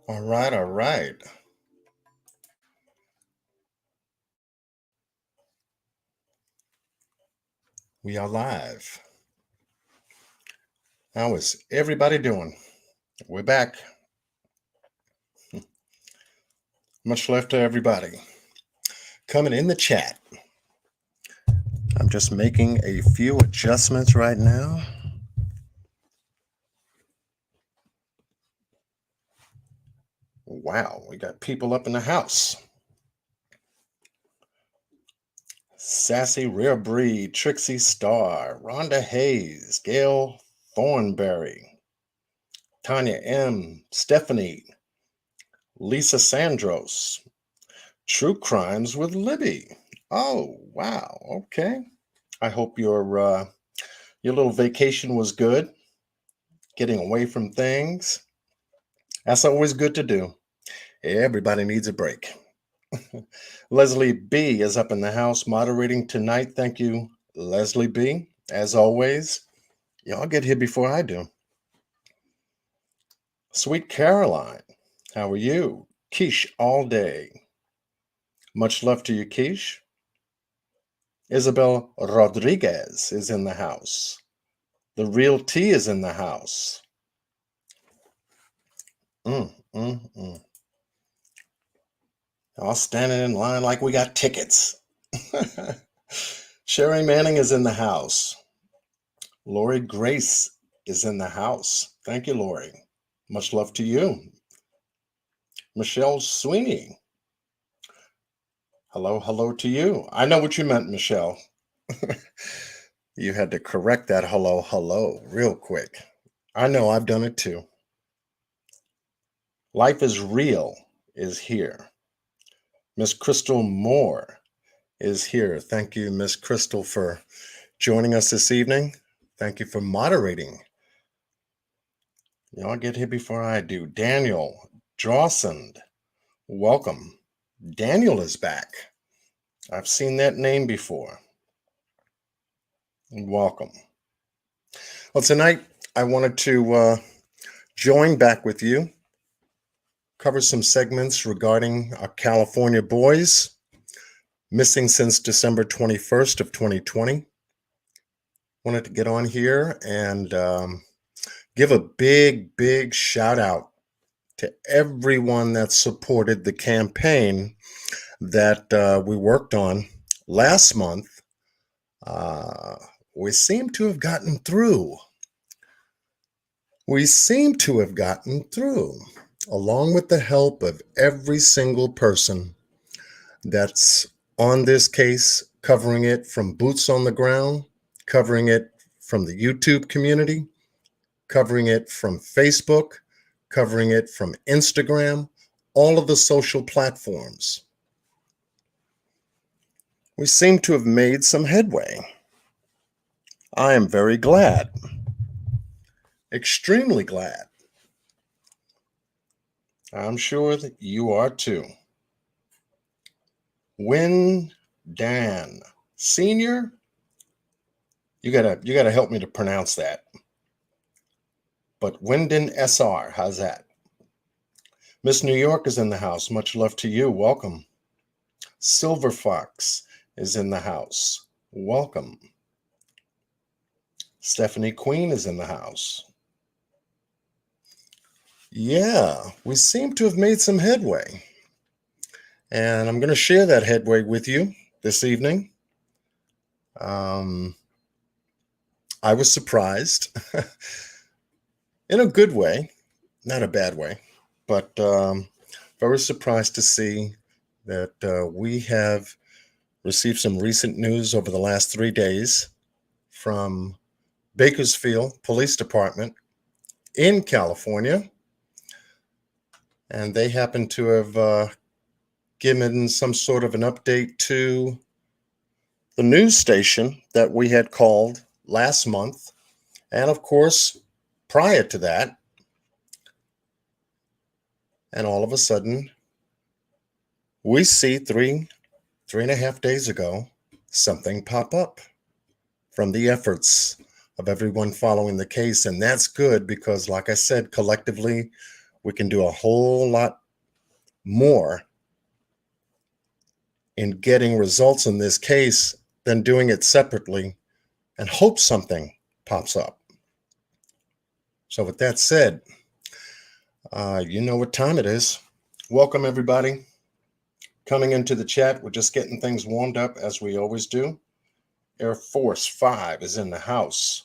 All right, all right. We are live. How is everybody doing? We're back. Much love to everybody. Coming in the chat. I'm just making a few adjustments right now. Wow, we got people up in the house. Sassy Rare Breed, Trixie Starr, Rhonda Hayes, Gail Thornberry, Tanya M, Stephanie, Lisa Sandros, True Crimes with Libby. Oh, wow. Okay. I hope your little vacation was good. Getting away from things. That's always good to do. Everybody needs a break. Leslie B is up in the house moderating tonight. Thank you, Leslie B. As always, y'all get here before I do. Sweet Caroline, how are you? Quiche all day. Much love to you, Quiche. Isabel Rodriguez is in the house. The Real Tea is in the house. All standing in line like we got tickets. Sherry Manning is in the house. Lori Grace is in the house. Thank you, Lori. Much love to you. Michelle Sweeney. Hello, hello to you. I know what you meant, Michelle. You had to correct that hello, hello real quick. I know I've done it too. Life is real is here. Miss Crystal Moore is here. Thank you, Miss Crystal, for joining us this evening. Thank you for moderating. Y'all get here before I do. Daniel Drawson, welcome. Daniel is back. I've seen that name before. Welcome. Well, tonight I wanted to join back with you, cover some segments regarding our California boys missing since December 21st of 2020. Wanted to get on here and give a big shout out to everyone that supported the campaign that we worked on last month. We seem to have gotten through. Along with the help of every single person that's on this case, covering it from boots on the ground, covering it from the YouTube community, covering it from Facebook, covering it from Instagram, all of the social platforms. We seem to have made some headway. I am very glad, extremely glad. I'm sure that you are too. Win Dan Senior, you gotta help me to pronounce that. But Wyndon SR, how's that? Miss New York is in the house. Much love to you. Welcome. Silver Fox is in the house. Welcome. Stephanie Queen is in the house. Yeah, we seem to have made some headway. And I'm going to share that headway with you this evening. I was surprised in a good way, not a bad way, but very surprised to see that we have received some recent news over the last 3 days from Bakersfield Police Department in California. And they happen to have given some sort of an update to the news station that we had called last month. And of course, prior to that, and all of a sudden, we see three and a half days ago, something pop up from the efforts of everyone following the case. And that's good because, like I said, collectively, we can do a whole lot more in getting results in this case than doing it separately and hope something pops up. So with that said, you know what time it is. Welcome, everybody. Coming into the chat, we're just getting things warmed up as we always do. Air Force 5 is in the house.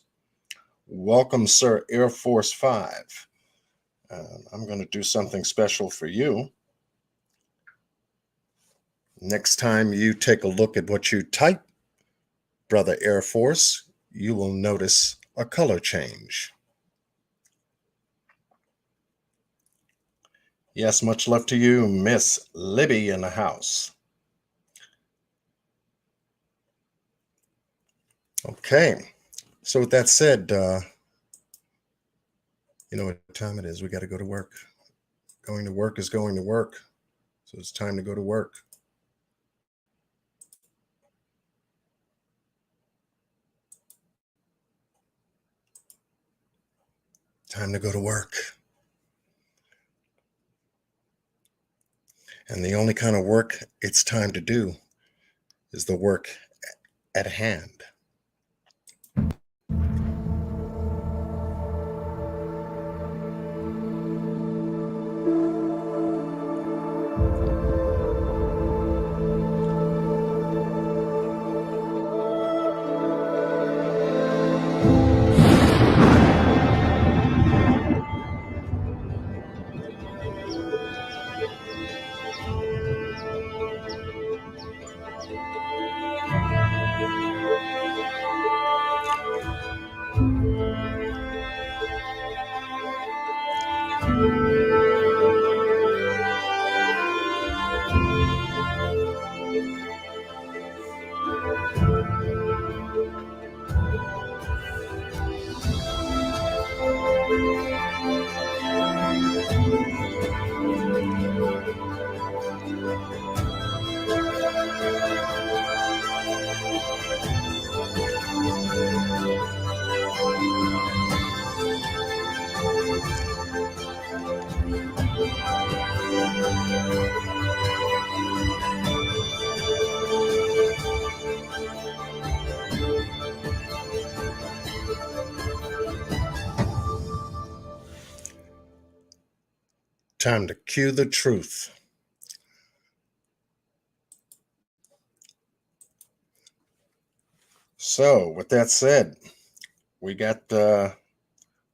Welcome, sir, Air Force 5. I'm going to do something special for you. Next time you take a look at what you type, Brother Air Force, you will notice a color change. Yes, much love to you, Miss Libby in the house. Okay, so with that said, you know what time it is. We got to go to work. Going to work is going to work. So it's time to go to work. Time to go to work. And the only kind of work it's time to do is the work at hand. Time to cue the truth. So, with that said, we got a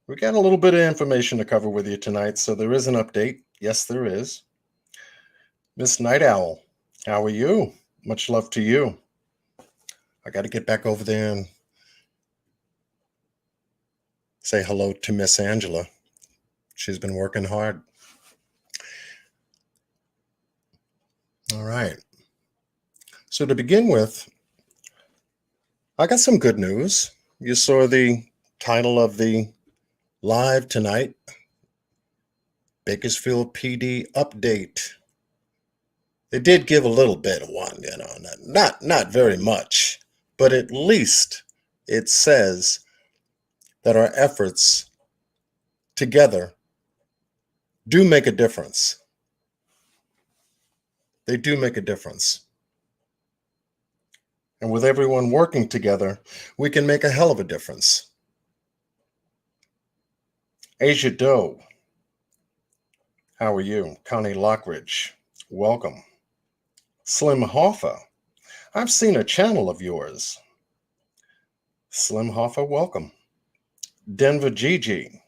little bit of information to cover with you tonight. So there is an update. Yes, there is. Miss Night Owl, how are you? Much love to you. I got to get back over there and say hello to Miss Angela. She's been working hard. All right. So to begin with, I got some good news. You saw the title of the live tonight, Bakersfield PD update. They did give a little bit of one, not very much, but at least it says that our efforts together do make a difference. They do make a difference. And with everyone working together, we can make a hell of a difference. Asia Doe, how are you? Connie Lockridge, welcome. Slim Hoffa, I've seen a channel of yours. Slim Hoffa, welcome. Denver Gigi,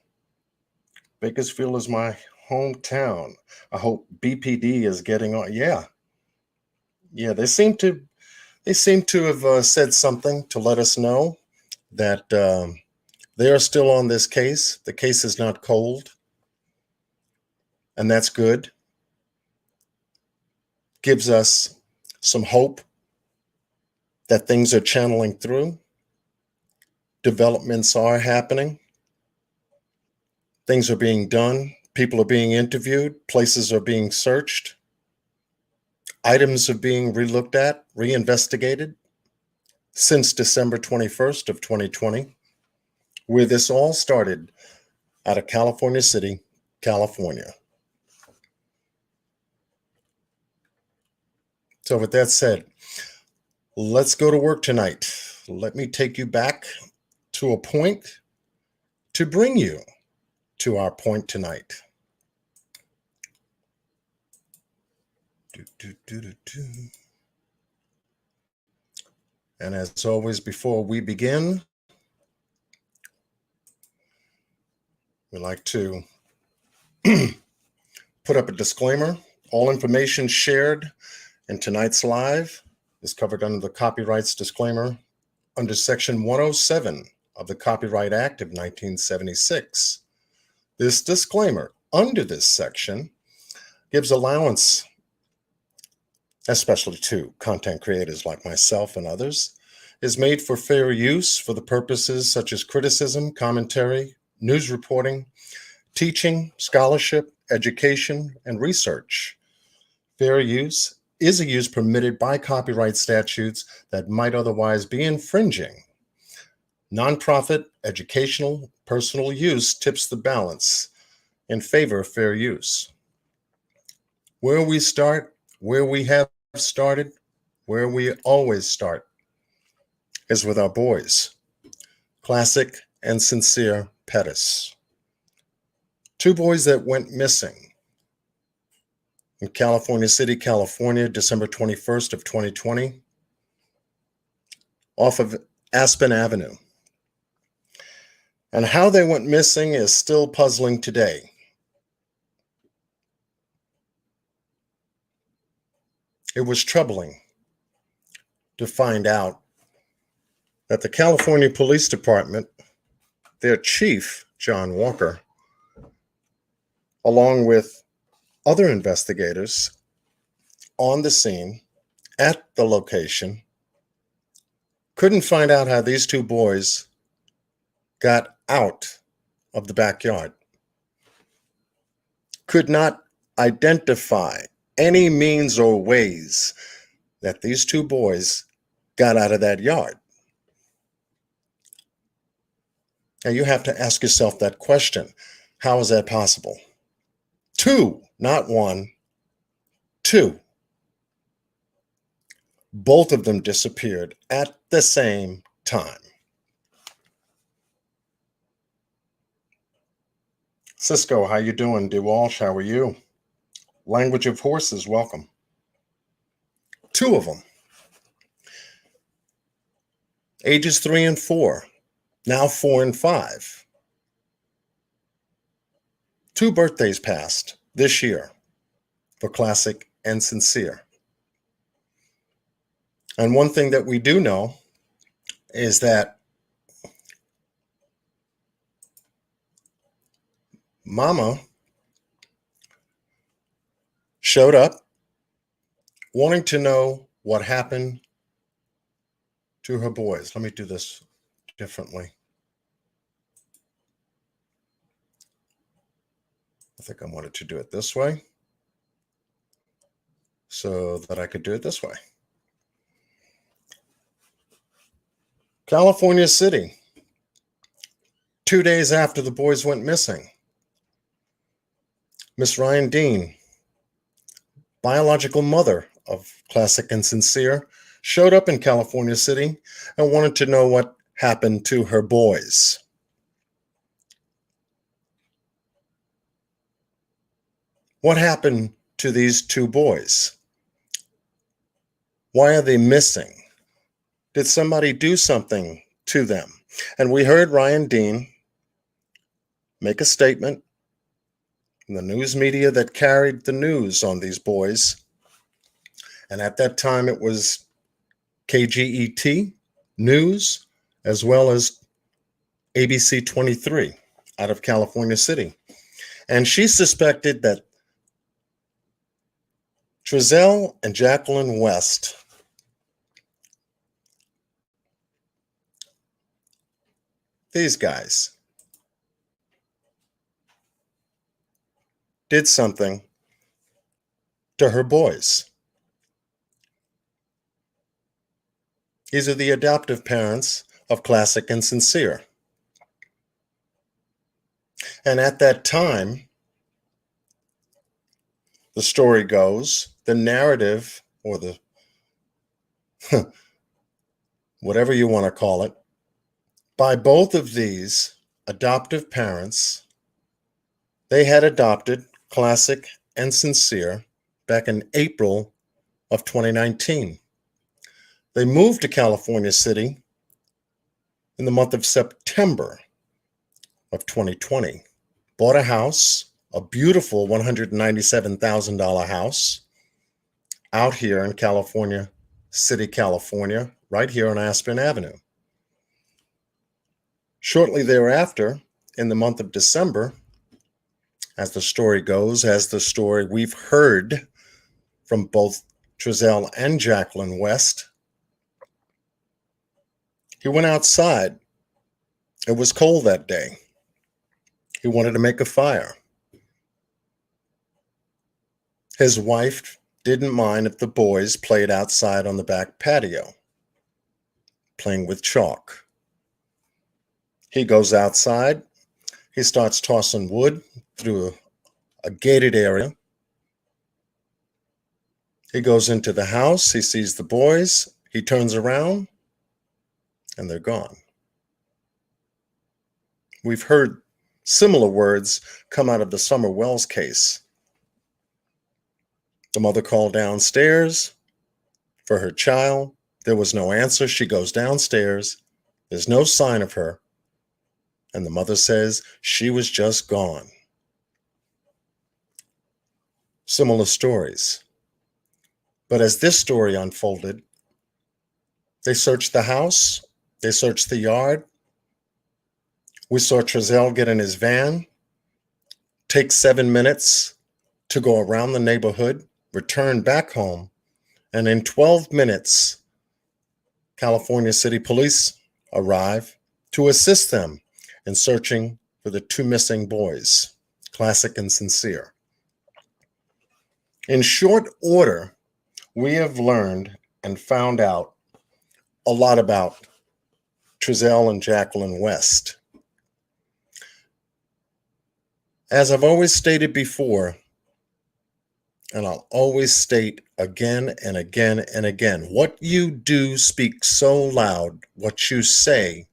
Bakersfield is my hometown. I hope BPD is getting on. Yeah, they seem to have said something to let us know that they are still on this case. The case is not cold, and that's good. Gives us some hope that things are channeling through. Developments are happening. Things are being done. People are being interviewed. Places are being searched. Items are being relooked at, reinvestigated since December 21st of 2020, where this all started out of California City, California. So with that said, let's go to work tonight. Let me take you back to a point to bring you to our point tonight. And as always, before we begin, we like to put up a disclaimer. All information shared in tonight's live is covered under the copyrights disclaimer under Section 107 of the Copyright Act of 1976. This disclaimer under this section gives allowance, especially to content creators like myself and others, is made for fair use for the purposes such as criticism, commentary, news reporting, teaching, scholarship, education, and research. Fair use is a use permitted by copyright statutes that might otherwise be infringing. Nonprofit, educational, personal use tips the balance in favor of fair use. Where we start, where we have started, where we always start, is with our boys, Classic and Cincere Pettus. Two boys that went missing in California City, California, December 21st of 2020, off of Aspen Avenue. And how they went missing is still puzzling today. It was troubling to find out that the California Police Department, their chief, John Walker, along with other investigators on the scene at the location, couldn't find out how these two boys got out of the backyard. Could not identify any means or ways that these two boys got out of that yard. And you have to ask yourself that question. How is that possible? Two, not one, two. Both of them disappeared at the same time. Cisco, how you doing? DeWalsh, how are you? Language of Horses, welcome. Two of them. Ages 3 and 4. Now 4 and 5. 2 birthdays passed this year for Classic and Cincere. And one thing that we do know is that Mama showed up wanting to know what happened to her boys. Let me do this differently. I think I wanted to do it this way so that I could do it this way. California City, 2 days after the boys went missing. Miss Ryan Dean, biological mother of Classic and Cincere, showed up in California City and wanted to know what happened to her boys. What happened to these 2 boys? Why are they missing? Did somebody do something to them? And we heard Ryan Dean make a statement in the news media that carried the news on these boys. And at that time, it was KGET News, as well as ABC 23 out of California City. And she suspected that Trezell and Jacqueline West these guys did something to her boys. These are the adoptive parents of Classic and Cincere. And at that time, the story goes, the narrative, or the whatever you want to call it, by both of these adoptive parents, they had adopted Classic and Cincere back in April of 2019. They moved to California City in the month of September of 2020. Bought a house, a beautiful $197,000 house out here in California City, California, right here on Aspen Avenue. Shortly thereafter, in the month of December, as the story goes, as the story we've heard from both Trezell and Jacqueline West, he went outside. It was cold that day. He wanted to make a fire. His wife didn't mind if the boys played outside on the back patio, playing with chalk. He goes outside. He starts tossing wood through a gated area. He goes into the house. He sees the boys. He turns around, and they're gone. We've heard similar words come out of the Summer Wells case. The mother called downstairs for her child. There was no answer. She goes downstairs. There's no sign of her. And the mother says she was just gone. Similar stories. But as this story unfolded, they searched the house. They searched the yard. We saw Trezell get in his van, take 7 minutes to go around the neighborhood, return back home, and in 12 minutes, California City Police arrive to assist them in searching for the two missing boys, Classic and Cincere. In short order, we have learned and found out a lot about Trezell and Jacqueline West. As I've always stated before, and I'll always state again and again and again, what you do speaks so loud, what you say,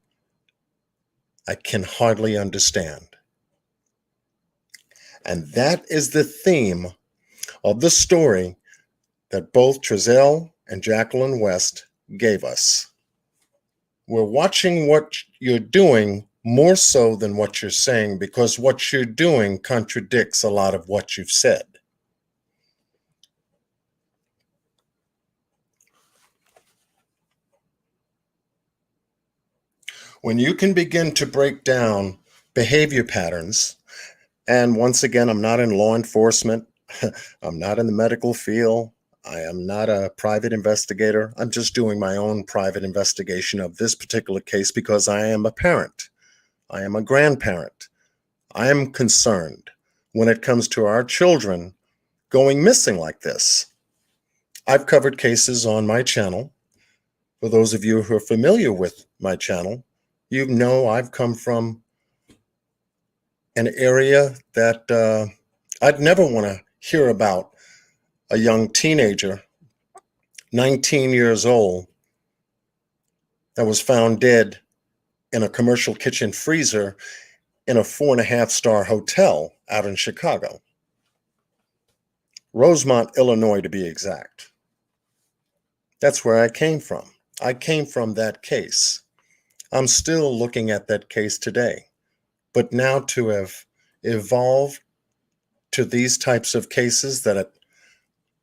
I can hardly understand. And that is the theme of the story that both Trezell and Jacqueline West gave us. We're watching what you're doing more so than what you're saying, because what you're doing contradicts a lot of what you've said. When you can begin to break down behavior patterns, and once again, I'm not in law enforcement, I'm not in the medical field, I am not a private investigator. I'm just doing my own private investigation of this particular case because I am a parent. I am a grandparent. I am concerned when it comes to our children going missing like this. I've covered cases on my channel. For those of you who are familiar with my channel, you know I've come from an area that I'd never want to hear about a young teenager, 19 years old, that was found dead in a commercial kitchen freezer in a 4.5-star hotel out in Chicago. Rosemont, Illinois, to be exact. That's where I came from. I came from that case. I'm still looking at that case today. But now to have evolved to these types of cases that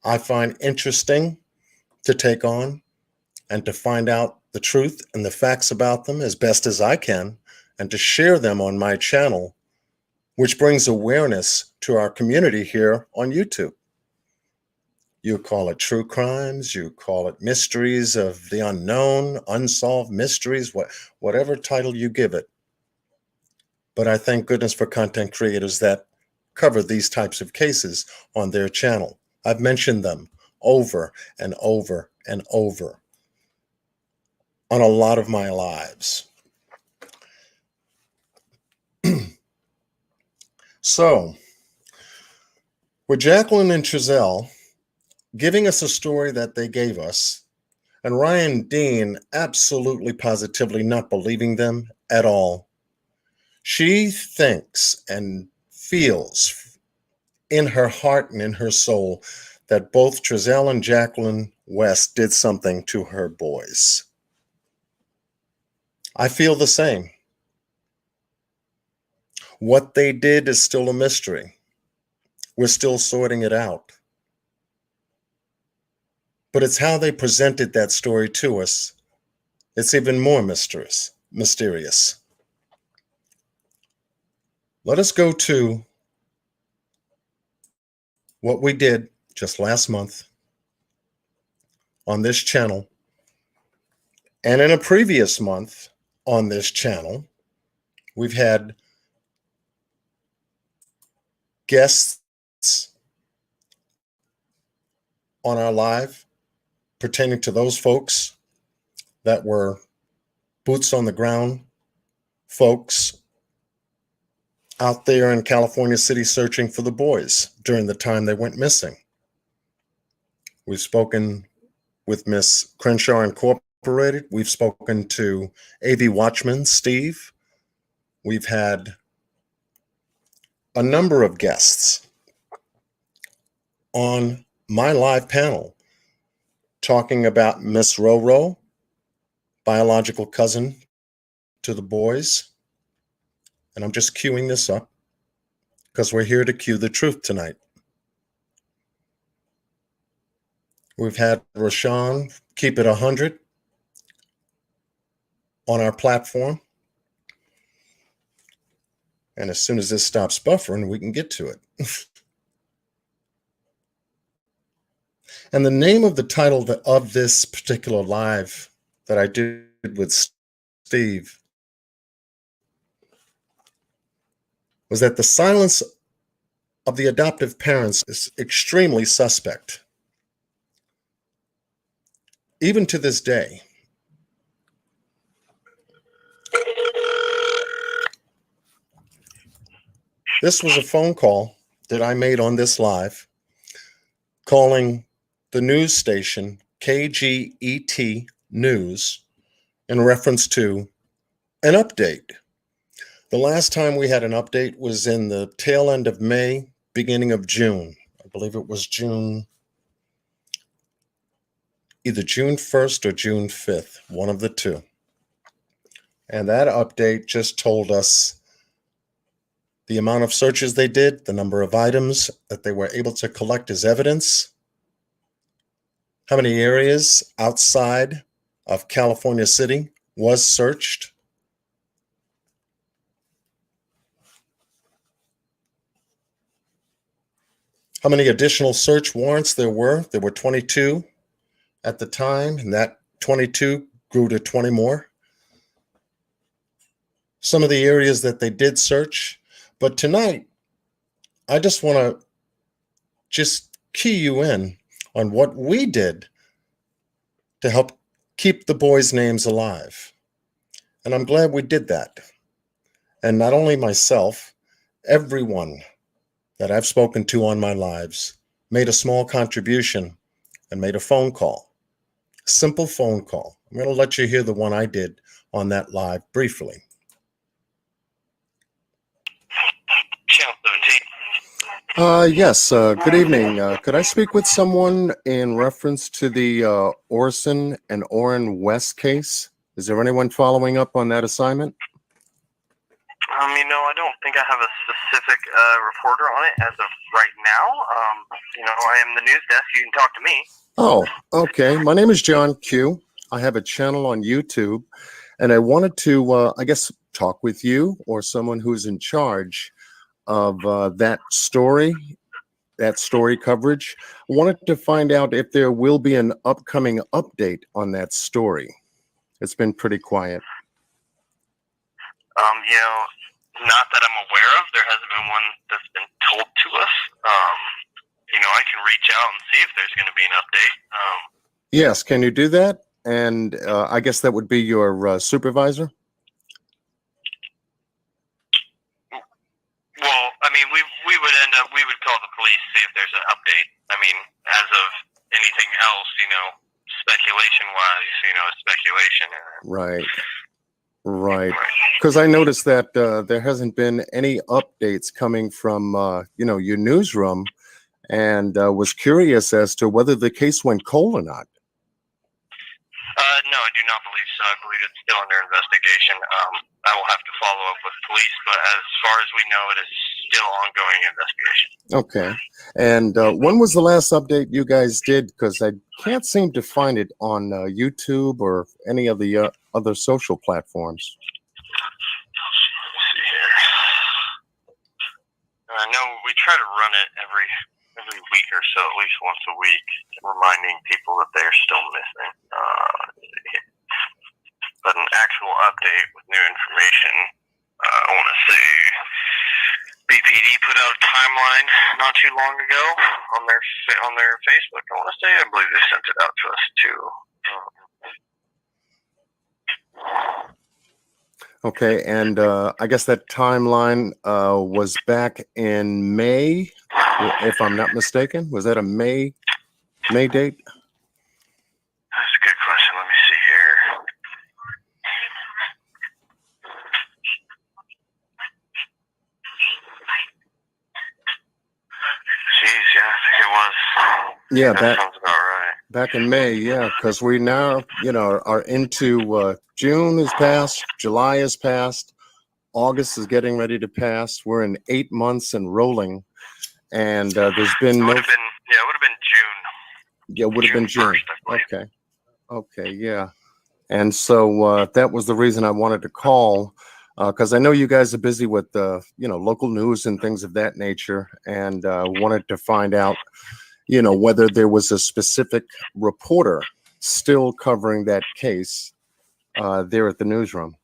I find interesting to take on and to find out the truth and the facts about them as best as I can, and to share them on my channel, which brings awareness to our community here on YouTube. You call it true crimes, you call it mysteries of the unknown, unsolved mysteries, whatever title you give it. But I thank goodness for content creators that cover these types of cases on their channel. I've mentioned them over and over and over on a lot of my lives. So, with Jacqueline and Trezell giving us a story that they gave us, and Ryan Dean absolutely positively not believing them at all, she thinks and feels in her heart and in her soul that both Trezell and Jacqueline West did something to her boys. I feel the same. What they did is still a mystery. We're still sorting it out. But it's how they presented that story to us. It's even more mysterious. Let us go to what we did just last month on this channel, and in a previous month on this channel. We've had guests on our live pertaining to those folks that were boots on the ground folks out there in California City searching for the boys during the time they went missing. We've spoken with Miss Crenshaw Incorporated. We've spoken to AV Watchman Steve. We've had a number of guests on my live panel talking about Miss Roro, biological cousin to the boys. And I'm just queuing this up because we're here to cue the truth tonight. We've had Rashawn Keep It 100 on our platform. And as soon as this stops buffering, we can get to it. And the name of the title of this particular live that I did with Steve was that the silence of the adoptive parents is extremely suspect. Even to this day, this was a phone call that I made on this live, calling the news station KGET News in reference to an update. The last time we had an update was in the tail end of May, beginning of June. I believe it was either June 1st or June 5th, one of the two. And that update just told us the amount of searches they did, the number of items that they were able to collect as evidence, how many areas outside of California City was searched, how many additional search warrants there were. There were 22 at the time, and that 22 grew to 20 more. Some of the areas that they did search. But tonight, I just want to just key you in on what we did to help keep the boys' names alive. And I'm glad we did that. And not only myself, everyone that I've spoken to on my lives made a small contribution and made a phone call. Simple phone call. I'm going to let you hear the one I did on that live briefly. Channel 17. Yes, good evening. Could I speak with someone in reference to the Orson and OrsonWest case? Is there anyone following up on that assignment? I don't think I have a specific reporter on it as of right now. I am the news desk. You can talk to me. Oh, okay. My name is John Q. I have a channel on YouTube, and I wanted to, talk with you or someone who's in charge of that story coverage. I wanted to find out if there will be an upcoming update on that story. It's been pretty quiet. Not that I'm aware of. There hasn't been one that's been told to us. I can reach out and see if there's going to be an update. Yes, can you do that? And I guess that would be your supervisor? Well, we would call the police, see if there's an update. As of anything else, speculation-wise, it's speculation. Right. Because I noticed that there hasn't been any updates coming from, your newsroom, and was curious as to whether the case went cold or not. No, I do not believe so. I believe it's still under investigation. I will have to follow up with police, but as far as we know, it is still ongoing investigation. Okay. And when was the last update you guys did? Because I can't seem to find it on YouTube or any of the other social platforms. Let's see here. I know we try to run it every week or so, at least once a week, reminding people that they're still missing. But an actual update with new information, I want to say BPD put out a timeline not too long ago on their Facebook. I want to say, I believe they sent it out to us too. Okay, and I guess that timeline was back in May, if I'm not mistaken. Was that a May date? That's a good question. Let me see here. Jeez, yeah, I think it was. Yeah, that sounds about right. Back in May, yeah, because we now, are into June has passed, July has passed, August is getting ready to pass. We're in 8 months and rolling, and there's been no. It would have been June. Yeah, it would have been June. 1st, okay, yeah. And so that was the reason I wanted to call, because I know you guys are busy with local news and things of that nature, and wanted to find out, whether there was a specific reporter still covering that case there at the newsroom.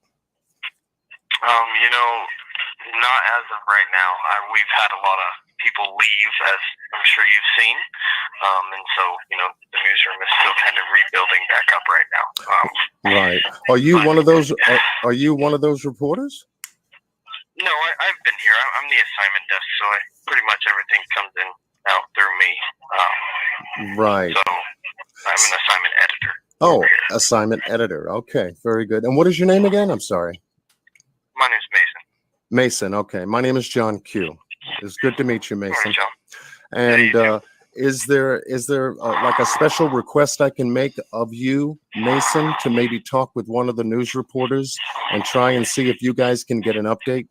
Not as of right now. We've had a lot of people leave, as I'm sure you've seen, and so the newsroom is still kind of rebuilding back up right now. Right. Are you one of those? Are you one of those reporters? No, I've been here. I'm the assignment desk, so pretty much everything comes in out through me. Right. So I'm an assignment editor. Oh, assignment editor. Okay, very good. And what is your name again? I'm sorry. My name's Mason. Mason. Okay. My name is John Q. It's good to meet you, Mason. John. And is there like a special request I can make of you, Mason, to maybe talk with one of the news reporters and try and see if you guys can get an update?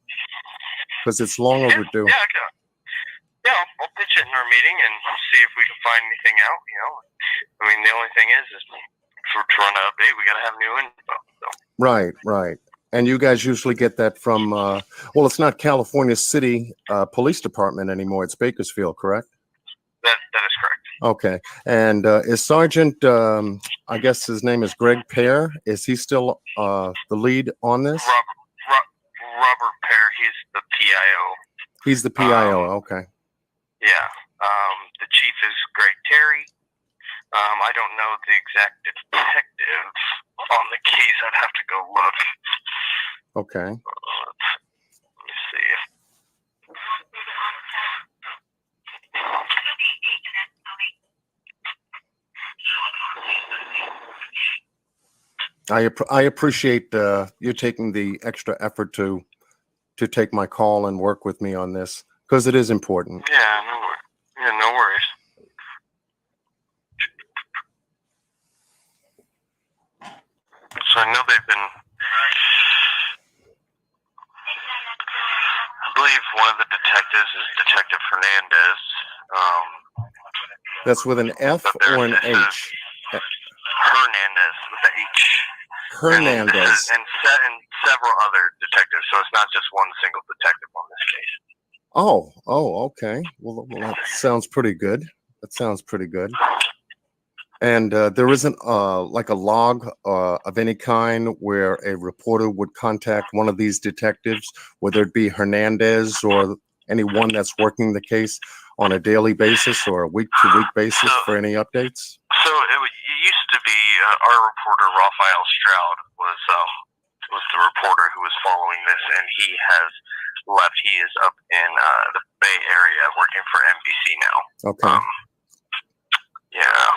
Because it's long overdue. Yeah, I'll pitch it in our meeting and see if we can find anything out. I mean, the only thing is for trying to update, we got to have new info. So. Right. And you guys usually get that from, well, it's not California City Police Department anymore. It's Bakersfield, correct? That is correct. Okay. And is Sergeant, I guess his name is Greg Pear, is he still the lead on this? Robert Pear, he's the PIO. He's the PIO, okay. Yeah. The chief is Greg Terry. I don't know the exact detective on the case. I'd have to go look. Okay. Let me see. I appreciate you taking the extra effort to take my call and work with me on this, because it is important. Yeah, no worries. So I know they've been, I believe one of the detectives is Detective Hernandez. That's with an F or an H? Hernandez with an H. Hernandez. And several other detectives, so it's not just one single detective on this case. Oh, okay. Well, that sounds pretty good. And there isn't like a log of any kind where a reporter would contact one of these detectives, whether it be Hernandez or anyone that's working the case on a daily basis or a week-to-week basis for any updates? So it used to be our reporter Raphael Stroud was the reporter who was following this, and he has left. He is up in the Bay Area working for NBC now. Okay. Yeah,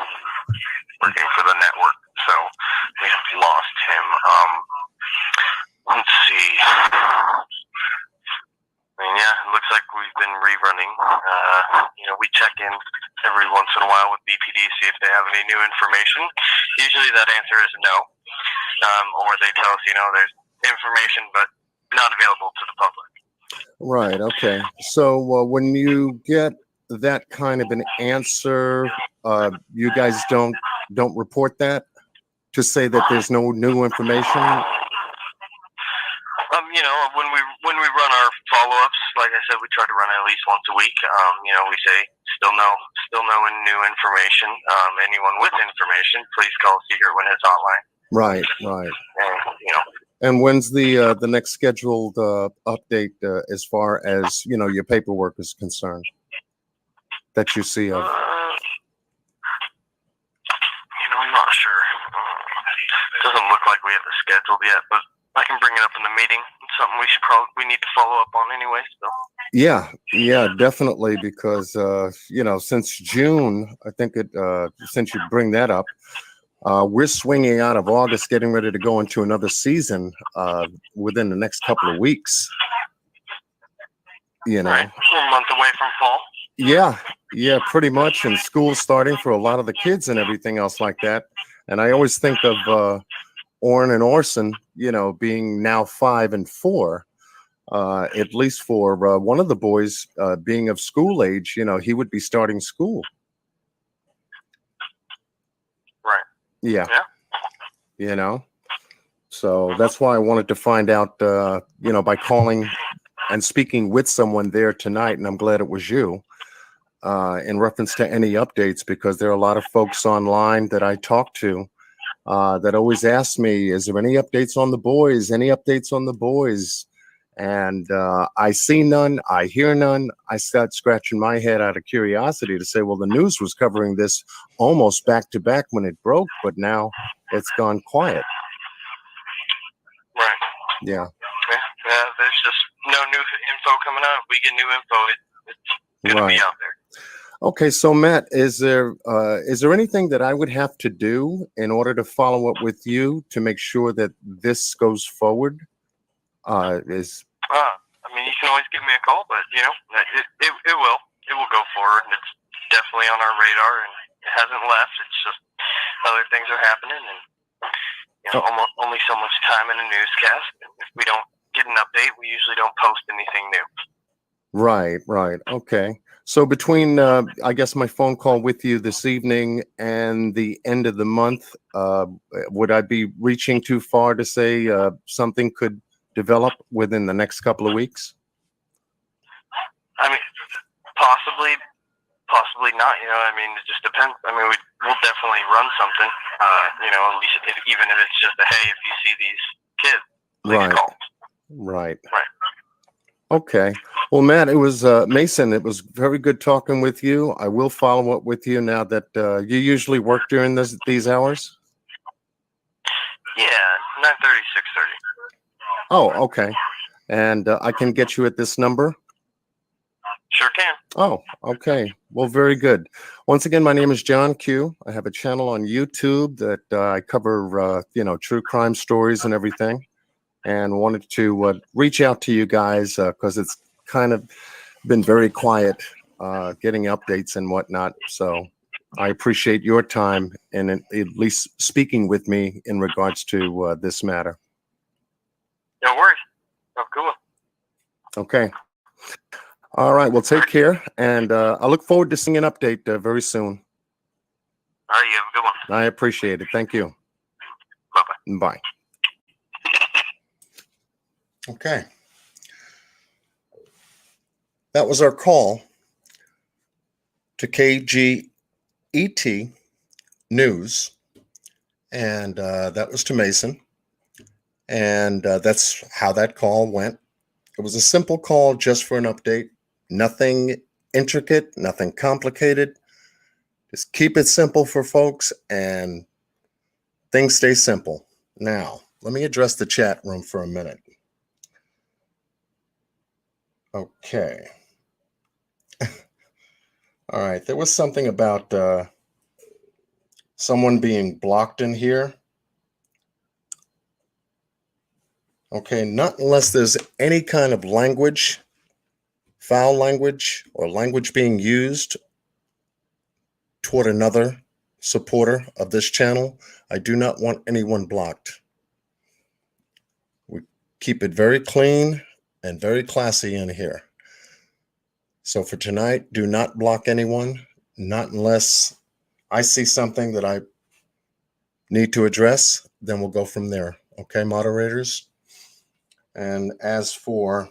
working for the network. So we've lost him. Let's see. I mean, yeah, it looks like we've been rerunning. We check in every once in a while with BPD, see if they have any new information. Usually that answer is no. Or they tell us, there's information, but not available to the public. Right, okay. So when you get that kind of an answer, you guys don't report that to say that there's no new information? When we run our follow-ups, like I said, we try to run at least once a week. We say still no new information. Anyone with information, please call Secret Witness Hotline. Right. And when's the next scheduled update as far as your paperwork is concerned that you see of? I'm not sure. It doesn't look like we have it scheduled yet, but I can bring it up in the meeting. It's something we need to follow up on anyway. So. Yeah, definitely, because since June, I think since you bring that up, we're swinging out of August, getting ready to go into another season within the next couple of weeks. Right. A month away from fall. Yeah, pretty much, and school's starting for a lot of the kids and everything else like that. And I always think of Orrin and Orson, being now 5 and 4, at least for one of the boys being of school age, he would be starting school. Right. Yeah. So that's why I wanted to find out, by calling and speaking with someone there tonight, and I'm glad it was you, in reference to any updates, because there are a lot of folks online that I talk to that always ask me, is there any updates on the boys? Any updates on the boys? And I see none, I hear none. I start scratching my head out of curiosity to say, well, the news was covering this almost back to back when it broke, but now it's gone quiet. Right. Yeah. Yeah, there's just no new info coming out. If we get new info, it's going to be out there. Okay, so Matt, is there anything that I would have to do in order to follow up with you to make sure that this goes forward? I mean, you can always give me a call, but it will go forward, and it's definitely on our radar, and it hasn't left. It's just other things are happening, and only so much time in a newscast. And if we don't get an update, we usually don't post anything new. Right. Okay. So between, I guess, my phone call with you this evening and the end of the month, would I be reaching too far to say something could develop within the next couple of weeks? I mean, possibly not. I mean, it just depends. I mean, we'll definitely run something. At least even if it's just hey, if you see these kids, please call. Right. Okay. Well, Matt, it was Mason. It was very good talking with you. I will follow up with you now that you usually work during these hours. Yeah, 9:30, 6:30. Oh, okay. And I can get you at this number? Sure can. Oh, okay. Well, very good. Once again, my name is John Q. I have a channel on YouTube that I cover, true crime stories and everything. And wanted to reach out to you guys because it's kind of been very quiet getting updates and whatnot. So I appreciate your time and at least speaking with me in regards to this matter. No worries. Oh, cool. Okay. All right. Well, take care. And I look forward to seeing an update very soon. All right. You have a good one. I appreciate it. Thank you. Bye-bye. Bye. Okay. That was our call to KGET News, and that was to Mason, and that's how that call went. It was a simple call just for an update, nothing intricate, nothing complicated. Just keep it simple for folks, and things stay simple. Now, let me address the chat room for a minute. Okay. All right. There was something about someone being blocked in here. Okay. Not unless there's any kind of language, foul language, or language being used toward another supporter of this channel. I do not want anyone blocked. We keep it very clean and very classy in here. So for tonight, do not block anyone, not unless I see something that I need to address, then we'll go from there. Okay, moderators? And as for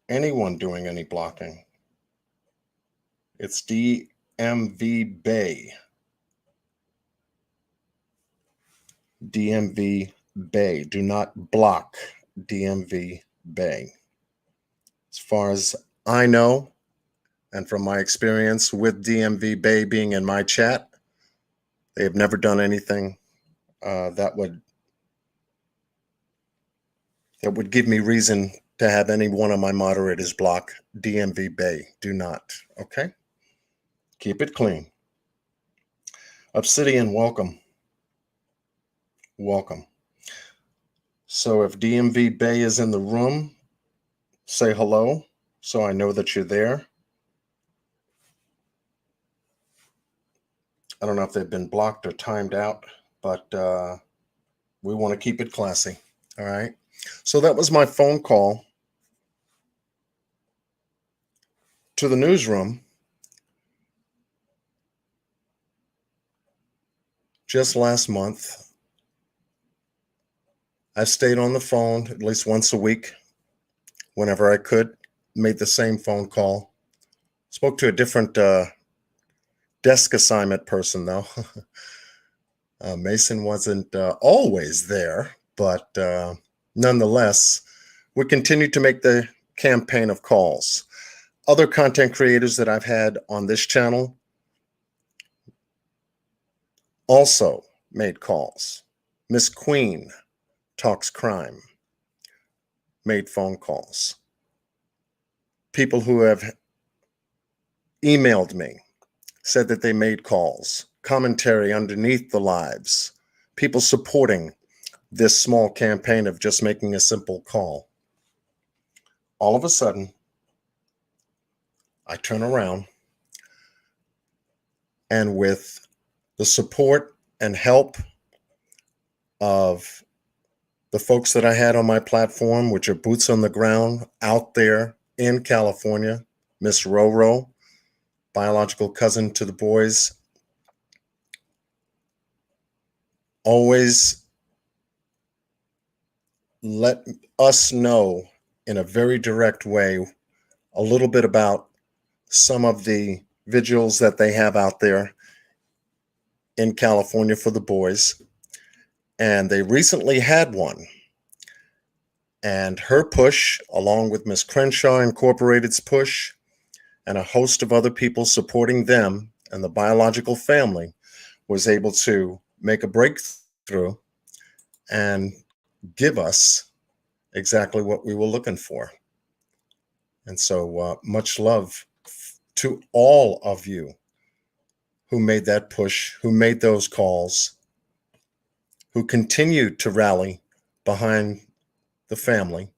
anyone doing any blocking, it's DMV Bay. DMV Bay. Do not block DMV Bay. As far as I know, and from my experience with DMV Bay being in my chat, they have never done anything that would give me reason to have any one of my moderators block DMV Bay. Do not. Okay? Keep it clean. Obsidian, welcome. Welcome. So if DMV Bay is in the room, say hello so I know that you're there. I don't know if they've been blocked or timed out, but we want to keep it classy. All right. So that was my phone call to the newsroom just last month. I stayed on the phone at least once a week whenever I could, made the same phone call. Spoke to a different desk assignment person, though. Mason wasn't always there, but nonetheless, we continue to make the campaign of calls. Other content creators that I've had on this channel also made calls. Miss Queen Talks Crime made phone calls. People who have emailed me said that they made calls. Commentary underneath the lives. People supporting this small campaign of just making a simple call. All of a sudden, I turn around, and with the support and help of the folks that I had on my platform, which are boots on the ground out there in California, Miss Roro, biological cousin to the boys, always let us know in a very direct way a little bit about some of the vigils that they have out there in California for the boys. And they recently had one. And her push, along with Miss Crenshaw Incorporated's push, and a host of other people supporting them and the biological family, was able to make a breakthrough and give us exactly what we were looking for. And so much love to all of you who made that push, who made those calls, who continued to rally behind the family,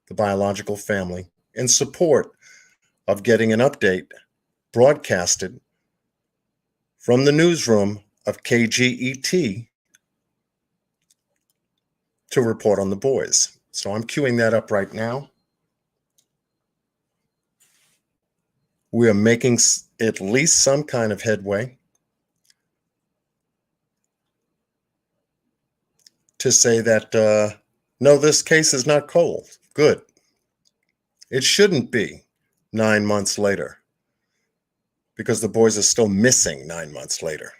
the biological family, in support of getting an update broadcasted from the newsroom of KGET to report on the boys. So I'm queuing that up right now. We are making at least some kind of headway to say that, no, this case is not cold. Good. It shouldn't be 9 months later, because the boys are still missing 9 months later.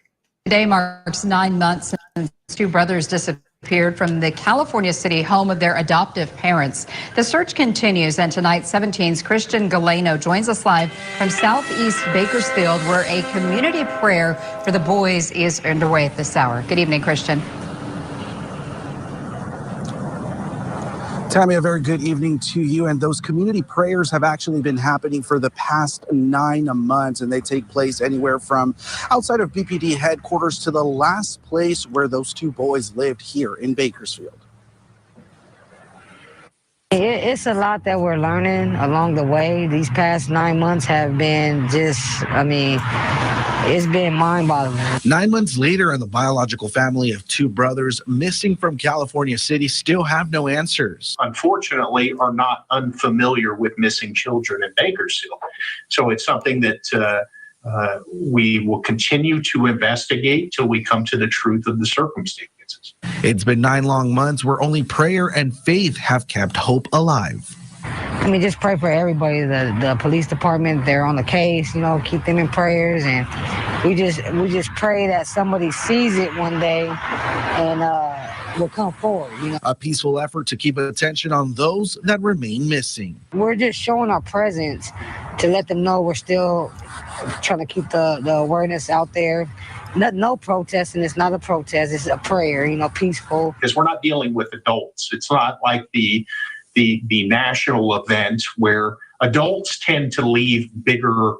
Today marks 9 months since two brothers disappeared from the California City home of their adoptive parents. The search continues, and tonight 17's Christian Galeno joins us live from southeast Bakersfield, where a community prayer for the boys is underway at this hour. Good evening, Christian. Tammy, a very good evening to you. And those community prayers have actually been happening for the past 9 months, and they take place anywhere from outside of BPD headquarters to the last place where those two boys lived here in Bakersfield. It's a lot that we're learning along the way. These past 9 months have been just, it's been mind-boggling. 9 months later, and the biological family of two brothers missing from California City still have no answers. Unfortunately, are not unfamiliar with missing children in Bakersfield. So it's something that we will continue to investigate till we come to the truth of the circumstances. It's been 9 long months where only prayer and faith have kept hope alive. Just pray for everybody. The police department, they're on the case, keep them in prayers. And we just pray that somebody sees it one day and will come forward. A peaceful effort to keep attention on those that remain missing. We're just showing our presence to let them know we're still trying to keep the awareness out there. No protest, and it's not a protest, it's a prayer, peaceful. Because we're not dealing with adults. It's not like the national event where adults tend to leave bigger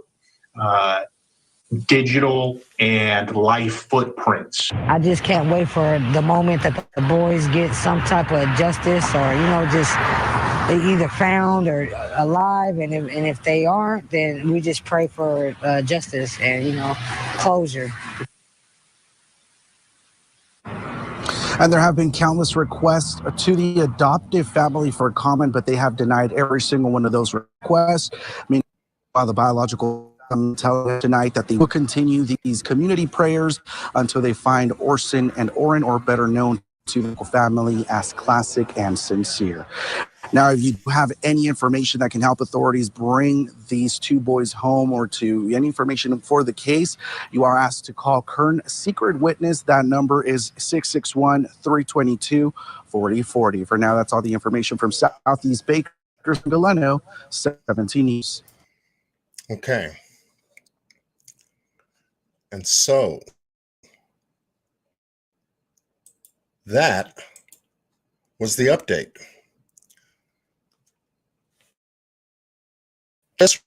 digital and life footprints. I just can't wait for the moment that the boys get some type of justice, or just they either found or alive, and if they aren't, then we just pray for justice and closure. And there have been countless requests to the adoptive family for comment, but they have denied every single one of those requests. While the biological tell us tonight that they will continue these community prayers until they find Orson and Oren, or better known to the family as Classic and Cincere. Now, if you have any information that can help authorities bring these two boys home or to any information for the case, you are asked to call Kern Secret Witness. That number is 661-322-4040. For now, that's all the information from Southeast Bakersfield, Delano, 17 News. Okay. And so that was the update. Just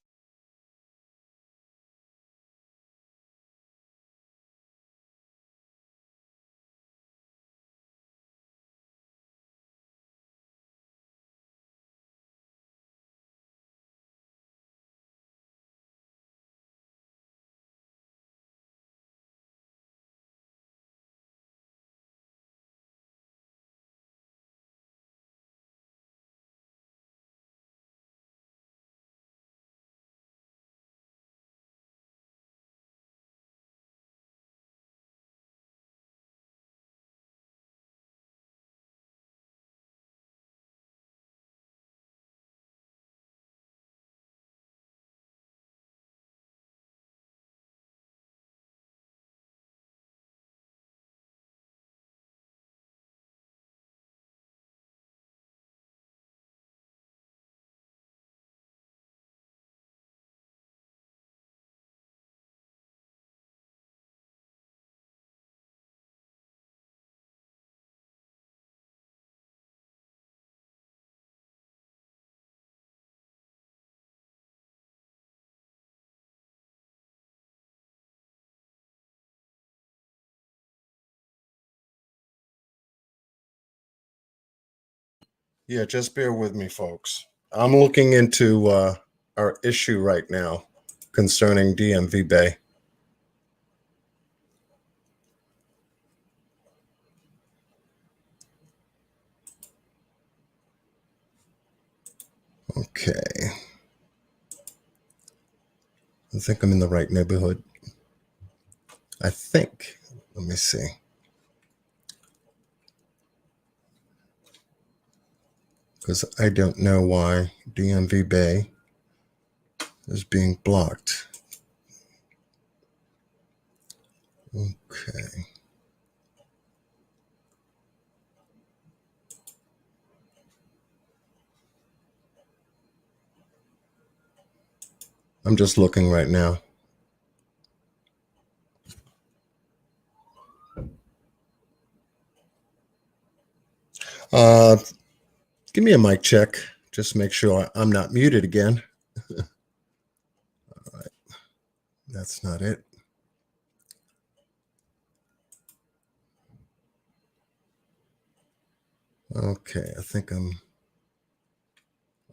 Yeah, just bear with me, folks. I'm looking into our issue right now concerning DMV Bay. Okay. I think I'm in the right neighborhood. I think. Let me see. Because I don't know why DMV Bay is being blocked. Okay. I'm just looking right now. Give me a mic check. Just make sure I'm not muted again. All right. That's not it. Okay, I think I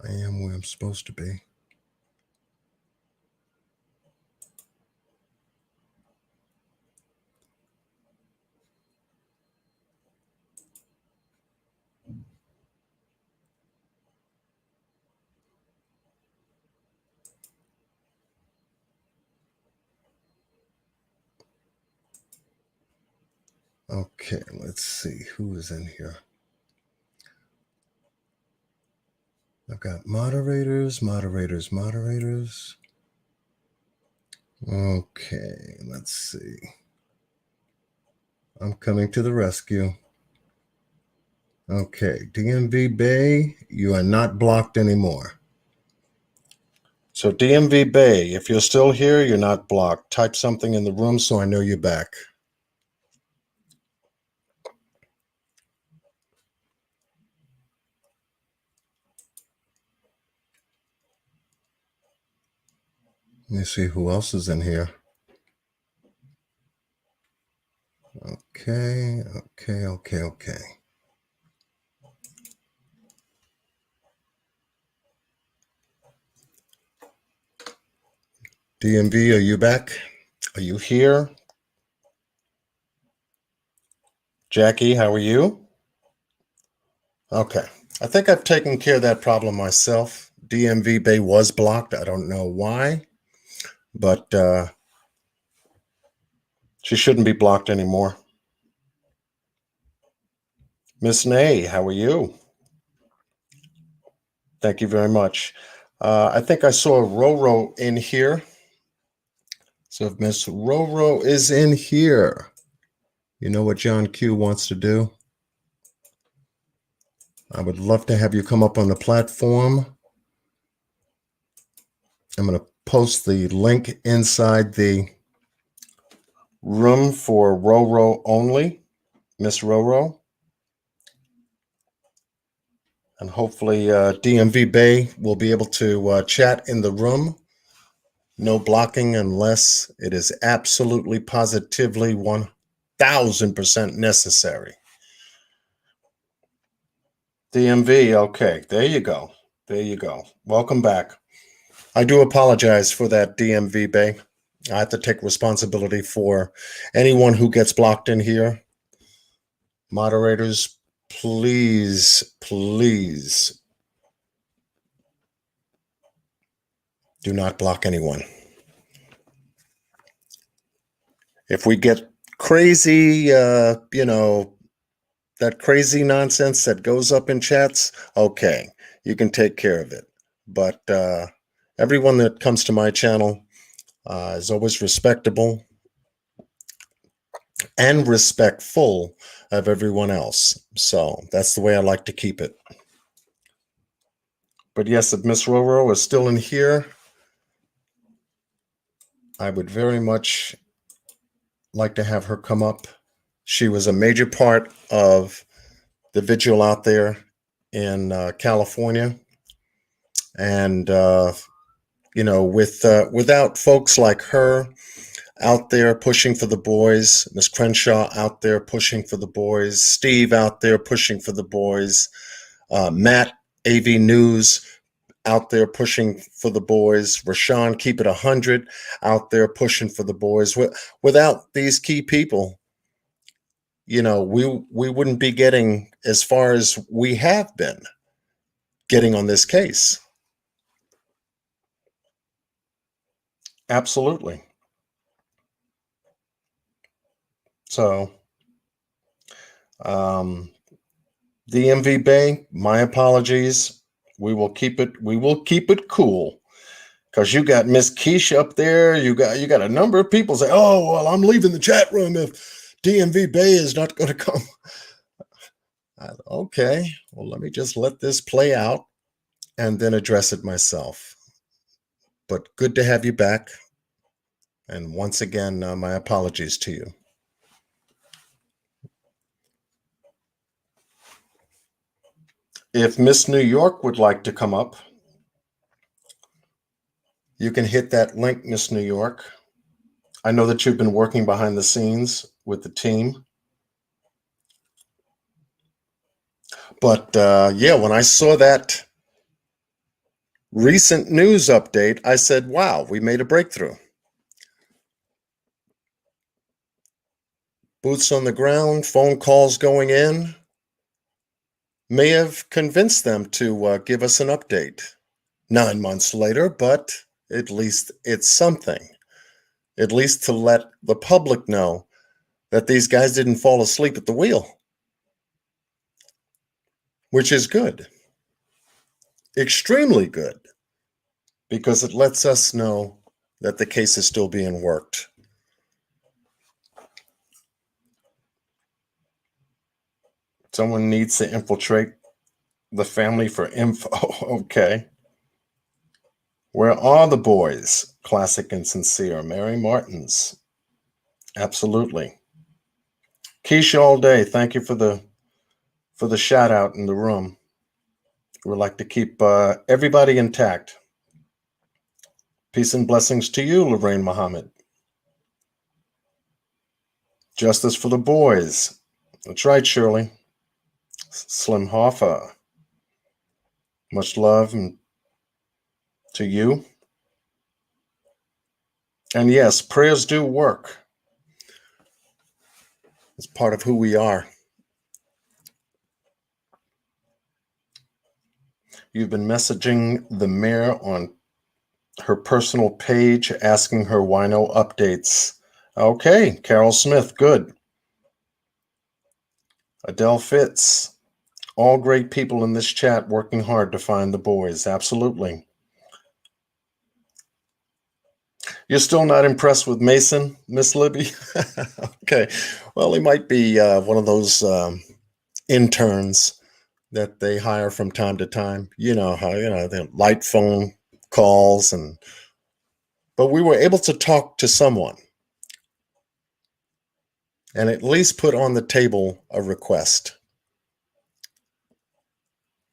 am where I'm supposed to be. Okay, let's see who is in here. I've got moderators. Okay, let's see. I'm coming to the rescue. Okay, DMV Bay, you are not blocked anymore. So DMV Bay, if you're still here, you're not blocked. Type something in the room so I know you're back. Let me see who else is in here. Okay. DMV, are you back? Are you here? Jackie, how are you? Okay. I think I've taken care of that problem myself. DMV Bay was blocked. I don't know why, but she shouldn't be blocked anymore. Miss Nay, how are you? Thank you very much. I think I saw Roro in here. So if Miss Roro is in here, you know what John Q wants to do? I would love to have you come up on the platform. I'm going to post the link inside the room for Roro only, Miss Roro. And hopefully DMV Bay will be able to chat in the room. No blocking unless it is absolutely positively 1000% necessary. DMV, okay, there you go. There you go. Welcome back. I do apologize for that, DMV Bay. I have to take responsibility for anyone who gets blocked in here. Moderators, please, please do not block anyone. If we get crazy, that crazy nonsense that goes up in chats, okay, you can take care of it. But everyone that comes to my channel is always respectable and respectful of everyone else. So that's the way I like to keep it. But yes, if Miss Roro is still in here, I would very much like to have her come up. She was a major part of the vigil out there in California. And, without folks like her out there pushing for the boys, Miss Crenshaw out there pushing for the boys, Steve out there pushing for the boys, Matt, AV News, out there pushing for the boys, Rashawn, Keep It 100, out there pushing for the boys. Without these key people, we wouldn't be getting as far as we have been getting on this case. Absolutely. So, DMV Bay, my apologies. We will keep it cool. Because you got Miss Keisha up there, you got a number of people say, "Oh, well, I'm leaving the chat room if DMV Bay is not going to come." Okay, well, let me just let this play out and then address it myself. But good to have you back. And once again, my apologies to you. If Miss New York would like to come up, you can hit that link, Miss New York. I know that you've been working behind the scenes with the team. But when I saw that recent news update, I said, wow, we made a breakthrough. Boots on the ground, phone calls going in, may have convinced them to give us an update 9 months later, but at least it's something. At least to let the public know that these guys didn't fall asleep at the wheel, which is good. Extremely good, because it lets us know that the case is still being worked. Someone needs to infiltrate the family for info. Okay. Where are the boys? Classic and Sincere. Mary Martins. Absolutely. Keisha all day. Thank you for the shout out in the room. We would like to keep everybody intact. Peace and blessings to you, Lorraine Muhammad. Justice for the boys. That's right, Shirley. Slim Hoffa. Much love to you. And yes, prayers do work. It's part of who we are. You've been messaging the mayor on her personal page, asking her why no updates. Okay, Carol Smith, good. Adele Fitz, All great people in this chat working hard to find the boys. Absolutely. You're still not impressed with Mason, Miss Libby? Okay. Well, he might be one of those interns that they hire from time to time. You know how, the light phone calls but we were able to talk to someone and at least put on the table a request.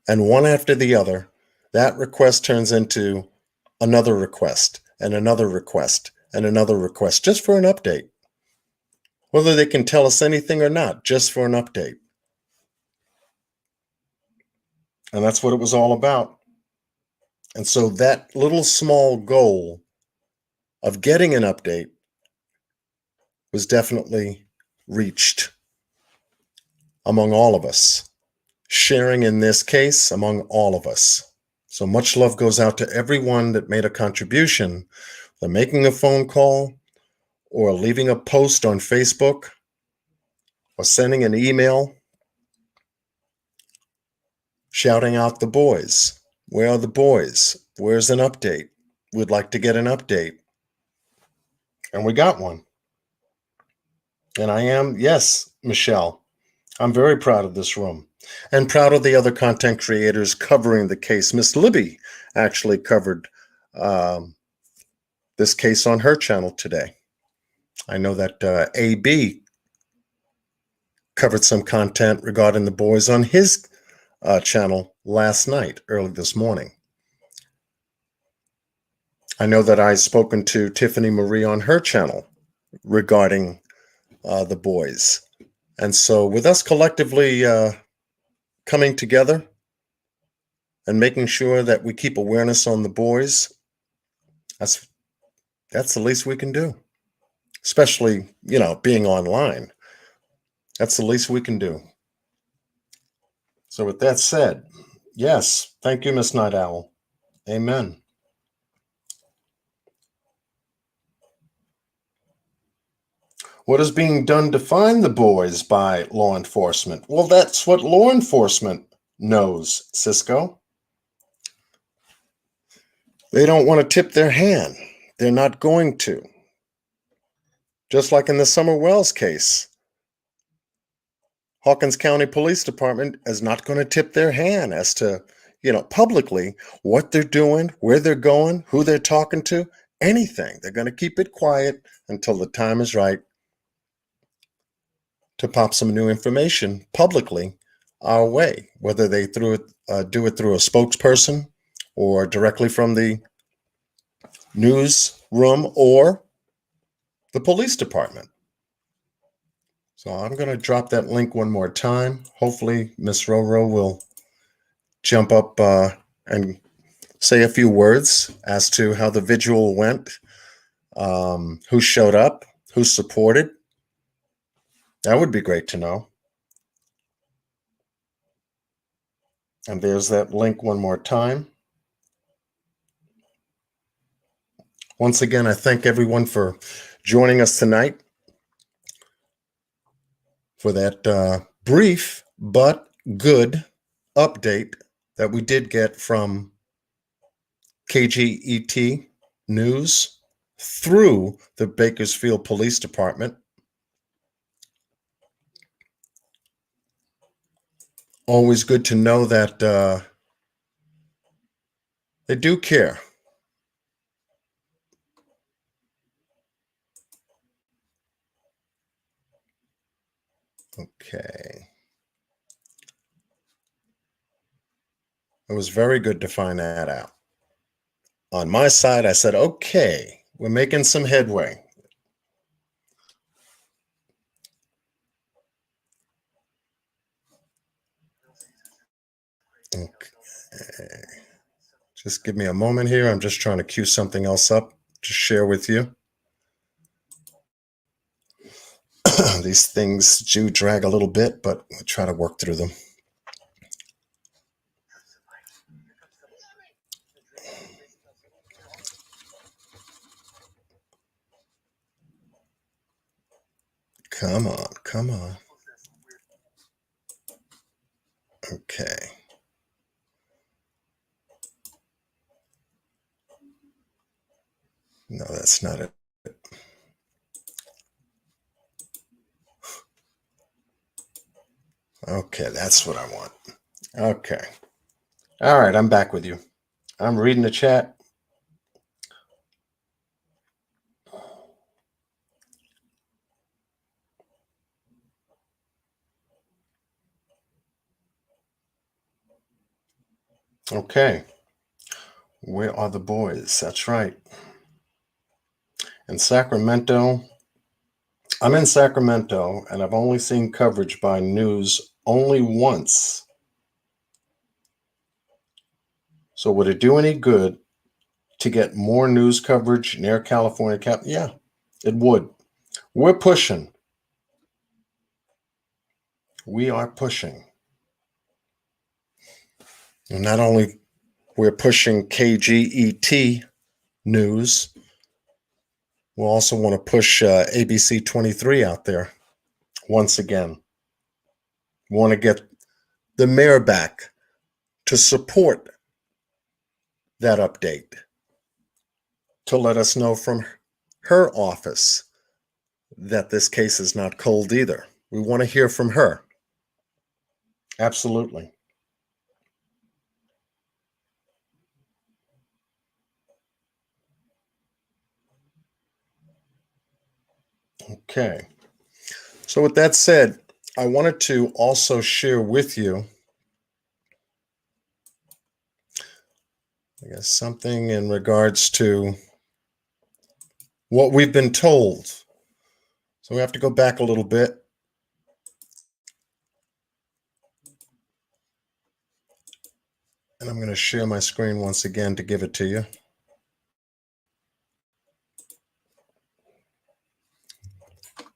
And one after the other, that request turns into another request and another request and another request just for an update. Whether they can tell us anything or not, just for an update. And that's what it was all about. And so that little small goal of getting an update was definitely reached among all of us. Sharing in this case among all of us. So much love goes out to everyone that made a contribution, whether making a phone call or leaving a post on Facebook or sending an email shouting out the boys. Where are the boys? Where's an update? We'd like to get an update. And we got one. And I am, yes, Michelle, I'm very proud of this room and proud of the other content creators covering the case. Miss Libby actually covered this case on her channel today. I know that AB covered some content regarding the boys on his channel last night, early this morning. I know that I've spoken to Tiffany Marie on her channel regarding the boys. And so with us collectively coming together and making sure that we keep awareness on the boys, that's the least we can do. Especially, being online. That's the least we can do. So with that said, yes, thank you, Miss Night Owl. Amen. What is being done to find the boys by law enforcement? Well, that's what law enforcement knows, Cisco. They don't want to tip their hand. They're not going to. Just like in the Summer Wells case. Hawkins County Police Department is not going to tip their hand as to, publicly what they're doing, where they're going, who they're talking to, anything. They're going to keep it quiet until the time is right to pop some new information publicly our way, whether they do it through a spokesperson or directly from the newsroom or the police department. So I'm going to drop that link one more time. Hopefully Miss Roro will jump up and say a few words as to how the vigil went, who showed up, who supported. That would be great to know. And there's that link one more time. Once again, I thank everyone for joining us tonight for that brief but good update that we did get from KGET News through the Bakersfield Police Department. Always good to know that they do care. Okay. It was very good to find that out. On my side, I said, okay, we're making some headway. Okay. Just give me a moment here. I'm just trying to cue something else up to share with you. These things do drag a little bit, but we try to work through them. Come on. Okay. No, that's not it. Okay, that's what I want. Okay. All right, I'm back with you. I'm reading the chat. Okay. Where are the boys? That's right. In Sacramento, I'm in Sacramento, and I've only seen coverage by news only once. So would it do any good to get more news coverage near California cap? Yeah, it would. We're pushing. We are pushing. And not only we're pushing KGET news, we'll also want to push ABC 23 out there once again. We want to get the mayor back to support that update, to let us know from her office that this case is not cold either. We want to hear from her. Absolutely. Okay. So with that said, I wanted to also share with you, I guess, something in regards to what we've been told. So we have to go back a little bit. And I'm going to share my screen once again to give it to you.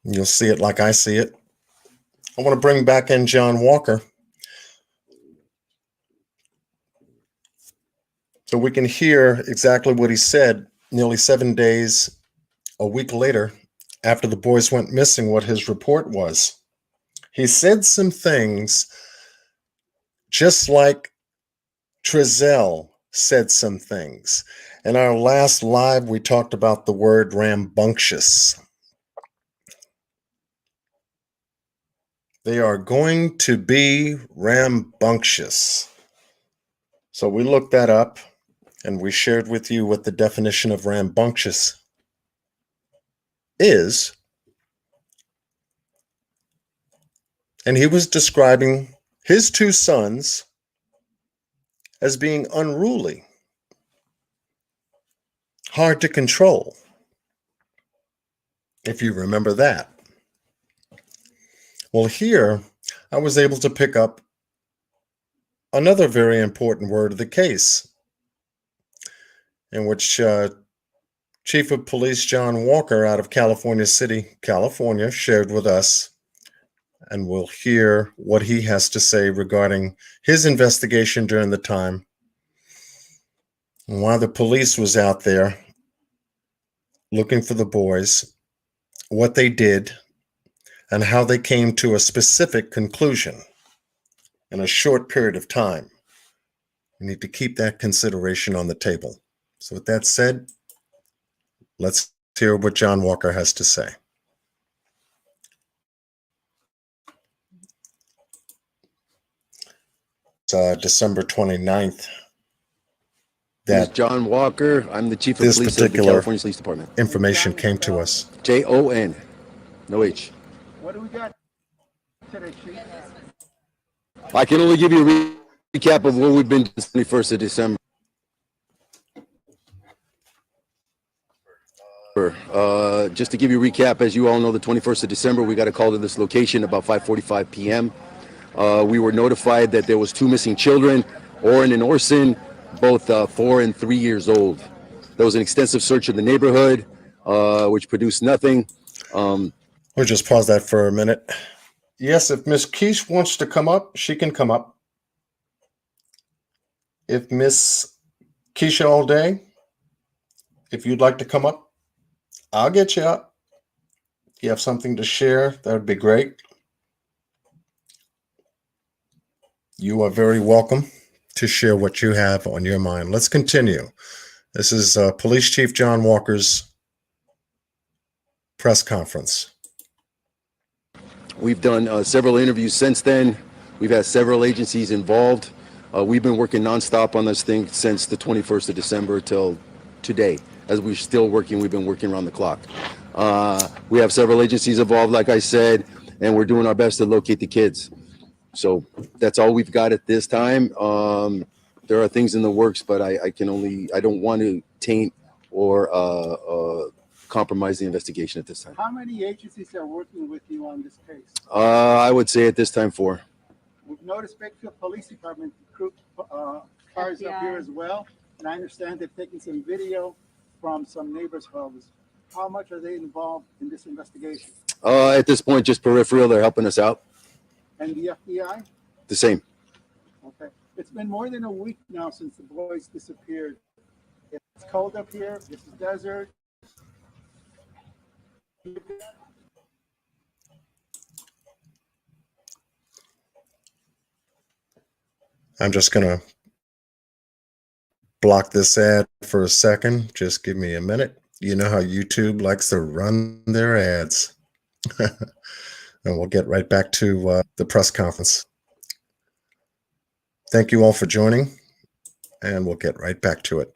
You'll see it like I see it. I want to bring back in John Walker so we can hear exactly what he said nearly 7 days, a week later, after the boys went missing, what his report was. He said some things just like Trezell said some things. In our last live, we talked about the word rambunctious. They are going to be rambunctious. So we looked that up and we shared with you what the definition of rambunctious is. And he was describing his two sons as being unruly, hard to control, if you remember that. Well, here I was able to pick up another very important word of the case, in which Chief of Police John Walker out of California City, California, shared with us, and we'll hear what he has to say regarding his investigation during the time, and while the police was out there looking for the boys, what they did, and how they came to a specific conclusion in a short period of time. We need to keep that consideration on the table. So with that said, let's hear what John Walker has to say. It's December 29th. That John Walker. I'm the chief of police of the California Police Department. Information came to us. Jon, no H. What do we got today, Chief? I can only give you a recap of what we've been doing since the 21st of December. Just to give you a recap, as you all know, the 21st of December, we got a call to this location about 5:45 p.m. We were notified that there was two missing children, Orrin and Orson, both 4 and 3 years old. There was an extensive search of the neighborhood, which produced nothing. We'll just pause that for a minute. Yes, if Miss Keish wants to come up, she can come up. If Miss Keisha all day, if you'd like to come up, I'll get you up. If you have something to share, that would be great. You are very welcome to share what you have on your mind. Let's continue. This is Police Chief John Walker's press conference. We've done several interviews since then. We've had several agencies involved. We've been working nonstop on this thing since the 21st of December till today. As we're still working, we've been working around the clock. We have several agencies involved, like I said, and we're doing our best to locate the kids. So that's all we've got at this time. There are things in the works, but I don't want to taint or compromise the investigation at this time. How many agencies are working with you on this case? I would say at this time 4. We've noticed Bakersfield Police Department crew cars up here as well, and I understand they've taken some video from some neighbors' homes. How much are they involved in this investigation? At this point, just peripheral. They're helping us out. And the FBI? The same. Okay. It's been more than a week now since the boys disappeared. It's cold up here. This is desert. I'm just going to block this ad for a second. Just give me a minute. You know how YouTube likes to run their ads. And we'll get right back to the press conference. Thank you all for joining, and we'll get right back to it.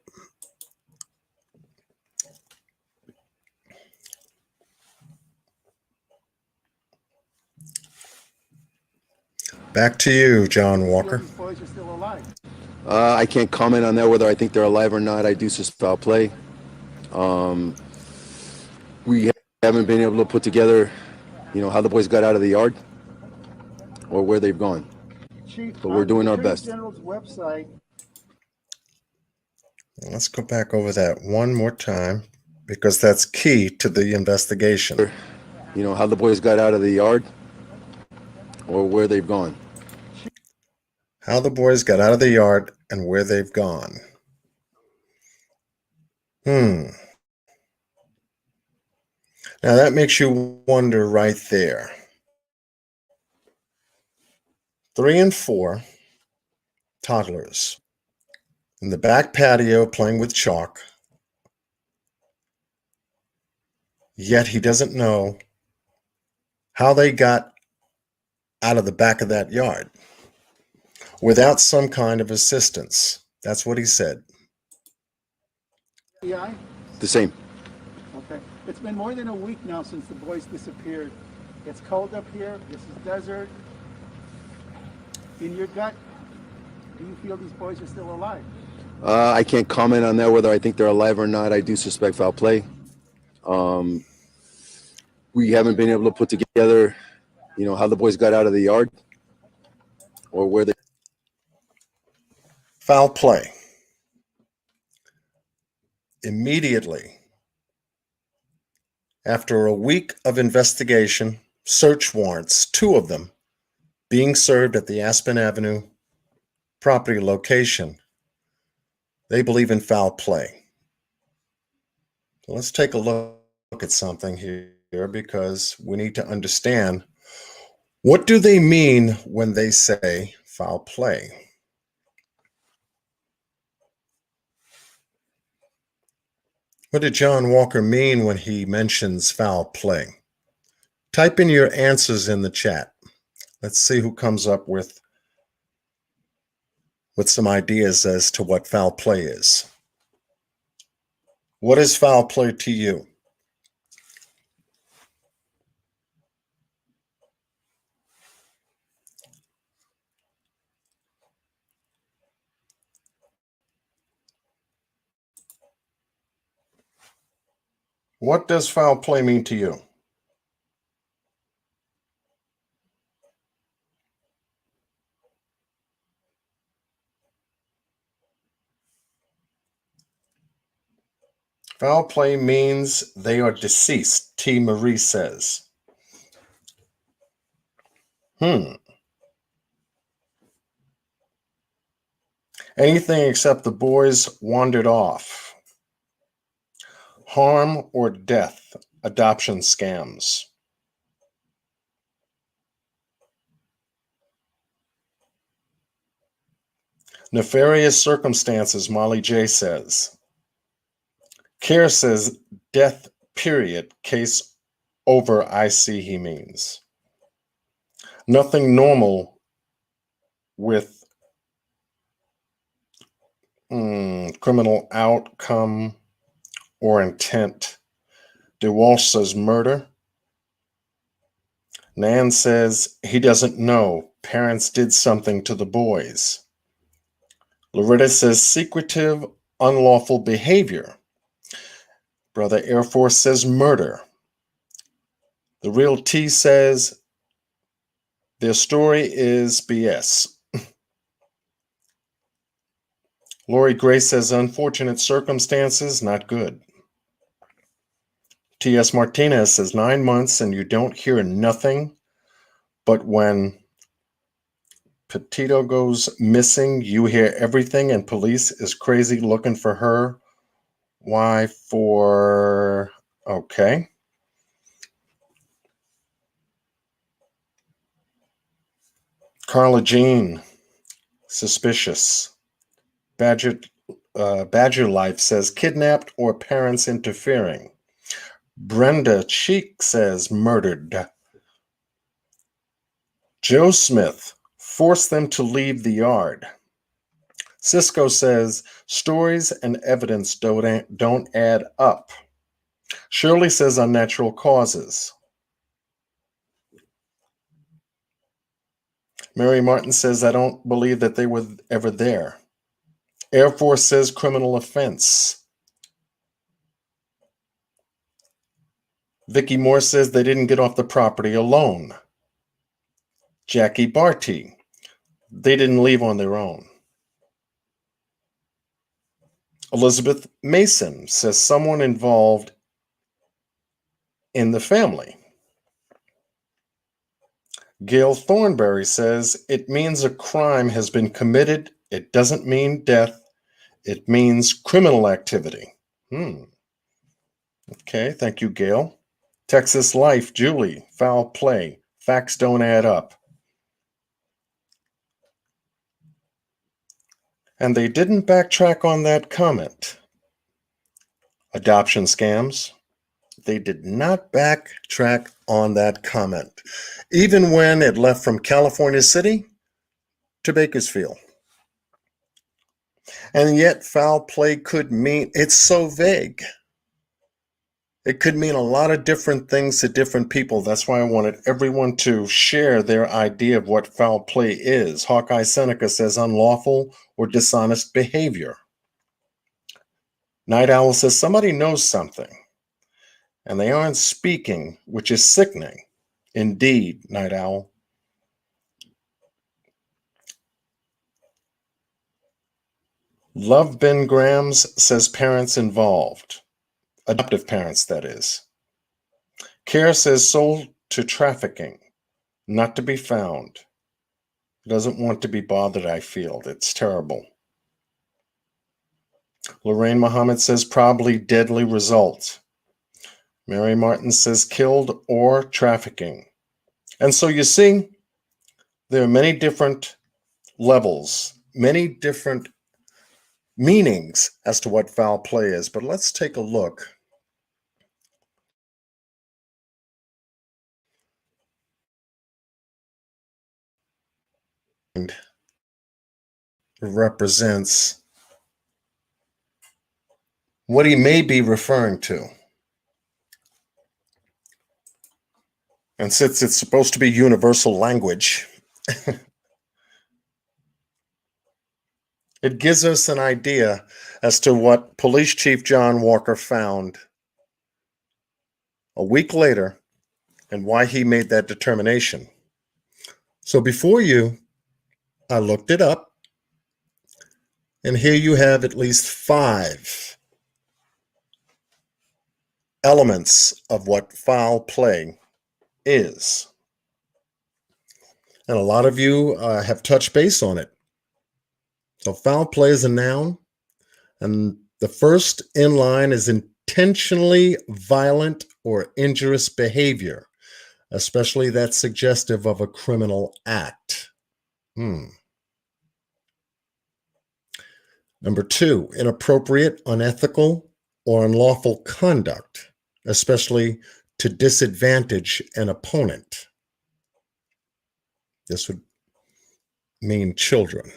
Back to you, John Walker. These boys are still alive. I can't comment on that, whether I think they're alive or not. I do suspect foul play. We haven't been able to put together, how the boys got out of the yard or where they've gone. Chief, but we're doing our best. General's website. Let's go back over that one more time, because that's key to the investigation. How the boys got out of the yard or where they've gone. How the boys got out of the yard and where they've gone. Now that makes you wonder right there. 3 and 4 toddlers in the back patio playing with chalk. Yet he doesn't know how they got out of the back of that yard without some kind of assistance. That's what he said. FBI? The same. Okay. It's been more than a week now since the boys disappeared. It's cold up here. This is desert. In your gut, do you feel these boys are still alive? I can't comment on that, whether I think they're alive or not. I do suspect foul play. We haven't been able to put together, how the boys got out of the yard or where they. Foul play. Immediately after a week of investigation, search warrants, 2 of them, being served at the Aspen Avenue property location, they believe in foul play. So let's take a look at something here, because we need to understand, what do they mean when they say foul play? What did John Walker mean when he mentions foul play? Type in your answers in the chat. Let's see who comes up with some ideas as to what foul play is. What is foul play to you? What does foul play mean to you? Foul play means they are deceased, T. Marie says. Anything except the boys wandered off. Harm or death, adoption scams. Nefarious circumstances, Molly J says. Care says death, period. Case over, I see he means. Nothing normal with criminal outcome or intent. DeWalsh says murder. Nan says he doesn't know. Parents did something to the boys. Loretta says secretive, unlawful behavior. Brother Air Force says murder. The Real T says their story is BS. Lori Gray says unfortunate circumstances, not good. T.S. Martinez says 9 months and you don't hear nothing, but when Petito goes missing, you hear everything and police is crazy looking for her. Why for... Okay. Carla Jean, suspicious. Badger Life says kidnapped or parents interfering. Brenda Cheek says murdered. Joe Smith, force them to leave the yard. Cisco says stories and evidence don't add up. Shirley says unnatural causes. Mary Martin says I don't believe that they were ever there. Air Force says criminal offense. Vicky Moore says they didn't get off the property alone. Jackie Barty, they didn't leave on their own. Elizabeth Mason says someone involved in the family. Gail Thornberry says it means a crime has been committed. It doesn't mean death. It means criminal activity. Okay, thank you, Gail. Texas Life, Julie, foul play. Facts don't add up. And they didn't backtrack on that comment. Adoption scams. They did not backtrack on that comment, even when it left from California City to Bakersfield. And yet foul play could mean, it's so vague. It could mean a lot of different things to different people. That's why I wanted everyone to share their idea of what foul play is. Hawkeye Seneca says unlawful or dishonest behavior. Night Owl says somebody knows something and they aren't speaking, which is sickening. Indeed, Night Owl. Love Ben Grams says parents involved. Adoptive parents, that is. Care says sold to trafficking, not to be found. Doesn't want to be bothered, I feel. It's terrible. Lorraine Muhammad says probably deadly result. Mary Martin says killed or trafficking. And so you see, there are many different levels, many different meanings as to what foul play is. But let's take a look. And represents what he may be referring to. And since it's supposed to be universal language, it gives us an idea as to what Police Chief John Walker found a week later and why he made that determination. So before you, I looked it up, and here you have at least 5 elements of what foul play is. And a lot of you have touched base on it. So foul play is a noun, and the first in line is intentionally violent or injurious behavior, especially that's suggestive of a criminal act. Number 2, inappropriate, unethical, or unlawful conduct, especially to disadvantage an opponent. This would mean children.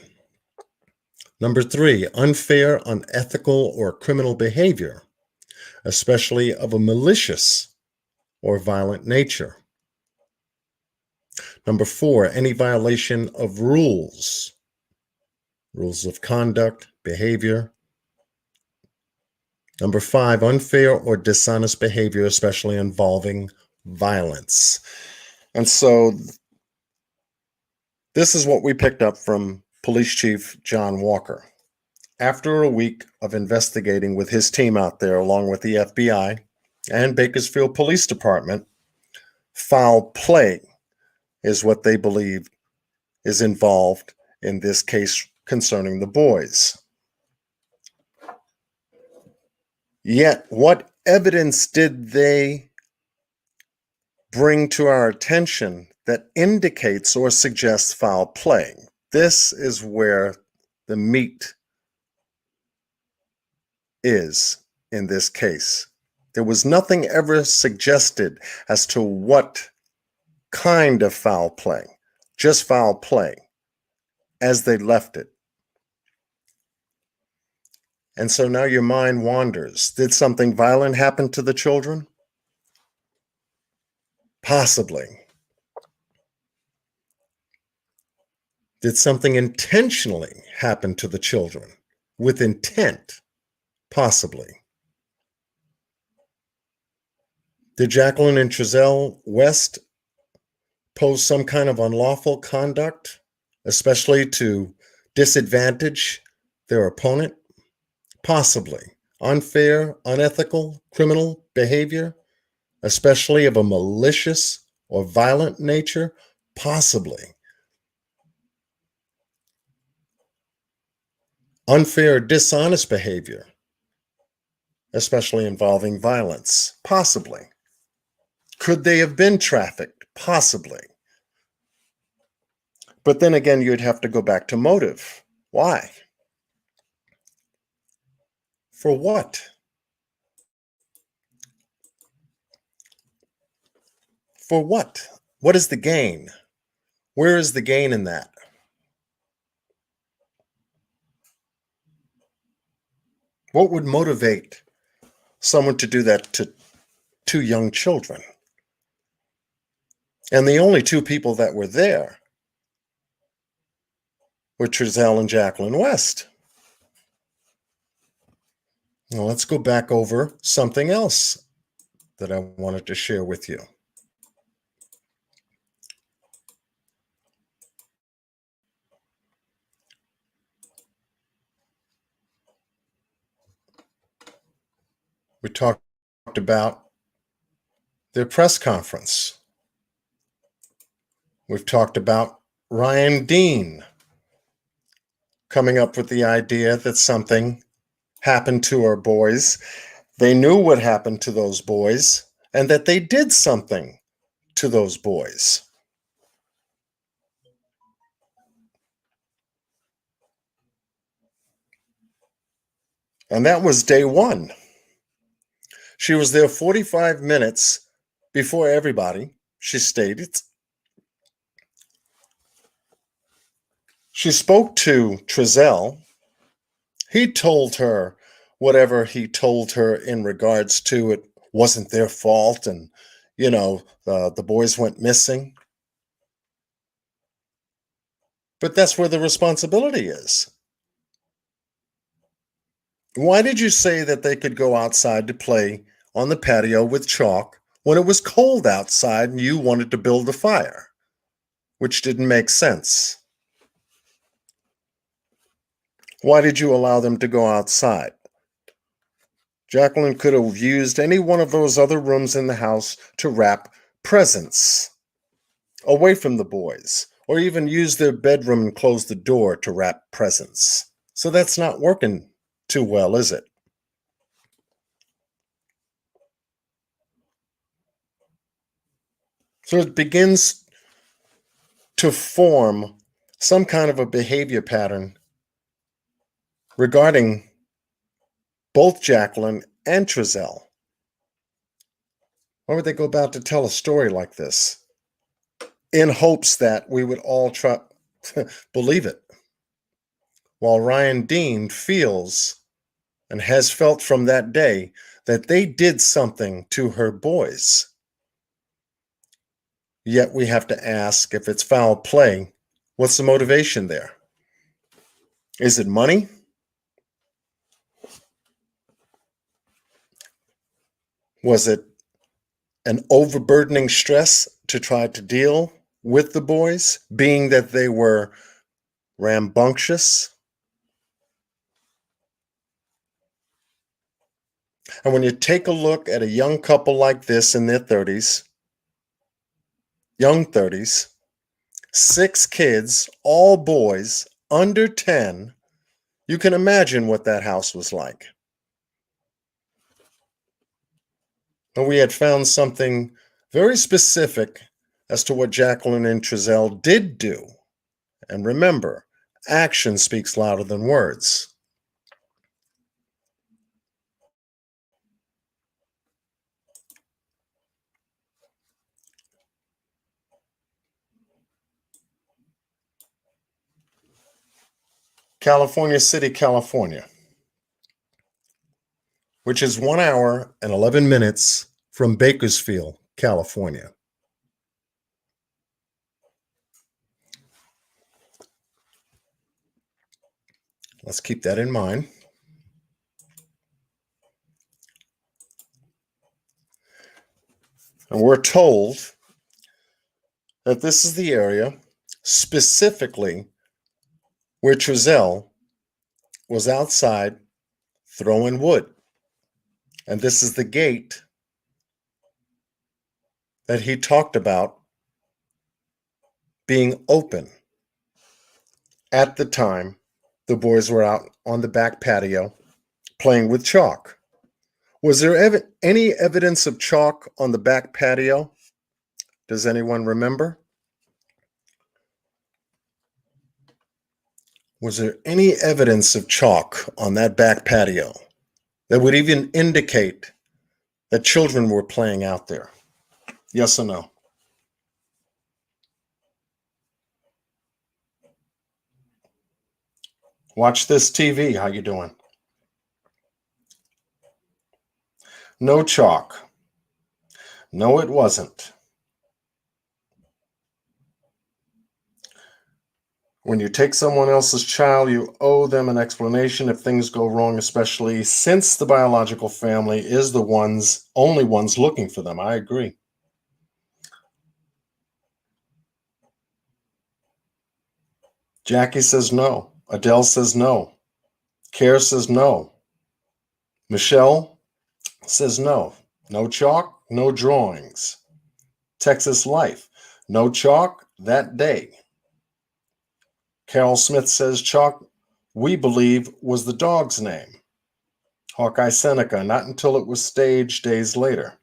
Number 3, unfair, unethical, or criminal behavior, especially of a malicious or violent nature. Number 4, any violation of rules of conduct, behavior. Number 5, unfair or dishonest behavior, especially involving violence. And so this is what we picked up from Police Chief John Walker. After a week of investigating with his team out there, along with the FBI and Bakersfield Police Department, foul play is what they believe is involved in this case concerning the boys. Yet, what evidence did they bring to our attention that indicates or suggests foul play? This is where the meat is in this case. There was nothing ever suggested as to what kind of foul play, just foul play, as they left it. And so now your mind wanders. Did something violent happen to the children? Possibly. Did something intentionally happen to the children with intent? Possibly. Did Jacqueline and Cincere West pose some kind of unlawful conduct, especially to disadvantage their opponent? Possibly. Unfair, unethical, criminal behavior, especially of a malicious or violent nature? Possibly. Unfair, dishonest behavior, especially involving violence? Possibly. Could they have been trafficked? Possibly. But then again, you'd have to go back to motive. Why? For what? For what? What is the gain? Where is the gain in that? What would motivate someone to do that to two young children? And the only two people that were there were Cincere and Jacqueline West. Now let's go back over something else that I wanted to share with you. We talked about their press conference. We've talked about Ryan Dean coming up with the idea that something happened to our boys. They knew what happened to those boys and that they did something to those boys. And that was day one. She was there 45 minutes before everybody. She stated. She spoke to Cincere. He told her whatever he told her in regards to it wasn't their fault and, the boys went missing. But that's where the responsibility is. Why did you say that they could go outside to play on the patio with chalk when it was cold outside and you wanted to build a fire? Which didn't make sense. Why did you allow them to go outside? Jacqueline could have used any one of those other rooms in the house to wrap presents away from the boys, or even use their bedroom and close the door to wrap presents. So that's not working too well, is it? So it begins to form some kind of a behavior pattern regarding both Jacqueline and Trezell. Why would they go about to tell a story like this in hopes that we would all try believe it? While Ryan Dean feels and has felt from that day that they did something to her boys. Yet we have to ask, if it's foul play, what's the motivation there? Is it money? Was it an overburdening stress to try to deal with the boys, being that they were rambunctious? And when you take a look at a young couple like this in their 30s, young 30s, 6 kids, all boys, under 10, you can imagine what that house was like. And we had found something very specific as to what Jacqueline and Trezell did do. And remember, action speaks louder than words. California City, California, which is 1 hour and 11 minutes from Bakersfield, California. Let's keep that in mind. And we're told that this is the area specifically where Trezell was outside throwing wood. And this is the gate that he talked about being open. At the time, the boys were out on the back patio playing with chalk. Was there any evidence of chalk on the back patio? Does anyone remember? Was there any evidence of chalk on that back patio that would even indicate that children were playing out there? Yes or no? Watch this TV. How you doing? No chalk. No, it wasn't. When you take someone else's child, you owe them an explanation if things go wrong, especially since the biological family is the only ones looking for them. I agree. Jackie says no. Adele says no. Care says no. Michelle says no. No chalk, no drawings. Texas Life, no chalk that day. Carol Smith says chalk, we believe, was the dog's name. Hawkeye Seneca, not until it was staged days later.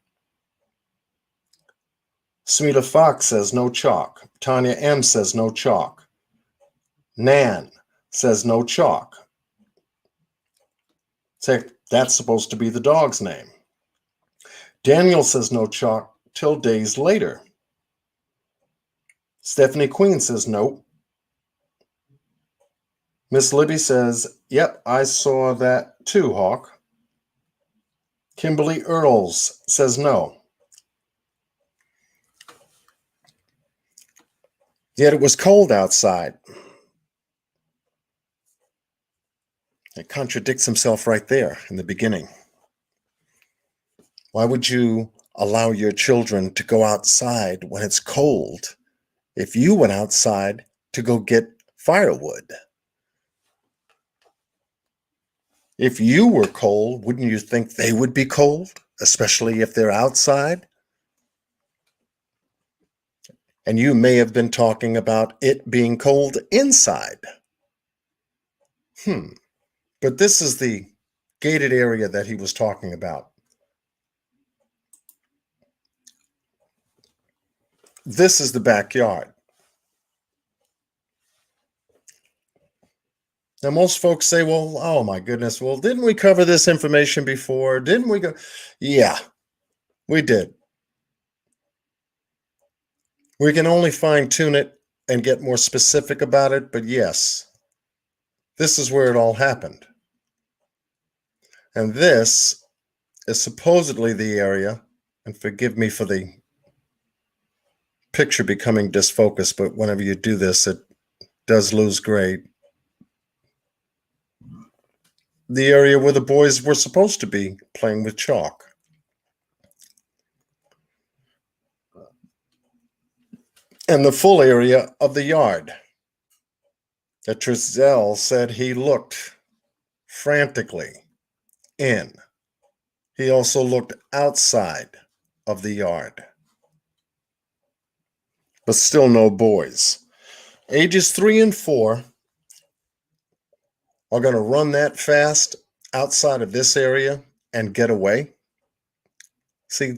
Smita Fox says no chalk. Tanya M says no chalk. Nan says no chalk. That's supposed to be the dog's name. Daniel says no chalk till days later. Stephanie Queen says nope. Miss Libby says, yep, I saw that too, Hawk. Kimberly Earls says no. Yet it was cold outside. It contradicts himself right there in the beginning. Why would you allow your children to go outside when it's cold if you went outside to go get firewood? If you were cold, wouldn't you think they would be cold, especially if they're outside? And you may have been talking about it being cold inside. But this is the gated area that he was talking about. This is the backyard. Now, most folks say, well, oh my goodness, well, didn't we cover this information before? Didn't we go? Yeah, we did. We can only fine tune it and get more specific about it, but yes, this is where it all happened. And this is supposedly the area, and forgive me for the picture becoming disfocused, but whenever you do this, it does lose grade. The area where the boys were supposed to be playing with chalk. And the full area of the yard that Cincere said he looked frantically in. He also looked outside of the yard. But still no boys. Ages 3 and 4 are going to run that fast outside of this area and get away. See,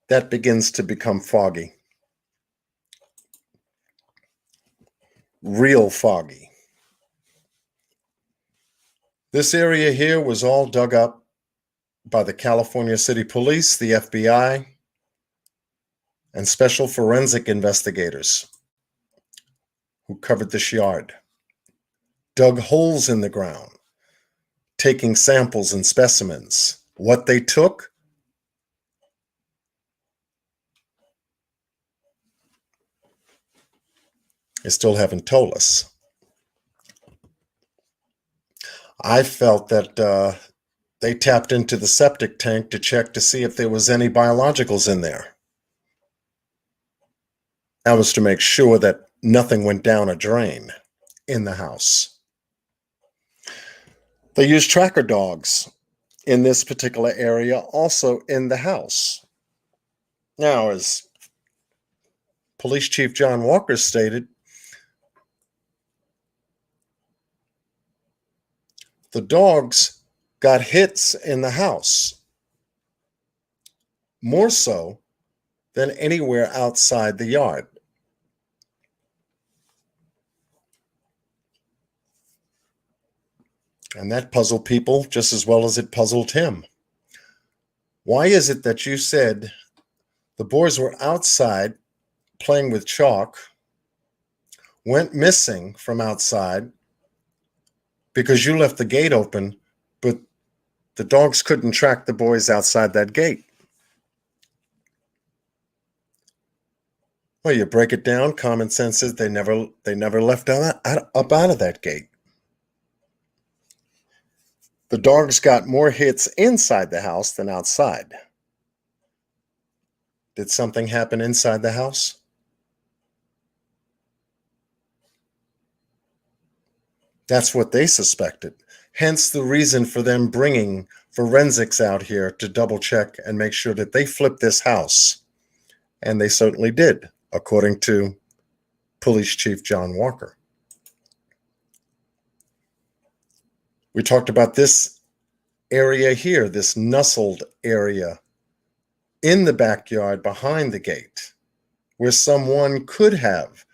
that begins to become foggy. Real foggy. This area here was all dug up by the California City Police, the FBI, and special forensic investigators who covered this yard, dug holes in the ground, taking samples and specimens. What they took? They still haven't told us. I felt that they tapped into the septic tank to check to see if there was any biologicals in there. That was to make sure that nothing went down a drain in the house. They used tracker dogs in this particular area, also in the house. Now, as Police Chief John Walker stated, the dogs got hits in the house, more so than anywhere outside the yard. And that puzzled people just as well as it puzzled him. Why is it that you said the boys were outside playing with chalk, went missing from outside because you left the gate open, but the dogs couldn't track the boys outside that gate? Well, you break it down, common sense says they never left up out of that gate. The dogs got more hits inside the house than outside. Did something happen inside the house? That's what they suspected. Hence the reason for them bringing forensics out here to double check and make sure that they flipped this house. And they certainly did, according to Police Chief John Walker. We talked about this area here, this nestled area in the backyard behind the gate, where someone could have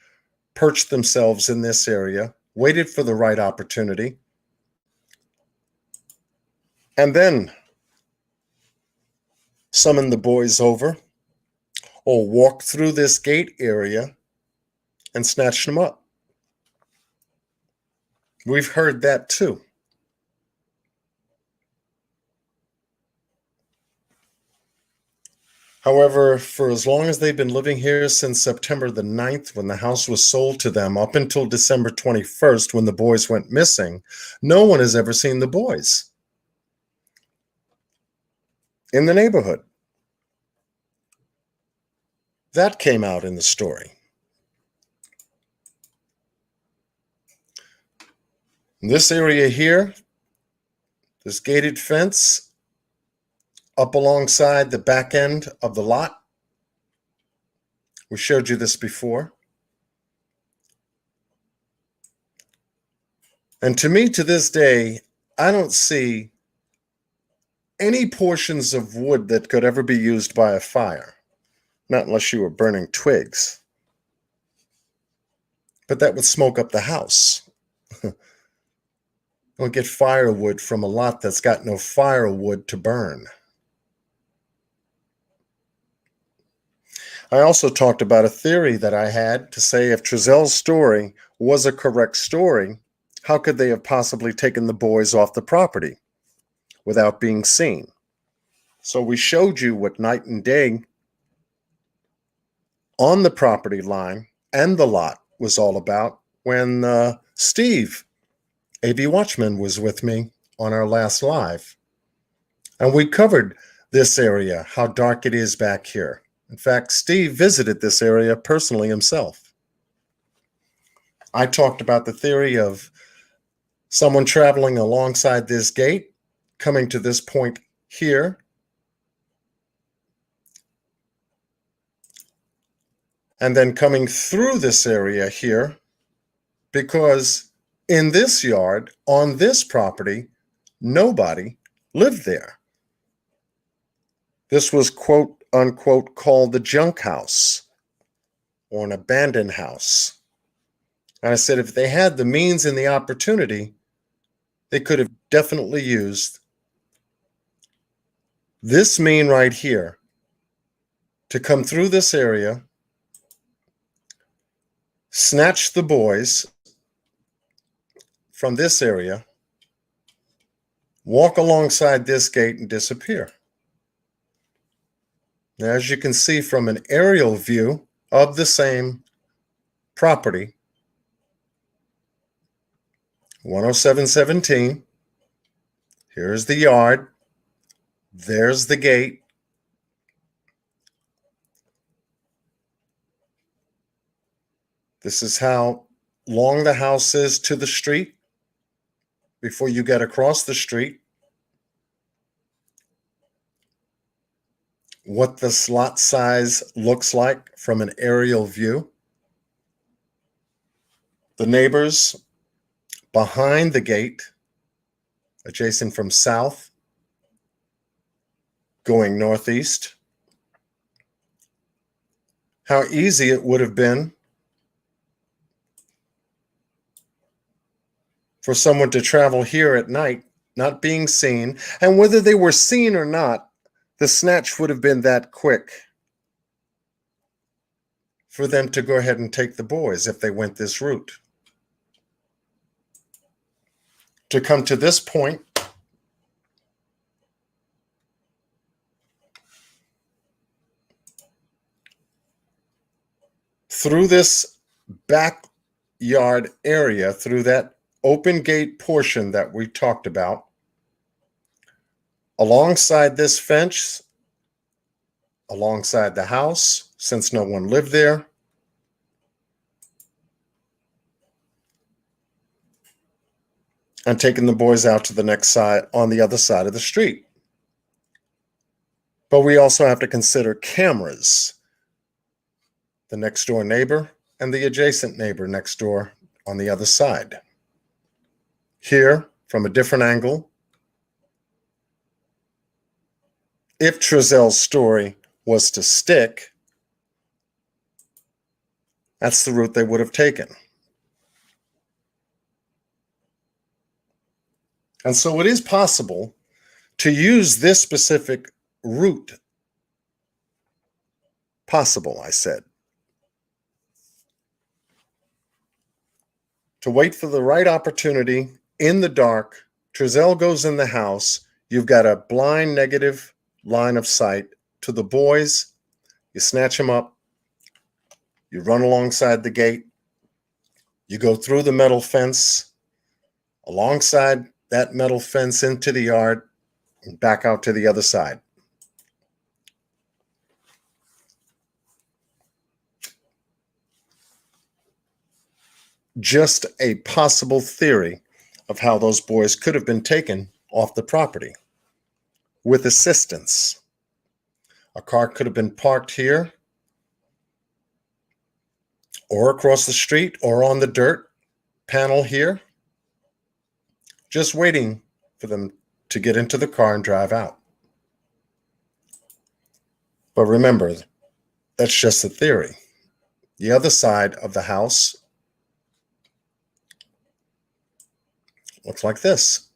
perched themselves in this area, waited for the right opportunity, and then summoned the boys over or walked through this gate area and snatched them up. We've heard that too. However, for as long as they've been living here since September the 9th, when the house was sold to them, up until December 21st, when the boys went missing, no one has ever seen the boys in the neighborhood. That came out in the story. In this area here, this gated fence up alongside the back end of the lot. We showed you this before. And to me, to this day, I don't see any portions of wood that could ever be used by a fire. Not unless you were burning twigs. But that would smoke up the house. Don't get firewood from a lot that's got no firewood to burn. I also talked about a theory that I had to say if Trezel's story was a correct story, how could they have possibly taken the boys off the property without being seen? So we showed you what night and day on the property line and the lot was all about when Steve, AV Watchman, was with me on our last live. And we covered this area, how dark it is back here. In fact, Steve visited this area personally himself. I talked about the theory of someone traveling alongside this gate, coming to this point here, and then coming through this area here, because in this yard, on this property, nobody lived there. This was quote unquote called the junk house or an abandoned house. And I said, if they had the means and the opportunity, they could have definitely used this main right here to come through this area, snatch the boys from this area, walk alongside this gate and disappear. Now, as you can see from an aerial view of the same property, 10717, here's the yard, there's the gate. This is how long the house is to the street before you get across the street. What the lot size looks like from an aerial view. The neighbors behind the gate, adjacent from south, going northeast. How easy it would have been for someone to travel here at night, not being seen, and whether they were seen or not, the snatch would have been that quick for them to go ahead and take the boys if they went this route. To come to this point, through this backyard area, through that open gate portion that we talked about, alongside this fence, alongside the house, since no one lived there, and taking the boys out to the next side on the other side of the street. But we also have to consider cameras. The next door neighbor and the adjacent neighbor next door on the other side. Here, from a different angle, if Trezel's story was to stick, that's the route they would have taken. And so it is possible to use this specific route. Possible, I said. To wait for the right opportunity in the dark. Trezel goes in the house. You've got a blind negative line of sight to the boys. You snatch them up. You run alongside the gate. You go through the metal fence, alongside that metal fence into the yard, and back out to the other side. Just a possible theory of how those boys could have been taken off the property with assistance. A car could have been parked here or across the street or on the dirt panel here, just waiting for them to get into the car and drive out. But remember, that's just a theory. The other side of the house looks like this.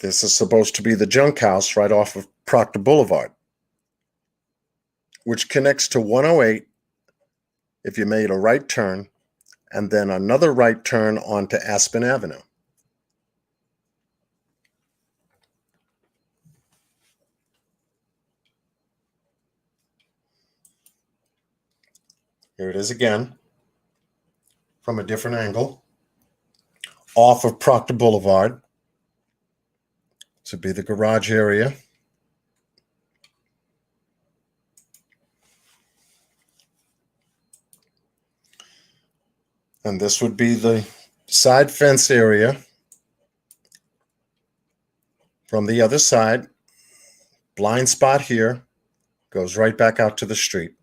This is supposed to be the junk house right off of Proctor Boulevard, which connects to 108 if you made a right turn, and then another right turn onto Aspen Avenue. Here it is again, from a different angle, off of Proctor Boulevard. This would be the garage area. And this would be the side fence area from the other side. Blind spot here, goes right back out to the street.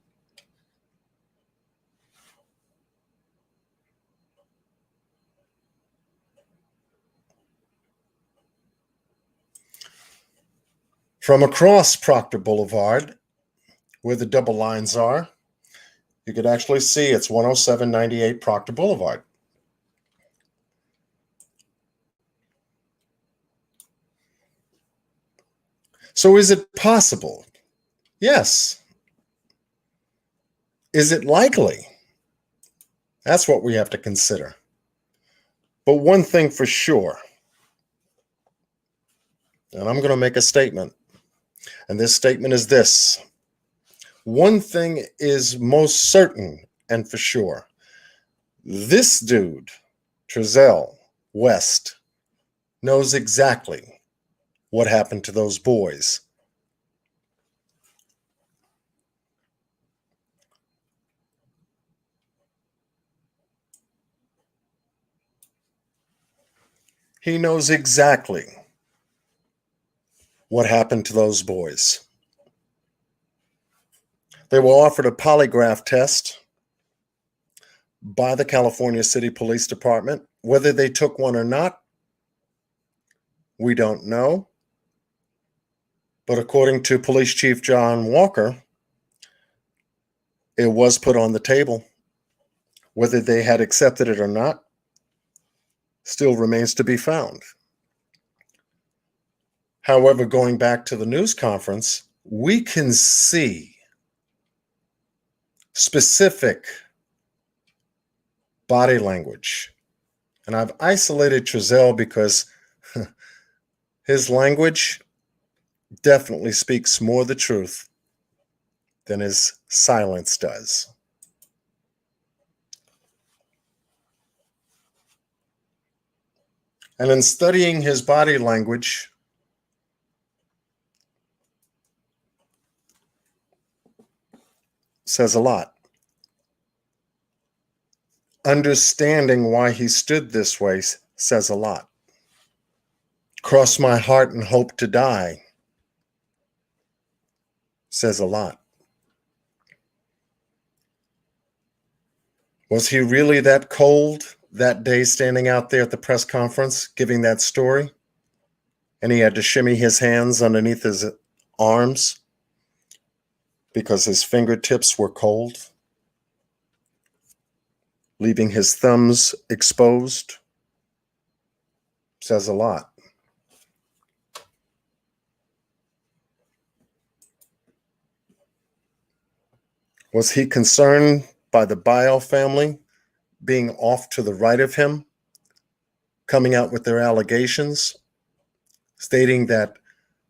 From across Proctor Boulevard, where the double lines are, you could actually see it's 10798 Proctor Boulevard. So is it possible? Yes. Is it likely? That's what we have to consider. But one thing for sure, and I'm going to make a statement, and this statement is this. One thing is most certain and for sure. This dude, Cincere West, knows exactly what happened to those boys. He knows exactly what happened to those boys. They were offered a polygraph test by the California City Police Department. Whether they took one or not, we don't know. But according to Police Chief John Walker, it was put on the table. Whether they had accepted it or not still remains to be found. However, going back to the news conference, we can see specific body language. And I've isolated Cincere because his language definitely speaks more the truth than his silence does. And in studying his body language, says a lot. Understanding why he stood this way says a lot. Cross my heart and hope to die says a lot. Was he really that cold that day standing out there at the press conference giving that story? And he had to shimmy his hands underneath his arms because his fingertips were cold, leaving his thumbs exposed? Says a lot. Was he concerned by the Bio family being off to the right of him, coming out with their allegations, stating that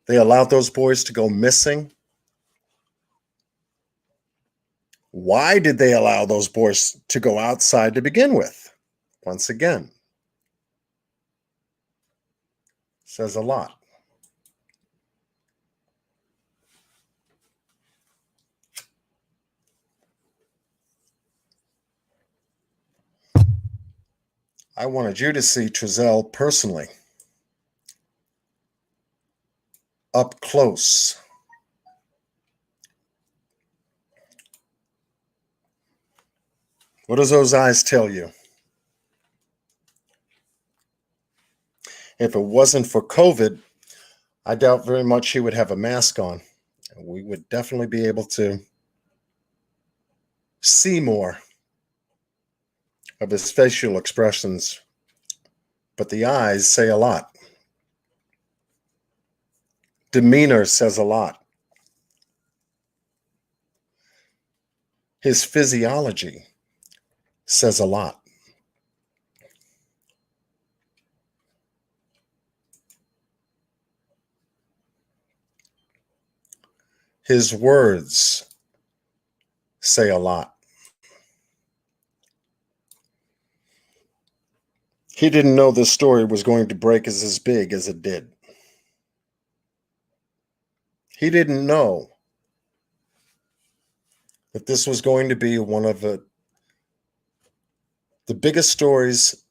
they allowed those boys to go missing? Why did they allow those boys to go outside to begin with? Once again, says a lot. I wanted you to see Cincere personally, up close. What does those eyes tell you? If it wasn't for COVID, I doubt very much he would have a mask on. We would definitely be able to see more of his facial expressions but the eyes say a lot. Demeanor says a lot. His physiology says a lot. His words say a lot. He didn't know this story was going to break as big as it did. He didn't know that this was going to be one of the biggest stories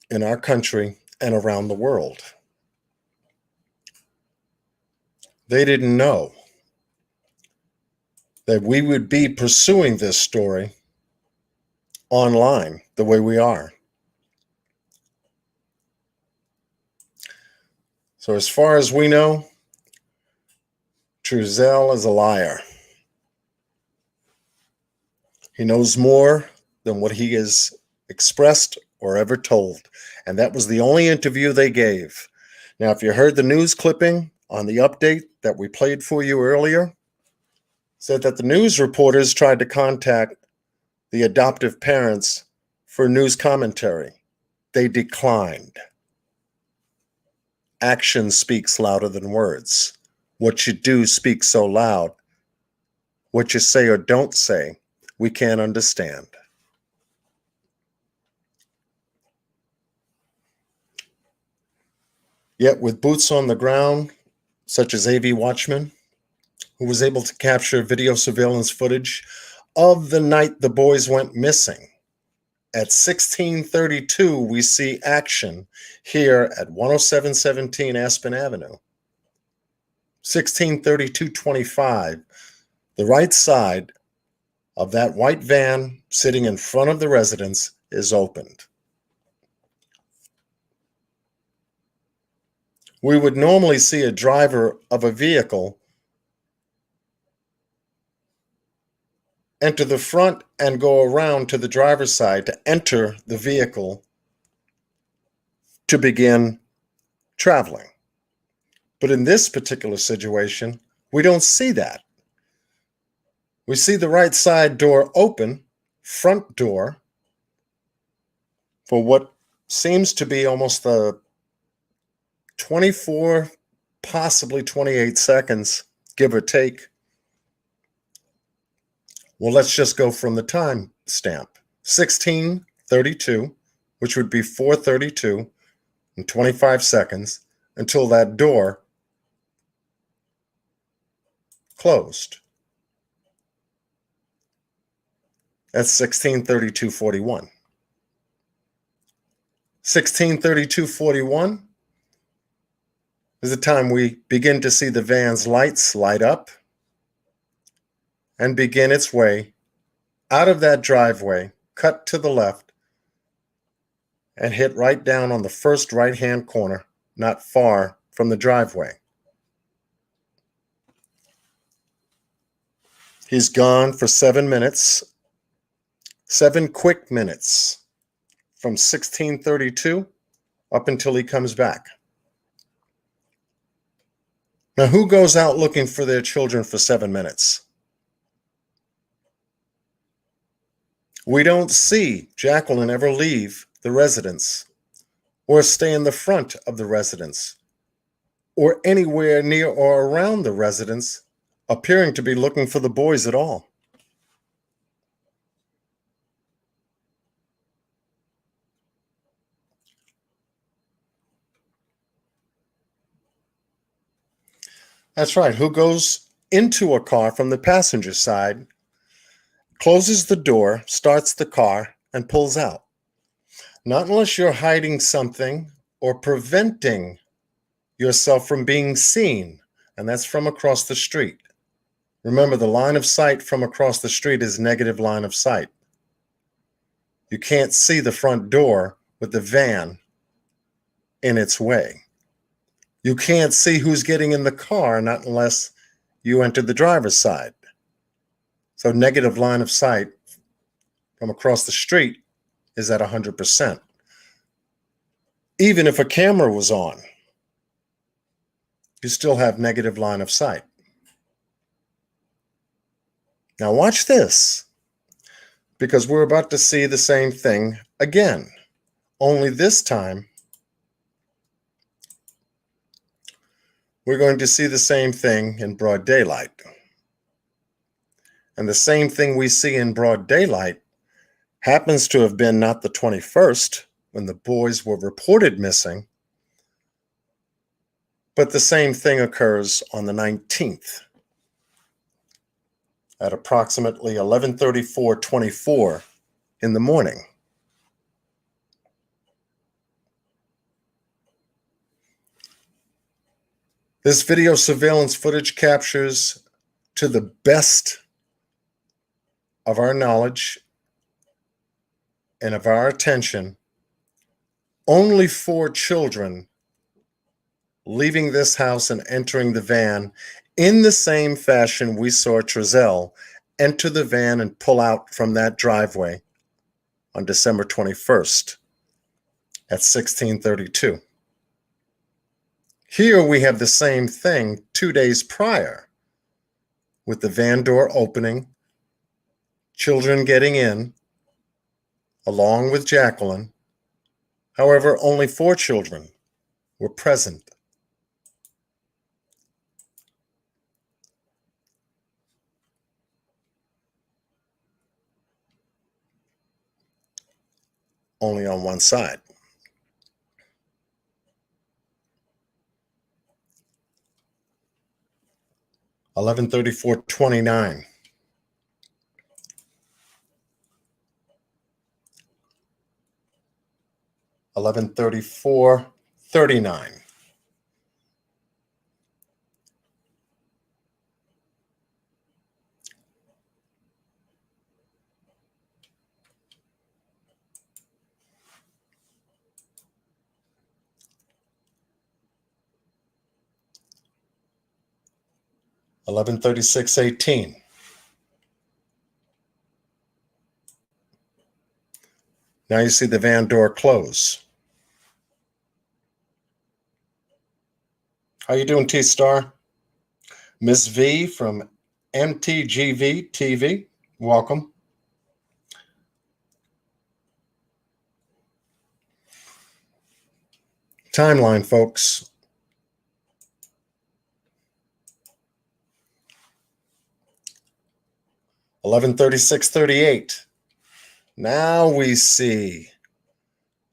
in our country and around the world. They didn't know that we would be pursuing this story online the way we are. So as far as we know, Cincere is a liar. He knows more than what he has expressed or ever told. And that was the only interview they gave. Now, if you heard the news clipping on the update that we played for you earlier, said that the news reporters tried to contact the adoptive parents for news commentary. They declined. Action speaks louder than words. What you do speaks so loud. What you say or don't say, we can't understand. Yet with boots on the ground, such as AV Watchman, who was able to capture video surveillance footage of the night the boys went missing. At 1632, we see action here at 10717 Aspen Avenue. 1632-25, the right side of that white van sitting in front of the residence is opened. We would normally see a driver of a vehicle enter the front and go around to the driver's side to enter the vehicle to begin traveling. But in this particular situation, we don't see that. We see the right side door open, front door, for what seems to be almost a 24, possibly 28 seconds, give or take. Well, let's just go from the time stamp. 16:32, which would be 4:32 and 25 seconds until that door closed. That's 16:32:41. 16:32:41 is the time we begin to see the van's lights light up and begin its way out of that driveway, cut to the left, and hit right down on the first right-hand corner, not far from the driveway. He's gone for 7 minutes, 7 quick minutes, from 16:32 up until he comes back. Now, who goes out looking for their children for 7 minutes? We don't see Jacqueline ever leave the residence or stay in the front of the residence or anywhere near or around the residence, appearing to be looking for the boys at all. That's right. Who goes into a car from the passenger side, closes the door, starts the car, and pulls out? Not unless you're hiding something or preventing yourself from being seen, and that's from across the street. Remember, the line of sight from across the street is negative line of sight. You can't see the front door with the van in its way. You can't see who's getting in the car, not unless you enter the driver's side. So negative line of sight from across the street is at 100%. Even if a camera was on, you still have negative line of sight. Now watch this, because we're about to see the same thing again, only this time we're going to see the same thing in broad daylight. And the same thing we see in broad daylight happens to have been not the 21st, when the boys were reported missing, but the same thing occurs on the 19th at approximately 11:34:24 in the morning. This video surveillance footage captures, to the best of our knowledge and of our attention, only 4 children leaving this house and entering the van in the same fashion we saw Trezell enter the van and pull out from that driveway on December 21st at 16:32. Here we have the same thing 2 days prior, with the van door opening, children getting in, along with Jacqueline. However, only 4 children were present. Only on one side. (11:34:29). (11:34:39). (11:36:18). Now you see the van door close. How you doing, T-Star? Miss V from MTGV TV, welcome. Timeline, folks. (11:36:38). Now we see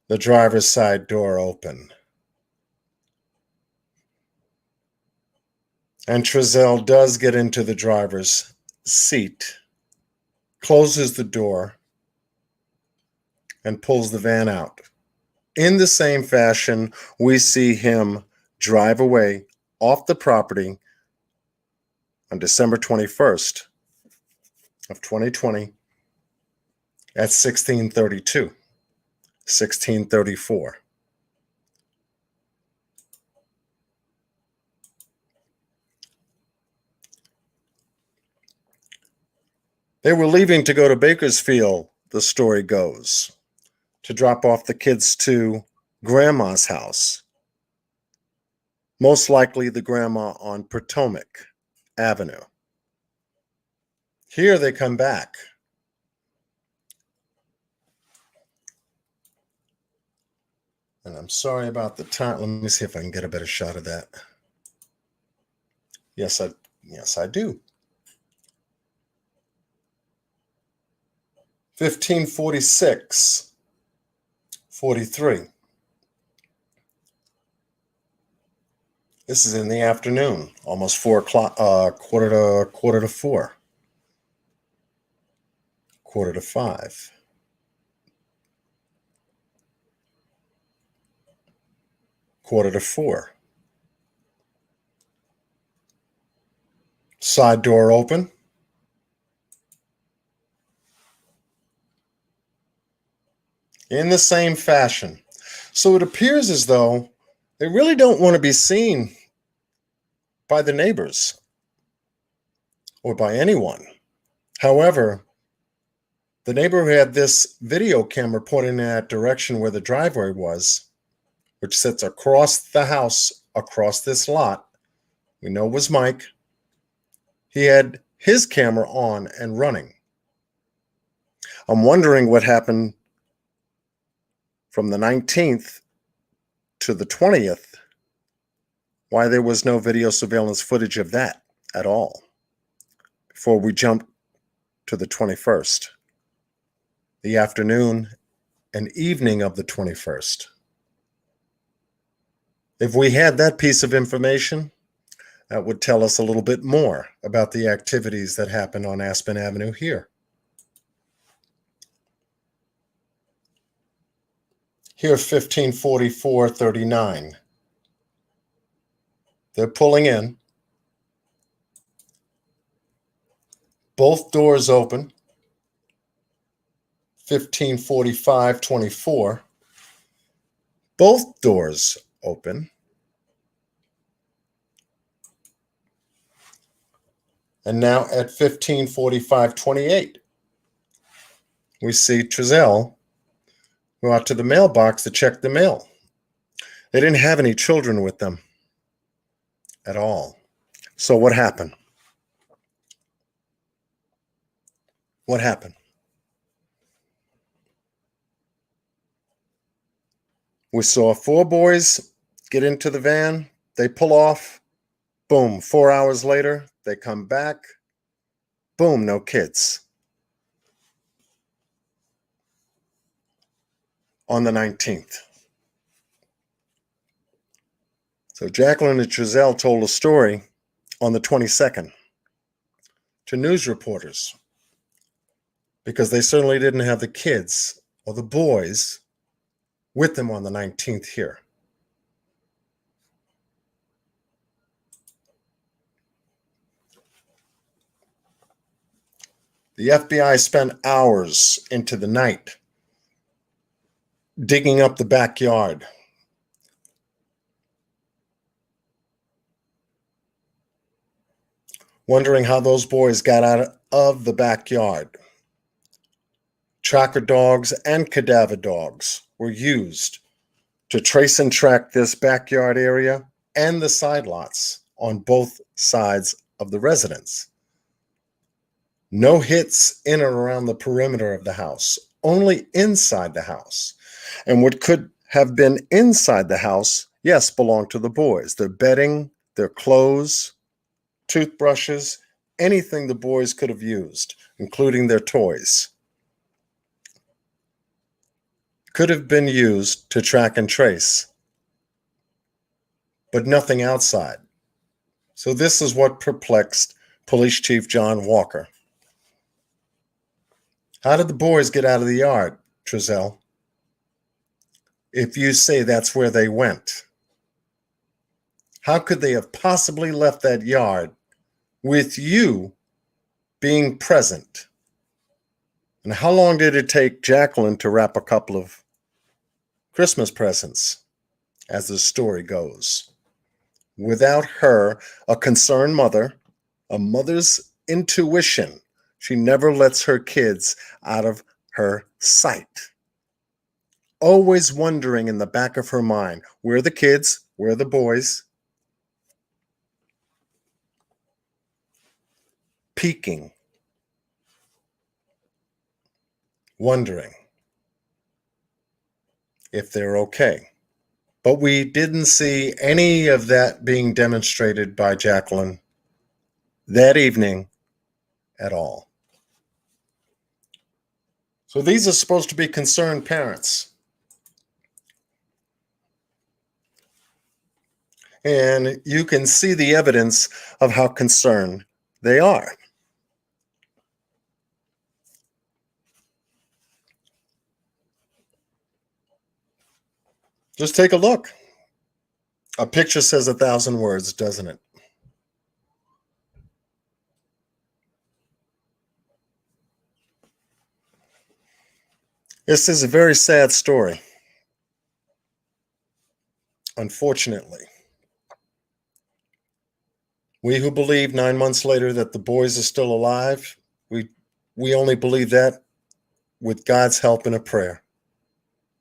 the driver's side door open. And Trezell does get into the driver's seat, closes the door, and pulls the van out. In the same fashion, we see him drive away off the property on December 21st of 2020 at 16:32, 16:34. They were leaving to go to Bakersfield, the story goes, to drop off the kids to grandma's house, most likely the grandma on Potomac Avenue. Here they come back. And I'm sorry about the time. Let me see if I can get a better shot of that. Yes, I do. 15:46:43. This is in the afternoon, almost 4 o'clock, quarter to 4, quarter to 5. Quarter to 4. Side door open. In the same fashion. So it appears as though they really don't want to be seen by the neighbors or by anyone. However, the neighbor who had this video camera pointing in that direction where the driveway was which sits across the house, across this lot, we know was Mike. He had his camera on and running. I'm wondering what happened from the 19th to the 20th, why there was no video surveillance footage of that at all before we jump to the 21st, the afternoon and evening of the 21st. If we had that piece of information, that would tell us a little bit more about the activities that happened on Aspen Avenue here. Here, 1544-39. They're pulling in. Both doors open. 1545-24. Both doors open. And now at 1545-28, we see Trezell go out to the mailbox to check the mail. They didn't have any children with them at all. So what happened? What happened? We saw 4 boys get into the van. They pull off. Boom, 4 hours later, they come back. Boom, no kids. On the 19th. So Jacqueline and Trezell told a story on the 22nd to news reporters because they certainly didn't have the kids or the boys with them on the 19th here. The FBI spent hours into the night digging up the backyard. Wondering how those boys got out of the backyard. Tracker dogs and cadaver dogs were used to trace and track this backyard area and the side lots on both sides of the residence. No hits in or around the perimeter of the house, only inside the house. And what could have been inside the house, yes, belonged to the boys. Their bedding, their clothes, toothbrushes, anything the boys could have used, including their toys, could have been used to track and trace, but nothing outside. So this is what perplexed Police Chief John Walker. How did the boys get out of the yard, Trezell? If you say that's where they went, how could they have possibly left that yard with you being present? And how long did it take Jacqueline to wrap a couple of Christmas presents, as the story goes? Without her, a concerned mother, a mother's intuition, she never lets her kids out of her sight. Always wondering in the back of her mind, where are the kids? Where are the boys? Peeking. Wondering if they're okay. But we didn't see any of that being demonstrated by Jacqueline that evening at all. So these are supposed to be concerned parents. And you can see the evidence of how concerned they are. Just take a look. A picture says 1,000 words, doesn't it? This is a very sad story. Unfortunately, we who believe 9 months later that the boys are still alive, we only believe that with God's help and a prayer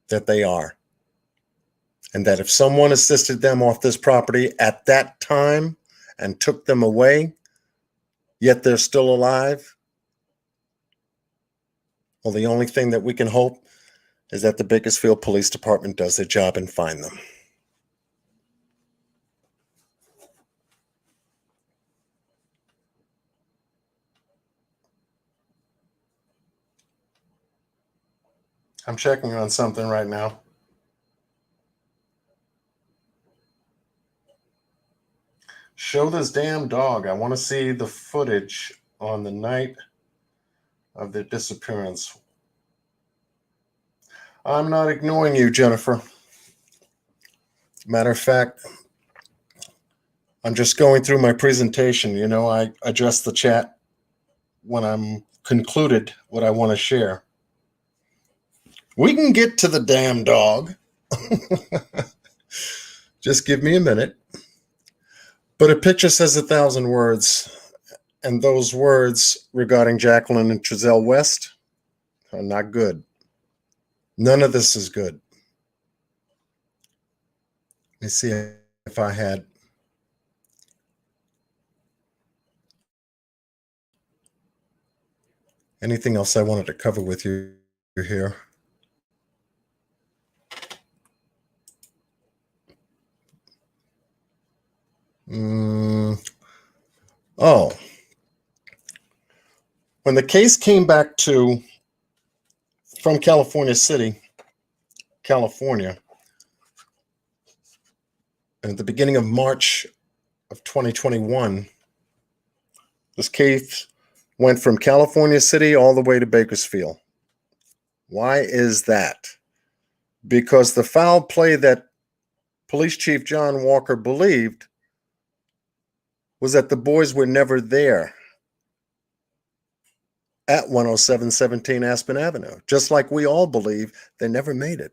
that they are. and that if someone assisted them off this property at that time and took them away, yet they're still alive, well, the only thing that we can hope is that the Bakersfield Police Department does their job and find them. I'm checking on something right now. Show this damn dog. I want to see the footage on the night of their disappearance. I'm not ignoring you, Jennifer. Matter of fact, I'm just going through my presentation. You know, I address the chat when I'm concluded what I want to share. We can get to the damn dog. Just give me a minute. But a picture says 1,000 words, and those words regarding Jacqueline and Trezell West are not good. None of this is good. Let me see if I had anything else I wanted to cover with you here. Oh, when the case came back from California City, California, at the beginning of March of 2021, this case went from California City all the way to Bakersfield. Why is that? Because the foul play that Police Chief John Walker believed was that the boys were never there at 10717 Aspen Avenue, just like we all believe they never made it.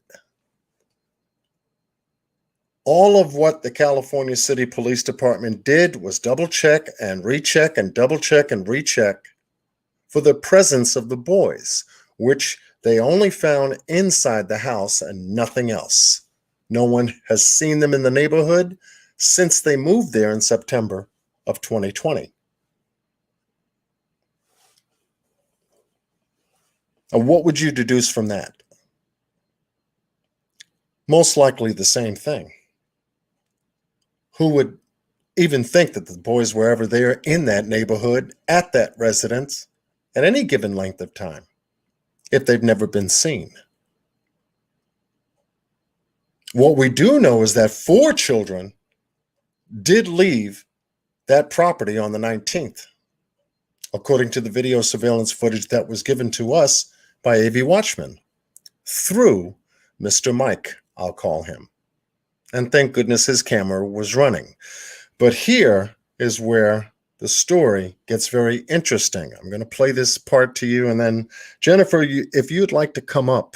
All of what the California City Police Department did was double check and recheck and double check and recheck for the presence of the boys, which they only found inside the house and nothing else. No one has seen them in the neighborhood since they moved there in September of 2020. And what would you deduce from that? Most likely the same thing. Who would even think that the boys were ever there in that neighborhood, at that residence, at any given length of time, if they've never been seen? What we do know is that 4 children did leave that property on the 19th, according to the video surveillance footage that was given to us by AV Watchman through Mr. Mike, I'll call him. And thank goodness his camera was running. But here is where the story gets very interesting. I'm going to play this part to you, and then Jennifer, if you'd like to come up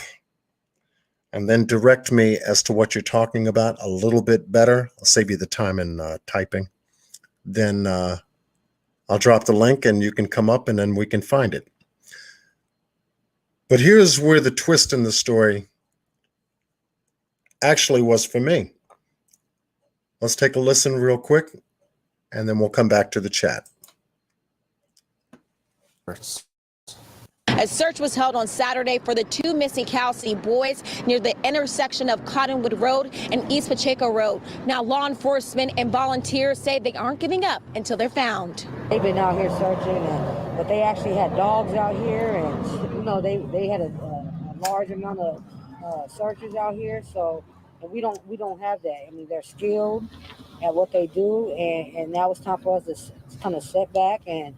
and then direct me as to what you're talking about a little bit better, I'll save you the time in typing. Then I'll drop the link and you can come up and then we can find it. But here's where the twist in the story actually was for me. Let's take a listen real quick and then we'll come back to the chat. A search was held on Saturday for the 2 missing Cal City boys near the intersection of Cottonwood Road and East Pacheco Road. Now, law enforcement and volunteers say they aren't giving up until they're found. They've been out here searching, but they actually had dogs out here, and you know they had a large amount of searchers out here. So we don't have that. I mean, they're skilled at what they do, and now it's time for us to kind of step back and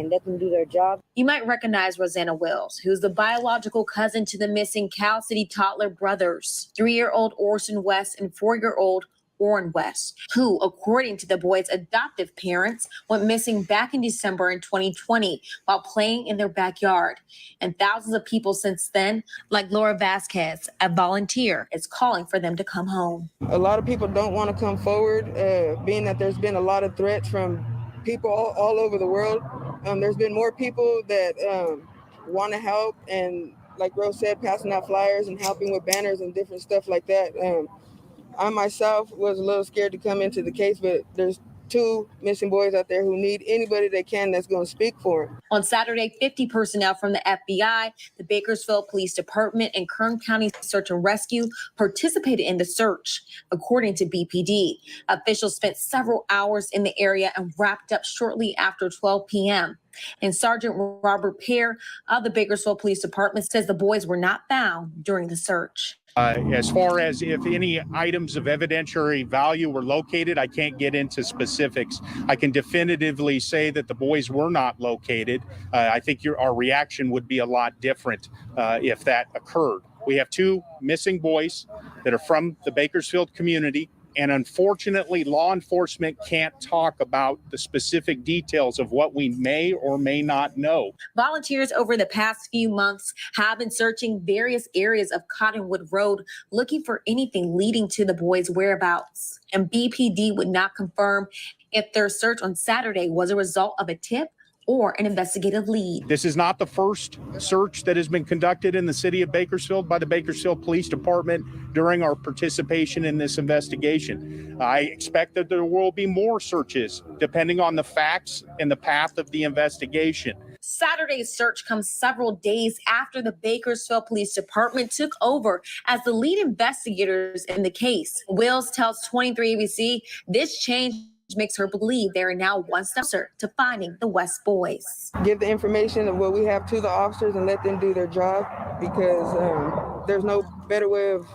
let them do their job. You might recognize Rosanna Wills, who's the biological cousin to the missing Cal City toddler brothers, 3-year-old Orson West and 4-year-old Warren West, who, according to the boys' adoptive parents, went missing back in December in 2020 while playing in their backyard. And thousands of people since then, like Laura Vasquez, a volunteer, is calling for them to come home. A lot of people don't want to come forward, being that there's been a lot of threats from people all over the world. There's been more people that want to help, and like Rose said, passing out flyers and helping with banners and different stuff like that. I myself was a little scared to come into the case, but there's 2 missing boys out there who need anybody they can that's going to speak for them. On Saturday, 50 personnel from the FBI, the Bakersfield Police Department, and Kern County Search and Rescue participated in the search, according to BPD. Officials spent several hours in the area and wrapped up shortly after 12 p.m. And Sergeant Robert Pear of the Bakersfield Police Department says the boys were not found during the search. As far as if any items of evidentiary value were located, I can't get into specifics. I can definitively say that the boys were not located. I think our reaction would be a lot different if that occurred. We have 2 missing boys that are from the Bakersfield community. And unfortunately, law enforcement can't talk about the specific details of what we may or may not know. Volunteers over the past few months have been searching various areas of Cottonwood Road, looking for anything leading to the boys' whereabouts. And BPD would not confirm if their search on Saturday was a result of a tip or an investigative lead. This is not the first search that has been conducted in the city of Bakersfield by the Bakersfield Police Department during our participation in this investigation. I expect that there will be more searches depending on the facts and the path of the investigation. Saturday's search comes several days after the Bakersfield Police Department took over as the lead investigators in the case. Wills tells 23 ABC this change makes her believe they are now one step closer to finding the West boys. Give the information of what we have to the officers and let them do their job, because there's no better way of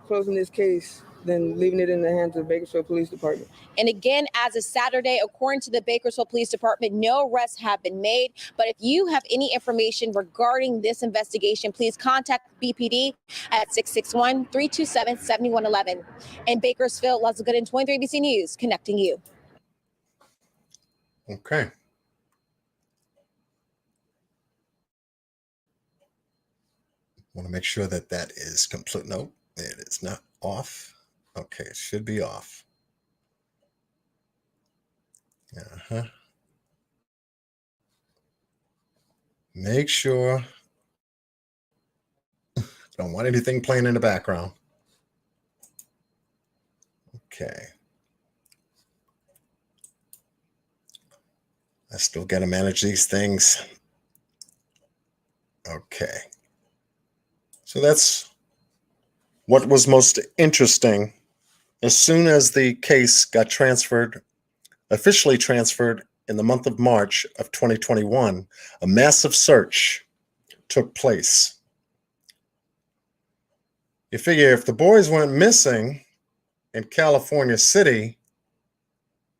closing this case than leaving it in the hands of the Bakersfield Police Department. And again, as of Saturday, according to the Bakersfield Police Department, no arrests have been made. But if you have any information regarding this investigation, please contact BPD at 661-327-7111. In Bakersfield, Leslie Gooden, 23 ABC News, connecting you. Okay. Want to make sure that that is complete. Nope, it is not off. Okay, it should be off. Make sure. Don't want anything playing in the background. Okay. I still got to manage these things. Okay. So that's what was most interesting. As soon as the case got officially transferred in the month of March of 2021, a massive search took place. You figure if the boys went missing in California City,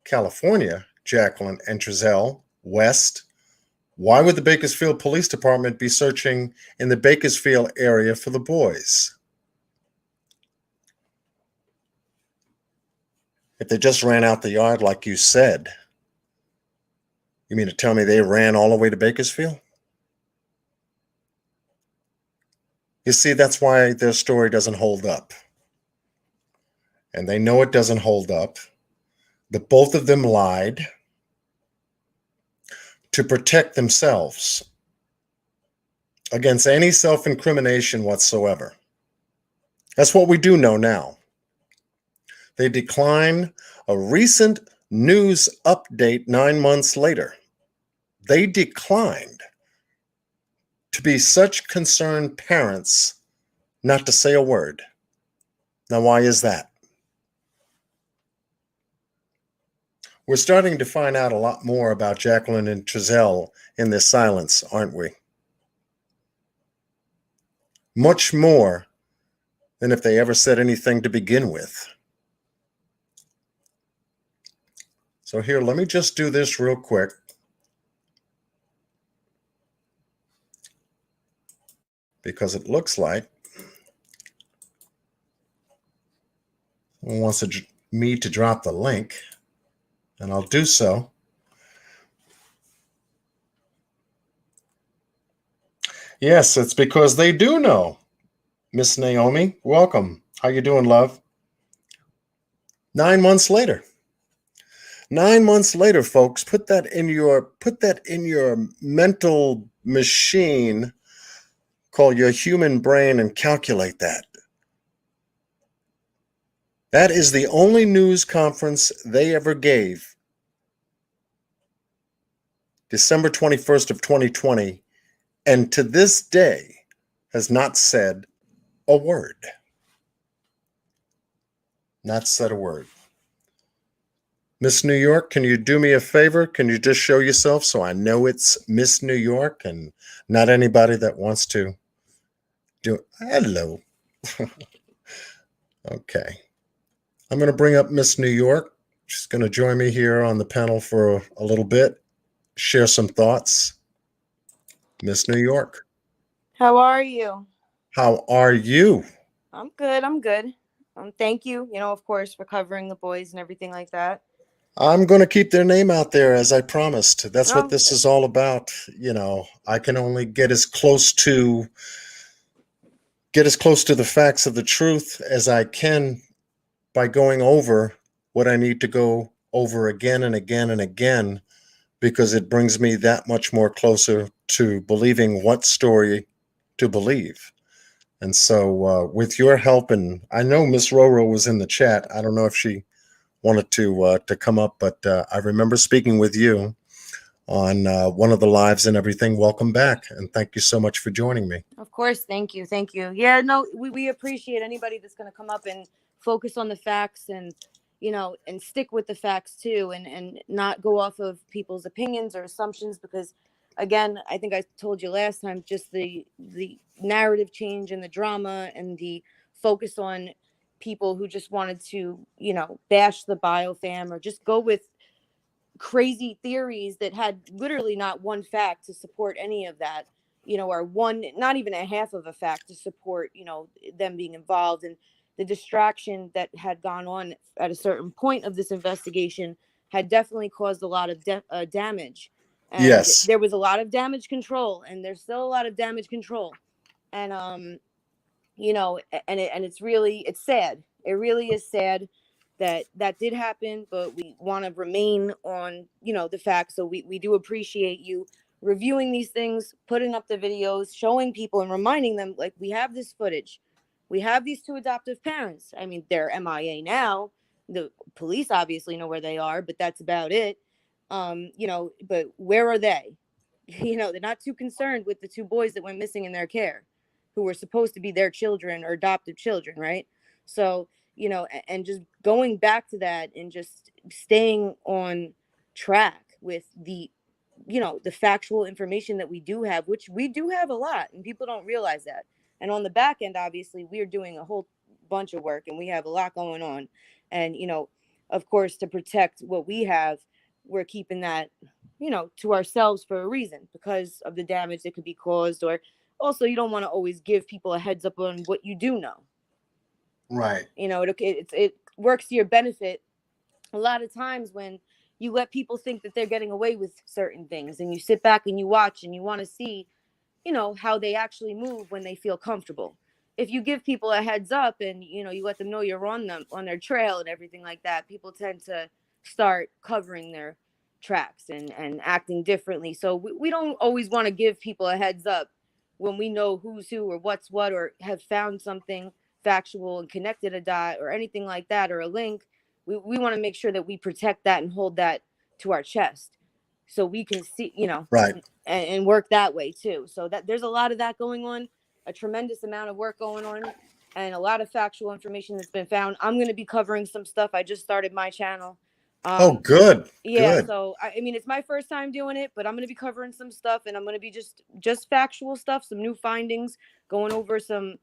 California, Jacqueline and Trezell West, why would the Bakersfield Police Department be searching in the Bakersfield area for the boys? If they just ran out the yard like you said, you mean to tell me they ran all the way to Bakersfield? You see, that's why their story doesn't hold up. And they know it doesn't hold up. That both of them lied to protect themselves against any self-incrimination whatsoever. That's what we do know now. They decline a recent news update 9 months later. They declined to be such concerned parents not to say a word. Now, why is that? We're starting to find out a lot more about Jacqueline and Trezell in this silence, aren't we? Much more than if they ever said anything to begin with. So here, let me just do this real quick. Because it looks like someone wants me to drop the link. And I'll do so. Yes, it's because they do know. Miss Naomi, welcome. How you doing, love? 9 months later. 9 months later, folks, put that in your mental machine called your human brain and calculate that. That is the only news conference they ever gave. December 21st of 2020, and to this day has not said a word. Not said a word. Miss New York, can you do me a favor? Can you just show yourself so I know it's Miss New York and not anybody that wants to do. Hello. Okay. I'm going to bring up Miss New York. She's going to join me here on the panel for a little bit, share some thoughts. Miss New York. How are you? How are you? I'm good. I'm good. Thank you, of course, for covering the boys and everything like that. I'm going to keep their name out there as I promised. That's what Oh, this is all about. I can only get as close to the facts of the truth as I can by going over what I need to go over again and again and again, because it brings me that much more closer to believing what story to believe. And so with your help, and I know Miss Roro was in the chat. I don't know if she wanted to come up, but I remember speaking with you on one of the lives and everything. Welcome back, and thank you so much for joining me. of course. Thank you. Thank you. Yeah, no, we appreciate anybody that's going to come up and focus on the facts and, and stick with the facts too, and not go off of people's opinions or assumptions, because again, I think I told you last time, just the narrative change and the drama and the focus on people who just wanted to, bash the biofam or just go with crazy theories that had literally not one fact to support any of that, or one, not even a half of a fact to support, them being involved. And the distraction that had gone on at a certain point of this investigation had definitely caused a lot of damage. And Yes. there was a lot of damage control, and there's still a lot of damage control. And, and it's sad. It really is sad that did happen, but we want to remain on, the facts. So we do appreciate you reviewing these things, putting up the videos, showing people and reminding them, like, we have this footage. We have these two adoptive parents. I mean, they're MIA now. The police obviously know where they are, but that's about it. But where are they? They're not too concerned with the two boys that went missing in their care, who were supposed to be their children or adoptive children, right? So, and just going back to that and just staying on track with the factual information that we do have, which we do have a lot, and people don't realize that. And on the back end, obviously, we're doing a whole bunch of work, and we have a lot going on. And, of course, to protect what we have, we're keeping that, to ourselves for a reason, because of the damage that could be caused. Or also, you don't want to always give people a heads up on what you do know. Right. It works to your benefit a lot of times when you let people think that they're getting away with certain things, and you sit back and you watch and you want to see, how they actually move when they feel comfortable. If you give people a heads up and, you let them know you're on their trail and everything like that, people tend to start covering their tracks and acting differently. So we don't always want to give people a heads up when we know who's who or what's what, or have found something factual and connected a dot or anything like that, or a link. We want to make sure that we protect that and hold that to our chest so we can see, Right. and work that way too. So that there's a lot of that going on, a tremendous amount of work going on, and a lot of factual information that's been found. I'm going to be covering some stuff. I just started my channel. Oh, good. Yeah. Good. So, I mean, it's my first time doing it, but I'm going to be covering some stuff, and I'm going to be just factual stuff, some new findings, going over some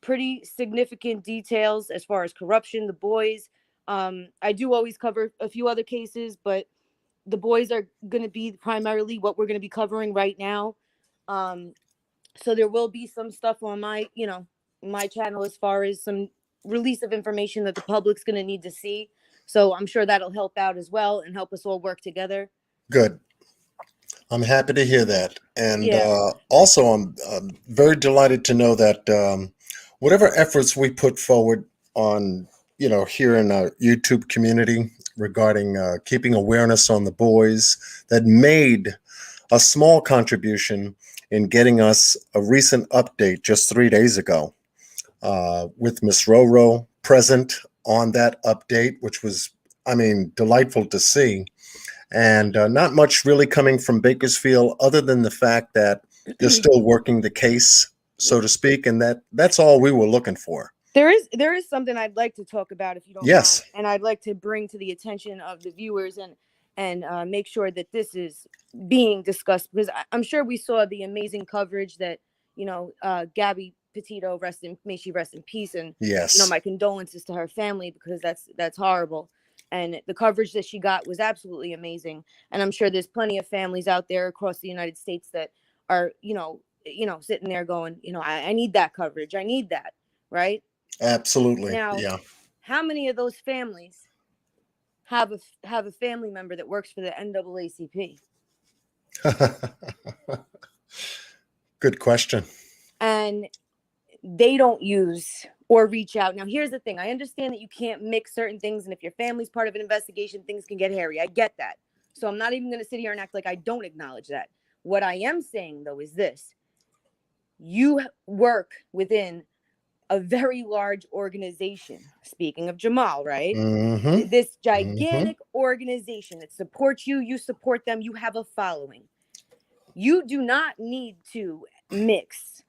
pretty significant details as far as corruption, the boys. I do always cover a few other cases, but the boys are going to be primarily what we're going to be covering right now. So there will be some stuff on my channel as far as some release of information that the public's going to need to see. So I'm sure that'll help out as well and help us all work together. Good. I'm happy to hear that. And Yeah. also, I'm very delighted to know that whatever efforts we put forward on, here in our YouTube community regarding keeping awareness on the boys, that made a small contribution in getting us a recent update just 3 days ago with Miss Roro present on that update, which was, I mean, delightful to see. And not much really coming from Bakersfield other than the fact that they're still working the case, so to speak, and that's all we were looking for. There is something I'd like to talk about, if you don't Yes. mind, and I'd like to bring to the attention of the viewers and make sure that this is being discussed, because I'm sure we saw the amazing coverage that Gabby Petito, may she rest in peace, and Yes. my condolences to her family, because that's horrible. And the coverage that she got was absolutely amazing. And I'm sure there's plenty of families out there across the United States that are, sitting there going, I need that coverage. I need that. Right. Absolutely. Now, Yeah. how many of those families have a family member that works for the NAACP? Good question. And they don't use or reach out. Now, here's the thing. I understand that you can't mix certain things. And if your family's part of an investigation, things can get hairy. I get that. So I'm not even going to sit here and act like I don't acknowledge that. What I am saying, though, is this. You work within a very large organization. Speaking of Jamal, right? Mm-hmm. This gigantic organization that supports you, you support them, you have a following. You do not need to mix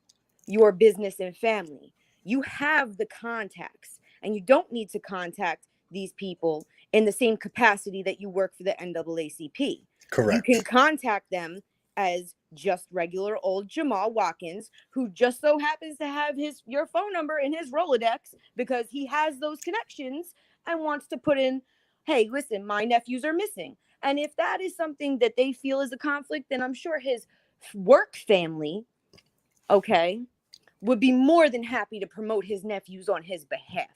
your business and family. You have the contacts, and you don't need to contact these people in the same capacity that you work for the NAACP. Correct. You can contact them as just regular old Jamal Watkins, who just so happens to have your phone number in his Rolodex because he has those connections and wants to put in, hey, listen, my nephews are missing. And if that is something that they feel is a conflict, then I'm sure his work family, would be more than happy to promote his nephews on his behalf.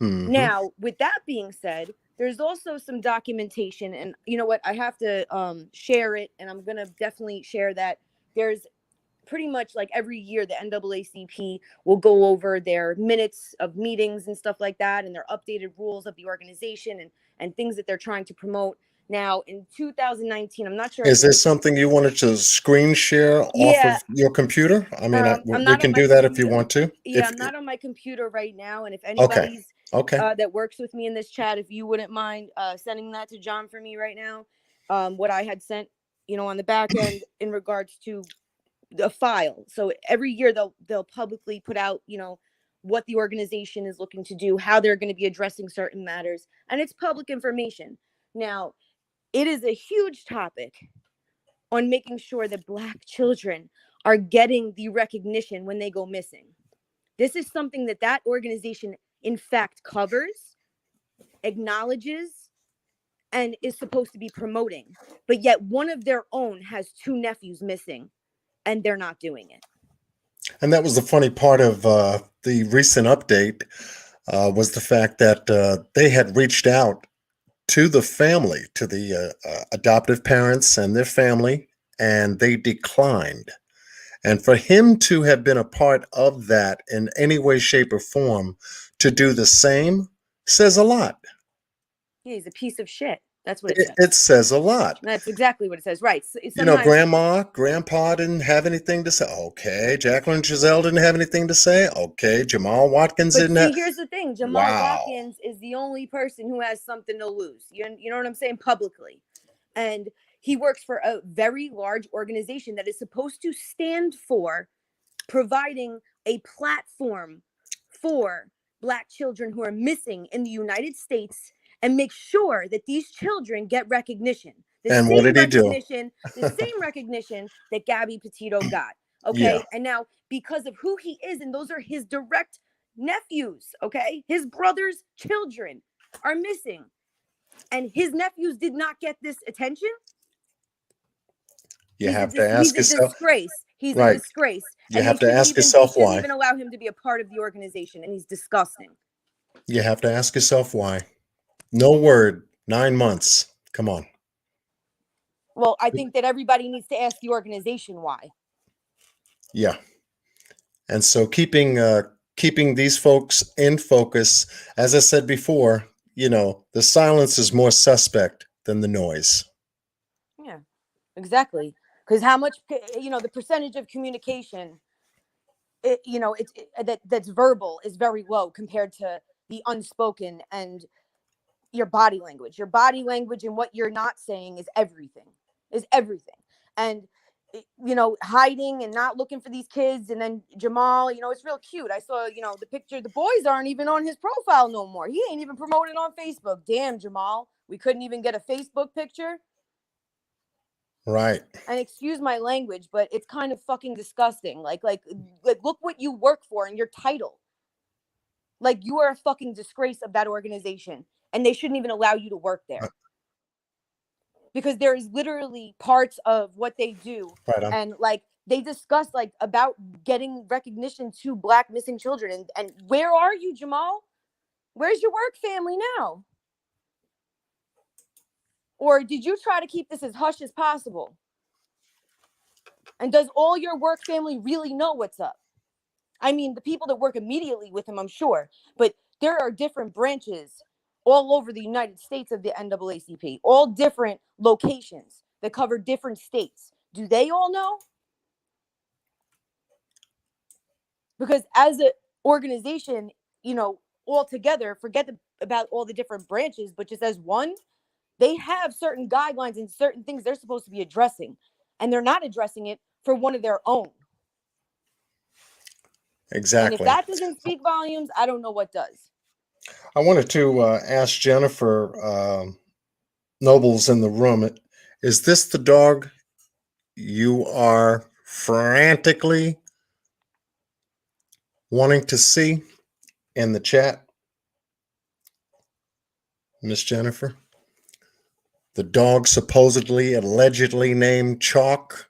Mm-hmm. Now, with that being said, there's also some documentation, and you know what? I have to share it, and I'm going to definitely share that. There's pretty much like every year, the NAACP will go over their minutes of meetings and stuff like that, and their updated rules of the organization and things that they're trying to promote. Now, in 2019, I'm not sure. Is there something you wanted to screen share off of your computer? I mean, we can do that if you want to. Yeah, I'm not on my computer right now. And if anybody's that works with me in this chat, if you wouldn't mind sending that to John for me right now, what I had sent, on the back end in regards to the file. So every year they'll publicly put out, what the organization is looking to do, how they're going to be addressing certain matters, and it's public information. Now, it is a huge topic on making sure that Black children are getting the recognition when they go missing. This is something that organization, in fact, covers, acknowledges, and is supposed to be promoting. But yet one of their own has 2 nephews missing, and they're not doing it. And that was the funny part of the recent update was the fact that they had reached out to the family, to the adoptive parents and their family, and they declined. And for him to have been a part of that in any way, shape, or form to do the same says a lot. Yeah, he's a piece of shit. That's what it says. It says a lot. That's exactly what it says. Right. Grandma, grandpa didn't have anything to say. Okay. Jacqueline Giselle didn't have anything to say. Okay. Jamal Watkins didn't have. Here's the thing. Jamal Watkins is the only person who has something to lose. You know what I'm saying? Publicly. And he works for a very large organization that is supposed to stand for providing a platform for Black children who are missing in the United States and make sure that these children get recognition. And what did he do? The same recognition that Gabby Petito got. Okay. Yeah. And now, because of who he is, and those are his direct nephews, okay? His brother's children are missing. And his nephews did not get this attention. You have to ask yourself. He's a disgrace. You have to ask yourself why. They shouldn't even allow him to be a part of the organization, and he's disgusting. You have to ask yourself why. No word, 9 months. Come on. Well, I think that everybody needs to ask the organization why. Yeah. And so keeping these folks in focus, as I said before, the silence is more suspect than the noise. Yeah, exactly. Because how much, the percentage of communication, that's verbal is very low compared to the unspoken and your body language. Your body language and what you're not saying is everything. And hiding and not looking for these kids. And then Jamal, it's real cute. I saw, the picture. The boys aren't even on his profile no more. He ain't even promoted on Facebook. Damn, Jamal. We couldn't even get a Facebook picture. Right. And excuse my language, but it's kind of fucking disgusting. Like look what you work for and your title. Like, you are a fucking disgrace of that organization, and they shouldn't even allow you to work there. Because there is literally parts of what they do, and like they discuss like about getting recognition to Black missing children. And where are you, Jamal? Where's your work family now? Or did you try to keep this as hush as possible? And does all your work family really know what's up? I mean, the people that work immediately with him, I'm sure, but there are different branches all over the United States of the NAACP, all different locations that cover different states. Do they all know? Because as an organization, all together, forget about all the different branches, but just as one, they have certain guidelines and certain things they're supposed to be addressing, and they're not addressing it for one of their own. Exactly. And if that doesn't speak volumes, I don't know what does. I wanted to ask Jennifer Nobles in the room, is this the dog you are frantically wanting to see in the chat, Miss Jennifer? The dog supposedly, allegedly named Chalk,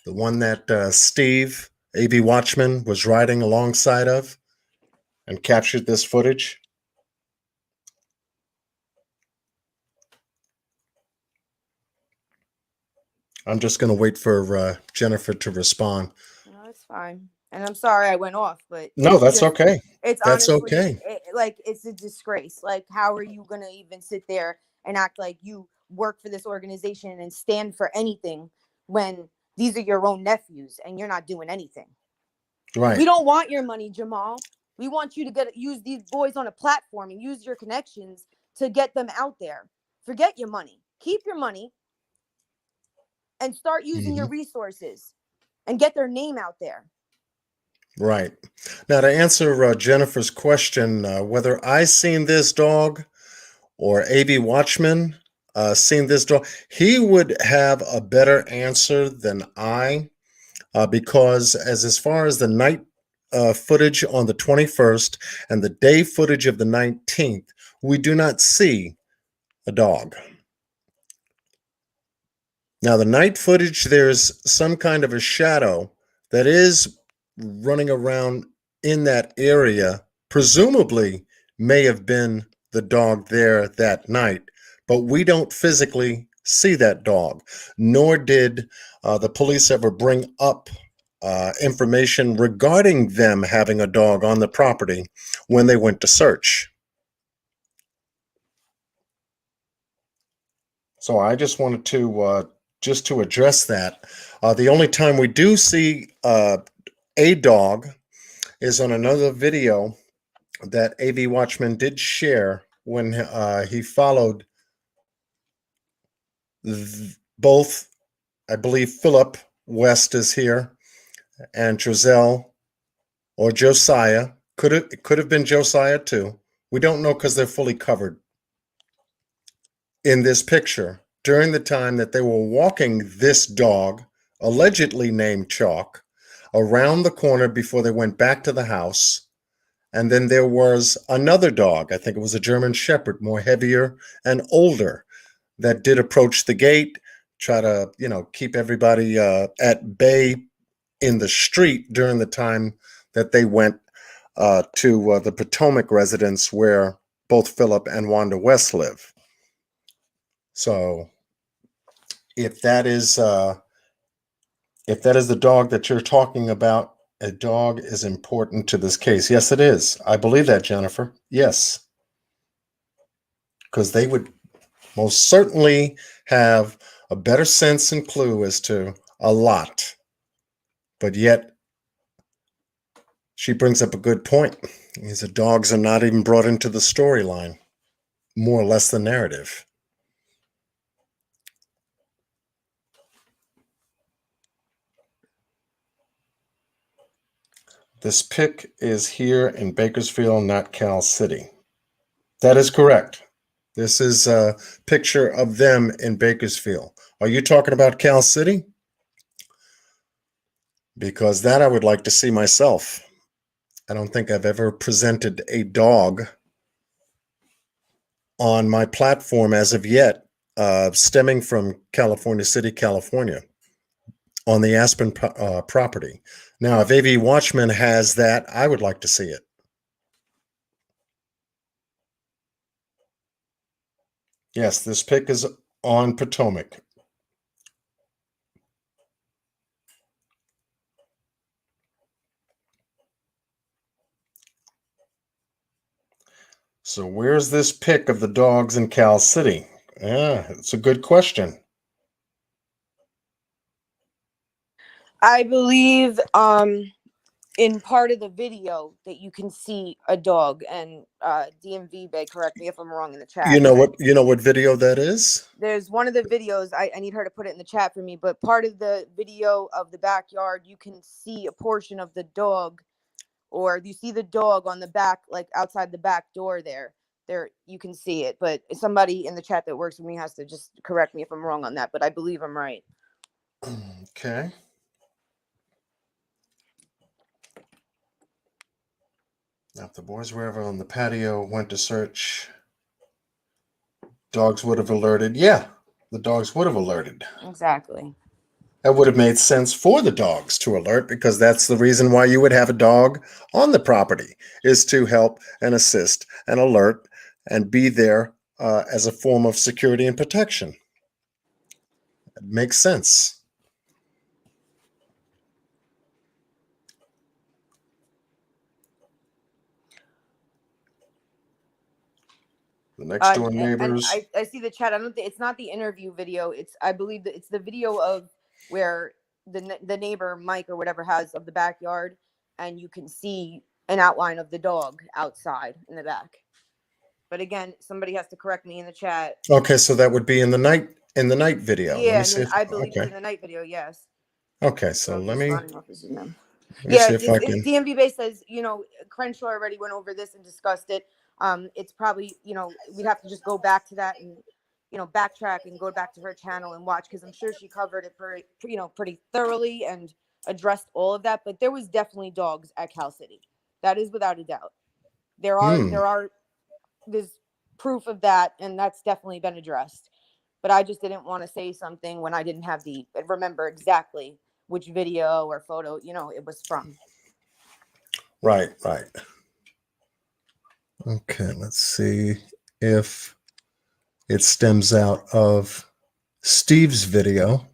the one that Steve, AV Watchman, was riding alongside of and captured this footage? I'm just going to wait for Jennifer to respond. No, it's fine. And I'm sorry I went off, but no, that's okay. It's that's honestly, okay. It's a disgrace. Like, how are you going to even sit there and act like you work for this organization and stand for anything when these are your own nephews and you're not doing anything? Right. We don't want your money, Jamal. We want you to use these boys on a platform and use your connections to get them out there. Forget your money. Keep your money and start using your resources and get their name out there. Right. Now, to answer Jennifer's question, whether I seen this dog or AV Watchman seen this dog, he would have a better answer than I, because as far as the night footage on the 21st and the day footage of the 19th, we do not see a dog. Now, the night footage, there's some kind of a shadow that is running around in that area, presumably may have been the dog there that night, but we don't physically see that dog, nor did the police ever bring up information regarding them having a dog on the property when they went to search. So I just wanted to address that. The only time we do see a dog is on another video that AV Watchman did share when he followed both, I believe Philip West is here, and Giselle or Josiah. It could have been Josiah too. We don't know because they're fully covered in this picture during the time that they were walking this dog, allegedly named Chalk, around the corner before they went back to the house. And then there was another dog, I think it was a German Shepherd, more heavier and older, that did approach the gate, try to, keep everybody at bay in the street during the time that they went to the Potomac residence where both Philip and Wanda West live. So if that is the dog that you're talking about, a dog is important to this case. Yes, it is. I believe that, Jennifer. Yes. Because they would most certainly have a better sense and clue as to a lot. But yet, She brings up a good point. Is that dogs are not even brought into the storyline, more or less the narrative. This pic is here in Bakersfield, not Cal City. That is correct. This is a picture of them in Bakersfield. Are you talking about Cal City? Because that I would like to see myself. I don't think I've ever presented a dog on my platform as of yet, stemming from California City, California, on the Aspen property. Now, if AV Watchman has that, I would like to see it. Yes, this pic is on Potomac. So where's this pic of the dogs in Cal City? Yeah, it's a good question. I believe in part of the video that you can see a dog, and DMV Bay, correct me if I'm wrong in the chat. You know what video that is? There's one of the videos, I need her to put it in the chat for me, but part of the video of the backyard, you can see a portion of the dog, or you see the dog on the back, like outside the back door there. There, you can see it, but somebody in the chat that works with me has to just correct me if I'm wrong on that, but I believe I'm right. Okay. Now, if the boys were ever on the patio, went to search, dogs would have alerted. Yeah, the dogs would have alerted. Exactly. That would have made sense for the dogs to alert, because that's the reason why you would have a dog on the property, is to help and assist and alert and be there as a form of security and protection. It makes sense. The next door neighbors. And I see the chat. I don't think it's not the interview video. I believe that it's the video of where the neighbor Mike or whatever has of the backyard, and you can see an outline of the dog outside in the back. But again, somebody has to correct me in the chat. Okay, so that would be in the night video. Yeah, and then I believe it's in the night video. Yes. Okay, so let me Yeah, see if I can. DMV Base says, Crenshaw already went over this and discussed it. It's probably, we'd have to just go back to that and, backtrack and go back to her channel and watch, because I'm sure she covered it pretty thoroughly and addressed all of that. But there was definitely dogs at Cal City. That is without a doubt. There's proof of that, and that's definitely been addressed. But I just didn't want to say something when I didn't remember exactly which video or photo, it was from. Right. Okay, let's see if it stems out of Steve's video.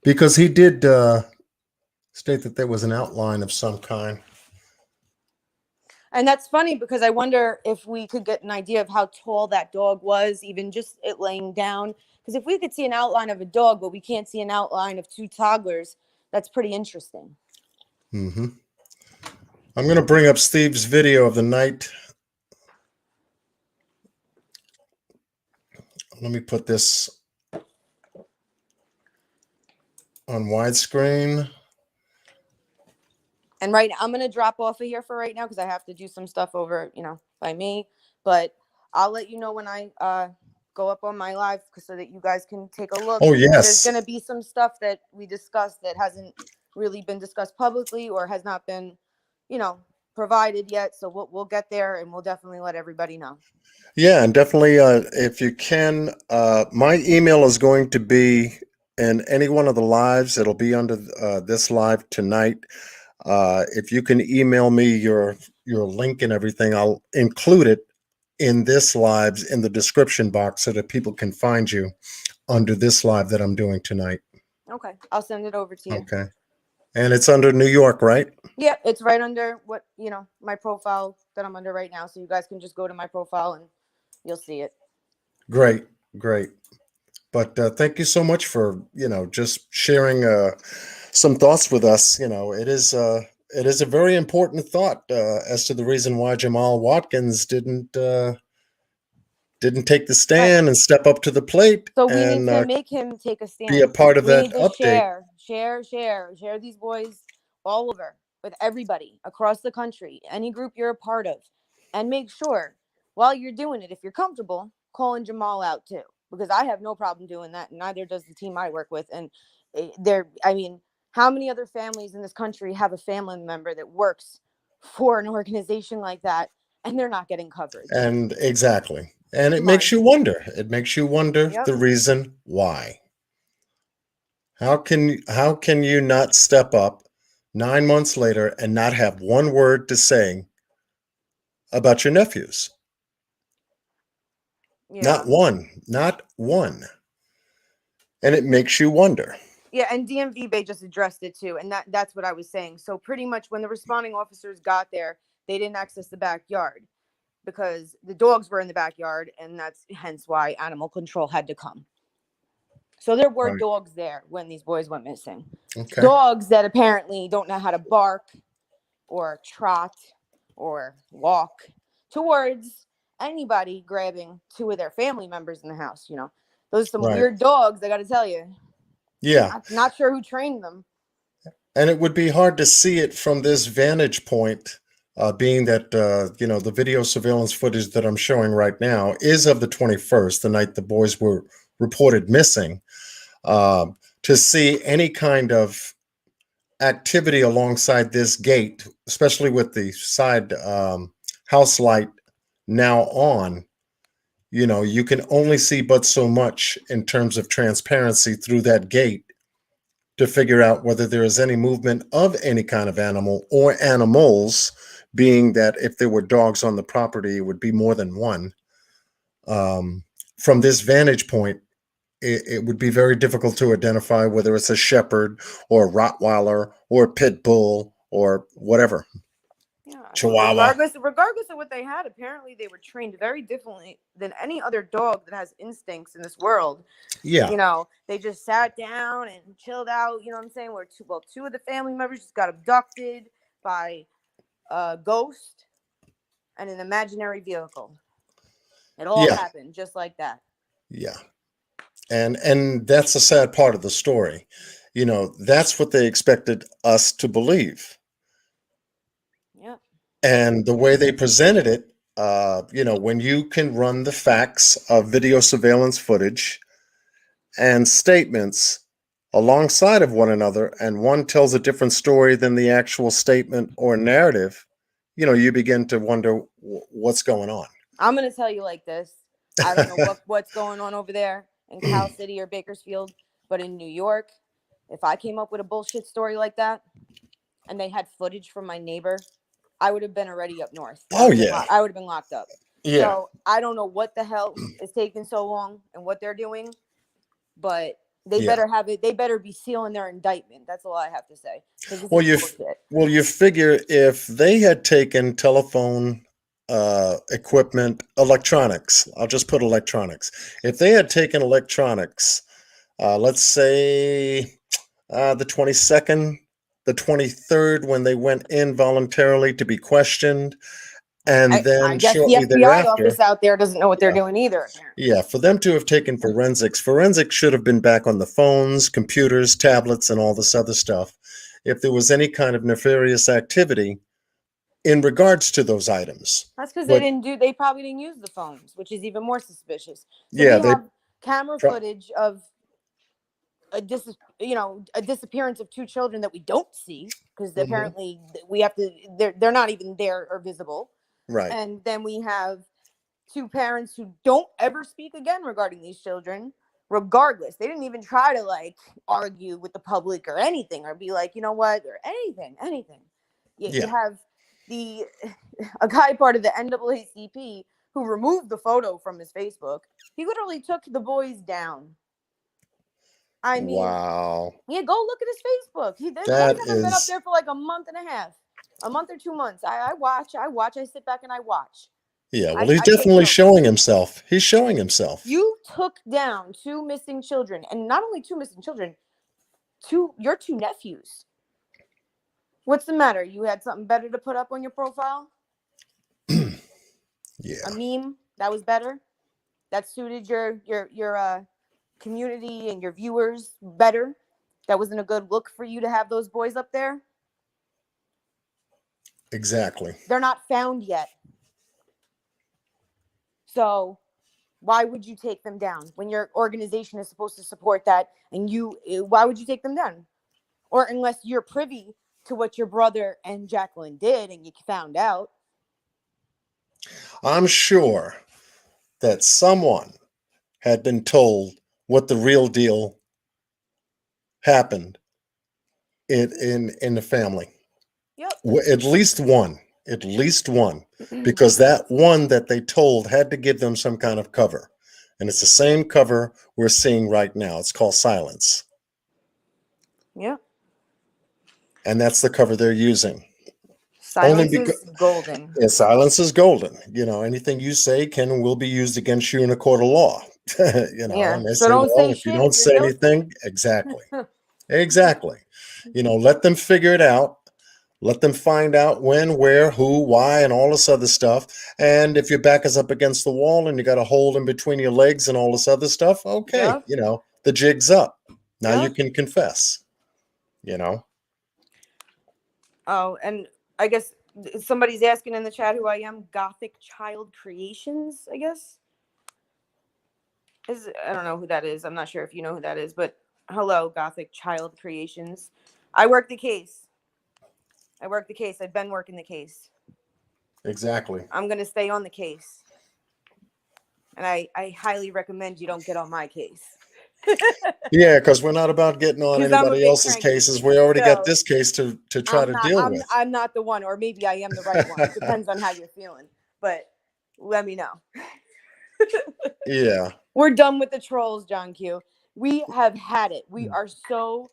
Because he did state that there was an outline of some kind. And that's funny, because I wonder if we could get an idea of how tall that dog was, even just it laying down. Because if we could see an outline of a dog, but we can't see an outline of two toddlers, that's pretty interesting. Mm-hmm. I'm going to bring up Steve's video of the night. Let me put this on widescreen. And I'm going to drop off of here for right now, because I have to do some stuff over, by me. But I'll let you know when I go up on my live, so that you guys can take a look. Oh, yes. There's going to be some stuff that we discussed that hasn't really been discussed publicly or has not been, provided yet. So we'll get there, and we'll definitely let everybody know. Yeah, and definitely, if you can, my email is going to be in any one of the lives. It'll be under this live tonight. If you can email me your link and everything, I'll include it in this live in the description box, so that people can find you under this live that I'm doing tonight. Okay, I'll send it over to you. Okay. And it's under New York, right? Yeah, it's right under my profile that I'm under right now. So you guys can just go to my profile and you'll see it. Great. But thank you so much for just sharing some thoughts with us. It is a very important thought as to the reason why Jamal Watkins didn't take the Right. stand and step up to the plate So we need and to make him take a be a stand. part of We that need to update. share these boys all over with everybody across the country, any group you're a part of, and make sure while you're doing it, if you're comfortable, calling Jamal out too, because I have no problem doing that, and neither does the team I work with. And I mean, how many other families in this country have a family member that works for an organization like that, and they're not getting coverage? And exactly. And it Come makes on. you wonder. It makes you wonder Yep. the reason why. How can you not step up 9 months later and not have one word to say about your nephews? Yeah. Not one. Not one. And it makes you wonder. Yeah, and DMV Bay just addressed it too, and that's what I was saying. So pretty much when the responding officers got there, they didn't access the backyard because the dogs were in the backyard, and that's hence why animal control had to come. So there were Right. dogs there when these boys went missing. Okay. Dogs that apparently don't know how to bark or trot or walk towards anybody grabbing two of their family members in the house. Those are some Right. weird dogs, I got to tell you. Yeah. Not sure who trained them. And it would be hard to see it from this vantage point, being that, the video surveillance footage that I'm showing right now is of the 21st, the night the boys were reported missing. To see any kind of activity alongside this gate, especially with the side house light now on, you can only see but so much in terms of transparency through that gate to figure out whether there is any movement of any kind of animal or animals, being that if there were dogs on the property, it would be more than one. From this vantage point, it would be very difficult to identify whether it's a shepherd or a Rottweiler or a pit bull or whatever. Yeah, Chihuahua. regardless of what they had, apparently they were trained very differently than any other dog that has instincts in this world. Yeah. They just sat down and chilled out. You know what I'm saying? Where two of the family members just got abducted by a ghost and an imaginary vehicle. It all Yeah. happened just like that. Yeah. And that's the sad part of the story. That's what they expected us to believe. Yeah. And the way they presented it, when you can run the facts of video surveillance footage and statements alongside of one another, and one tells a different story than the actual statement or narrative, you begin to wonder what's going on. I'm going to tell you like this. I don't know what's going on over there in Cal City or Bakersfield, but in New York, if I came up with a bullshit story like that and they had footage from my neighbor, I would have been already up north. Oh, yeah. I would have been locked up. Yeah. So I don't know what the hell is taking so long and what they're doing, but they better have it. They better be sealing their indictment. That's all I have to say. Well, you figure if they had taken telephone equipment, electronics, I'll just put electronics. If they had taken electronics, let's say the 22nd, the 23rd, when they went in voluntarily to be questioned, and then I guess shortly the FBI thereafter, office out there doesn't know what they're doing either. Apparently. Yeah, for them to have taken forensics should have been back on the phones, computers, tablets, and all this other stuff. If there was any kind of nefarious activity in regards to those items. That's because they probably didn't use the phones, which is even more suspicious. So Yeah, we have camera footage of a disappearance of two children that we don't see because apparently we have to, they're not even there or visible. Right. And then we have two parents who don't ever speak again regarding these children, regardless. They didn't even try to argue with the public or anything, or be like, you know what, or anything. You have a guy part of the NAACP who removed the photo from his Facebook. He literally took the boys down. I mean, wow. Yeah, go look at his Facebook. Those boys haven't been up there for like a month and a half, a month or 2 months. I watch. I sit back and I watch. Yeah, well, he's definitely showing himself. He's showing himself. You took down 2 missing children, and not only 2 missing children, your 2 nephews. What's the matter? You had something better to put up on your profile? Yeah. A meme that was better, that suited your community and your viewers better. That wasn't a good look for you to have those boys up there. Exactly. They're not found yet. So why would you take them down when your organization is supposed to support that? And why would you take them down? Or unless you're privy to what your brother and Jacqueline did and you found out. I'm sure that someone had been told what the real deal happened in the family. Yep. At least one, because that one that they told had to give them some kind of cover. And it's the same cover we're seeing right now. It's called silence. Yep. And that's the cover they're using. Silence is golden. Yeah, silence is golden. You know, anything you say can and will be used against you in a court of law. You know, yeah. and they So say, don't well, say if you shit, don't say anything, exactly. Exactly. You know, let them figure it out. Let them find out when, where, who, why, and all this other stuff. And if your back is up against the wall and you got a hole in between your legs and all this other stuff, okay, Yep. you know, the jig's up. Now Yep. you can confess, you know. Oh, and I guess somebody's asking in the chat who I am. Gothic Child Creations, I guess. I don't know who that is. I'm not sure if you know who that is, but hello, Gothic Child Creations. I work the case. I've been working the case. Exactly. I'm going to stay on the case. And I highly recommend you don't get on my case. Yeah, because we're not about getting on 'Cause I'm a anybody big else's cranky, cases. We already so got this case to try to deal with. I'm not the one, or maybe I am the right one. It depends on how you're feeling. But let me know. Yeah. We're done with the trolls, John Q. We have had it. We are so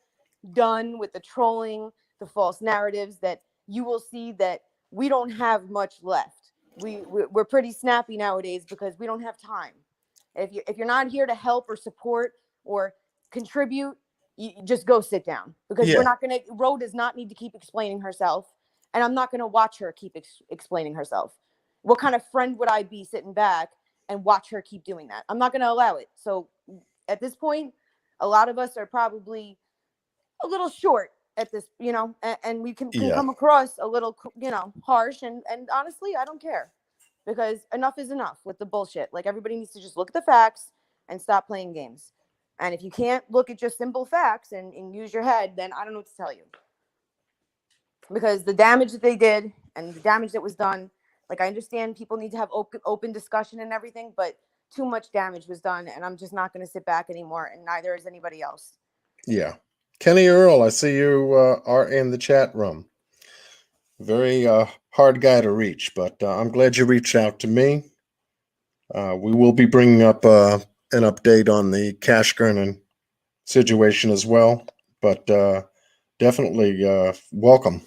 done with the trolling, the false narratives, that you will see that we don't have much left. We're pretty snappy nowadays because we don't have time. If you're not here to help or support or contribute, you just go sit down, because we're not going to. Ro does not need to keep explaining herself, and I'm not going to watch her keep explaining herself. What kind of friend would I be sitting back and watch her keep doing that? I'm not going to allow it. So at this point, a lot of us are probably a little short at this, you know, and we can come across a little, you know, harsh. And honestly, I don't care, because enough is enough with the bullshit. Like, everybody needs to just look at the facts and stop playing games. And if you can't look at just simple facts and use your head, then I don't know what to tell you. Because the damage that they did and the damage that was done, like, I understand people need to have open discussion and everything, but too much damage was done, and I'm just not going to sit back anymore, and neither is anybody else. Yeah. Kenny Earl, I see you are in the chat room. Very hard guy to reach, but I'm glad you reached out to me. We will be bringing up an update on the Cash Gernon situation as well, but definitely welcome.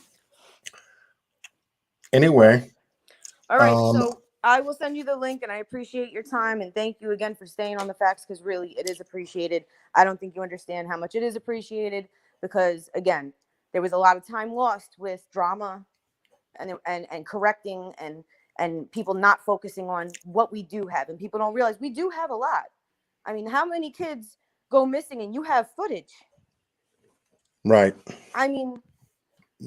Anyway. All right, so I will send you the link, and I appreciate your time, and thank you again for staying on the facts, because really it is appreciated. I don't think you understand how much it is appreciated, because again, there was a lot of time lost with drama and correcting and people not focusing on what we do have, and people don't realize we do have a lot. I mean, how many kids go missing and you have footage? Right. I mean,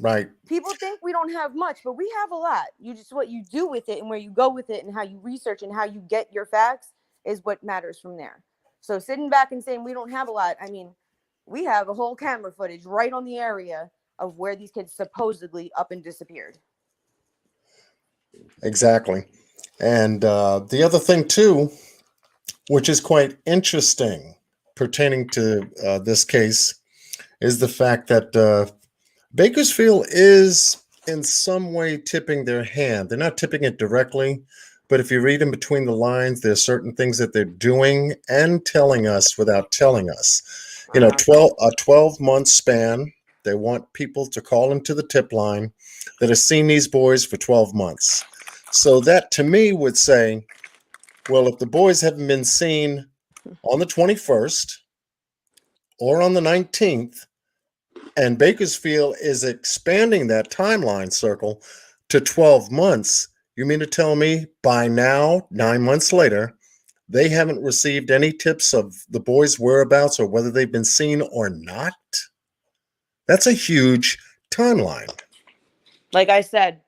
right. People think we don't have much, but we have a lot. You just, what you do with it and where you go with it and how you research and how you get your facts is what matters from there. So sitting back and saying we don't have a lot, I mean, we have a whole camera footage right on the area of where these kids supposedly up and disappeared. Exactly. And the other thing too, which is quite interesting pertaining to this case, is the fact that Bakersfield is in some way tipping their hand. They're not tipping it directly, but if you read in between the lines, there's certain things that they're doing and telling us without telling us. You know, 12-month span. They want people to call into the tip line that have seen these boys for 12 months. So that to me would say, well, if the boys haven't been seen on the 21st or on the 19th, and Bakersfield is expanding that timeline circle to 12 months, you mean to tell me by now, 9 months later, they haven't received any tips of the boys' whereabouts or whether they've been seen or not? That's a huge timeline. Like I said,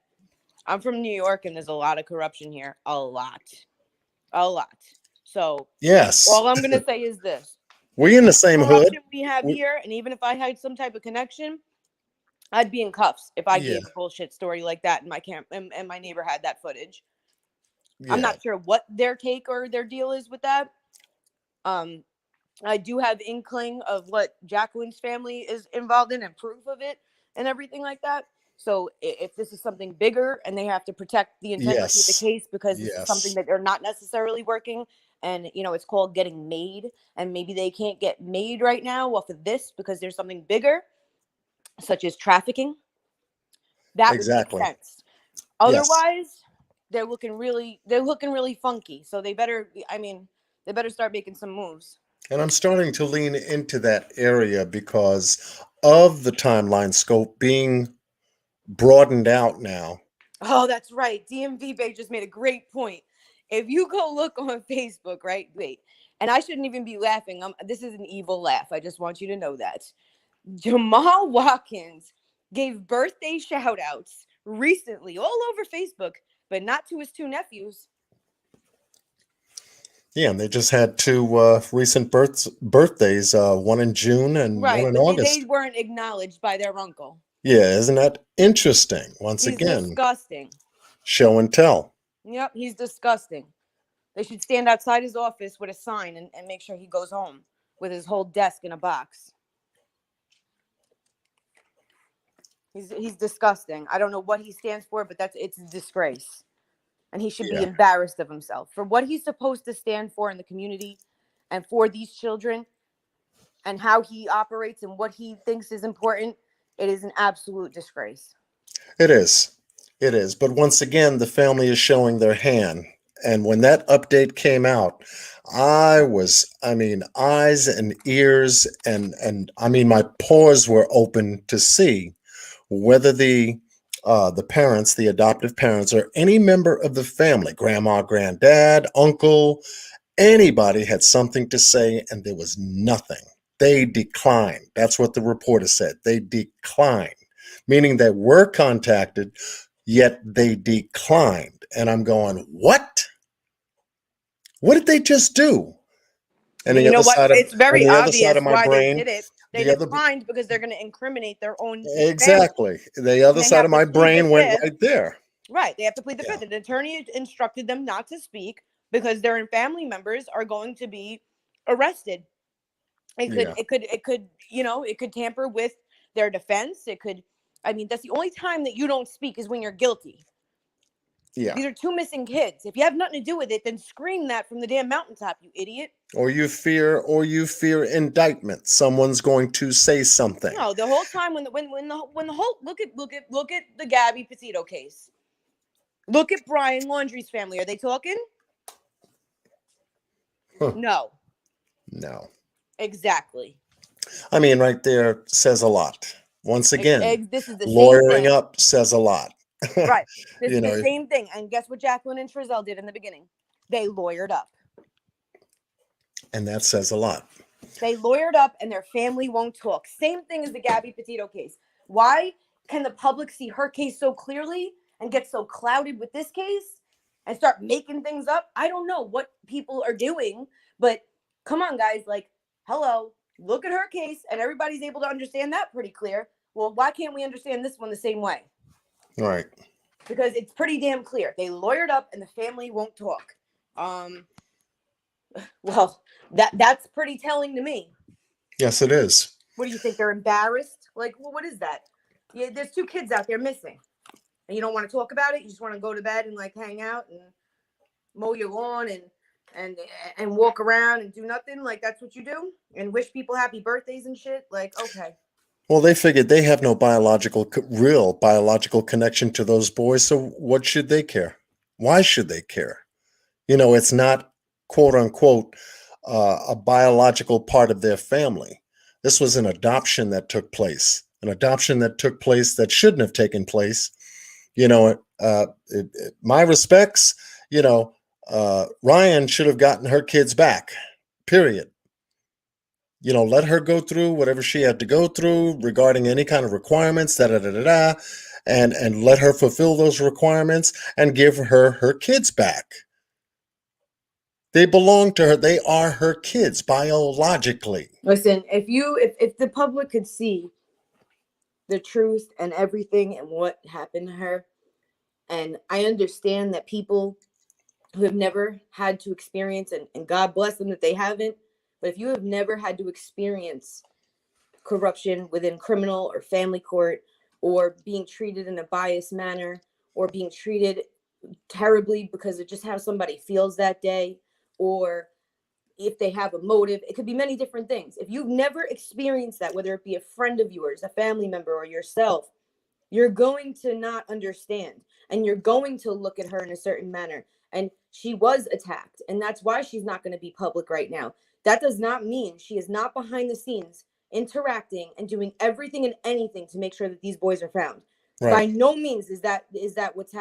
I'm from New York and there's a lot of corruption here. A lot. So Yes. all I'm going to say is this. We in the same hood. We have here, and even if I had some type of connection, I'd be in cuffs if I gave a bullshit story like that and my neighbor had that footage. Yeah. I'm not sure what their take or their deal is with that. I do have inkling of what Jacqueline's family is involved in and proof of it and everything like that. So if this is something bigger and they have to protect the integrity of the case because this is something that they're not necessarily working, and it's called getting made, and maybe they can't get made right now off of this because there's something bigger, such as trafficking, that would make sense. Otherwise, they're looking really funky. So they better start making some moves. And I'm starting to lean into that area because of the timeline scope being broadened out now. Oh, that's right. DMV Bay just made a great point. If you go look on Facebook, right? Wait, and I shouldn't even be laughing. This is an evil laugh. I just want you to know that. Jamal Watkins gave birthday shout outs recently all over Facebook, but not to his two nephews. Yeah, and they just had two recent birthdays, one in June and one in August. They weren't acknowledged by their uncle. Yeah, isn't that interesting? Once again, disgusting. Show and tell. Yep, he's disgusting. They should stand outside his office with a sign and make sure he goes home with his whole desk in a box. He's disgusting. I don't know what he stands for, but it's a disgrace. And he should be embarrassed of himself for what he's supposed to stand for in the community and for these children and how he operates and what he thinks is important. It is an absolute disgrace. It is. It is. But once again, the family is showing their hand. And when that update came out, eyes and ears and my pores were open to see whether the parents, the adoptive parents, or any member of the family, grandma, granddad, uncle, anybody had something to say, and there was nothing. They declined. That's what the reporter said. They declined, meaning they were contacted, yet they declined. And I'm going, what? What did they just do? And you know what? It's very obvious why they did it. They declined because they're going to incriminate their own Exactly. The other side of my brain went right there. Right. They have to plead the fifth. The attorney instructed them not to speak because their family members are going to be arrested. It could tamper with their defense. That's the only time that you don't speak is when you're guilty. Yeah. These are two missing kids. If you have nothing to do with it, then scream that from the damn mountaintop, you idiot. Or you fear indictment. Someone's going to say something. No, the whole time when the whole look at the Gabby Petito case. Look at Brian Laundrie's family. Are they talking? Huh. No. Exactly. I mean, right there says a lot. Once again, this is the lawyering up says a lot. Right. This is the same thing. And guess what Jacqueline and Trezell did in the beginning? They lawyered up. And that says a lot. They lawyered up and their family won't talk. Same thing as the Gabby Petito case. Why can the public see her case so clearly and get so clouded with this case and start making things up? I don't know what people are doing, but come on, guys. Like, hello, look at her case and everybody's able to understand that pretty clear. Well, why can't we understand this one the same way? Right. Because it's pretty damn clear. They lawyered up and the family won't talk. Well, that's pretty telling to me. Yes, it is. What do you think? They're embarrassed? Like, well, what is that? Yeah, there's two kids out there missing. And you don't want to talk about it? You just want to go to bed and like hang out and mow your lawn and walk around and do nothing? Like, that's what you do? And wish people happy birthdays and shit? Like, okay. Well, they figured they have no real biological connection to those boys, so what should they care? Why should they care? It's not, quote unquote, a biological part of their family. This was an adoption that took place, that shouldn't have taken place. My respects, Ryan should have gotten her kids back, period. Let her go through whatever she had to go through regarding any kind of requirements, and let her fulfill those requirements and give her her kids back. They belong to her. They are her kids biologically. Listen, if the public could see the truth and everything and what happened to her, and I understand that people who have never had to experience, and God bless them that they haven't, but if you have never had to experience corruption within criminal or family court, or being treated in a biased manner, or being treated terribly because of just how somebody feels that day, or if they have a motive, it could be many different things. If you've never experienced that, whether it be a friend of yours, a family member, or yourself, you're going to not understand, and you're going to look at her in a certain manner. And she was attacked, and that's why she's not going to be public right now. That does not mean she is not behind the scenes interacting and doing everything and anything to make sure that these boys are found. Right. By no means is that what's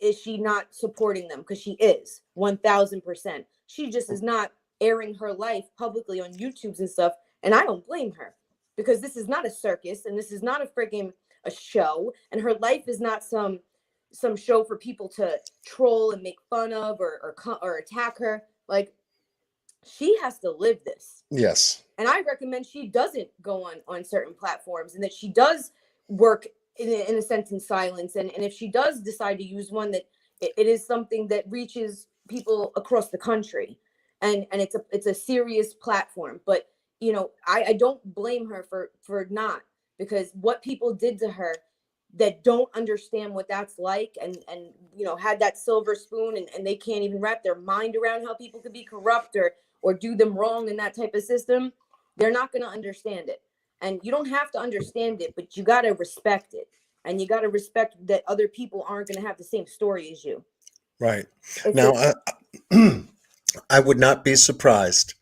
is she not supporting them, because she is 1000%. She just is not airing her life publicly on YouTubes and stuff, and I don't blame her, because this is not a circus, and this is not a show, and her life is not some show for people to troll and make fun of or attack her. Like, she has to live this. Yes. And I recommend she doesn't go on certain platforms, and that she does work in a sense in silence. And if she does decide to use one, that it is something that reaches people across the country, and it's a serious platform. But I don't blame her for not, because what people did to her that don't understand what that's like, and had that silver spoon, and they can't even wrap their mind around how people could be corrupt or do them wrong in that type of system, they're not going to understand it. And you don't have to understand it, but you got to respect it. And you got to respect that other people aren't going to have the same story as you. Right. Now, I would not be surprised,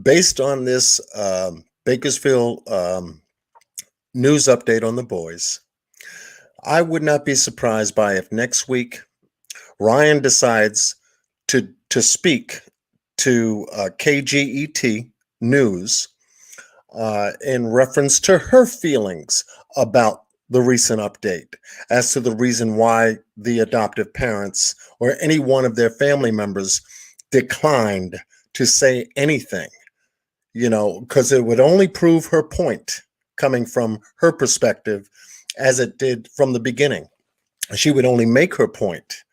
based on this Bakersfield news update on the boys, I would not be surprised by if next week Ryan decides to speak to KGET News in reference to her feelings about the recent update, as to the reason why the adoptive parents or any one of their family members declined to say anything, because it would only prove her point coming from her perspective, as it did from the beginning. She would only make her point,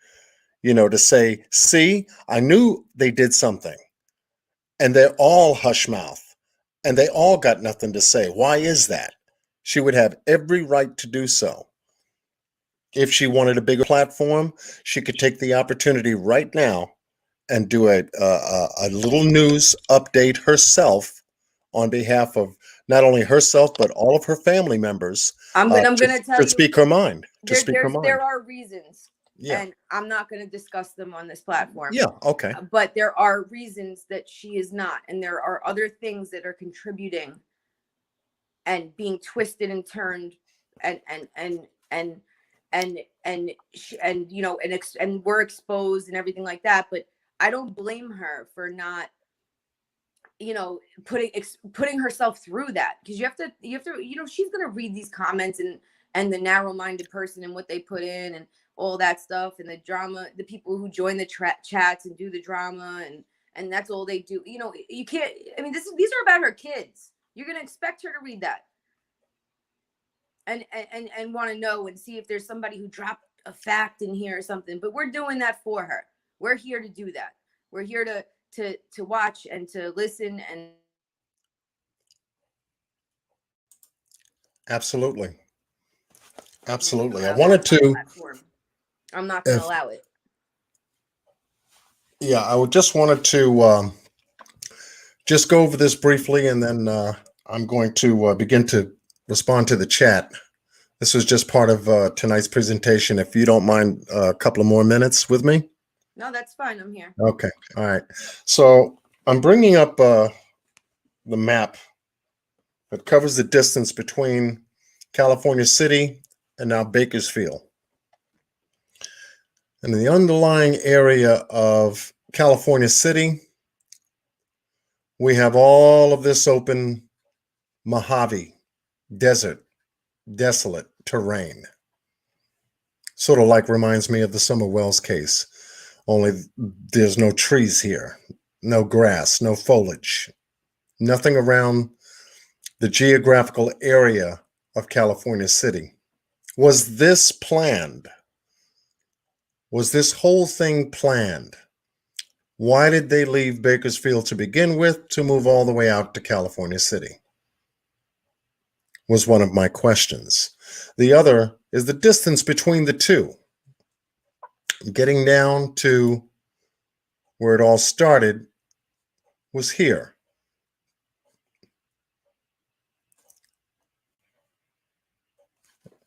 to say, see, I knew they did something, and they're all hush mouth, and they all got nothing to say. Why is that? She would have every right to do so. If she wanted a bigger platform, she could take the opportunity right now and do a little news update herself on behalf of not only herself, but all of her family members. I'm going to tell you, to speak her mind. There are reasons, and I'm not going to discuss them on this platform. Yeah, okay. But there are reasons that she is not, and there are other things that are contributing and being twisted and turned, and we're exposed and everything like that. But I don't blame her for not, putting herself through that, because you have to, she's going to read these comments and the narrow-minded person and what they put in and all that stuff, and the drama, the people who join the chats and do the drama, and that's all they do. You can't, these are about her kids. You're going to expect her to read that and want to know and see if there's somebody who dropped a fact in here or something. But we're doing that for her. We're here to do that. We're here to watch and to listen. And absolutely. I wanted to. I'm not going to allow it. Yeah, I just wanted to just go over this briefly, and then I'm going to begin to respond to the chat This was just part of tonight's presentation. If you don't mind a couple of more minutes with me. No, that's fine. I'm here. Okay. All right. So I'm bringing up the map that covers the distance between California City and now Bakersfield. And in the underlying area of California City, we have all of this open Mojave desert, desolate terrain. Sort of like reminds me of the Summer Wells case, only there's no trees here, no grass, no foliage, nothing around the geographical area of California City. Was this planned? Was this whole thing planned? Why did they leave Bakersfield to begin with to move all the way out to California City? Was one of my questions. The other is the distance between the two. Getting down to where it all started was here.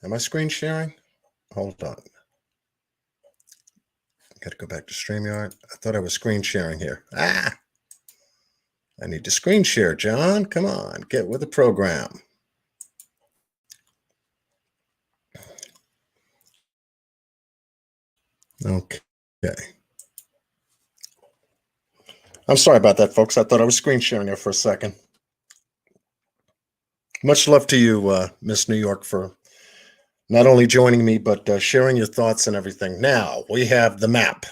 Am I screen sharing? Hold on. Got to go back to StreamYard. I thought I was screen sharing here. I need to screen share, John. Come on, get with the program. Okay. I'm sorry about that, folks. I thought I was screen sharing there for a second. Much love to you, Miss New York, for not only joining me, but sharing your thoughts and everything. Now, we have the map.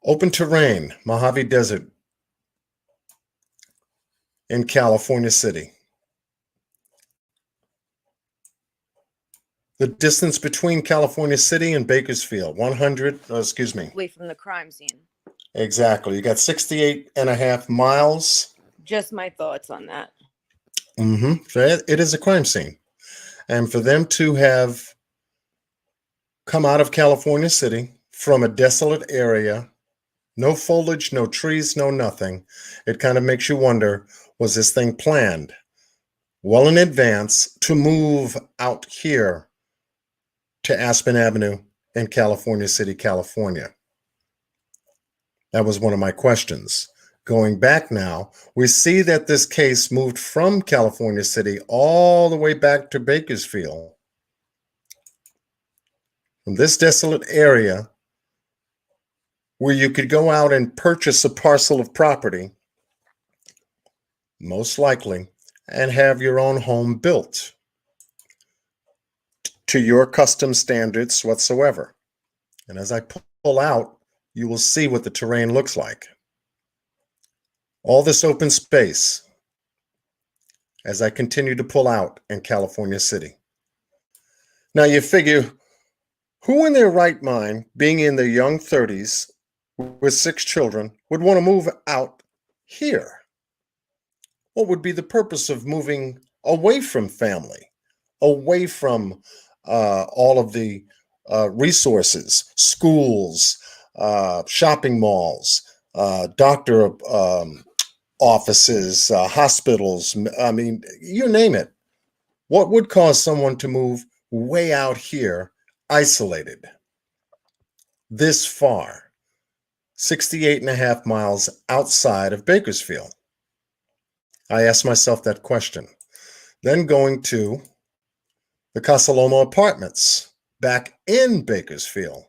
Open terrain, Mojave Desert in California City. The distance between California City and Bakersfield, away from the crime scene. Exactly. You got 68 and a half miles. Just my thoughts on that. So it is a crime scene. And for them to have come out of California City from a desolate area, no foliage, no trees, no nothing, it kind of makes you wonder, was this thing planned well in advance to move out here to Aspen Avenue in California City, California? That was one of my questions. Going back now, we see that this case moved from California City all the way back to Bakersfield. From this desolate area where you could go out and purchase a parcel of property, most likely, and have your own home built to your custom standards whatsoever. And as I pull out, you will see what the terrain looks like. All this open space as I continue to pull out in California City. Now you figure, who in their right mind, being in their young 30s with 6 children, would want to move out here? What would be the purpose of moving away from family, away from all of the resources, schools, shopping malls, doctor offices, hospitals? I mean, you name it. What would cause someone to move way out here, isolated, this far, 68 and a half miles outside of Bakersfield? I asked myself that question. Then going to the Casaloma Apartments back in Bakersfield.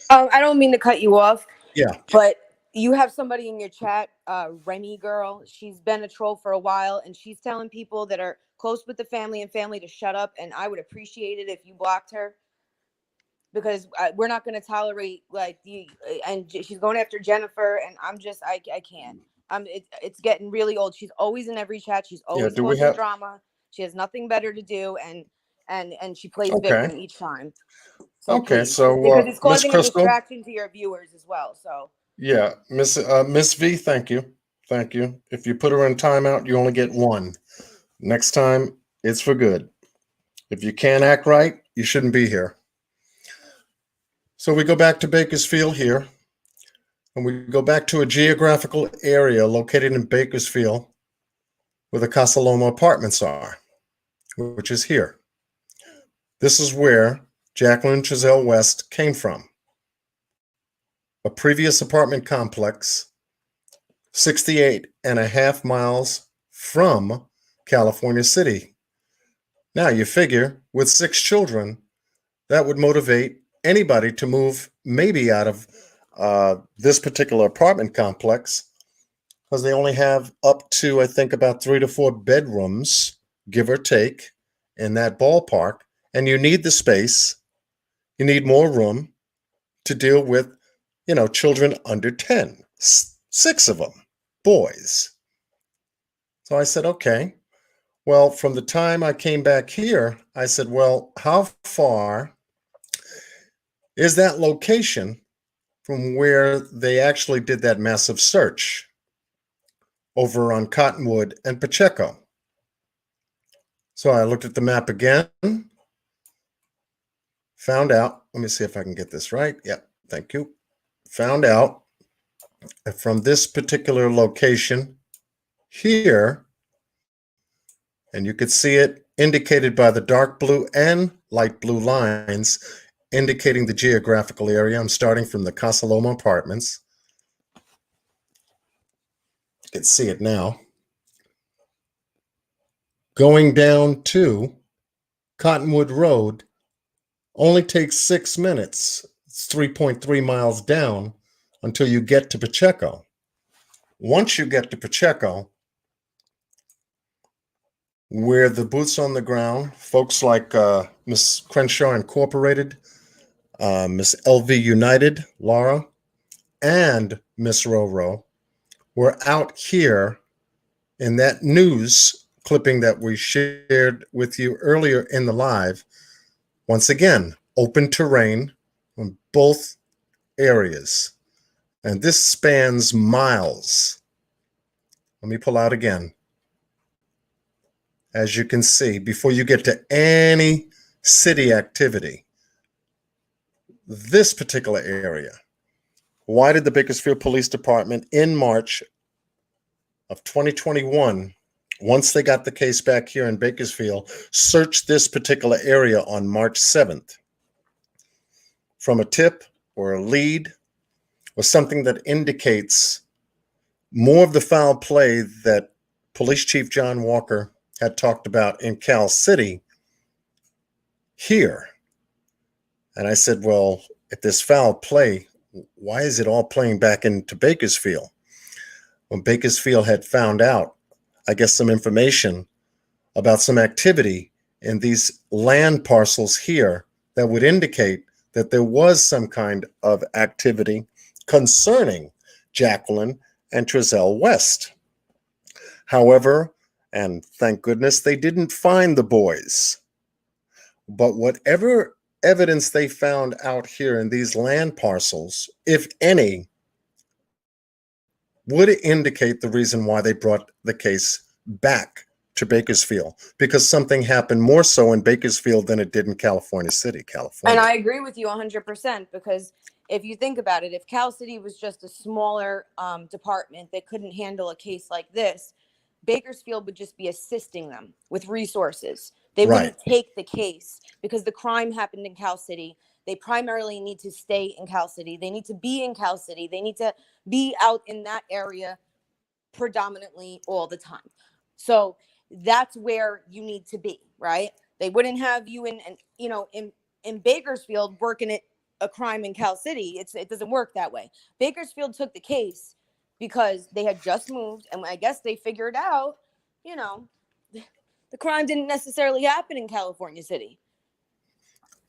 I don't mean to cut you off. Yeah. But you have somebody in your chat, Remy girl. She's been a troll for a while, and she's telling people that are close with the family to shut up. And I would appreciate it if you blocked her, because we're not going to tolerate and she's going after Jennifer, and I can't. It's getting really old. She's always in every chat. She's always causing drama. She has nothing better to do, and she plays victim each time. So okay, please, so because it's causing a Crystal, distraction to your viewers as well. So yeah, Miss V, thank you. If you put her in timeout, you only get one. Next time, it's for good. If you can't act right, you shouldn't be here. So we go back to Bakersfield here, and we go back to a geographical area located in Bakersfield where the Casa Loma apartments are, which is here. This is where Jacqueline Trezell West came from. A previous apartment complex, 68.5 miles from California City. Now you figure with 6 children, that would motivate anybody to move maybe out of this particular apartment complex, because they only have up to, I think, about 3 to 4 bedrooms, give or take, in that ballpark. And you need the space, you need more room to deal with, children under 10, 6 of them, boys. So I said, okay. Well, from the time I came back here, I said, well, how far is that location from where they actually did that massive search over on Cottonwood and Pacheco? So I looked at the map again, found out, let me see if I can get this right. Yep, thank you. Found out that from this particular location here, and you could see it indicated by the dark blue and light blue lines indicating the geographical area. I'm starting from the Casa Loma apartments. You can see it now. Going down to Cottonwood Road only takes 6 minutes. It's 3.3 miles down until you get to Pacheco. Once you get to Pacheco, where the boots on the ground, folks like Miss Crenshaw Incorporated, Miss LV United, Laura, and Miss Roro were out here in that news clipping that we shared with you earlier in the live. Once again, open terrain on both areas. And this spans miles. Let me pull out again. As you can see, before you get to any city activity, this particular area. Why did the Bakersfield Police Department in March of 2021, once they got the case back here in Bakersfield, search this particular area on March 7th? From a tip or a lead or something that indicates more of the foul play that Police Chief John Walker had talked about in Cal City here. And I said, well, if there's foul play, why is it all playing back into Bakersfield? When Bakersfield had found out, I guess, some information about some activity in these land parcels here that would indicate that there was some kind of activity concerning Jacqueline and Trezell West. However, and thank goodness they didn't find the boys, but whatever evidence they found out here in these land parcels, if any, would indicate the reason why they brought the case back to Bakersfield, because something happened more so in Bakersfield than it did in California City, California. And I agree with you 100%, because if you think about it, if Cal City was just a smaller department that couldn't handle a case like this, Bakersfield would just be assisting them with resources. They wouldn't take the case because the crime happened in Cal City. They primarily need to stay in Cal City. They need to be in Cal City. They need to be out in that area predominantly all the time. So that's where you need to be, right? They wouldn't have you in Bakersfield working at a crime in Cal City. It doesn't work that way. Bakersfield took the case because they had just moved, and I guess they figured out, the crime didn't necessarily happen in California City.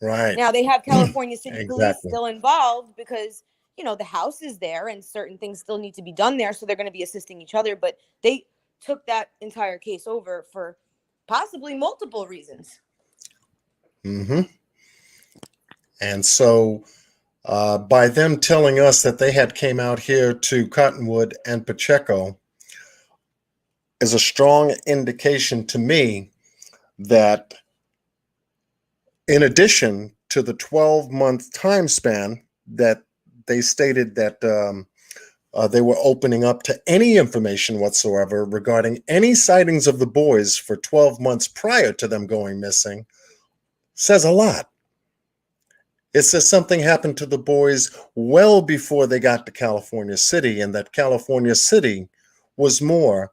Right. Now they have California City Police Exactly. still involved because, the house is there and certain things still need to be done there. So they're going to be assisting each other, but they took that entire case over for possibly multiple reasons. Mm-hmm. And so by them telling us that they had came out here to Cottonwood and Pacheco is a strong indication to me that in addition to the 12-month time span that they stated that they were opening up to any information whatsoever regarding any sightings of the boys for 12 months prior to them going missing says a lot. It says something happened to the boys well before they got to California City, and that California City was more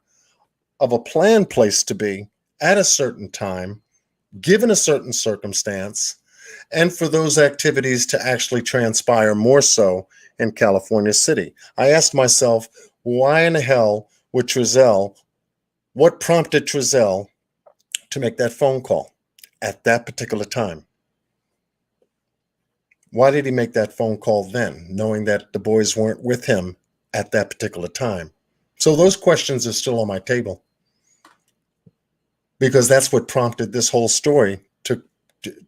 of a planned place to be at a certain time, given a certain circumstance, and for those activities to actually transpire more so in California City. I asked myself, why in the hell would Trezell, what prompted Trezell to make that phone call at that particular time? Why did he make that phone call then, knowing that the boys weren't with him at that particular time? So those questions are still on my table, because that's what prompted this whole story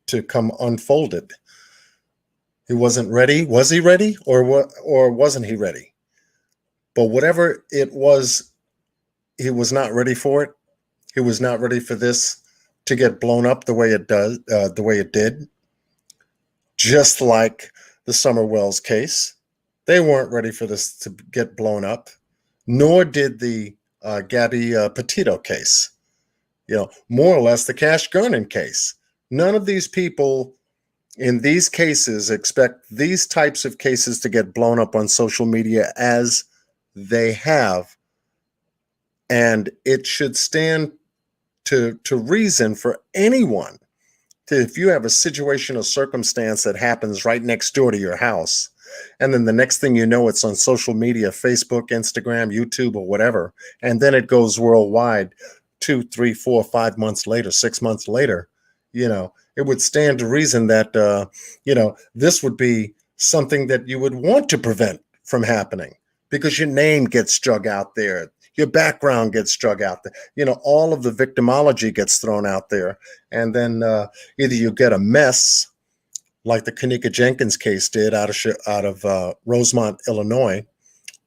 to come unfolded. He wasn't ready. Was he ready, or wasn't he ready? But whatever it was, he was not ready for it. He was not ready for this to get blown up the way it did. Just like the Summer Wells case, they weren't ready for this to get blown up, nor did the Gabby Petito case. More or less the Cash Gernon case. None of these people in these cases expect these types of cases to get blown up on social media as they have. And it should stand to reason for anyone to, if you have a situation or circumstance that happens right next door to your house, and then the next thing you know, it's on social media, Facebook, Instagram, YouTube, or whatever, and then it goes worldwide 2, 3, 4, 5 months later, 6 months later, it would stand to reason that, this would be something that you would want to prevent from happening, because your name gets drug out there. Your background gets drug out there. All of the victimology gets thrown out there. And then either you get a mess like the Kanika Jenkins case did out of Rosemont, Illinois,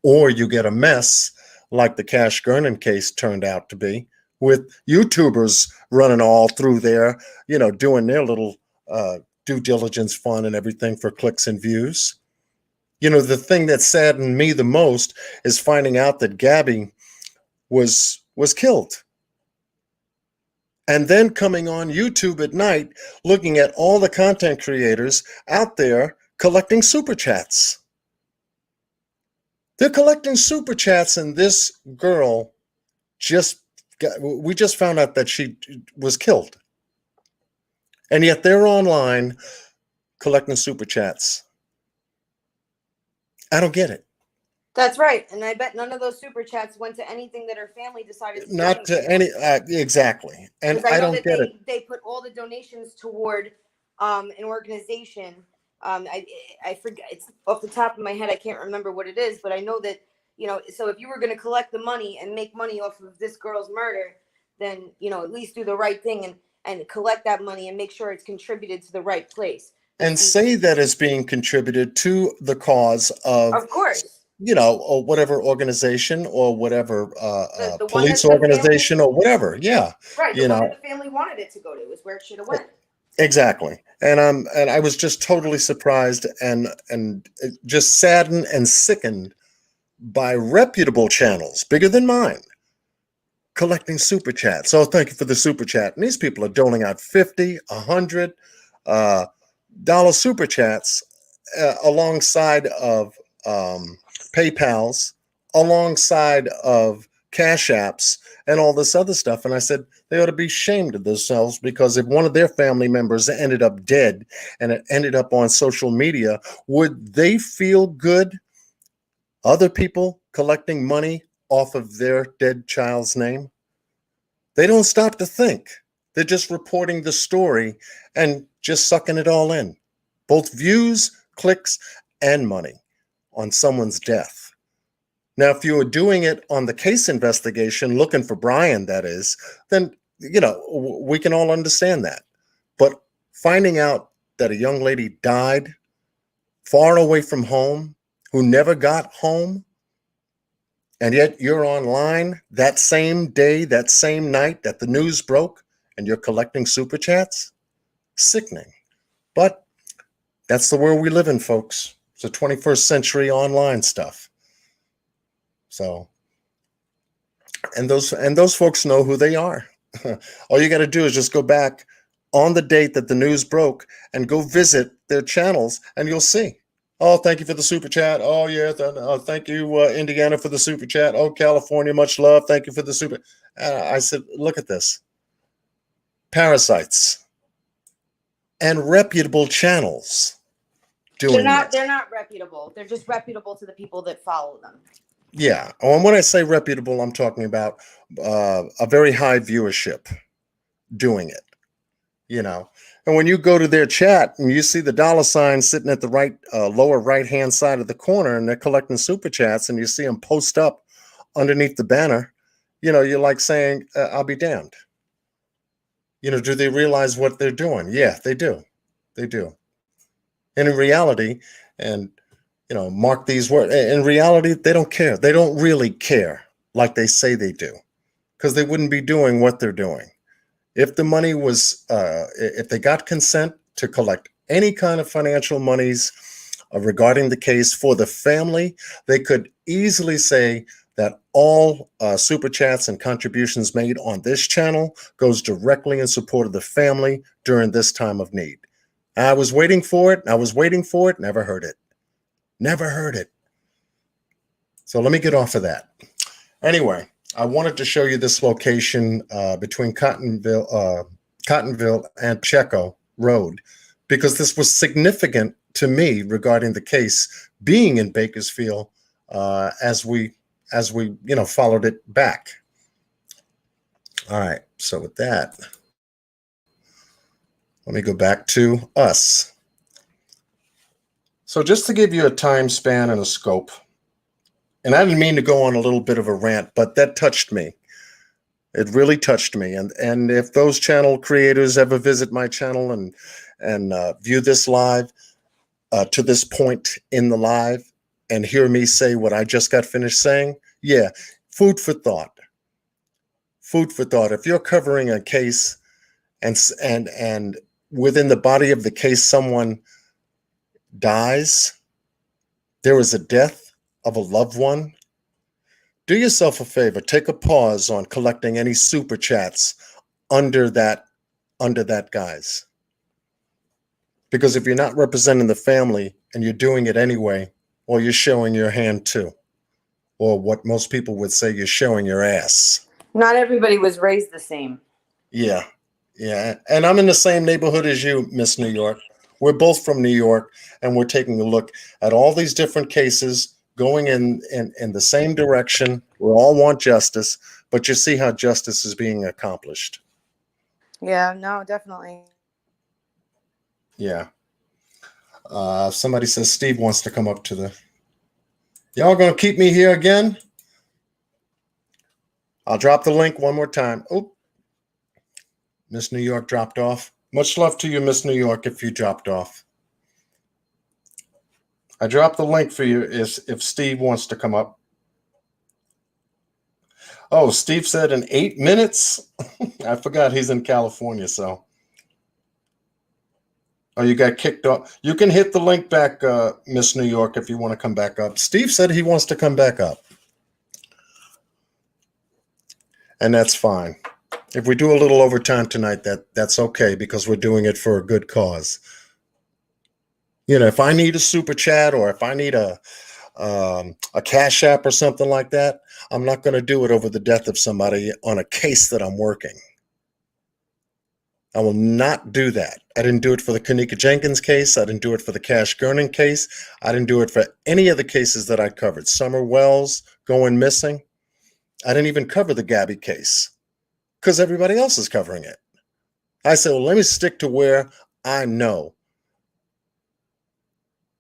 or you get a mess like the Cash Gernon case turned out to be, with YouTubers running all through there, doing their little due diligence fun and everything for clicks and views. The thing that saddened me the most is finding out that Gabby was killed. And then coming on YouTube at night, looking at all the content creators out there collecting super chats. They're collecting super chats, and this girl we just found out that she was killed. And yet they're online collecting super chats. I don't get it. That's right. And I bet none of those super chats went to anything that her family decided to Not to any, exactly. And I don't get it. They put all the donations toward an organization. I forget, it's off the top of my head, I can't remember what it is, but I know that, so if you were going to collect the money and make money off of this girl's murder, then, at least do the right thing and collect that money and make sure it's contributed to the right place. And say that it's being contributed to the cause of course, or whatever organization or whatever the police organization or whatever. Yeah. Right. The one that the family wanted it to go to is where it should have went. Exactly. And I was just totally surprised and just saddened and sickened by reputable channels bigger than mine collecting super chats. Oh, thank you for the super chat. And these people are doling out $50, $100 super chats alongside of PayPals, alongside of Cash Apps, and all this other stuff. And I said, they ought to be ashamed of themselves, because if one of their family members ended up dead and it ended up on social media, would they feel good? Other people collecting money off of their dead child's name? They don't stop to think. They're just reporting the story and just sucking it all in. Both views, clicks, and money on someone's death. Now, if you were doing it on the case investigation, looking for Brian, that is, then, we can all understand that. But finding out that a young lady died far away from home, who never got home, and yet you're online that same day, that same night that the news broke, and you're collecting super chats? Sickening. But that's the world we live in, folks. It's the 21st century online stuff. So, and those folks know who they are. All you got to do is just go back on the date that the news broke and go visit their channels, and you'll see. Oh, thank you for the super chat. Oh, yeah. Thank you, Indiana, for the super chat. Oh, California, much love. Thank you for the super. I said, look at this. Parasites and reputable channels doing it. They're not reputable. They're just reputable to the people that follow them. Yeah. Oh, and when I say reputable, I'm talking about a very high viewership doing it, And when you go to their chat and you see the dollar sign sitting at the right lower right-hand side of the corner, and they're collecting super chats, and you see them post up underneath the banner, you're like saying, I'll be damned. Do they realize what they're doing? Yeah, they do. They do. And in reality, and mark these words, in reality, they don't care. They don't really care like they say they do, because they wouldn't be doing what they're doing. If the money was, if they got consent to collect any kind of financial monies regarding the case for the family, they could easily say that all super chats and contributions made on this channel goes directly in support of the family during this time of need. I was waiting for it. Never heard it. Never heard it. So let me get off of that. Anyway, I wanted to show you this location between Cottonville and Checo Road, because this was significant to me regarding the case being in Bakersfield as we followed it back. All right. So with that, let me go back to us. So just to give you a time span and a scope, and I didn't mean to go on a little bit of a rant, but that touched me. It really touched me. And if those channel creators ever visit my channel and view this live to this point in the live and hear me say what I just got finished saying, yeah, food for thought. Food for thought. If you're covering a case and within the body of the case someone dies, there is a death of a loved one, do yourself a favor, take a pause on collecting any super chats under that guise. Because if you're not representing the family and you're doing it anyway, well, you're showing your hand too. Or what most people would say, you're showing your ass. Not everybody was raised the same. Yeah. Yeah. And I'm in the same neighborhood as you, Miss New York. We're both from New York, and we're taking a look at all these different cases going in the same direction. We all want justice, but you see how justice is being accomplished. Yeah, no, definitely. Yeah. Somebody says Steve wants to come up to the... Y'all gonna keep me here again? I'll drop the link one more time. Oh, Miss New York dropped off. Much love to you, Miss New York, if you dropped off. I dropped the link for you if Steve wants to come up. Oh, Steve said in 8 minutes? I forgot he's in California, so. Oh, you got kicked off. You can hit the link back, Miss New York, if you want to come back up. Steve said he wants to come back up. And that's fine. If we do a little overtime tonight, that's okay, because we're doing it for a good cause. If I need a super chat or if I need a Cash App or something like that, I'm not going to do it over the death of somebody on a case that I'm working. I will not do that. I didn't do it for the Kanika Jenkins case. I didn't do it for the Cash Gurning case. I didn't do it for any of the cases that I covered. Summer Wells going missing. I didn't even cover the Gabby case because everybody else is covering it. I said, well, let me stick to where I know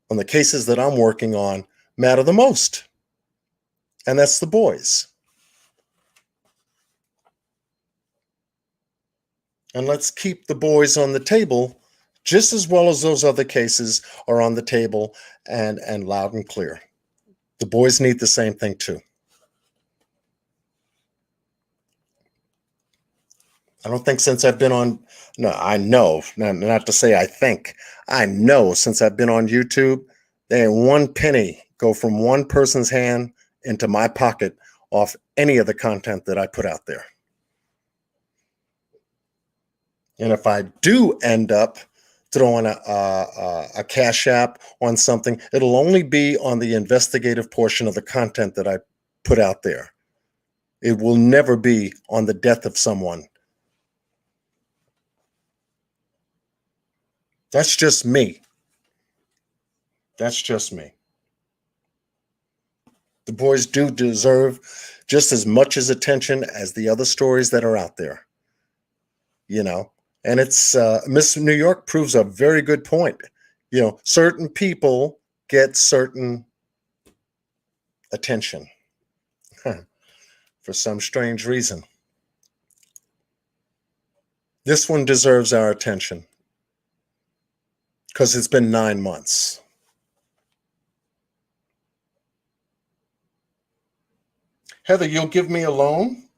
on the cases that I'm working on matter the most. And that's the boys. And let's keep the boys on the table just as well as those other cases are on the table and loud and clear. The boys need the same thing too. I don't think since I've been on, no, I know, not to say I think, I know since I've been on YouTube, there ain't one penny go from one person's hand into my pocket off any of the content that I put out there. And if I do end up throwing a Cash App on something, it'll only be on the investigative portion of the content that I put out there. It will never be on the death of someone. That's just me. That's just me. The boys do deserve just as much as attention as the other stories that are out there. You know, and it's Miss New York proves a very good point. You know, certain people get certain attention for some strange reason. This one deserves our attention because it's been 9 months. Heather, you'll give me a loan?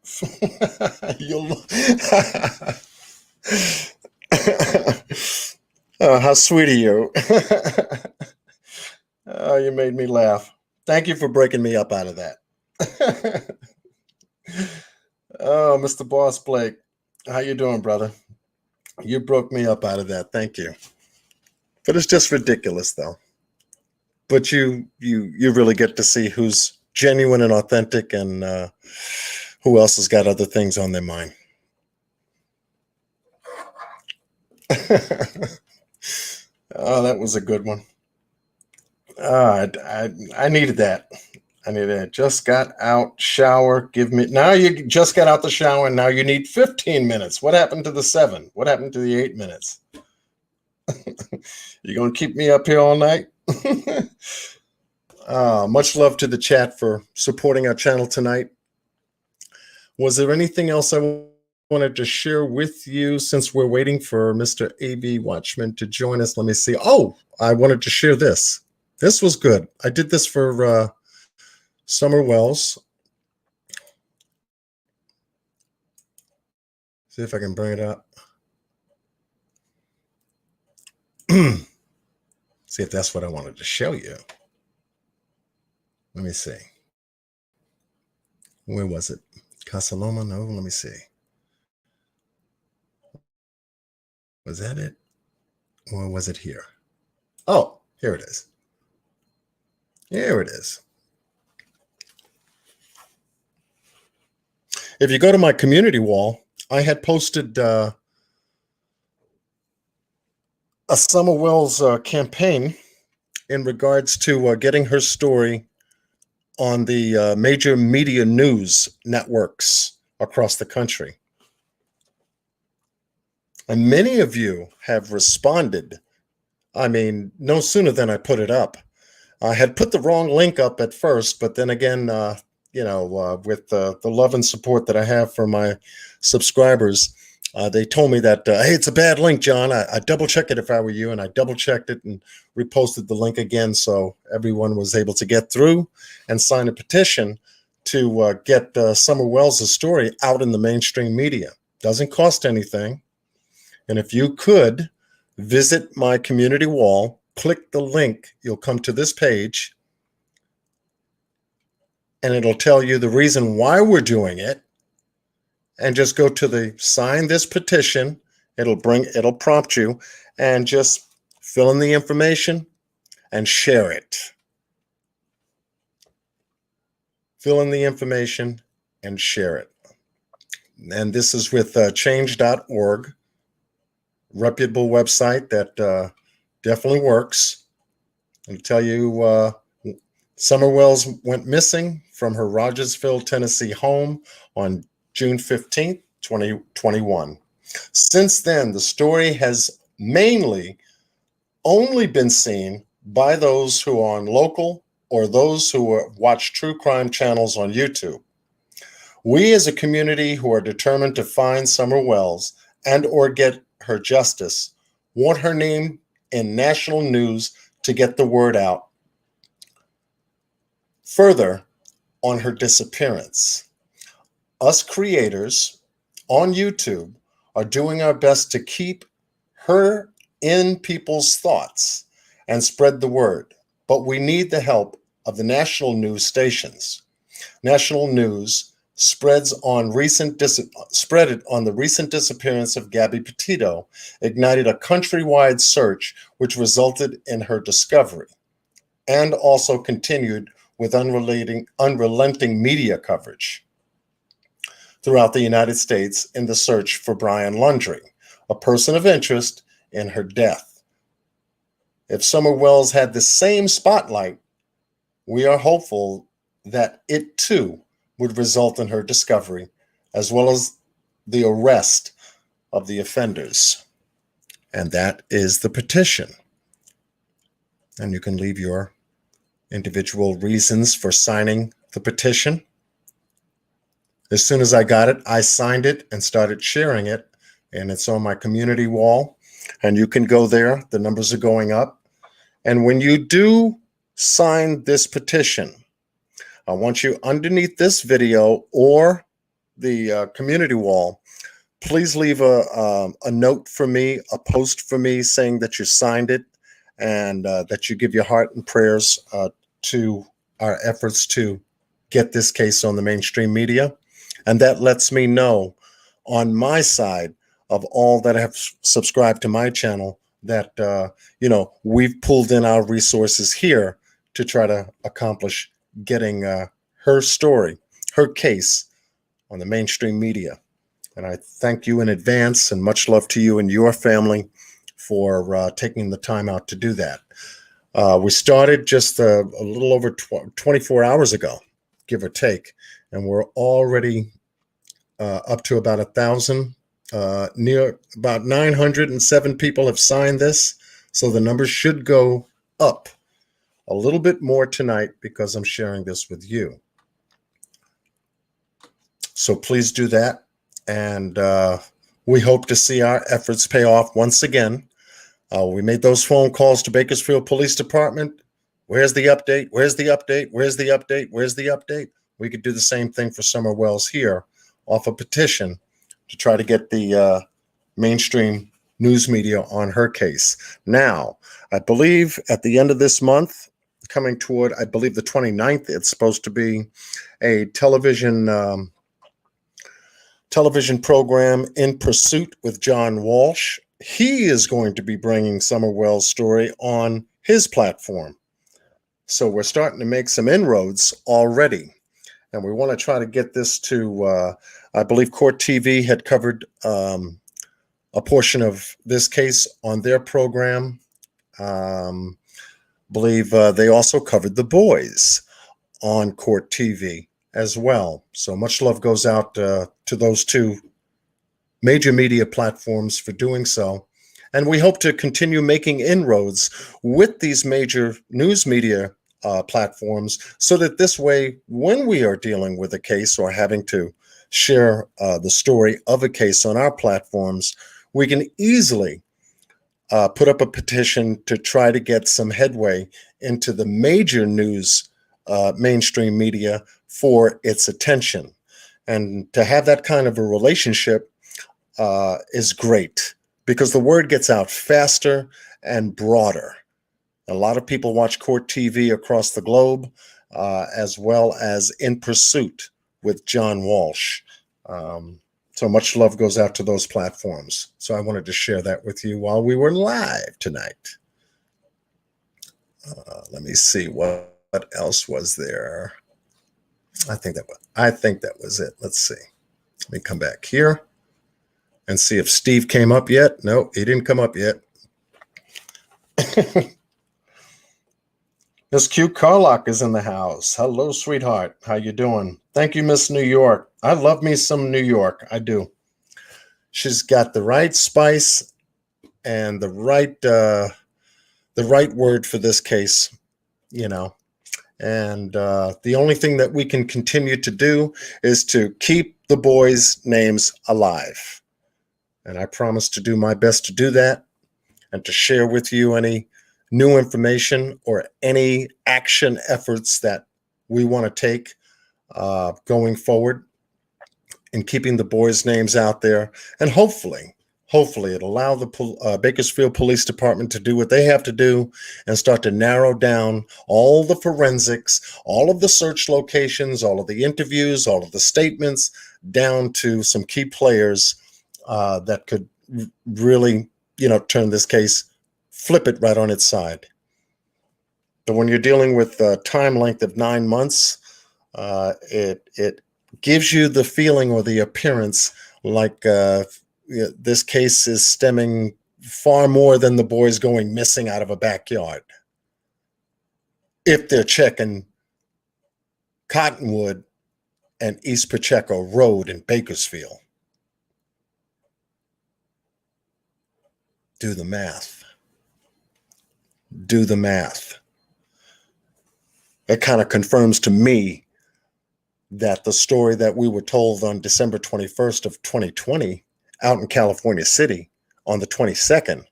Oh, how sweet of you. Oh, you made me laugh. Thank you for breaking me up out of that. Oh, Mr. Boss Blake, how you doing, brother? You broke me up out of that. Thank you. But it's just ridiculous, though. But you really get to see who's genuine and authentic, and who else has got other things on their mind. Oh, that was a good one. I needed that. I needed it. Just got out, shower, now you just got out the shower, and now you need 15 minutes. What happened to the 7? What happened to the 8 minutes? You gonna keep me up here all night? Much love to the chat for supporting our channel tonight. Was there anything else I wanted to share with you since we're waiting for Mr. AV Watchman to join us? Let me see. Oh, I wanted to share this. This was good. I did this for Summer Wells. See if I can bring it up. See if that's what I wanted to show you. Let me see. Where was it? Casa Loma? No, let me see. Was that it? Or was it here? Oh, here it is. Here it is. If you go to my community wall, I had posted a Summer Wells campaign in regards to getting her story on the major media news networks across the country. And many of you have responded. I mean, no sooner than I put it up. I had put the wrong link up at first, but then again, with the love and support that I have for my subscribers, they told me that, hey, it's a bad link, John. I double check it if I were you, and I double checked it and reposted the link again, so everyone was able to get through and sign a petition to get Summer Wells' story out in the mainstream media. Doesn't cost anything. And if you could visit my community wall, click the link, you'll come to this page, and it'll tell you the reason why we're doing it. And just go to the sign this petition. It'll prompt you, and just fill in the information and share it. Fill in the information and share it. And this is with change.org, reputable website that definitely works. I'll tell you, Summer Wells went missing from her Rogersville, Tennessee home on June 15th, 2021. Since then, the story has mainly only been seen by those who are on local or those who watch true crime channels on YouTube. We as a community who are determined to find Summer Wells and or get her justice want her name in national news to get the word out further on her disappearance. Us creators on YouTube are doing our best to keep her in people's thoughts and spread the word, but we need the help of the national news stations. national news spread it on the recent disappearance of Gabby Petito ignited a countrywide search which resulted in her discovery and also continued with unrelenting media coverage throughout the United States in the search for Brian Lundry, a person of interest in her death. If Summer Wells had the same spotlight, we are hopeful that it too would result in her discovery, as well as the arrest of the offenders. And that is the petition. And you can leave your individual reasons for signing the petition. As soon as I got it, I signed it and started sharing it, and it's on my community wall. And you can go there. The numbers are going up. And when you do sign this petition, I want you underneath this video or the community wall, please leave a note for me, a post for me saying that you signed it and that you give your heart and prayers to our efforts to get this case on the mainstream media. And that lets me know on my side of all that have subscribed to my channel that, we've pulled in our resources here to try to accomplish getting her story, her case on the mainstream media. And I thank you in advance and much love to you and your family for taking the time out to do that. We started just a little over 24 hours ago, give or take, and we're already up to about 1,000. Near about 907 people have signed this, so the numbers should go up a little bit more tonight because I'm sharing this with you. So please do that, and we hope to see our efforts pay off once again. We made those phone calls to Bakersfield Police Department. Where's the update? Where's the update? Where's the update? Where's the update? We could do the same thing for Summer Wells here off a petition to try to get the mainstream news media on her case. Now, I believe at the end of this month, coming toward, I believe the 29th, it's supposed to be a television program, In Pursuit with John Walsh. He is going to be bringing Summer Wells' story on his platform. So we're starting to make some inroads already. And we want to try to get this to, I believe Court TV had covered a portion of this case on their program. Believe they also covered The Boys on Court TV as well. So much love goes out to those two major media platforms for doing so. And we hope to continue making inroads with these major news media platforms so that this way, when we are dealing with a case or having to share the story of a case on our platforms, we can easily put up a petition to try to get some headway into the major news mainstream media for its attention. And to have that kind of a relationship is great because the word gets out faster and broader. A lot of people watch Court TV across the globe, as well as In Pursuit with John Walsh. So much love goes out to those platforms. So I wanted to share that with you while we were live tonight. Let me see what else was there. I think that was it. Let's see. Let me come back here and see if Steve came up yet. No, he didn't come up yet. Miss Q Carlock is in the house. Hello, sweetheart. How you doing? Thank you, Miss New York. I love me some New York. I do. She's got the right spice and the right word for this case, you know. And the only thing that we can continue to do is to keep the boys' names alive. And I promise to do my best to do that and to share with you any new information or any action efforts that we want to take going forward in keeping the boys' names out there. And hopefully Hopefully, it'll allow the Bakersfield Police Department to do what they have to do and start to narrow down all the forensics, all of the search locations, all of the interviews, all of the statements, down to some key players that could really, turn this case, flip it right on its side. But when you're dealing with a time length of 9 months, it gives you the feeling or the appearance like this case is stemming far more than the boys going missing out of a backyard. If they're checking Cottonwood and East Pacheco Road in Bakersfield. Do the math. Do the math. It kind of confirms to me that the story that we were told on December 21st of 2020 out in California City on the 22nd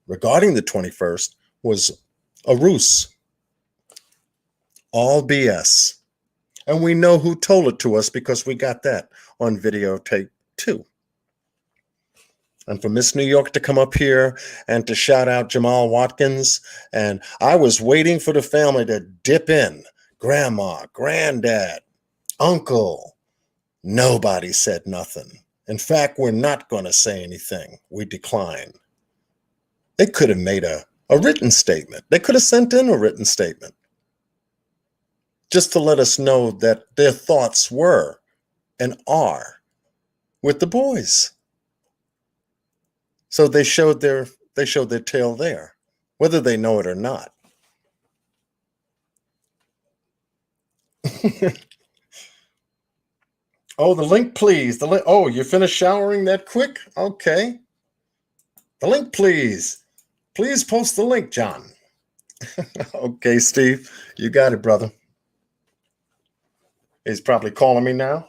regarding the 21st was a ruse. All BS. And we know who told it to us because we got that on videotape too. And for Miss New York to come up here and to shout out Jamal Watkins, and I was waiting for the family to dip in. Grandma, granddad, uncle. Nobody said nothing. In fact, we're not going to say anything. We decline. They could have made a written statement. They could have sent in a written statement just to let us know that their thoughts were and are with the boys. So they showed their tail there, whether they know it or not. Oh, the link, please. The link. Oh, you finished showering that quick? Okay. The link, please. Please post the link, John. Okay, Steve, you got it, brother. He's probably calling me now.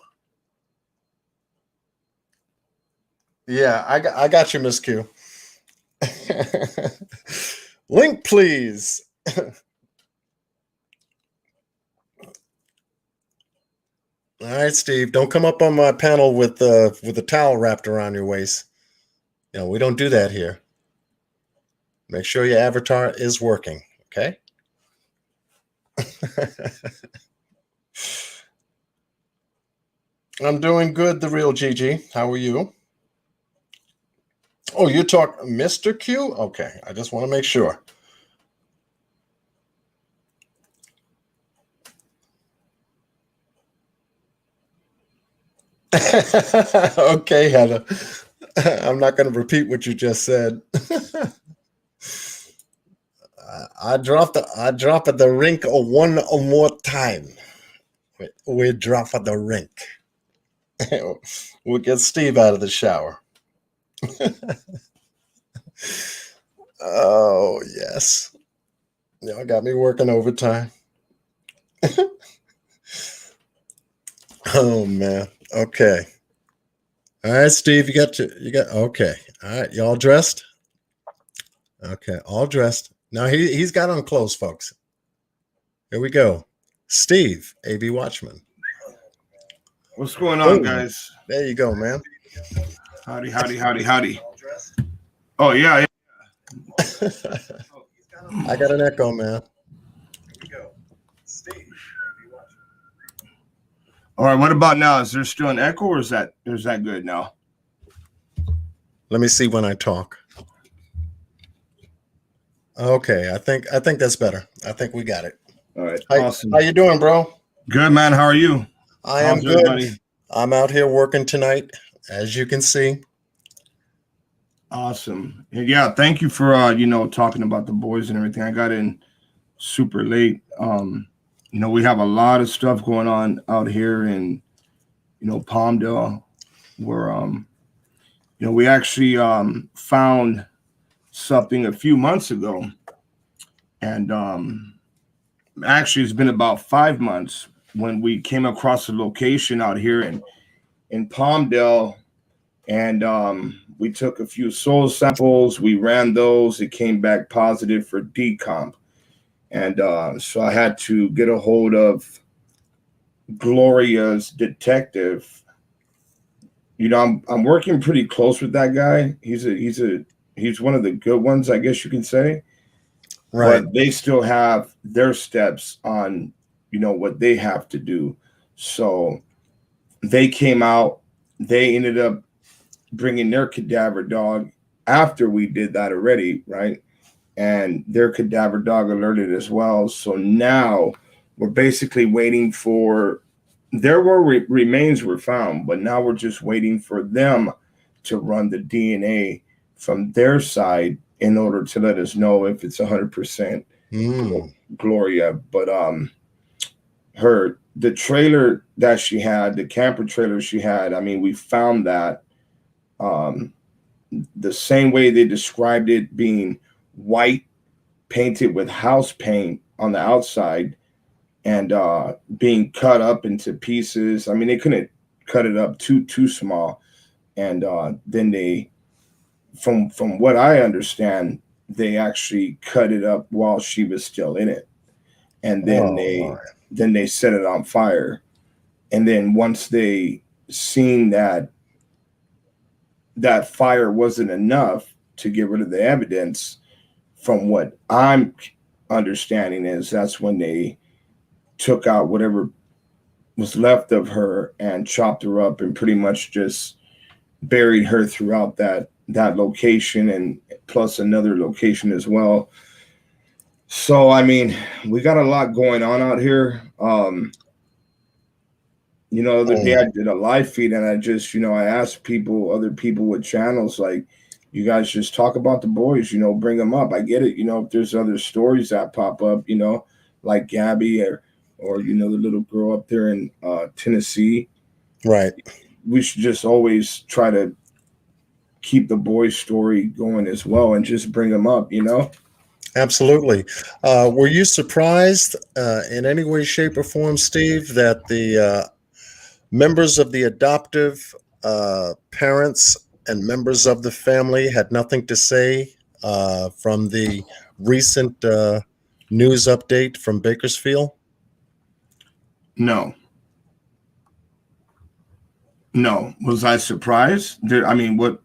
Yeah, I got you, Miss Q. Link, please. All right, Steve, don't come up on my panel with a towel wrapped around your waist. We don't do that here. Make sure your avatar is working, okay? I'm doing good, the real Gigi. How are you? Oh, you talk Mr. Q? Okay, I just want to make sure. Okay, Heather. I'm not going to repeat what you just said. I dropped the rink one more time. We drop the rink. We'll get Steve out of the shower. Oh, yes. Y'all got me working overtime. Oh, man. Okay. All right, Steve, you got okay. All right, y'all dressed? Okay, all dressed. Now he's got on clothes, folks. Here we go. Steve, AV Watchman. What's going on, guys? There you go, man. Howdy, howdy, howdy, howdy. Oh, yeah. I got an echo, man. Here we go. Steve. All right, what about now? Is there still an echo, or is that good now? Let me see when I talk. Okay, I think that's better. I think we got it. All right, awesome. How you doing, bro? Good, man. How are you? I am good. Everybody? I'm out here working tonight, as you can see. Awesome. Yeah, thank you for talking about the boys and everything. I got in super late. We have a lot of stuff going on out here in Palmdale, where we actually found something a few months ago, and actually it's been about 5 months when we came across a location out here in Palmdale, and we took a few soil samples. We ran those. It came back positive for decomp. And so I had to get a hold of Gloria's detective you know, I'm working pretty close with that guy. He's one of the good ones, I guess you can say. Right. But they still have their steps on, you know, what they have to do. So they came out, they ended up bringing their cadaver dog after we did that already, right? And their cadaver dog alerted as well. So now we're basically waiting for there were remains were found, but now we're just waiting for them to run the DNA from their side in order to let us know if it's 100% Gloria. But the trailer that she had, the camper trailer she had, I mean, we found that the same way they described it, being white painted with house paint on the outside and being cut up into pieces. I mean, they couldn't cut it up too small. And then they, from what I understand, they actually cut it up while she was still in it, and then they set it on fire. And then once they seen that fire wasn't enough to get rid of the evidence, from what I'm understanding is that's when they took out whatever was left of her and chopped her up and pretty much just buried her throughout that location and plus another location as well. So, I mean, we got a lot going on out here. You know, the other day I did a live feed and I just, you know, I asked other people with channels, like, you guys just talk about the boys, you know, bring them up. I get it. You know, if there's other stories that pop up, you know, like Gabby or you know, the little girl up there in Tennessee. Right. We should just always try to keep the boys' story going as well and just bring them up, you know? Absolutely. Were you surprised in any way, shape, or form, Steve, that the members of the adoptive parents and members of the family had nothing to say from the recent news update from Bakersfield? No. Was I surprised? I mean, what?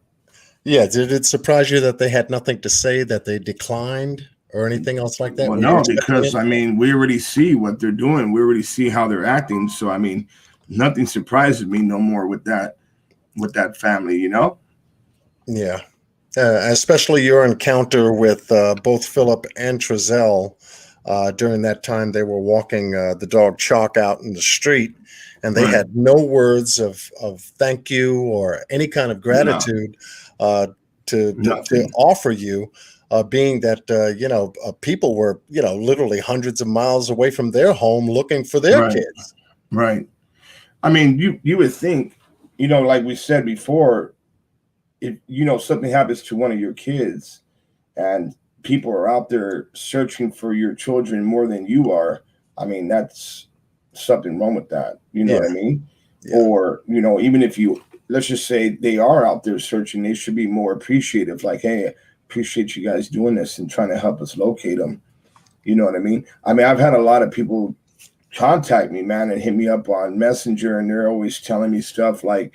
Yeah, did it surprise you that they had nothing to say, that they declined or anything else like that? Well, no, because I mean, we already see what they're doing. We already see how they're acting. So, I mean, nothing surprises me no more with that family, you know? Yeah. Especially your encounter with both Philip and Trezell during that time they were walking the dog Chalk out in the street, and they had no words of thank you or any kind of gratitude to offer you, being that, you know, people were, you know, literally hundreds of miles away from their home looking for their kids. Right. I mean, you would think, you know, like we said before, if, you know, something happens to one of your kids and people are out there searching for your children more than you are, I mean, that's something wrong with that. You know what I mean? Yeah. Or, you know, even if let's just say they are out there searching, they should be more appreciative. Like, hey, appreciate you guys doing this and trying to help us locate them. You know what I mean? I mean, I've had a lot of people contact me, man, and hit me up on Messenger, and they're always telling me stuff like,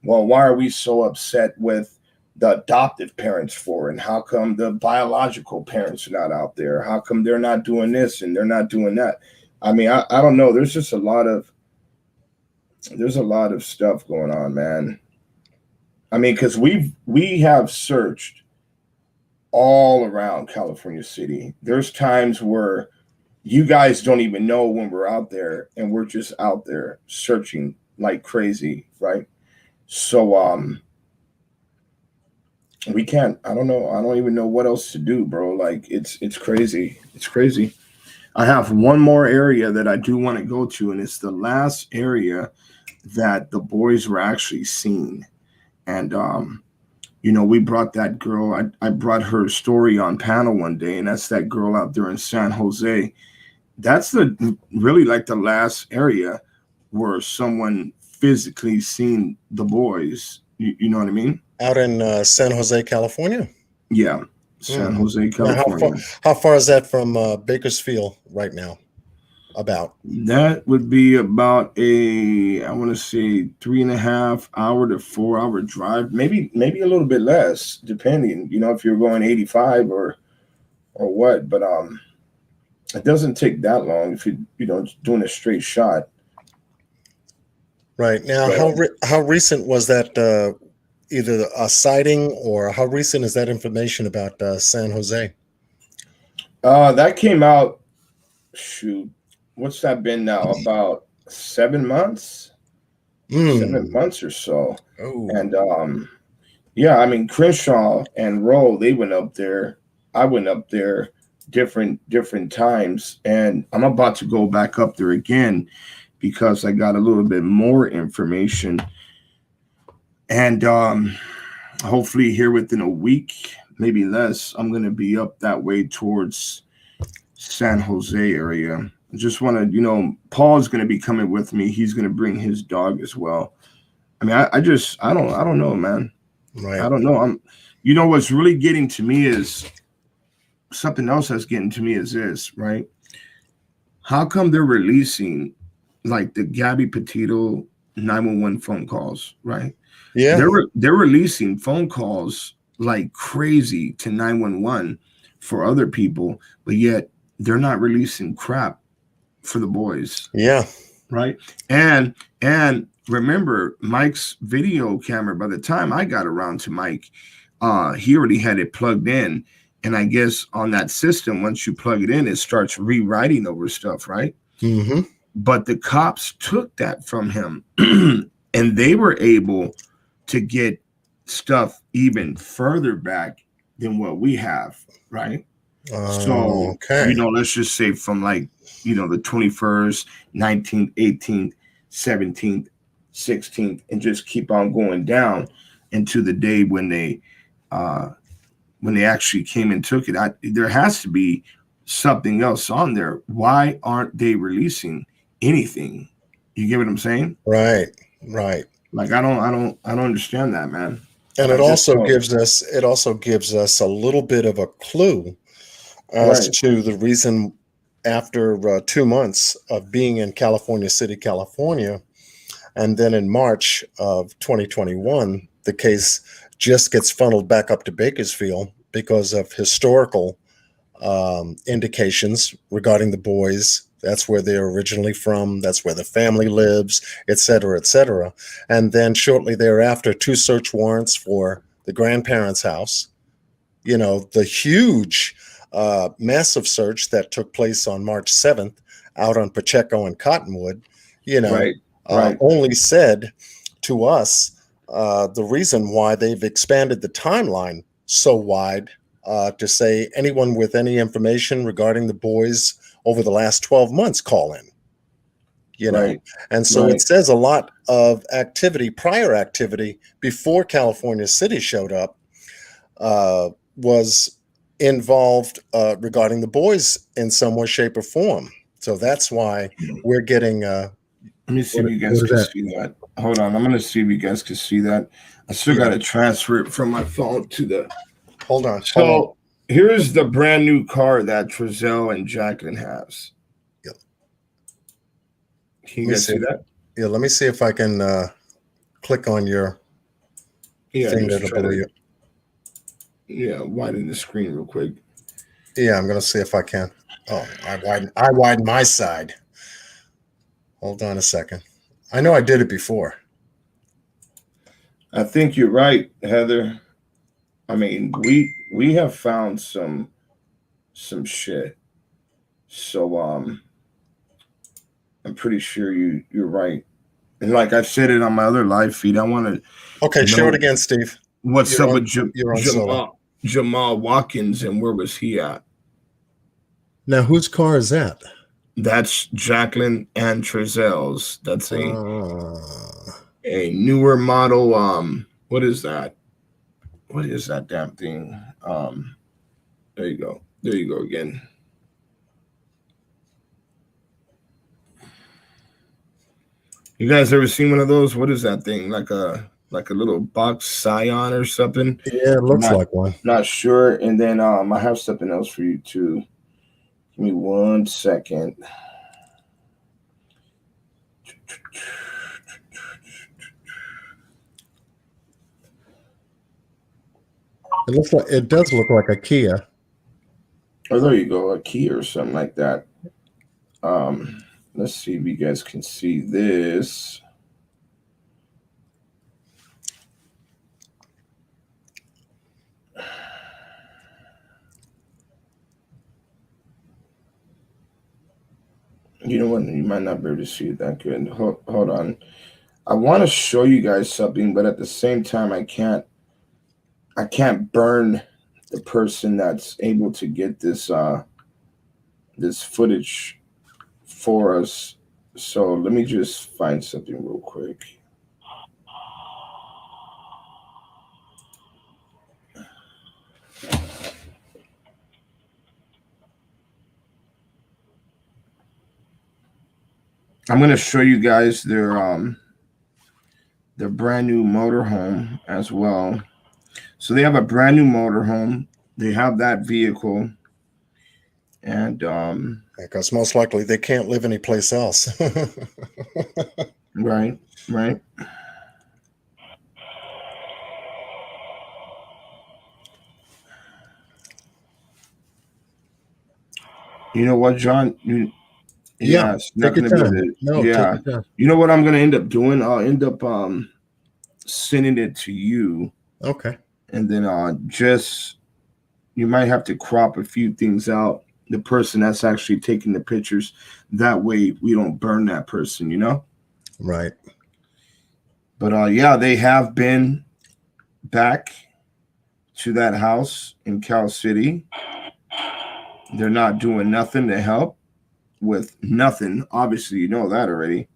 well, why are we so upset with the adoptive parents for? And how come the biological parents are not out there? How come they're not doing this and they're not doing that? I mean, I don't know. There's just a lot of stuff going on, man. I mean, because we have searched all around California City. There's times where you guys don't even know when we're out there, and we're just out there searching like crazy, right? So we can't, I don't know, I don't even know what else to do, bro. Like it's crazy. It's crazy. I have one more area that I do want to go to, and it's the last area that the boys were actually seen. And you know, we brought that girl, I brought her story on panel one day, and that's that girl out there in San Jose. That's really like the last area where someone physically seen the boys. You know what I mean? Out in San Jose, California? Yeah, San Jose, California. Now how far is that from Bakersfield right now? about? That would be about I want to say 3.5 hour to 4 hour drive, maybe a little bit less, depending, if you're going 85 or what. But it doesn't take that long if you're doing a straight shot. Right now, how recent was that? Either a sighting, or how recent is that information about San Jose? That came out. Shoot, what's that been now? About 7 months. 7 months or so. Oh. And yeah, I mean, Crenshaw and Rowe, they went up there. I went up there different times, and I'm about to go back up there again because I got a little bit more information. And hopefully here within a week, maybe less, I'm going to be up that way towards San Jose area. I just want to, Paul's going to be coming with me. He's going to bring his dog as well. I mean, I don't know, man. Right. I don't know. What's really getting to me is something else that's getting to me is this, right? How come they're releasing like the Gabby Petito 911 phone calls, right? Yeah. They're releasing phone calls like crazy to 911 for other people, but yet they're not releasing crap for the boys. Yeah. Right. And remember Mike's video camera, by the time I got around to Mike, he already had it plugged in. And I guess on that system, once you plug it in, it starts rewriting over stuff, right? Mm-hmm. But the cops took that from him and they were able to get stuff even further back than what we have, right? So, okay. Let's just say from like, the 21st, 19th, 18th, 17th, 16th, and just keep on going down into the day when they actually came and took it. There has to be something else on there. Why aren't they releasing anything? You get what I'm saying? Right. Like I don't understand that, man. And it also gives us a little bit of a clue as to the reason after 2 months of being in California City, California, and then in March of 2021, the case just gets funneled back up to Bakersfield because of historical indications regarding the boys. That's where they're originally from. That's where the family lives, et cetera, et cetera. And then shortly thereafter, 2 search warrants for the grandparents' house. The huge, massive search that took place on March 7th out on Pacheco and Cottonwood, only said to us the reason why they've expanded the timeline so wide to say anyone with any information regarding the boys over the last 12 months call in, and so it says a lot of prior activity before California City showed up was involved regarding the boys in some way, shape, or form. So that's why we're getting let me see if you guys can see that. Hold on, I'm gonna see if you guys can see that. I still gotta transfer it from my phone to the hold on. So here's the brand new car that Trezell and Jacqueline has. Yep. Can you guys see that? Yeah, let me see if I can click on your thing below you. Yeah, widen the screen real quick. Yeah, I'm gonna see if I can. Oh, I widen my side. Hold on a second. I know I did it before. I think you're right, Heather. I mean, we have found some shit. So I'm pretty sure you're right. And like I said it on my other live feed, I want to. Okay, show it again, Steve. What's up with Jamal Watkins, and where was he at? Now, whose car is that? That's Jacqueline and Trezell's. That's a newer model. What is that? What is that damn thing? There you go. There you go again. You guys ever seen one of those? What is that thing? Like a little box Scion or something? Yeah, it looks like one. Not sure. And then I have something else for you too. Give me 1 second. It does look like a Kia. Oh, there you go, a key or something like that. Let's see if you guys can see this. You know what? You might not be able to see it that good. Hold on. I want to show you guys something, but at the same time, I can't burn the person that's able to get this this footage for us. So let me just find something real quick. I'm going to show you guys their brand new motorhome as well. So they have a brand new motorhome. They have that vehicle, and because most likely they can't live anyplace else. Right. You know what, John? Yeah, it's not take going your to be time. the, No, yeah. take your time. You know what I'm going to end up doing? I'll end up sending it to you. Okay. And then just, you might have to crop a few things out, the person that's actually taking the pictures. That way we don't burn that person, you know? Right. But yeah, they have been back to that house in Cal City. They're not doing nothing to help with nothing. Obviously, you know that already.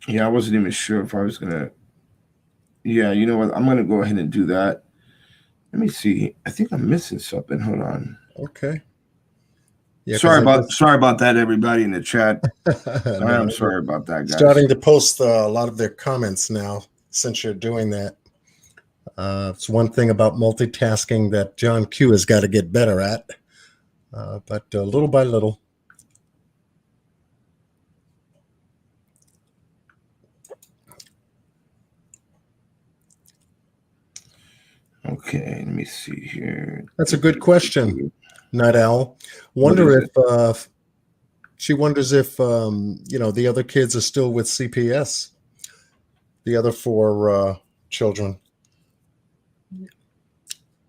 Yeah, I wasn't even sure if I was gonna. Yeah, you know what? I'm gonna go ahead and do that. Let me see. I think I'm missing something. Hold on. Okay. Yeah, sorry about that, everybody in the chat. No, I'm sorry about that, guys. Starting to post a lot of their comments now since you're doing that. It's one thing about multitasking that John Q has got to get better at, but little by little. Okay, let me see here. That's a good question, Nadal. She wonders if the other kids are still with CPS. The other 4 children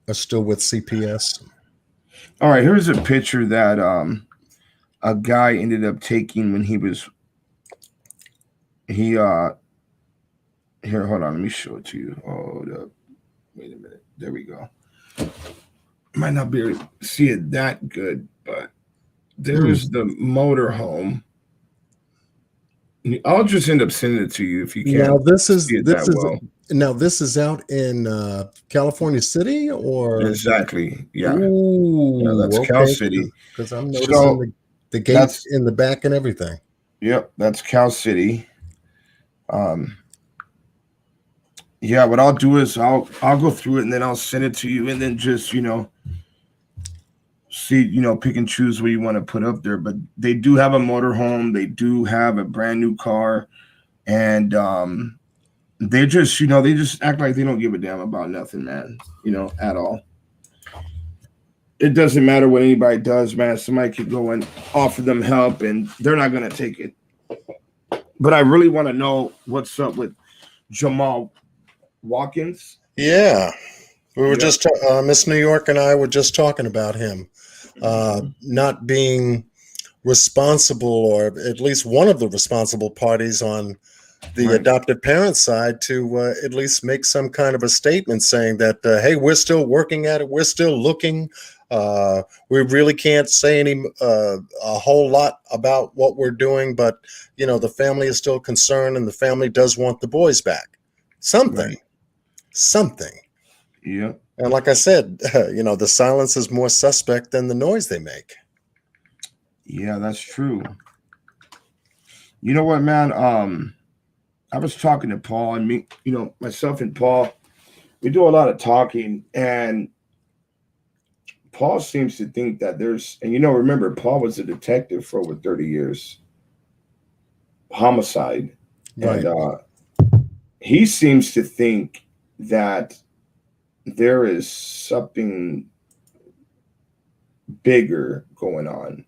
are still with CPS. All right, here's a picture that a guy ended up taking when he here, hold on, let me show it to you. Hold up. Wait a minute. There we go. Might not be able to see it that good, but there's the motorhome. I'll just end up sending it to you if you can't. Now this is see it that well. Now this is out in California City, or exactly, yeah. Ooh, Yeah, that's okay, Cal City. Because I'm noticing the gates in the back and everything. Yep, that's Cal City. Yeah, what I'll do is I'll go through it and then I'll send it to you, and then just see pick and choose what you want to put up there. But they do have a motorhome, they do have a brand new car, and they just act like they don't give a damn about nothing, man. At all. It doesn't matter what anybody does, man. Somebody could go and offer them help, and they're not gonna take it. But I really want to know what's up with Jamal Watkins. Yeah, we were just Miss New York and I were just talking about him not being responsible, or at least one of the responsible parties on the adoptive parent side, to at least make some kind of a statement saying that, hey, we're still working at it, we're still looking. We really can't say a whole lot about what we're doing, but the family is still concerned, and the family does want the boys back. Something. Yeah. And like I said, the silence is more suspect than the noise they make. Yeah, that's true. You know what, man? I was talking to Paul, and myself and Paul, we do a lot of talking, and Paul seems to think that there's, and remember, Paul was a detective for over 30 years, homicide, Right. and he seems to think that there is something bigger going on.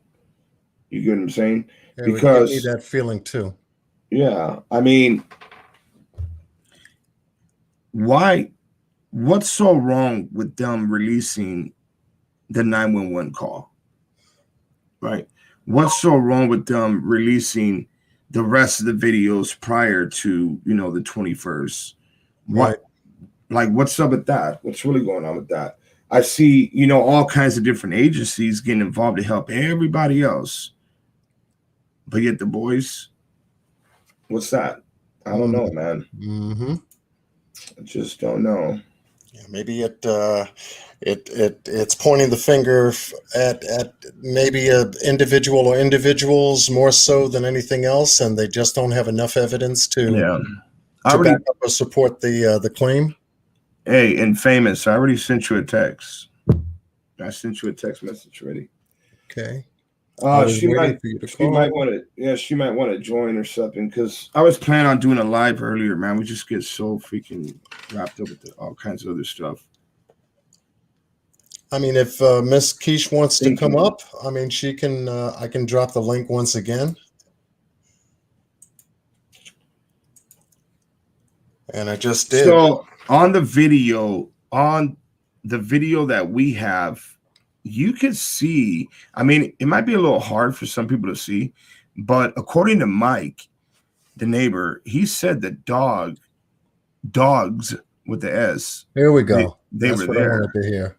You get what I'm saying? It would give me Because that feeling too. yeah, I mean, why? What's so wrong with them releasing the 911 call? Right? What's so wrong with them releasing the rest of the videos prior to the 21st? Right. Like, what's up with that? What's really going on with that? I see, all kinds of different agencies getting involved to help everybody else. But yet the boys, what's that? I don't know, man. Mm-hmm. I just don't know. Yeah, maybe it's pointing the finger at maybe a individual or individuals more so than anything else, and they just don't have enough evidence to back up or support the claim. Hey, Infamous, I already sent you a text. I sent you a text message already. Okay. She might want to. Yeah, she might want to join or something, because I was planning on doing a live earlier, man. We just get so freaking wrapped up with all kinds of other stuff. I mean, if Miss Keish wants to come up, I mean, she can. I can drop the link once again. And I just did. So on the video that we have, you can see, I mean, it might be a little hard for some people to see, but according to Mike, the neighbor, he said that dogs with the S. Here we go. They That's were what there. I wanted to hear.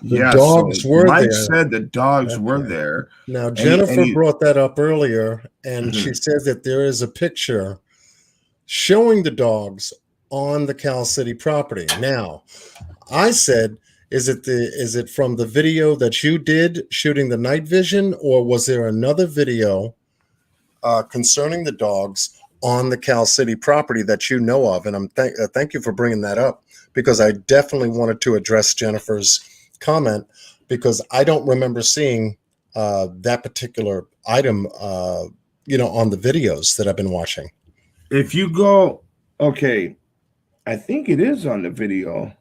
The Yeah, dogs so were Mike there. said the dogs were there. Now, Jennifer brought that up earlier, and she Mhm. said that there is a picture showing the dogs on the Cal City property. Now, I said, is it from the video that you did shooting the night vision, or was there another video concerning the dogs on the Cal City property that you know of? And thank you for bringing that up, because I definitely wanted to address Jennifer's comment, because I don't remember seeing that particular item, on the videos that I've been watching. If you go, okay, I think it is on the video.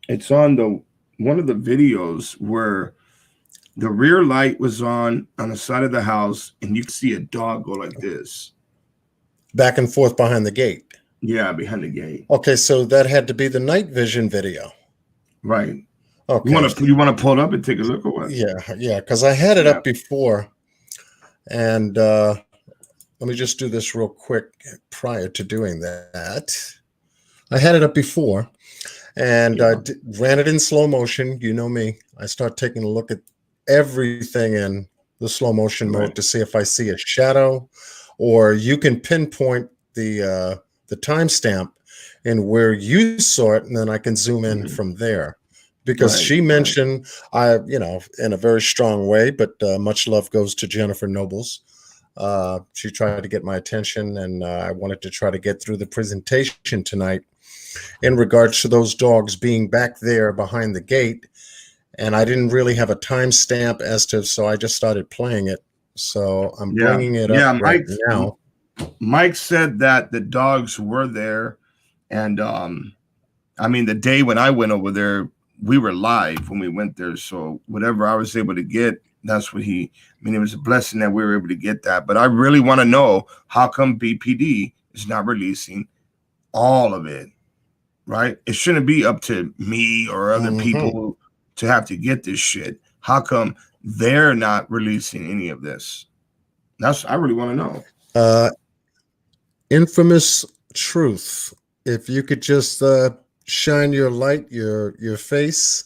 It's on one of the videos where the rear light was on the side of the house, and you can see a dog go like this. Back and forth behind the gate. Yeah, behind the gate. Okay, so that had to be the night vision video. Right. Okay. You want to pull it up and take a look at what? Yeah, because I had it up before. And let me just do this real quick prior to doing that. I had it up before, and I ran it in slow motion. You know me. I start taking a look at everything in the slow motion mode to see if I see a shadow, or you can pinpoint the timestamp and where you saw it, and then I can zoom in from there. Because she mentioned, in a very strong way, but much love goes to Jennifer Nobles. She tried to get my attention, and I wanted to try to get through the presentation tonight in regards to those dogs being back there behind the gate. And I didn't really have a timestamp so I just started playing it. So I'm bringing it up right now. Mike said that the dogs were there. And I mean, the day when I went over there, we were live when we went there. So whatever I was able to get, that's what it was a blessing that we were able to get that. But I really want to know, how come BPD is not releasing all of it, right? It shouldn't be up to me or other people to have to get this shit. How come they're not releasing any of this? I really want to know. Infamous truth. If you could just shine your light, your face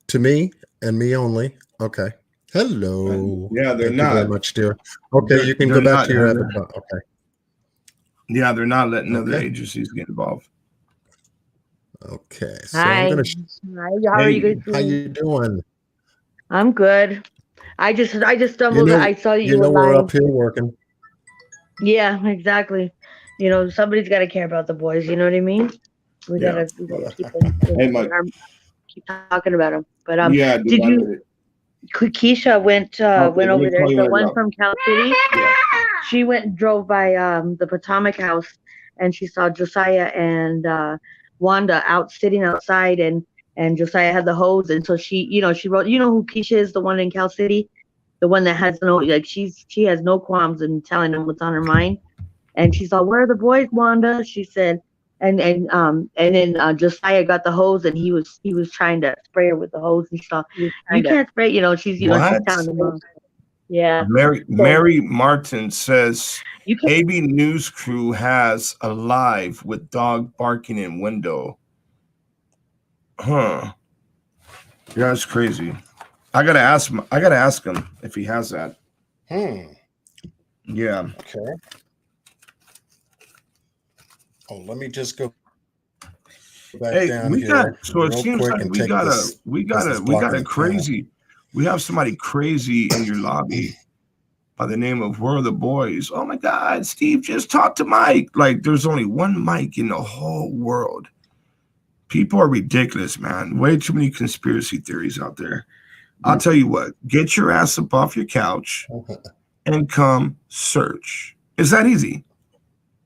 to me and me only. Okay. Hello. Yeah, they're Thank not. you very much, dear. Okay, you can go back to your avatar. Okay. Yeah, they're not letting other agencies get involved. Okay. So Hi. I'm gonna. Hi. How are you guys doing? How you doing? I'm good. I just stumbled. I saw you were we're live. up here working. Yeah, exactly. Somebody's got to care about the boys. You know what I mean? We gotta keep them keep talking about them. But Yeah, did dude, I you? read it. Keisha went Okay, went let over me there. call you The when I one go. from Cal City. Yeah. She went and drove by the Potomac House, and she saw Josiah and Wanda out sitting outside, and Josiah had the hose, and so she wrote. You know who Keisha is? The one in Cal City, the one that has no she has no qualms in telling them what's on her mind. And she saw, "Where are the boys, Wanda?" She said, and then Josiah got the hose, and he was trying to spray her with the hose, and she saw, "You can't spray," she's she's What? telling them. Yeah. So Mary Martin says you can. AB News Crew has a live with dog barking in window. Huh. Yeah, that's crazy. I gotta ask him if he has that. Yeah. Okay. Oh, let me just go back Hey, down we got here so it real seems quick like and we take got this because it's blocking a the panel. crazy. We have somebody crazy in your lobby by the name of Where Are the Boys? Oh my God, Steve just talked to Mike. Like there's only one Mike in the whole world. People are ridiculous, man. Way too many conspiracy theories out there. I'll tell you what, get your ass up off your couch and come search. It's that easy.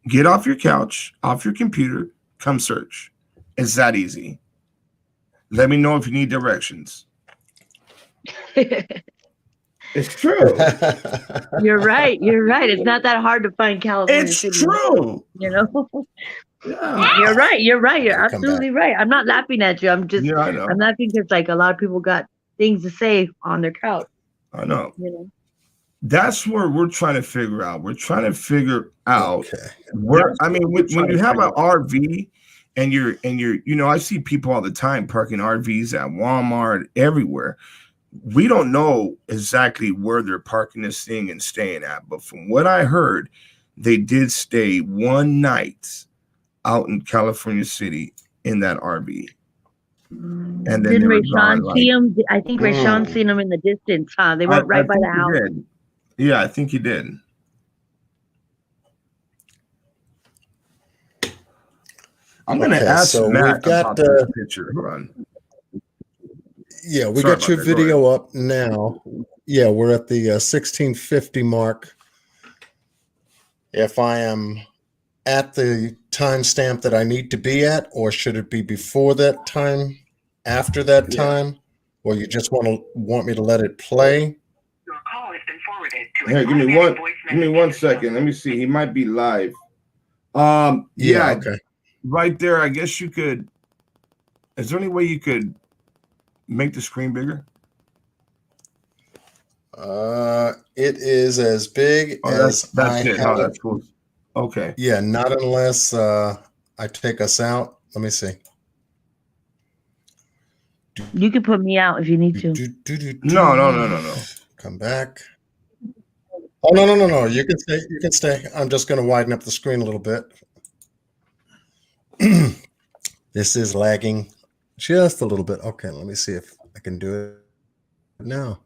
Get off your couch, off your computer, come search. It's that easy. Let me know if you need directions. It's true. You're right. You're right. It's not that hard to find California It's City. true. Yeah. You're right. You're absolutely right. I'm not laughing at you. I'm laughing because like a lot of people got things to say on their couch. I know. That's where we're trying to figure out. We're trying to figure out where. I mean, when you have an RV, and you're, I see people all the time parking RVs at Walmart, everywhere. We don't know exactly where they're parking this thing and staying at, but from what I heard, they did stay one night out in California City in that RV. And then Didn't they were Rayshawn gone, see him? I think Rayshawn seen him in the distance, huh? They weren't right by think the he house. did. Yeah, I think he did. I'm going to ask Matt about this picture. Hold on. Yeah, we got your video up now. Yeah, we're at the 1650 mark. If I am at the timestamp that I need to be at, or should it be before that time, after that time, or you just want me to let it play? Your call has been forwarded to Here, give me one second. Let me see. He might be live. Yeah, okay. Right there. I guess you could. Is there any way you could make the screen bigger? It is as big as that's I it. have. Oh, that's cool. Okay. Yeah, not unless I take us out. Let me see. You can put me out if you need to. No. Come back. Oh, no. You can stay. You can stay. I'm just going to widen up the screen a little bit. This is lagging just a little bit. Okay, let me see if I can do it now.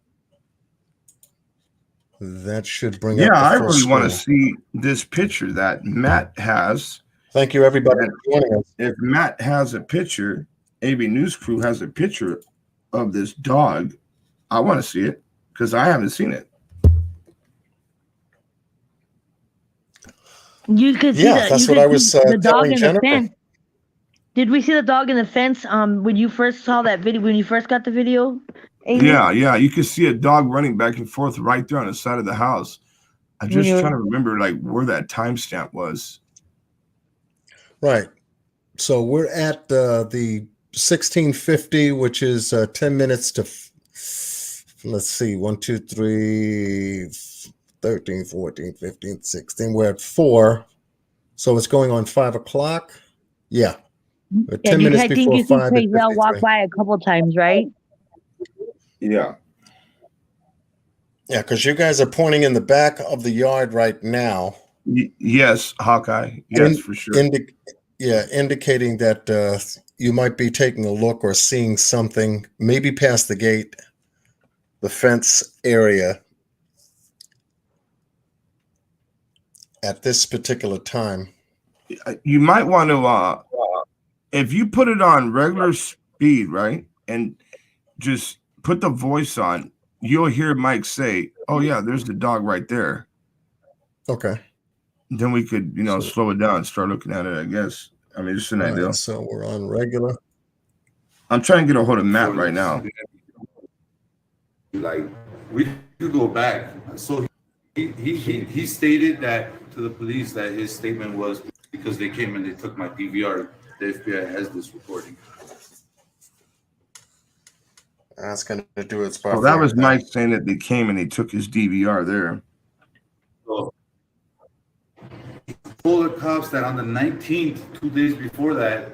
That should bring up the I full really want to screen. see this picture that Matt has. Thank you, everybody, for joining us. If Matt has a picture, AB News Crew has a picture of this dog, I want to see it because I haven't seen it. You could see that's what I was the dog telling in Jennifer. the fence. Did we see the dog in the fence when you first saw that video, when you first got the video? Amy? Yeah. You can see a dog running back and forth right there on the side of the house. I'm just trying to remember like where that timestamp was. Right. So we're at the 1650, which is 10 minutes to, let's see, 1, 2, 3, 13, 14, 15, 16. We're at 4. So it's going on 5 o'clock. Yeah. We're 10 minutes I think before you see 5. Quazel walk by a couple times, right? Yeah. Yeah, because you guys are pointing in the back of the yard right now. Yes, Hawkeye. Yes, for sure. Indicating that you might be taking a look or seeing something, maybe past the gate, the fence area at this particular time. You might want to, if you put it on regular speed, right? and just put the voice on, you'll hear Mike say, "Oh yeah, there's the dog right there." Okay. Then we could, slow it down and start looking at it, I guess. I mean, just an All idea. right, so we're on regular. I'm trying to get a hold of Matt right now. Like, we could go back. So he stated that to the police that his statement was because they came and they took my DVR. The FBI has this recording. That's going to do its part. Well, that was Mike saying that they came and they took his DVR there. So he told the cops that on the 19th, 2 days before that,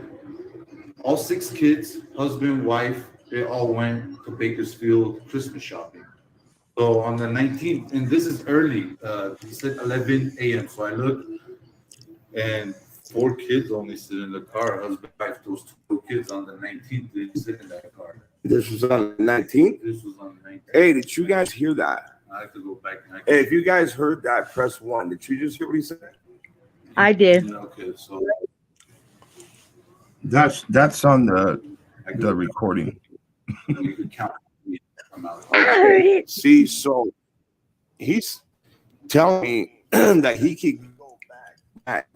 all 6 kids, husband, wife, they all went to Bakersfield Christmas shopping. So on the 19th, and this is early, he said 11 a.m. So I looked, and 4 kids only sit in the car. Husband, wife, those 2 kids on the 19th, they sit in that car. This was on the 19th? This was on the 19th. Hey, did you guys hear that? I have to go back. Hey, if you guys heard that, press 1. Did you just hear what he said? I did. Okay, so that's on the recording. you can count. I heard it. See, so he's telling me that he could go back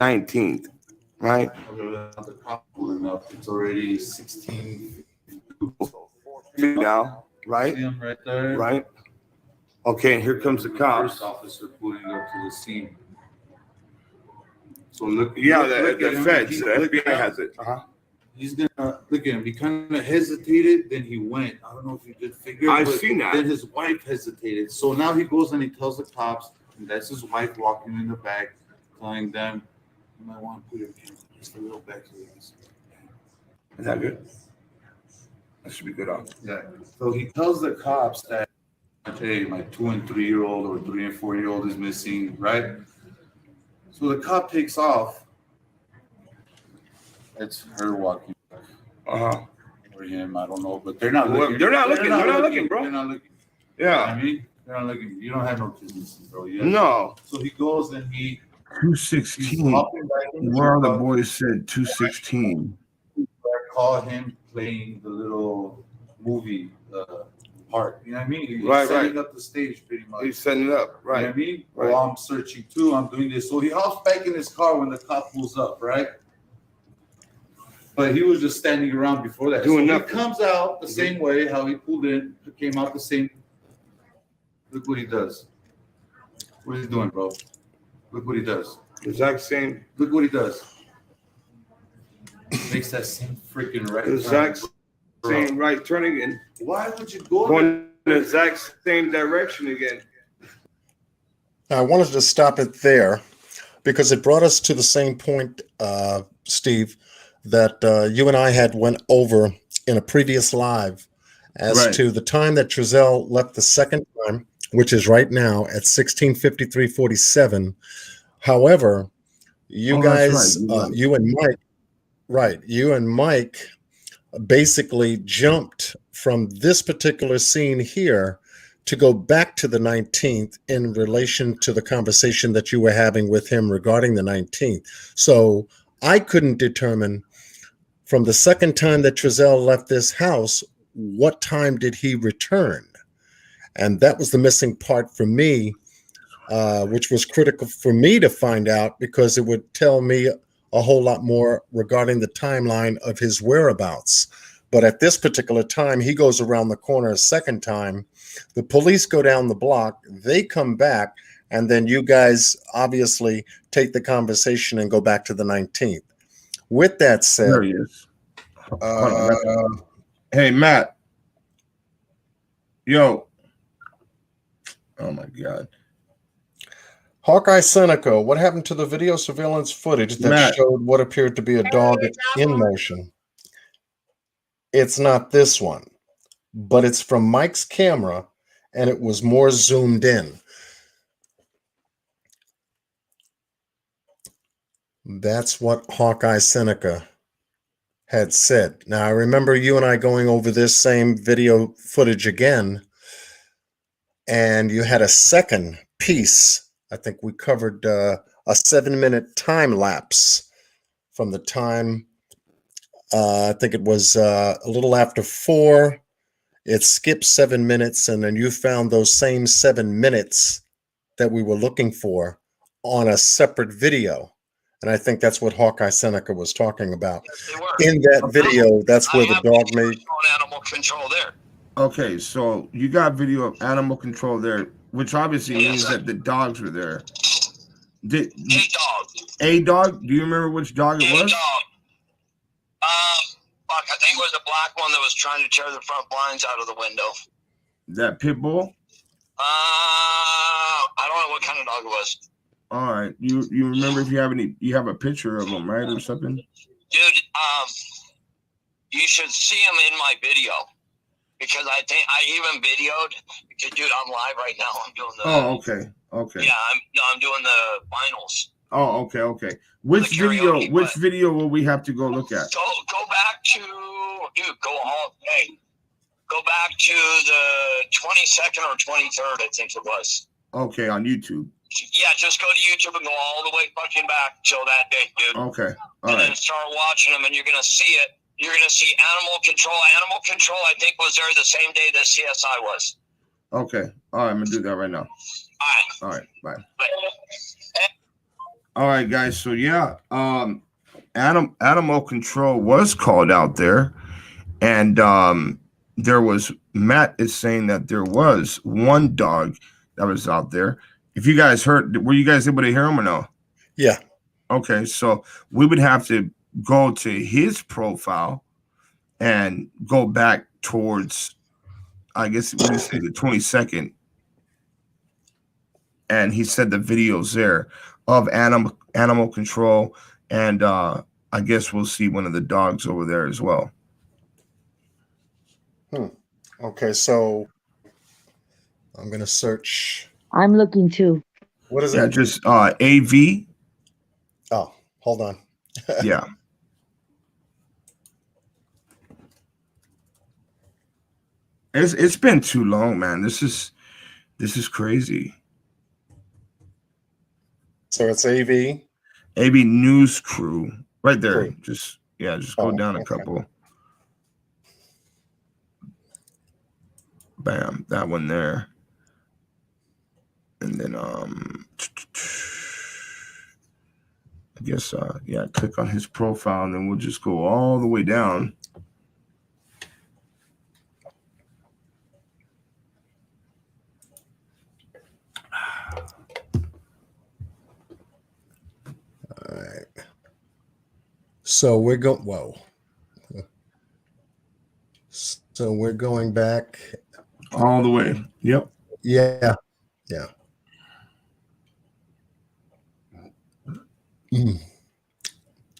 19th, right? The cop pulling up. It's already 16. Now, right? See him right there. Right. Okay, and here comes the cops. First officer pulling up to the scene. So look. Yeah, look the at him. feds, the FBI has it. Uh-huh. He's gonna look at him. He kind of hesitated, then he went. I don't know if you did figure. I've seen that. Then his wife hesitated. So now he goes and he tells the cops, and that's his wife walking in the back, telling them, "You might want to put your camera just a little back here." Is that good? That should be good on. Yeah. So he tells the cops that, hey, my 2 and 3 year old or 3 and 4 year old is missing, right? So the cop takes off. It's her walking back. Or him, I don't know, but they're not looking. They're not looking, bro. They're not looking. Yeah. I mean, they're not looking. You don't have no business, bro. Yeah. No. So he goes and he. 216. Where are the boys said 216? I call him playing the little movie part. You know what I mean? He's setting up the stage pretty much. He's setting it up, right? You know what I mean? Right. Well, I'm searching too. I'm doing this. So he hops back in his car when the cop pulls up, right? But he was just standing around before that. Doing so nothing. He comes out the same way how he pulled in, came out the same. Look what he does. What is he doing, bro? Look what he does. The exact same. Look what he does. Makes that same freaking right. The exact same right turn again. Why would you go Going the exact same direction again? I wanted to stop it there because it brought us to the same point, Steve, that you and I had went over in a previous live as to the time that Trezell left the second time, which is right now at 16:53:47. However, you guys, you and Mike basically jumped from this particular scene here to go back to the 19th in relation to the conversation that you were having with him regarding the 19th. So I couldn't determine from the second time that Trezell left this house, what time did he return? And that was the missing part for me, which was critical for me to find out because it would tell me a whole lot more regarding the timeline of his whereabouts. But at this particular time, he goes around the corner a second time. The police go down the block, they come back, and then you guys obviously take the conversation and go back to the 19th. With that said, there he is. Hey, Matt. Yo. Oh my God. Hawkeye Seneca, what happened to the video surveillance footage that showed what appeared to be a dog in motion? It's not this one, but it's from Mike's camera, and it was more zoomed in. That's what Hawkeye Seneca had said. Now, I remember you and I going over this same video footage again, and you had a second piece. I think we covered a 7-minute time lapse from the time I think it was a little after 4. It skipped 7 minutes, and then you found those same 7 minutes that we were looking for on a separate video. And I think that's what Hawkeye Seneca was talking about. In that video, that's where the dog made animal control there. Okay, so you got video of animal control there, which obviously means that the dogs were there. A dog? Do you remember which dog it was? Fuck, I think it was a black one that was trying to tear the front blinds out of the window. That pit bull? I don't know what kind of dog it was. All right. You remember if you have a picture of him, right, or something? Dude, you should see him in my video. Because I think I even videoed, because dude, I'm live right now. I'm doing the. Oh, okay. Okay. Yeah, I'm doing the finals. Oh, okay, okay. Which video will we have to go look at? Go back to go back to the 22nd or 23rd, I think it was. Okay, on YouTube. Yeah, just go to YouTube and go all the way fucking back till that date, dude. Okay. All and right. then start watching them, and you're gonna see it. You're gonna see animal control. Animal control, I think, was there the same day that CSI was. Okay. All right, I'm gonna do that right now. All right. Bye. All right, guys. So yeah, animal control was called out there, and there was Matt is saying that there was one dog that was out there. If you guys heard, were you guys able to hear him or no? Yeah. Okay, so we would have to go to his profile and go back towards, I guess we would say the 22nd. And he said the videos there of animal control, and I guess we'll see one of the dogs over there as well. Okay, so I'm gonna search. I'm looking too. What is it? Just AV. Oh, hold on. Yeah. It's been too long, man. This is crazy. So it's AV News Crew right there. Crew. Just go down a couple. Bam, that one there. And then I guess click on his profile, and then we'll just go all the way down. All right. So we're going. Whoa. So we're going back all the way. Yep. Yeah. Yeah.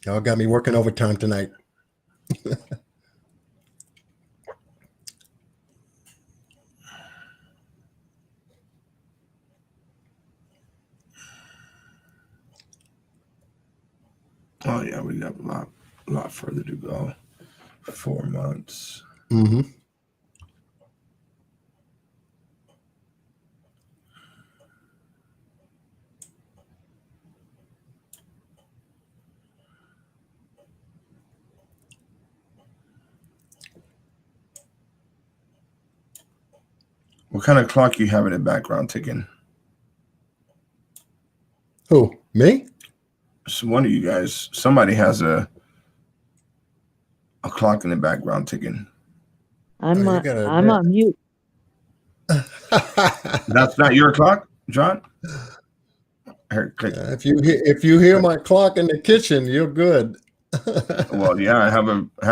Y'all got me working overtime tonight. Oh yeah, we got a lot further to go. 4 months. Mm-hmm. What kind of clock you have in the background ticking? Who? Me? So one of you guys. Somebody has a clock in the background ticking. I'm on mute. That's not your clock, John? If you hear my clock in the kitchen, you're good. Well, yeah, I have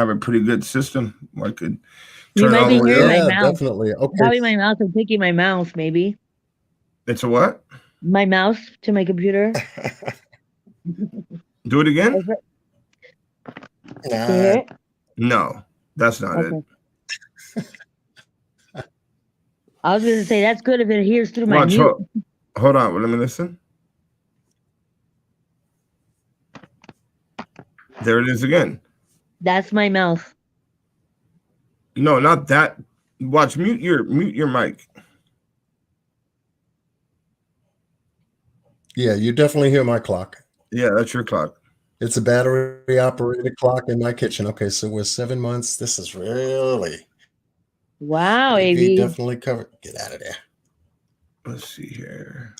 a pretty good system. I could You turn might all be the way hearing up. my mouse. Definitely. Okay. Probably my mouse. I'm taking my mouse, maybe. It's a what? My mouse to my computer. Do it again? Nah. No, that's not it. I was going to say, that's good if it hears through my Watch, mute. hold on. Let me listen. There it is again. That's my mouse. No, not that. Watch, mute your mic. Yeah, you definitely hear my clock. Yeah, that's your clock. It's a battery operated clock in my kitchen. Okay, so we're 7 months. This is really Wow, AV AB. definitely covered. Get out of there. Let's see here.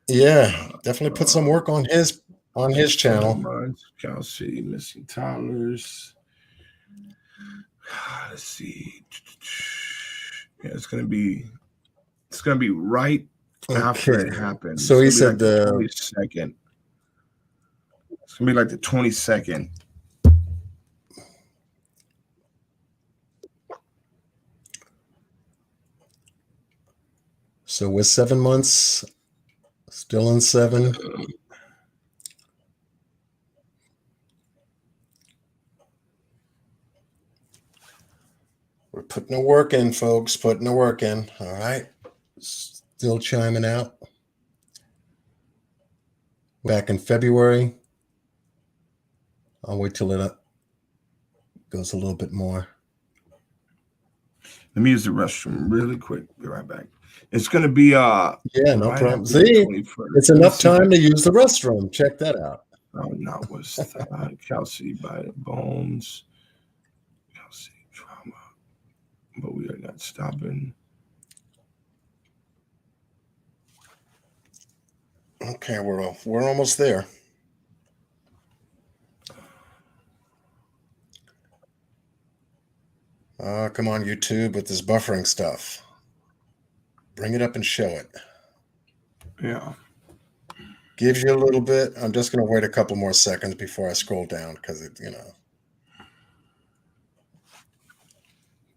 Yeah, definitely put some work on his channel. 7 months. Cal City missing toddlers. Let's see. Yeah, it's gonna be right after it happened. So he It's gonna said be like the the 22nd. It's gonna be like the 22nd. so we're 7 months, still in 7. We're putting the work in, folks. Putting the work in. All right. Still chiming out. Back in February. I'll wait till it goes a little bit more. Let me use the restroom really quick. Be right back. It's gonna be yeah, no right problem. after the See, 21st. it's enough time to use the restroom. Check that out. Oh, not what's that? Cal City by the bones. Cal City trauma. But we are not stopping. Okay, we're almost there. Come on, YouTube, with this buffering stuff. Bring it up and show it. Yeah. Gives you a little bit. I'm just going to wait a couple more seconds before I scroll down because it,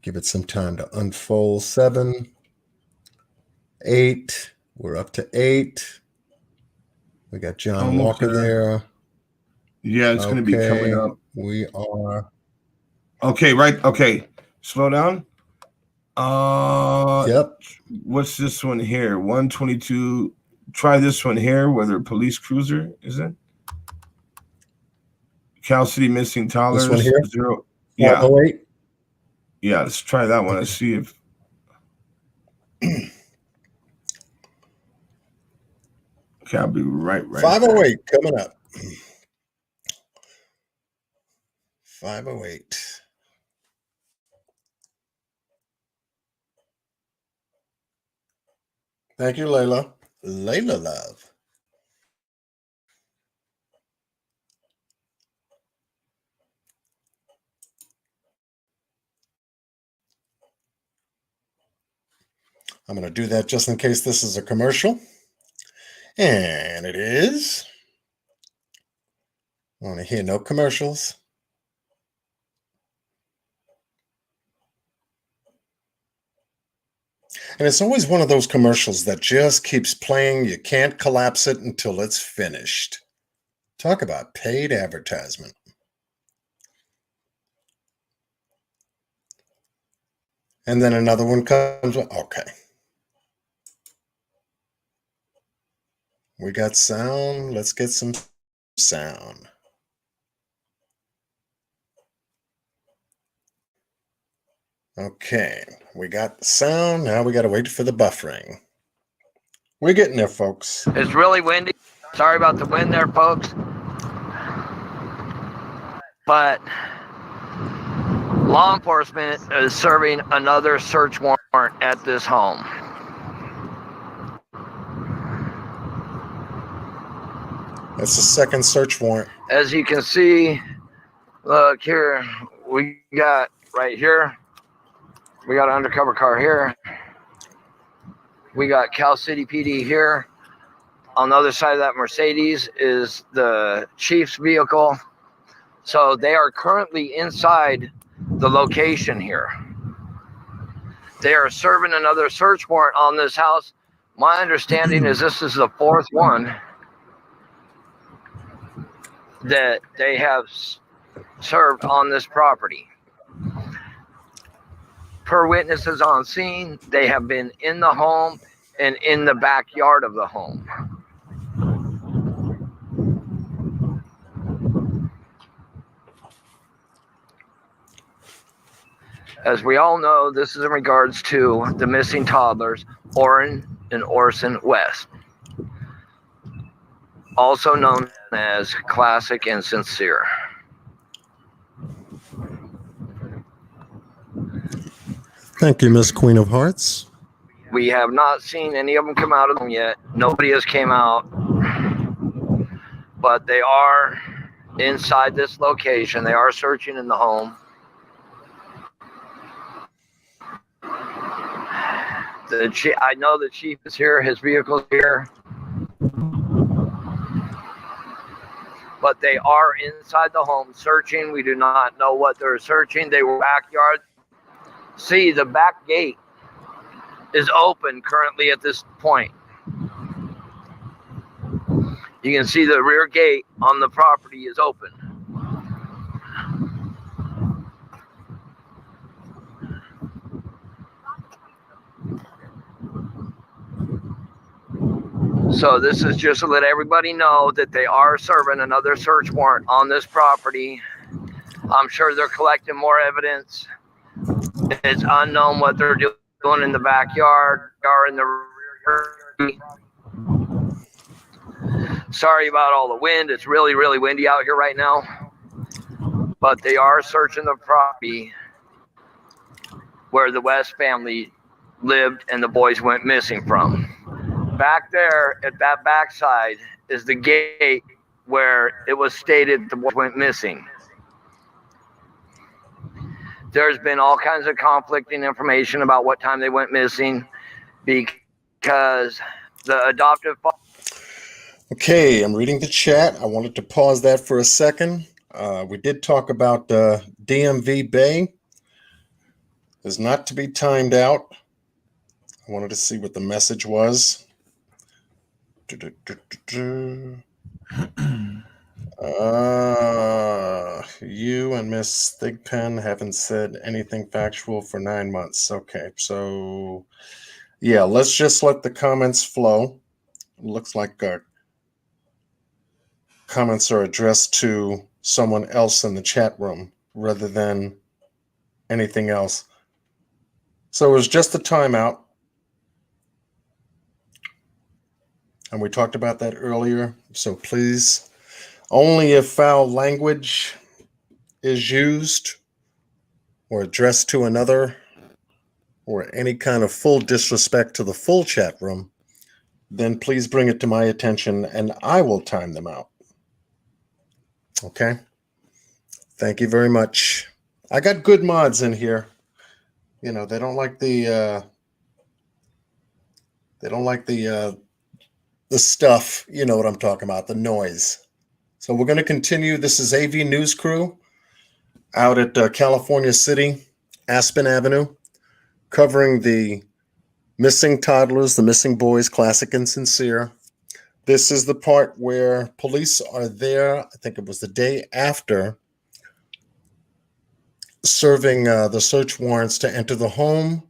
give it some time to unfold. 7, 8. We're up to 8. We got John Almost Walker there. Yeah, it's going to be coming up. We are. Okay, right. Okay. Slow down. Yep. What's this one here? 122. Try this one here. Whether police cruiser is it? Cal City missing toddlers. This one here. 0. Yeah. 508. Yeah. Let's try that one. Let's see if. Okay, I'll be right. 508 coming up. 508. Thank you, Layla. Layla love. I'm going to do that just in case this is a commercial. And it is. I want to hear no commercials. And it's always one of those commercials that just keeps playing. You can't collapse it until it's finished. Talk about paid advertisement. And then another one comes. Okay. We got sound. Let's get some sound. Okay, we got the sound. Now we got to wait for the buffering. We're getting there, folks. It's really windy. Sorry about the wind there, folks. But law enforcement is serving another search warrant at this home. That's the second search warrant. As you can see, look here, we got right here. We got an undercover car here. We got Cal City PD here. On the other side of that Mercedes is the chief's vehicle. So they are currently inside the location here. They are serving another search warrant on this house. My understanding is this is the 4th one that they have served on this property. Per witnesses on scene, they have been in the home and in the backyard of the home. As we all know, this is in regards to the missing toddlers, Orrin and OrsonWest. also known as Classic and Cincere. Thank you, Miss Queen of Hearts. We have not seen any of them come out of them yet. Nobody has came out, but they are inside this location. They are searching in the home. I know the chief is here. His vehicle's here. But they are inside the home searching. We do not know what they're searching. They were backyard. See, the back gate is open currently at this point. You can see the rear gate on the property is open. So this is just to let everybody know that they are serving another search warrant on this property. I'm sure they're collecting more evidence. It's unknown what they're doing in the backyard or in the rear. Sorry about all the wind. It's really, really windy out here right now. But they are searching the property where the West family lived and the boys went missing from. Back there at that backside is the gate where it was stated the boys went missing. There's been all kinds of conflicting information about what time they went missing because the adoptive father. Okay, I'm reading the chat. I wanted to pause that for a second. We did talk about DMV Bay. Is not to be timed out. I wanted to see what the message was. You and Miss Thigpen haven't said anything factual for 9 months. Okay, so yeah, let's just let the comments flow. It looks like comments are addressed to someone else in the chat room rather than anything else. So it was just a timeout. And we talked about that earlier. So please, only if foul language is used or addressed to another or any kind of full disrespect to the full chat room, then please bring it to my attention and I will time them out. Okay? Thank you very much. I got good mods in here. You know, they don't like the stuff, you know what I'm talking about, the noise. So we're going to continue. This is AV News Crew out at California City, Aspen Avenue, covering the missing toddlers, the missing boys, Classic and Cincere. This is the part where police are there. I think it was the day after serving the search warrants to enter the home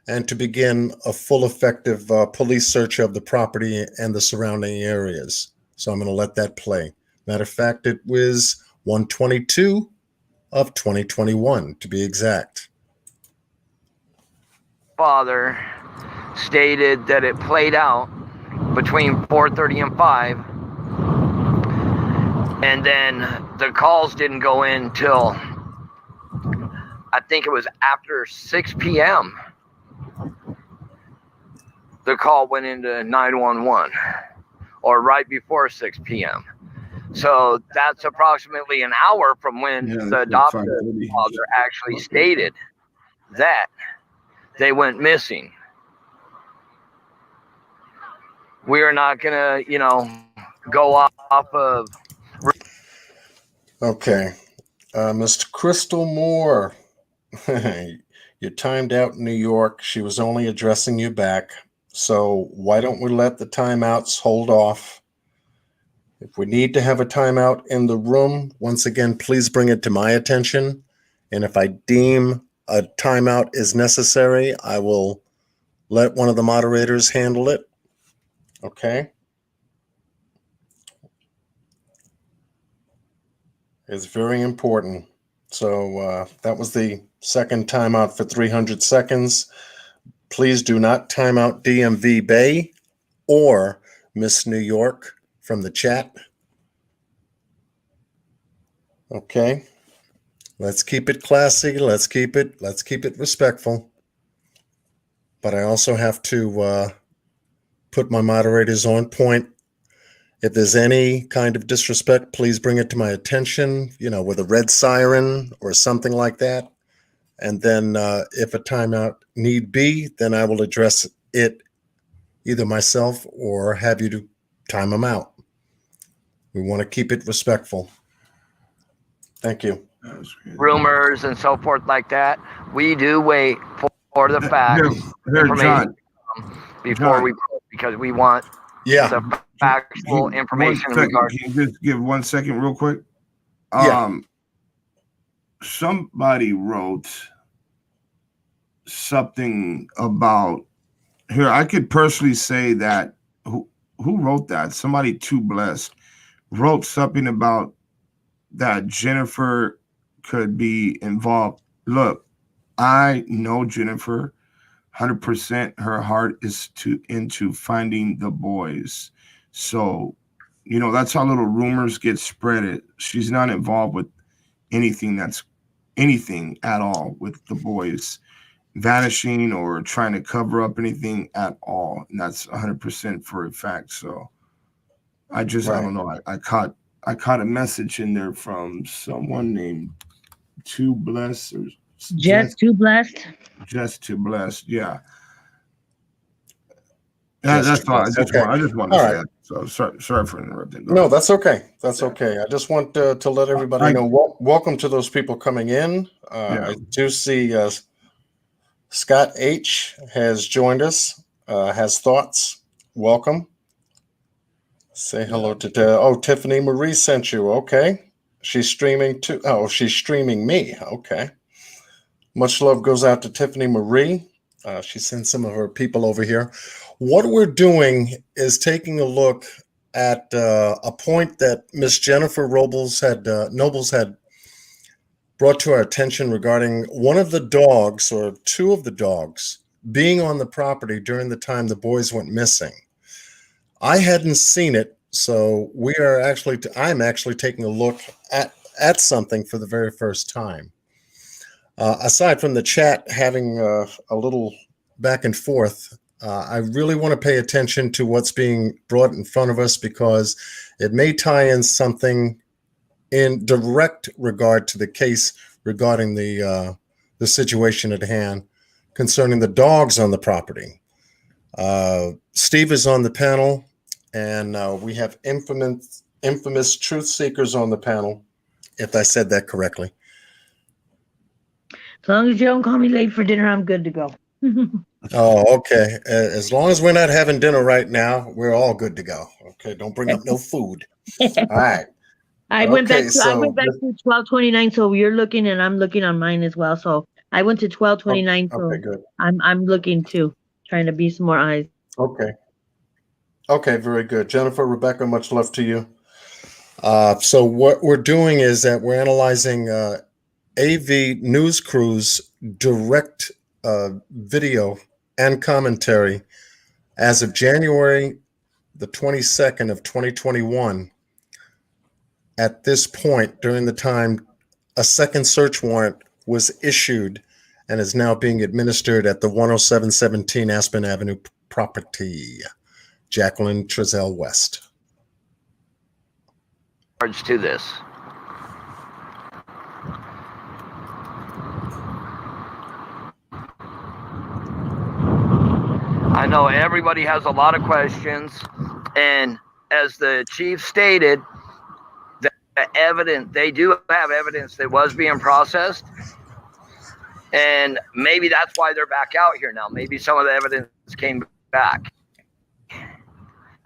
and to begin a full effective police search of the property and the surrounding areas. So I'm going to let that play. Matter of fact, it was 1/22 of 2021 to be exact. Father stated that it played out between 4:30 and 5, and then the calls didn't go in till I think it was after 6 p.m. The call went into 911 or right before 6 p.m. So that's approximately an hour from when the adoptive father actually stated that they went missing. We're not going to, go off of. Okay. Mr. Crystal Moore, you're timed out in New York. She was only addressing you back. So why don't we let the timeouts hold off? If we need to have a timeout in the room, once again, please bring it to my attention. And if I deem a timeout is necessary, I will let one of the moderators handle it. Okay? It's very important. So that was the second timeout for 300 seconds. Please do not time out DMV Bay or Miss New York from the chat? Okay. Let's keep it classy. Let's keep it respectful. But I also have to put my moderators on point. If there's any kind of disrespect, please bring it to my attention, with a red siren or something like that. And then if a timeout need be, then I will address it either myself or have you to time them out. We want to keep it respectful. Thank you. Rumors and so forth like that. We do wait for the facts, John, before we, because we want the factual information in regards. Can you just give 1 second real quick? Somebody wrote something about here. I could personally say that who wrote that? Somebody too blessed wrote something about that Jennifer could be involved. Look, I know Jennifer 100%. Her heart is into finding the boys. So, that's how little rumors get spread. She's not involved with anything at all with the boys vanishing or trying to cover up anything at all. And that's 100% for a fact. So I don't know. I caught a message in there from someone named Too Blessed or Just Too Blessed. Just Too Blessed. Yeah. That's all. I just want to say that. So sorry for interrupting. No, that's okay. That's okay. I just want to let everybody know. Welcome to those people coming in. I do see Scott H has joined us. Has thoughts. Welcome. Say hello to Tiffany Marie sent you. Okay. She's streaming too. Oh, she's streaming me. Okay. Much love goes out to Tiffany Marie. She sent some of her people over here. What we're doing is taking a look at a point that Miss Jennifer Nobles had brought to our attention regarding one of the dogs or two of the dogs being on the property during the time the boys went missing. I hadn't seen it, so I'm actually taking a look at something for the very first time. Aside from the chat having a little back and forth, I really want to pay attention to what's being brought in front of us because it may tie in something in direct regard to the case regarding the situation at hand concerning the dogs on the property. Steve is on the panel, and we have infamous truth seekers on the panel, if I said that correctly. As long as you don't call me late for dinner, I'm good to go. Oh, okay. As long as we're not having dinner right now, we're all good to go. Okay, don't bring up no food. All right. I went back to 12:29, so you're looking and I'm looking on mine as well. So I went to 12:29, so good. I'm looking too, trying to be some more eyes. Okay. Okay, very good. Jennifer, Rebecca, much love to you. So what we're doing is that we're analyzing AV News Crew's direct video and commentary as of January the 22nd of 2021. At this point, during the time a second search warrant was issued and is now being administered at the 10717 Aspen Avenue property, Jacqueline Trezell West. To this. I know everybody has a lot of questions, and as the chief stated, the evidence, they do have evidence that was being processed, and maybe that's why they're back out here now. Maybe some of the evidence came back,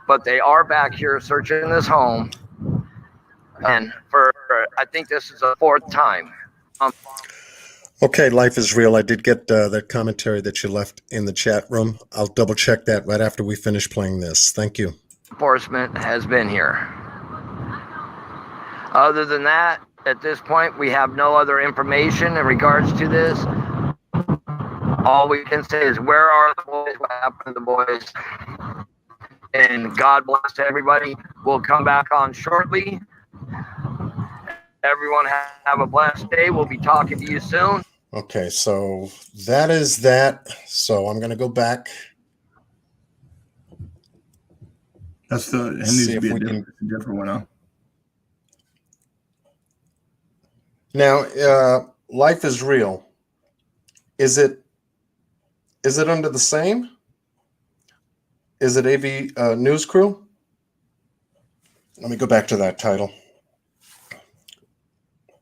but they are back here searching this home, and I think this is the fourth time. Okay, life is real. I did get that commentary that you left in the chat room. I'll double check that right after we finish playing this. Thank you. Enforcement has been here. Other than that, at this point, we have no other information in regards to this. All we can say is, where are the boys? What happened to the boys? And God bless everybody. We'll come back on shortly. Everyone have a blessed day. We'll be talking to you soon. Okay, so that is that. So I'm going to go back. It needs to be a different one, huh? Now, Life is Real. Is it under the same? Is it AV News Crew? Let me go back to that title.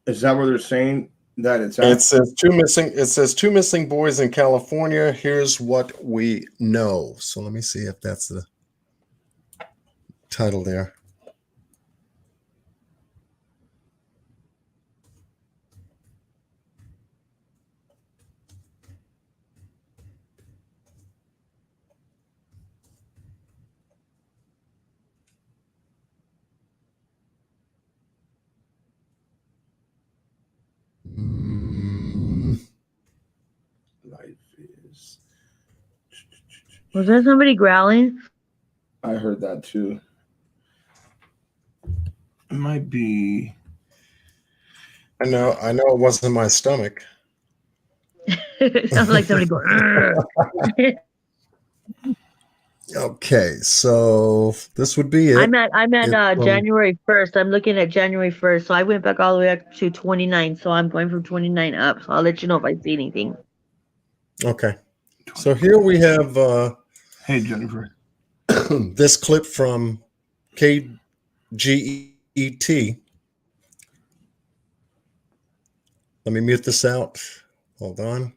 Is that where they're saying that it's at? It says two missing boys in California. Here's what we know. So let me see if that's the title there. Life is. Was there somebody growling? I heard that too. It might be. I know it wasn't my stomach. It sounds like somebody going. Okay, so this would be it. I'm at January 1st. I'm looking at January 1st. So I went back all the way up to 29. So I'm going from 29 up. So I'll let you know if I see anything. Okay. So here we have hey Jennifer. This clip from KGET. Let me mute this out. Hold on.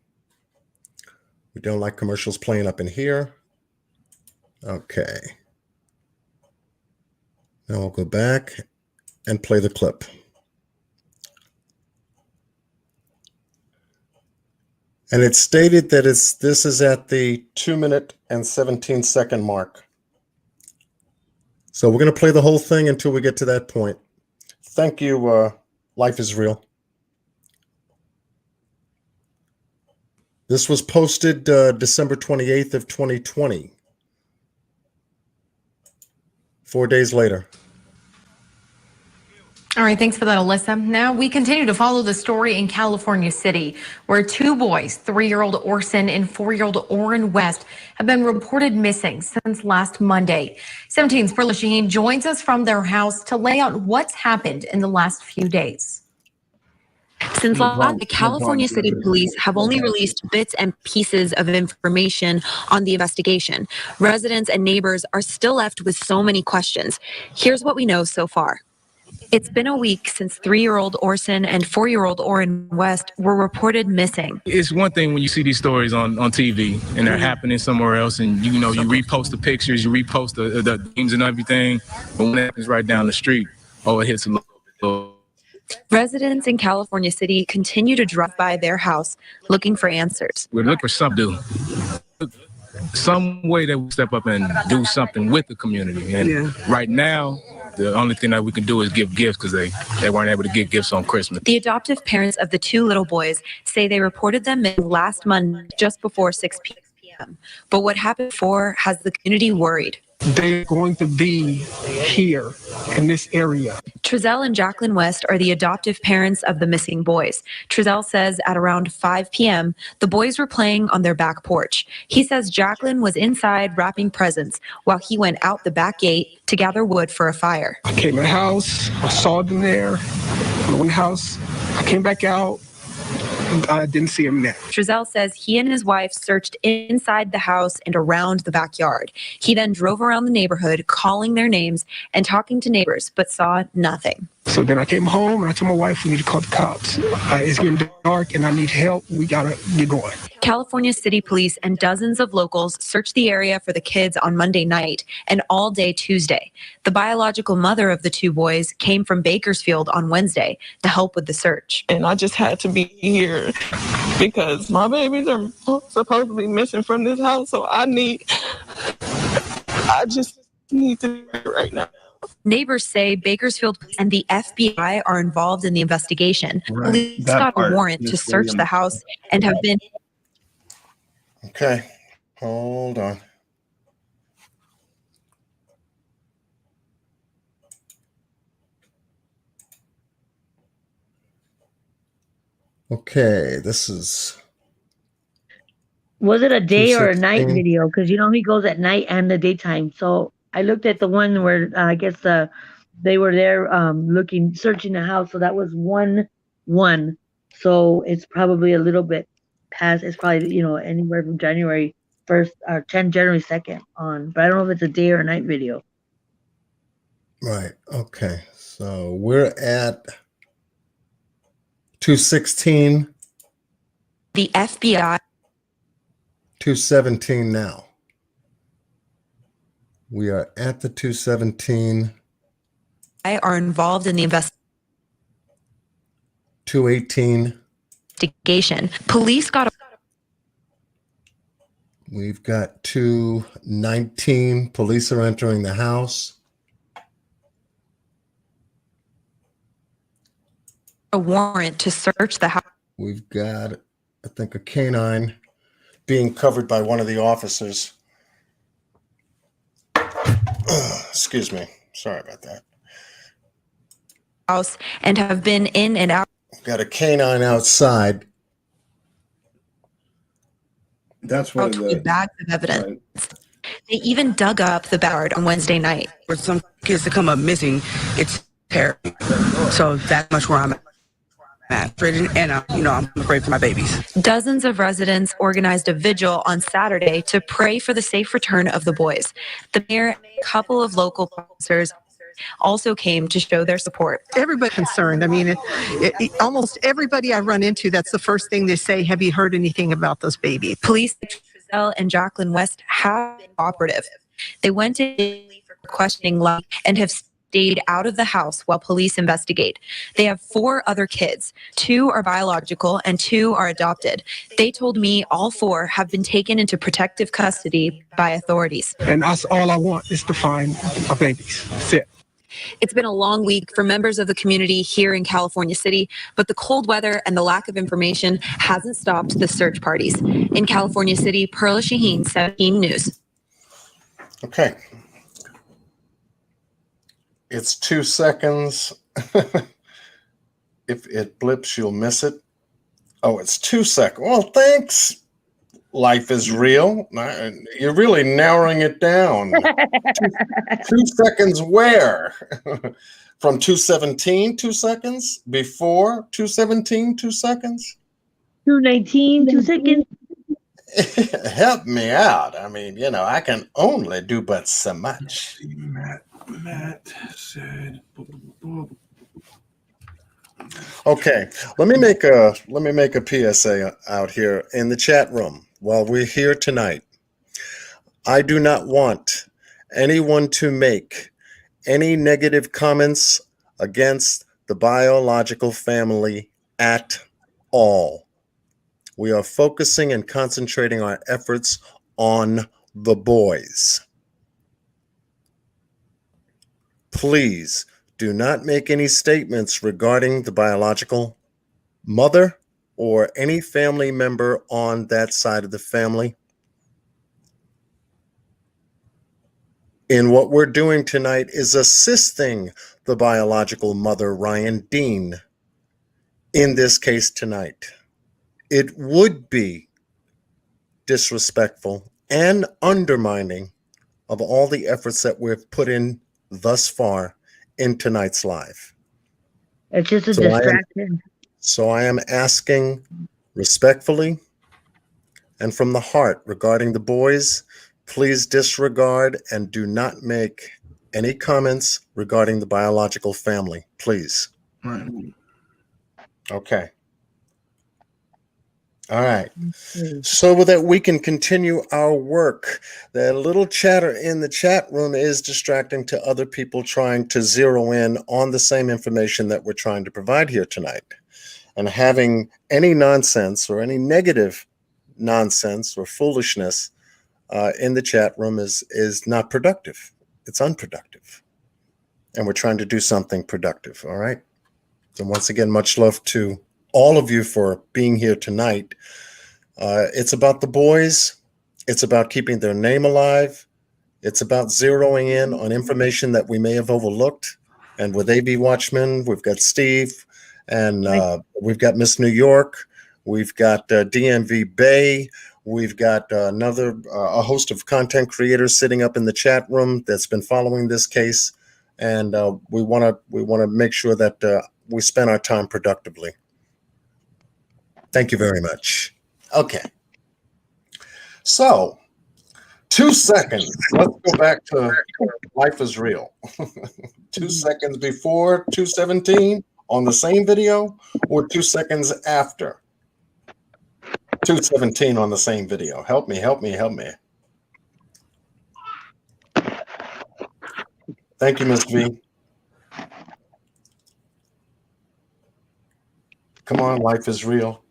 We don't like commercials playing up in here. Okay. Now I'll go back and play the clip. And it's stated that this is at the 2-minute and 17-second mark. So we're going to play the whole thing until we get to that point. Thank you, Life is Real. This was posted December 28th of 2020. 4 days later. All right, thanks for that, Alyssa. Now we continue to follow the story in California City, where two boys, 3-year-old Orson and 4-year-old OrsonWest, have been reported missing since last Monday. 17's Perla Shaheen joins us from their house to lay out what's happened in the last few days. Since the California City Police have only released bits and pieces of information on the investigation, residents and neighbors are still left with so many questions. Here's what we know so far. It's been a week since 3-year-old Orson and 4-year-old OrsonWest were reported missing. It's one thing when you see these stories on TV and they're happening somewhere else, and you repost the pictures, you repost the memes and everything, but when it happens right down the street, it hits a little. Residents in California City continue to drive by their house looking for answers. We're looking for something to do. Some way that we step up and do something with the community. And right now, the only thing that we can do is give gifts because they weren't able to get gifts on Christmas. The adoptive parents of the two little boys say they reported them missing last Monday just before 6 p.m. But what happened before has the community worried. They're going to be here in this area. Trezell and Jacqueline West are the adoptive parents of the missing boys. Trezell says at around 5 p.m., the boys were playing on their back porch. He says Jacqueline was inside wrapping presents while he went out the back gate to gather wood for a fire. I came in the house, I saw them there. I went in the house, I came back out. I didn't see him there. Trezell says he and his wife searched inside the house and around the backyard. He then drove around the neighborhood calling their names and talking to neighbors, but saw nothing. So then I came home and I told my wife we need to call the cops. It's getting dark and I need help. We gotta get going. California City Police and dozens of locals searched the area for the kids on Monday night and all day Tuesday. The biological mother of the two boys came from Bakersfield on Wednesday to help with the search. And I just had to be here because my babies are supposed to be missing from this house. So I just need to be here right now. Neighbors say Bakersfield and the FBI are involved in the investigation. Police got a warrant to search the house and have been... Okay, hold on. Okay, this is. Was it a day or a night 216. video? Because he goes at night and the daytime. So I looked at the one where I guess they were there searching the house. So that was 1/1. So it's probably a little bit past. It's probably anywhere from January 1st or January 2nd on. But I don't know if it's a day or a night video. Right. Okay. So we're at 216. The FBI. 217 now. We are at the 217. Are involved in the 218. investigation. Police got. We've got 219. Police are entering the house. A warrant to search the house. We've got, I think, a canine being covered by one of the officers. Excuse me. Sorry about that. House and have been in and out. Got a canine outside. That's one of the bags of evidence. They even dug up the backyard on Wednesday night. For some kids to come up missing, it's terrible. So that's much where I'm at. And I'm afraid for my babies. Dozens of residents organized a vigil on Saturday to pray for the safe return of the boys. The mayor and a couple of local officers also came to show their support. Everybody concerned. I mean, almost everybody I run into, that's the first thing they say, have you heard anything about those babies? Police and Jacqueline West have been cooperative. They went to for questioning and have stayed out of the house while police investigate. They have 4 other kids. 2 are biological and 2 are adopted. They told me all 4 have been taken into protective custody by authorities. And that's all I want is to find my babies. That's it. It's been a long week for members of the community here in California City, but the cold weather and the lack of information hasn't stopped the search parties. In California City, Perla Shaheen, 17 News. Okay. It's 2 seconds. If it blips, you'll miss it. Oh, it's 2 seconds. Well, thanks. Life is real. You're really narrowing it down. 2 seconds where? From 217, 2 seconds? Before 217, 2 seconds? 219, 2 seconds. Help me out. I mean, I can only do but so much. Matt said. Okay, let me make a PSA out here in the chat room while we're here tonight. I do not want anyone to make any negative comments against the biological family at all. We are focusing and concentrating our efforts on the boys. Please do not make any statements regarding the biological mother or any family member on that side of the family. And what we're doing tonight is assisting the biological mother, Ryan Dean, in this case tonight. It would be disrespectful and undermining of all the efforts that we've put in thus far in tonight's live. It's just a distraction. So I am asking respectfully and from the heart regarding the boys, please disregard and do not make any comments regarding the biological family, please. Right. Okay. All right. So that we can continue our work, that little chatter in the chat room is distracting to other people trying to zero in on the same information that we're trying to provide here tonight. And having any nonsense or any negative nonsense or foolishness in the chat room is not productive. It's unproductive. And we're trying to do something productive. All right. And once again, much love to all of you for being here tonight. It's about the boys. It's about keeping their name alive. It's about zeroing in on information that we may have overlooked. And with AV Watchmen, we've got Steve And we've got Miss New York. We've got DMV Bay. We've got a host of content creators sitting up in the chat room that's been following this case, and we want to make sure that we spend our time productively. Thank you very much. Okay, so 2 seconds. Let's go back to Life is Real. 2 seconds before 2:17 on the same video, or 2 seconds after 2:17 on the same video. Help me. Thank you, Ms. V. Come on, Life is Real.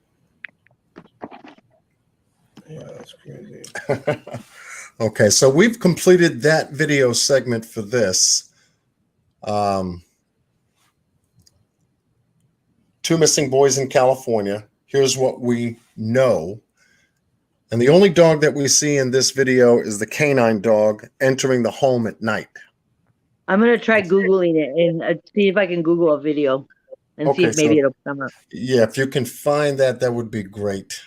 Yeah, that's crazy. Okay, so we've completed that video segment for this. 2 missing boys in California. Here's what we know. And the only dog that we see in this video is the canine dog entering the home at night. I'm gonna try Googling it and see if I can Google a video and see if maybe it'll come up. Yeah, if you can find that, that would be great.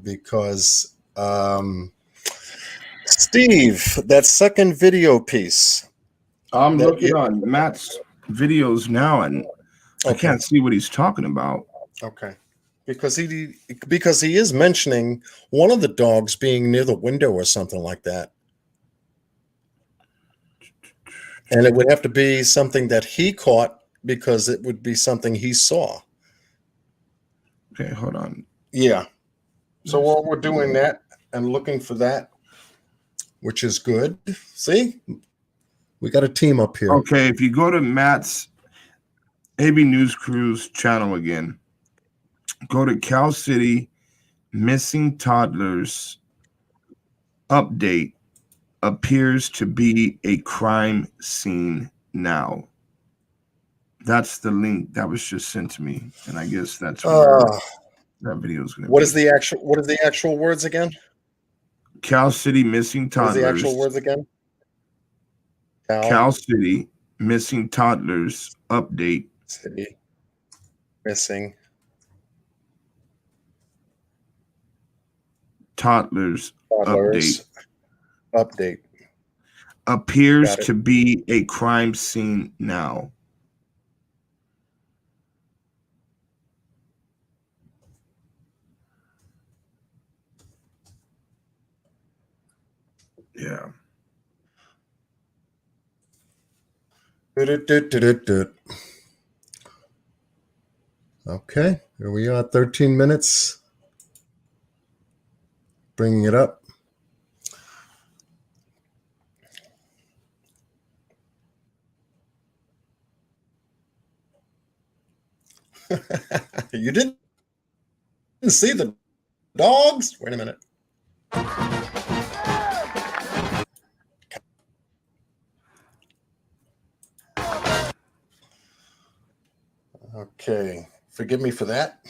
Because Steve, that second video piece. I'm looking on Matt's videos now, and I can't see what he's talking about. Okay. Because he is mentioning one of the dogs being near the window or something like that. And it would have to be something that he caught, because it would be something he saw. Okay, hold on. Yeah. So while we're doing that and looking for that, which is good. See? We got a team up here. Okay, if you go to Matt's AB News Crew's channel again, go to Cal City Missing Toddlers update appears to be a crime scene now. That's the link that was just sent to me, and I guess that's where that video is going to be. What is the actual words again? Cal City Missing Toddlers. What are the actual words again? Cal City Missing Toddlers update. City Missing Toddlers update appears to be a crime scene now. Yeah. Okay, here we are, 13 minutes. Bringing it up. You didn't see the dogs? Wait a minute. Okay, forgive me for that.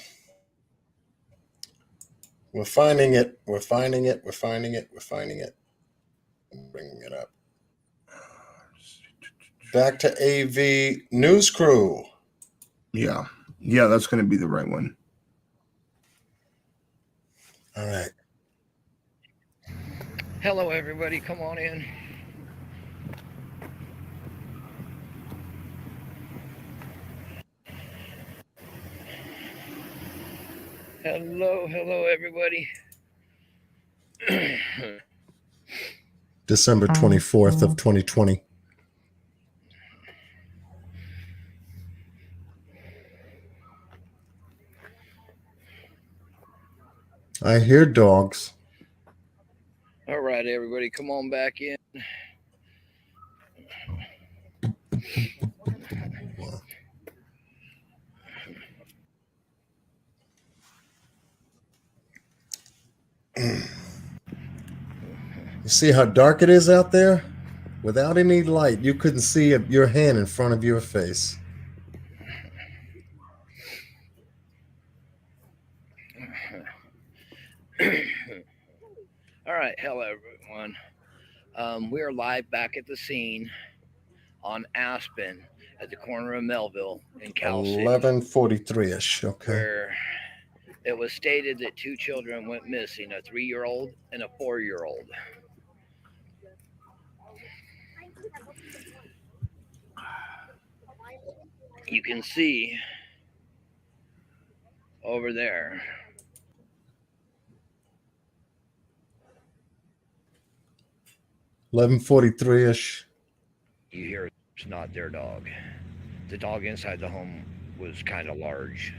We're finding it. We're finding it. I'm bringing it up. Back to AV News Crew. Yeah, that's going to be the right one. All right. Hello, everybody. Come on in. Hello, everybody. December 24th of 2020. I hear dogs. All right, everybody, come on back in. You see how dark it is out there? Without any light, you couldn't see your hand in front of your face. All right, hello, everyone. We are live back at the scene on Aspen, at the corner of Melville in Cal City, 11:43ish. Okay. where it was stated that 2 children went missing, a 3-year-old and a 4-year-old. You can see over there. 11:43ish. You hear it's not their dog. The dog inside the home was kind of large.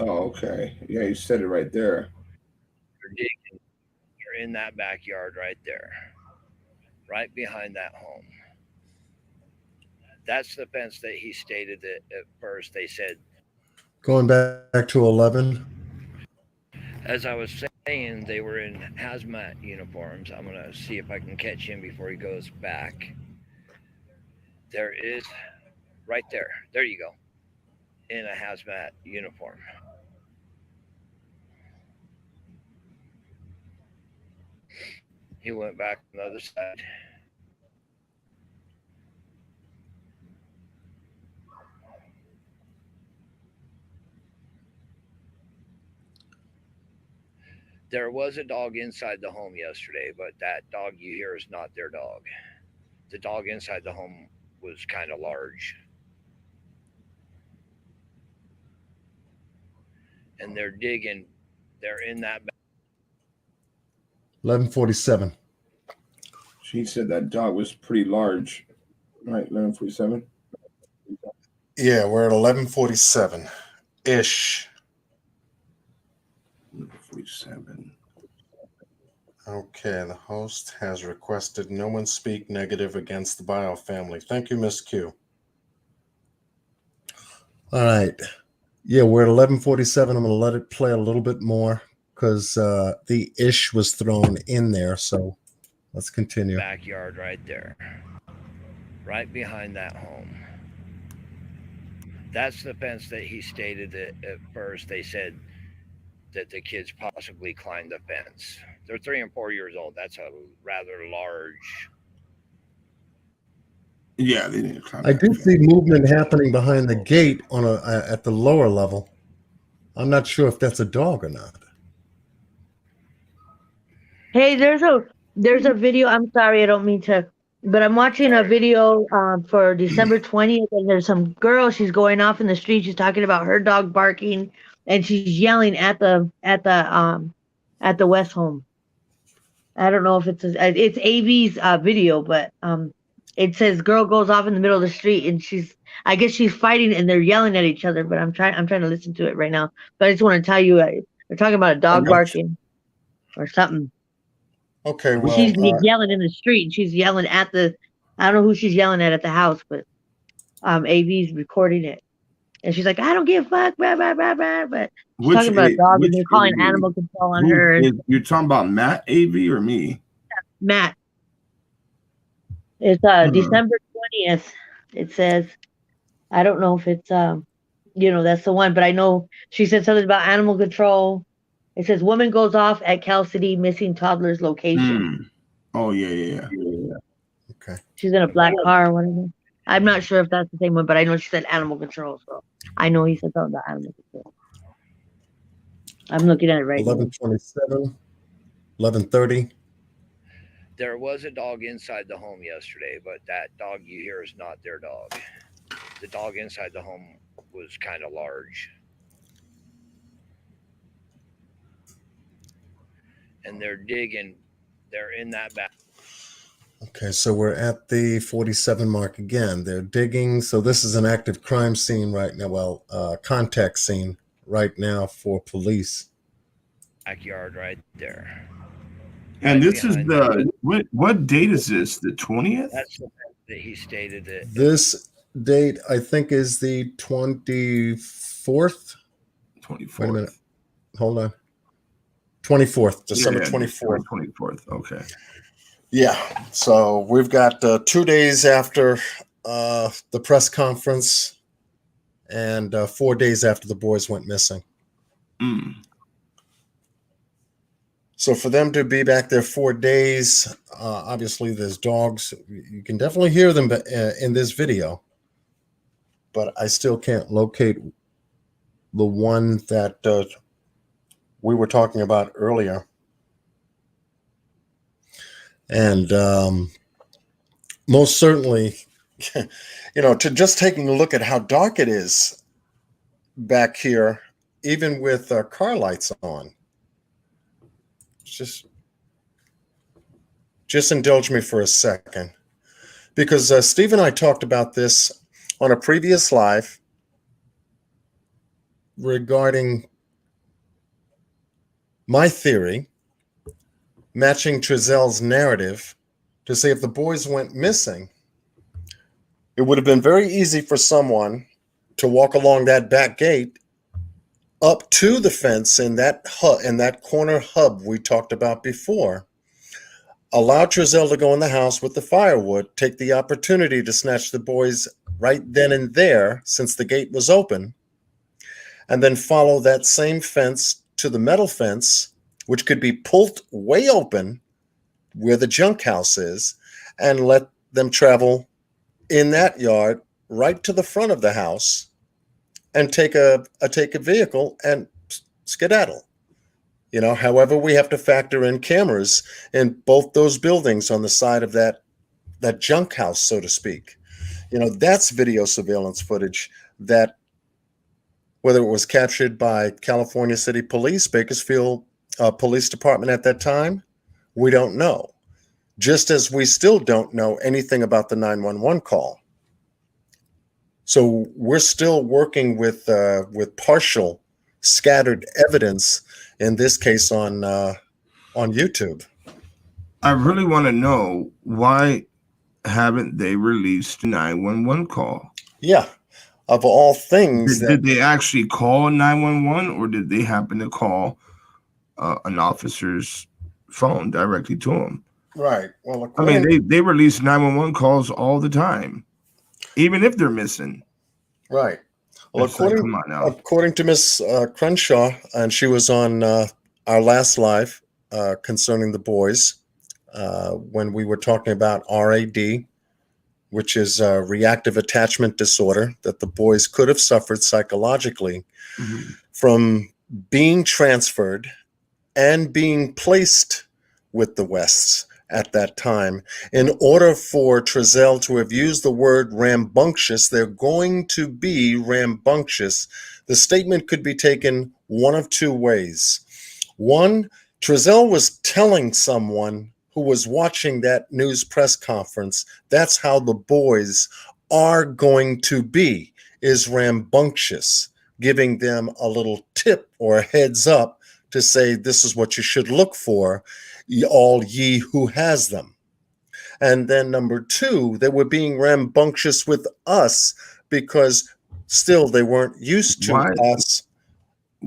Oh, okay. Yeah, you said it right there. You're in that backyard right there, right behind that home. That's the fence that he stated that at first they said. Going back to 11. As I was saying, they were in hazmat uniforms. I'm going to see if I can catch him before he goes back. There is, right there. There you go. In a hazmat uniform. He went back on the other side. There was a dog inside the home yesterday, but that dog you hear is not their dog. The dog inside the home was kind of large. And they're digging. They're in that. 11:47. She said that dog was pretty large. Right, 11:47. Yeah, we're at 11:47 ish. 11:47. Okay, the host has requested no one speak negative against the Bio family. Thank you, Miss Q. All right. Yeah, we're at 11:47. I'm going to let it play a little bit more because the ish was thrown in there. So let's continue. Backyard right there, right behind that home. That's the fence that he stated that at first they said that the kids possibly climbed the fence. They're 3 and 4 years old. That's a rather large. Yeah, they didn't climb. I do see movement happening behind the gate on at the lower level. I'm not sure if that's a dog or not. Hey, there's a video. I'm sorry, I don't mean to, but I'm watching a video for December 20th, and there's some girl. She's going off in the street. She's talking about her dog barking, and she's yelling at the West home. I don't know if it's AV's video, but it says girl goes off in the middle of the street, and I guess she's fighting, and they're yelling at each other. But I'm trying to listen to it right now. But I just want to tell you, they're talking about a dog barking or something. Okay, well, she's yelling in the street. She's yelling at I don't know who she's yelling at the house, but AV's recording it, and she's like, "I don't give a fuck," blah, blah, blah, blah. But she's talking about a dog, and they're calling animal control on her. You're talking about Matt AV or me? Matt. It's December 20th. It says, I don't know if it's that's the one, but I know she said something about animal control. It says woman goes off at Cal City missing toddler's location. Oh yeah. Okay. She's in a black car or whatever. I'm not sure if that's the same one, but I know she said animal control, so I know he said something about animal control. I'm looking at it right now. 11:27, 11:30. There was a dog inside the home yesterday, but that dog you hear is not their dog. The dog inside the home was kind of large. And they're digging. They're in that back. Okay, so we're at the 47 mark again. They're digging. So this is an active crime scene right now. Well, contact scene right now for police. Backyard right there. And this is what date is this? The 20th? That's the that he stated that. This date, I think, is the 24th. 24th. Wait a minute. Hold on. 24th, December 24th. 24th. Okay. Yeah. So we've got 2 days after the press conference and 4 days after the boys went missing. So for them to be back there 4 days, obviously there's dogs. You can definitely hear them in this video. but I still can't locate the one that we were talking about earlier. And most certainly, to just taking a look at how dark it is back here, even with car lights on. Just indulge me for a second, because Steve and I talked about this on a previous live regarding my theory matching Trezelle's narrative to say if the boys went missing, it would have been very easy for someone to walk along that back gate up to the fence in that corner hub we talked about before, allow Trezelle to go in the house with the firewood, take the opportunity to snatch the boys right then and there since the gate was open, and then follow that same fence to the metal fence, which could be pulled way open where the junk house is, and let them travel in that yard right to the front of the house and take a vehicle and skedaddle. However, we have to factor in cameras in both those buildings on the side of that junk house, so to speak. That's video surveillance footage that, whether it was captured by California City Police, Bakersfield Police Department at that time, we don't know. Just as we still don't know anything about the 911 call. So we're still working with partial scattered evidence, in this case on YouTube. I really want to know, why haven't they released the 911 call? Yeah, of all things. Did they actually call 911, or did they happen to call an officer's phone directly to them? Right. Well, I mean, they release 911 calls all the time, even if they're missing. Right. Well, according to Miss Crenshaw, and she was on our last live concerning the boys, when we were talking about RAD, which is reactive attachment disorder that the boys could have suffered psychologically from being transferred and being placed with the Wests at that time. In order for Trezelle to have used the word rambunctious, they're going to be rambunctious. The statement could be taken one of two ways. One, Trezelle was telling someone who was watching that news press conference, that's how the boys are going to be, is rambunctious, giving them a little tip or a heads up to say, this is what you should look for, all ye who has them. And then number two, they were being rambunctious with us because still they weren't used to us.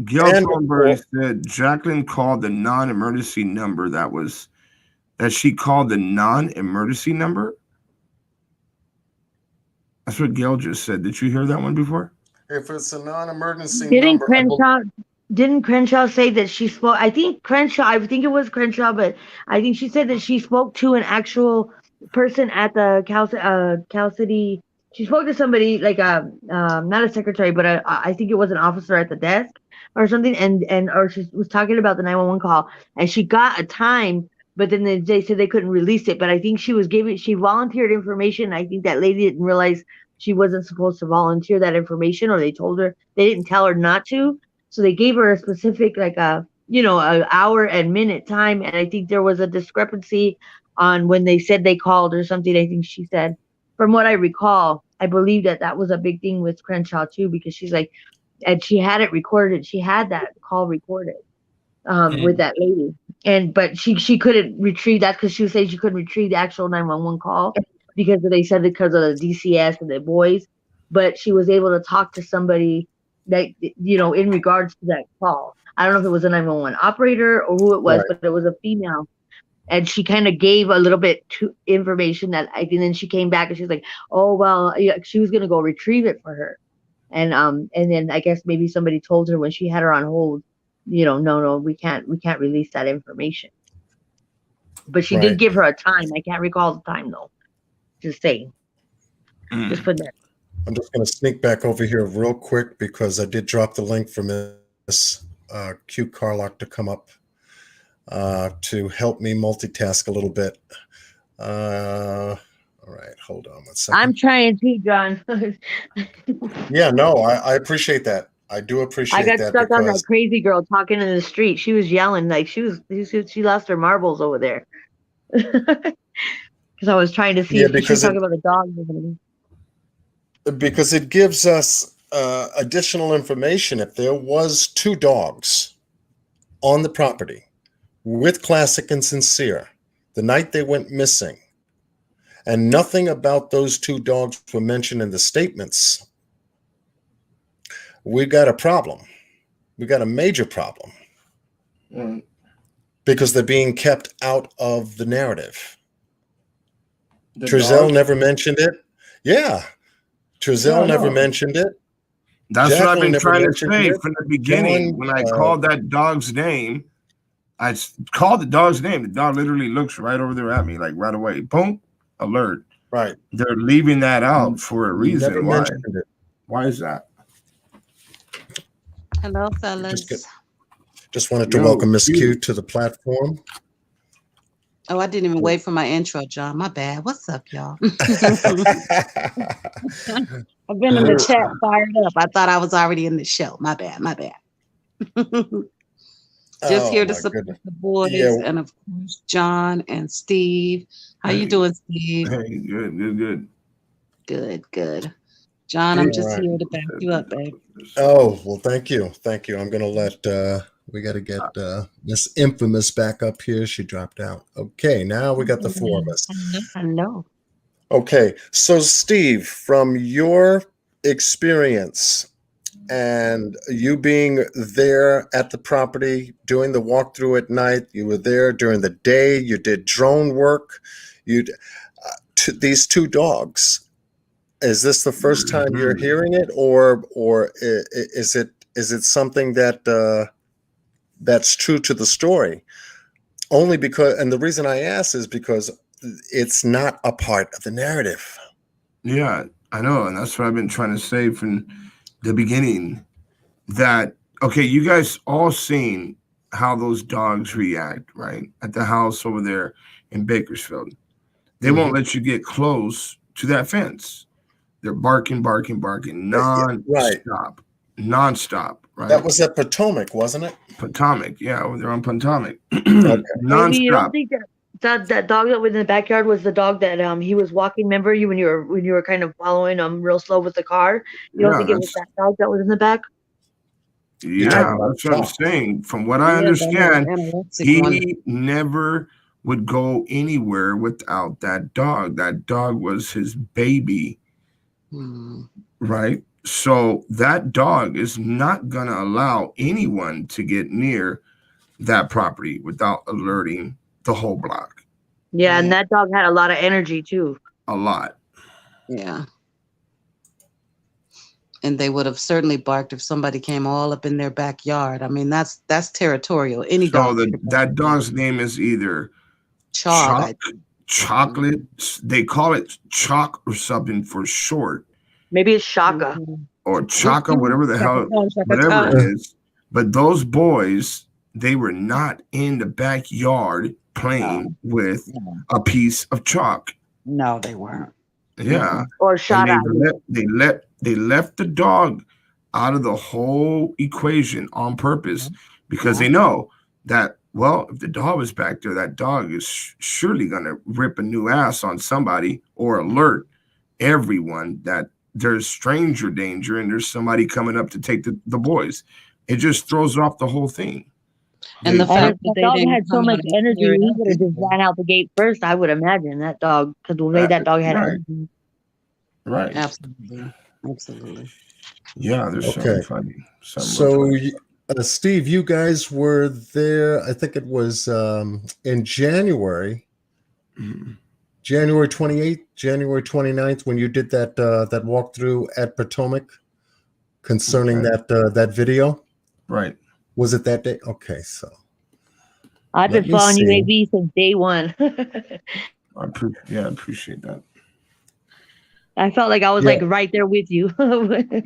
Gail Thornberry said Jacqueline called the non-emergency number that she called the non-emergency number. That's what Gail just said. Did you hear that one before? If it's a non-emergency Didn't number, Crenshaw say that she spoke? I think it was Crenshaw, but I think she said that she spoke to an actual person at the Cal City. She spoke to somebody like not a secretary, but I think it was an officer at the desk or something, or she was talking about the 911 call, and she got a time, but then they said they couldn't release it. But I think she volunteered information. I think that lady didn't realize she wasn't supposed to volunteer that information, or they didn't tell her not to. So they gave her a specific, an hour and minute time. And I think there was a discrepancy on when they said they called or something. I think she said, from what I recall, I believe that was a big thing with Crenshaw too, because she's like, and she had it recorded. She had that call recorded with that lady. But she couldn't retrieve that, because she was saying she couldn't retrieve the actual 911 call because of the DCS and the boys. But she was able to talk to somebody that, in regards to that call. I don't know if it was a 911 operator or who it was, but it was a female. And she kind of gave a little bit to information and then she came back and she was like, oh, well, yeah, she was going to go retrieve it for her. And then I guess maybe somebody told her when she had her on hold, no, we can't release that information. But she did give her a time. I can't recall the time though. Just saying. Just put that. I'm just going to sneak back over here real quick because I did drop the link for Miss Q Carlock to come up to help me multitask a little bit. All right, hold on one second. I'm trying to, John. Yeah, no, I appreciate that. I do appreciate I got that stuck on that because crazy girl talking in the street. She was yelling like she lost her marbles over there. Because I was trying to see yeah, if she was talking about the dog. because it gives us additional information. If there was 2 dogs on the property with Classic and Cincere the night they went missing, and nothing about those 2 dogs were mentioned in the statements, we got a problem. We got a major problem. Because they're being kept out of the narrative. Trezell never mentioned it. Yeah. Trezell never mentioned it. That's Jacqueline what I've been never trying to mentioned say it. from the beginning. John, When I called that dog's name, I called the dog's name. The dog literally looks right over there at me, like right away. Boom, alert. Right. They're leaving that out for a reason. Never Why? mentioned it. Why is that? Hello, fellas. Just wanted to welcome Miss Q to the platform. Oh, I didn't even wait for my intro, John. My bad. What's up, y'all? I've been in the chat fired up. I thought I was already in the show. My bad. My bad. Just here to support the boys and of course John and Steve. How you doing, Steve? Hey, good. Good. John, I'm just here to back you up, babe. Oh, well, thank you. I'm going to let, we got to get Miss Infamous back up here. She dropped out. Okay, now we got the 4 of us. I know. Okay, so Steve, from your experience and you being there at the property, doing the walkthrough at night, you were there during the day, you did drone work, these 2 dogs. Is this the first time you're hearing it, or is it something that that's true to the story? Only because, and the reason I ask is because it's not a part of the narrative. Yeah, I know, and that's what I've been trying to say from the beginning. That okay, you guys all seen how those dogs react, right? At the house over there in Bakersfield, they won't let you get close to that fence. They're barking nonstop, right? That was at Potomac, wasn't it? Potomac, yeah, over there on Potomac. Okay. Maybe you don't think that dog that was in the backyard was the dog that he was walking? Remember you when you were kind of following real slow with the car? You don't think it was that dog that was in the back? Yeah, that's what I'm saying. From what I understand, he never would go anywhere without that dog. That dog was his baby. Right? So that dog is not going to allow anyone to get near that property without alerting the whole block. Yeah, and that dog had a lot of energy too. A lot. Yeah. And they would have certainly barked if somebody came all up in their backyard. I mean, that's territorial. Any dog. So that dog's name is either Chocolate. They call it Chalk or something for short. Maybe it's Shaka. Or Chaka, whatever the hell, whatever it is. But those boys, they were not in the backyard playing with a piece of chalk. No, they weren't. Yeah. Or shot at. They left the dog out of the whole equation on purpose because they know that, well, if the dog was back there, that dog is surely going to rip a new ass on somebody or alert everyone that there's stranger danger and there's somebody coming up to take the boys. It just throws off the whole thing. And the fact that the dog had so much energy, he would have just ran out the gate first, I would imagine, that dog, because the way that dog had energy. Right. Absolutely. Yeah, there's okay. Funny. So, Steve, you guys were there, I think it was in January. January 28th, January 29th, when you did that that walkthrough at Potomac concerning that video. Right. Was it that day? Okay, so I've been following UAV since day one. I appreciate that. I felt like I was like right there with you. I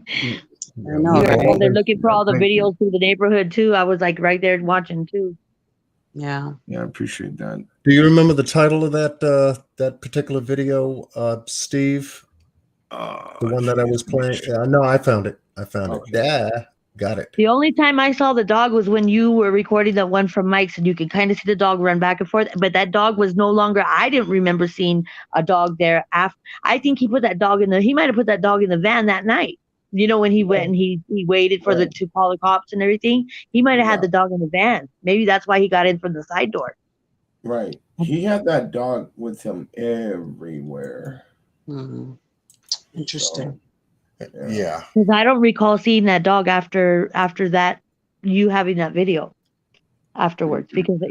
know, You were right? out there looking for all the Thank you. videos through the neighborhood too. I was like right there watching too. Yeah. Yeah, I appreciate that. Do you remember the title of that particular video, Steve? The one that I was playing? No, I found it. Yeah, got it. The only time I saw the dog was when you were recording the one from Mike's, and you could kind of see the dog run back and forth. But that dog was no longer. I didn't remember seeing a dog there. I think he put that dog in the. He might have put that dog in the van that night. You know, when he went and he waited for to call the cops and everything. He might have had the dog in the van. Maybe that's why he got in from the side door. Right. He had that dog with him everywhere. Mm-hmm. Interesting. Yeah. Because I don't recall seeing that dog after that, you having that video afterwards. Because I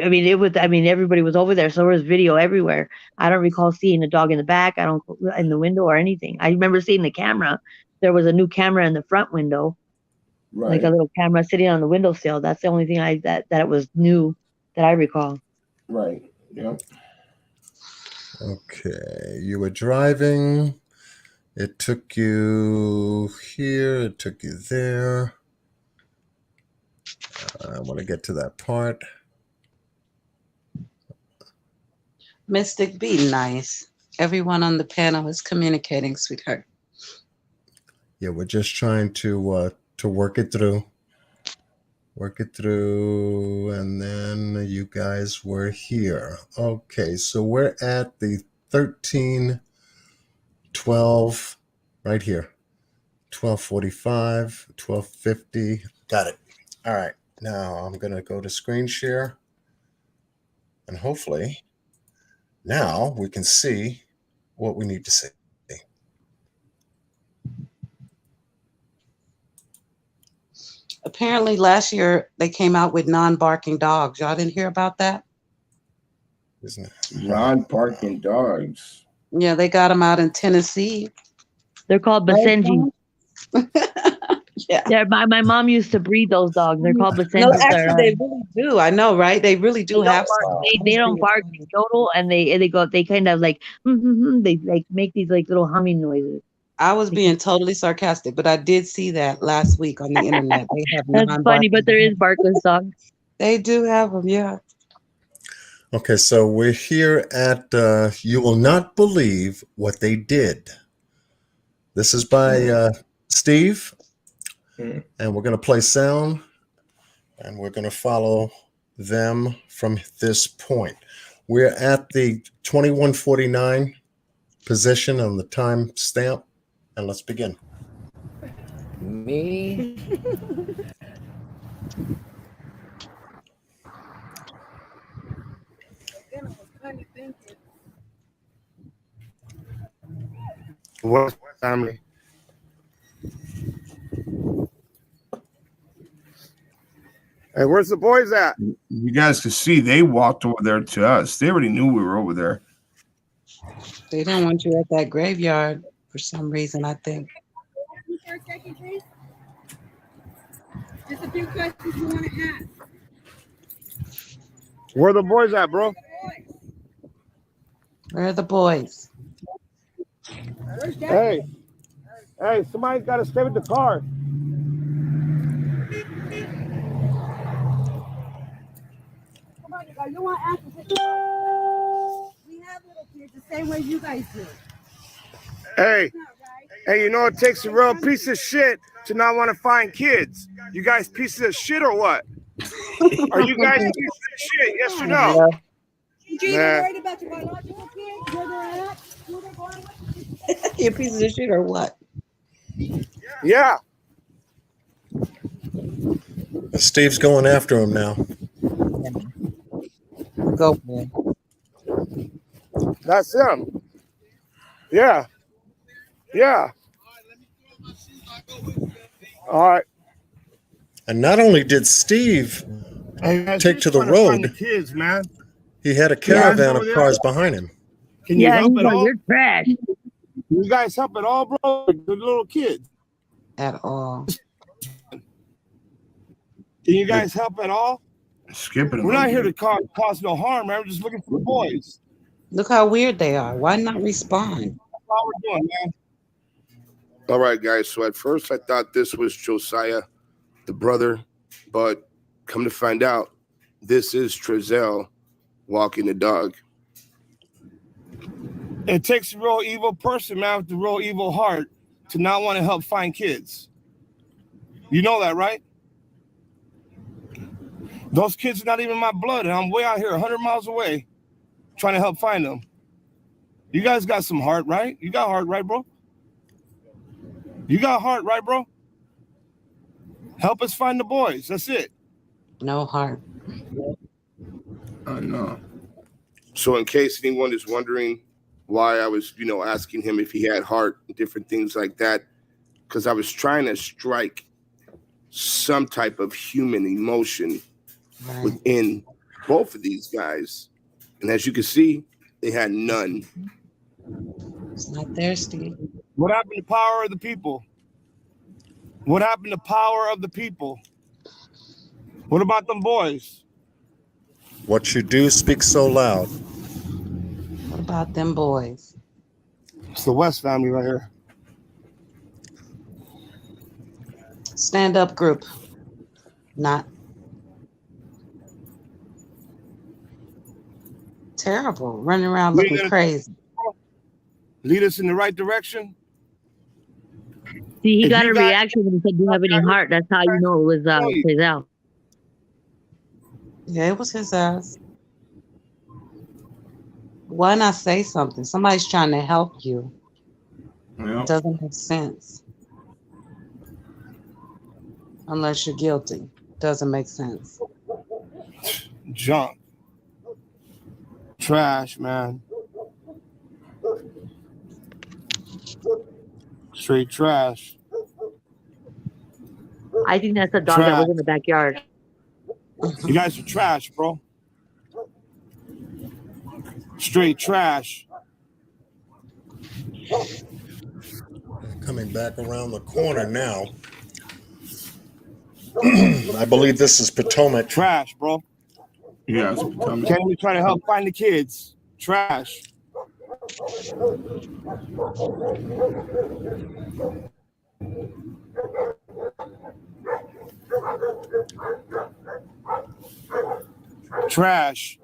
mean, it was. I mean, everybody was over there, so there was video everywhere. I don't recall seeing a dog in the back. I don't in the window or anything. I remember seeing the camera. There was a new camera in the front window, like a little camera sitting on the windowsill. That's the only thing that it was new that I recall. Right. Yep. Okay. You were driving. It took you here. It took you there. I want to get to that part. Mystic, be nice. Everyone on the panel is communicating, sweetheart. Yeah, we're just trying to work it through. And then you guys were here. Okay, so we're at the 13:12 right here. 12:45, 12:50. Got it. All right. Now I'm going to go to screen share. And hopefully now we can see what we need to see. Apparently last year they came out with non-barking dogs. Y'all didn't hear about that? Non-barking dogs. Yeah, they got them out in Tennessee. They're called Basenji. Yeah, my mom used to breed those dogs. They're called Basenji. No, actually, they really do. I know, right? They really do have some. They don't bark total, and they kind of like they like make these like little humming noises. I was being totally sarcastic, but I did see that last week on the internet. They have That's funny, but there is barkless dogs. They do have them, yeah. Okay, so we're here at You Will Not Believe What They Did. This is by Steve, and we're going to play sound, and we're going to follow them from this point. We're at the 21:49 position on the time stamp, and let's begin. Me? What family? Hey, where's the boys at? You guys could see they walked over there to us. They already knew we were over there. They don't want you at that graveyard for some reason, I think. For a second, please. Just a few questions you want to ask. Where are the boys at, bro? Where are the boys? Hey, somebody's got to stay with the car. Come on, you guys. You want to ask us? We have little kids the same way you guys do. Hey, you know it takes a real piece of shit to not want to find kids. You guys pieces of shit or what? Are you guys pieces of shit? Yes or no? You even worried about your biological kids? Where they're at? Who they're going with? You pieces of shit or what? Yeah. Steve's going after him now. Go for it. That's him. Yeah. All right. And not only did Steve take to the road, The kids, man. he had a caravan of cars behind him. Can you help he's at like, all? you're trash. You guys help at all, bro? The little kids. At all. Can you guys help at all? Skipping. We're not here to cause no harm, man. We're just looking for the boys. Look how weird they are. Why not respond? all we're doing, man. All right, guys. So at first I thought this was Josiah, the brother, but come to find out, this is Trezell walking the dog. It takes a real evil person, man, with a real evil heart to not want to help find kids. You know that, right? Those kids are not even my blood, and I'm way out here 100 miles away trying to help find them. You guys got some heart, right? You got heart, right, bro? You got heart, right, bro? Help us find the boys. That's it. No heart. I know. So in case anyone is wondering why I was, asking him if he had heart and different things like that, because I was trying to strike some type of human emotion within both of these guys. And as you can see, they had none. It's not thirsty. What happened to power of the people? What happened to power of the people? What about them boys? What you do speaks so loud. What about them boys? It's the West family right here. Stand up group. Not. Terrible. Running around looking crazy. Lead us in the right direction. See, he got a reaction when he said, "Do you have any heart?" That's how you know it was Trezell. Yeah, it was his ass. Why not say something? Somebody's trying to help you. Yeah. It doesn't make sense. Unless you're guilty. Doesn't make sense. Junk. Trash, man. Straight trash. I think that's a dog that was in the backyard. You guys are trash, bro. Straight trash. Coming back around the corner now. I believe this is Potomac. Trash, bro. Yeah, it's Potomac. Can't even try to help find the kids. Trash. Trash.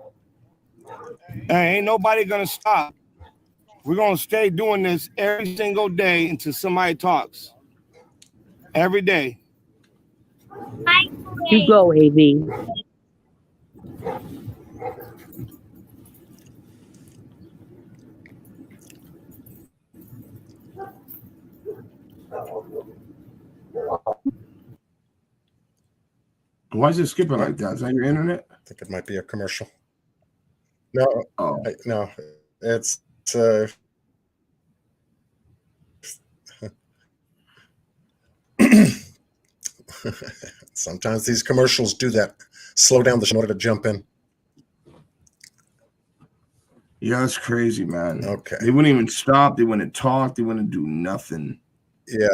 Hey, ain't nobody gonna stop. We're gonna stay doing this every single day until somebody talks. Every day. You go, AB. Why is it skipping like that? Is that your internet? I think it might be a commercial. No, no, it's sometimes these commercials do that. Slow down the show in order to jump in. Yeah, that's crazy, man. Okay. They wouldn't even stop. They wouldn't talk. They wouldn't do nothing. Yeah.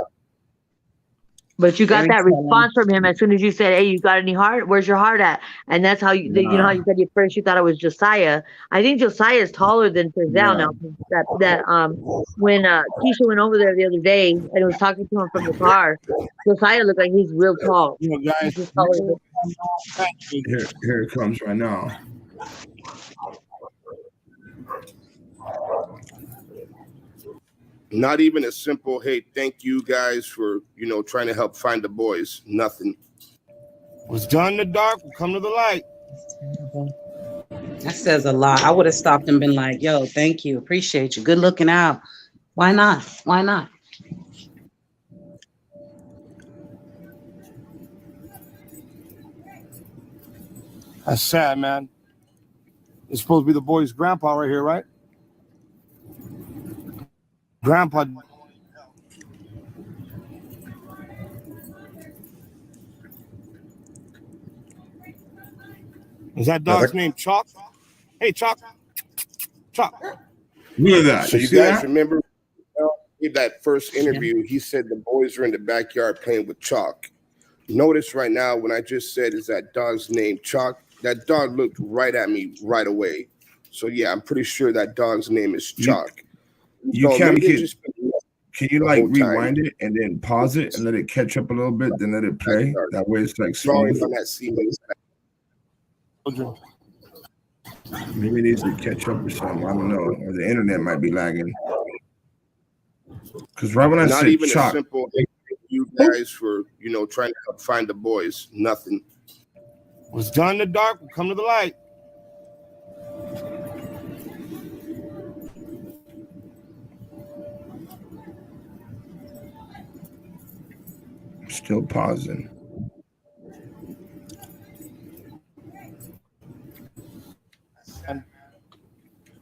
But you got that response from him as soon as you said, "Hey, you got any heart? Where's your heart at?" And that's how you know how you said at first you thought it was Josiah. I think Josiah is taller than Trezell now. When Keisha went over there the other day and was talking to him from the car, Josiah looked like he's real tall. Guys, here it comes right now. Not even a simple, hey, thank you guys for, trying to help find the boys. Nothing. What's done in the dark will come to the light. That says a lot. I would have stopped and been like, yo, thank you. Appreciate you. Good looking out. Why not? Why not? That's sad, man. It's supposed to be the boy's grandpa right here, right? Grandpa. Is that dog's name Chalk? Hey, Chalk. Chalk. Look at that. So you guys remember in that first interview, he said the boys are in the backyard playing with Chalk. Notice right now when I just said, is that dog's name Chalk? That dog looked right at me right away. So yeah, I'm pretty sure that dog's name is Chalk. You So can't maybe make they it. just Can you the like whole time rewind it and then pause it and let it catch up a little bit, then let it play? That way it's like drawing smooth. on that cement. Maybe it needs to catch up or something. I don't know. Or the internet might be lagging. Because right when I Not said even a chalk, simple "Hey, thank you guys for trying to help find the boys. Nothing. What's done in the dark will come to the light. still pausing. And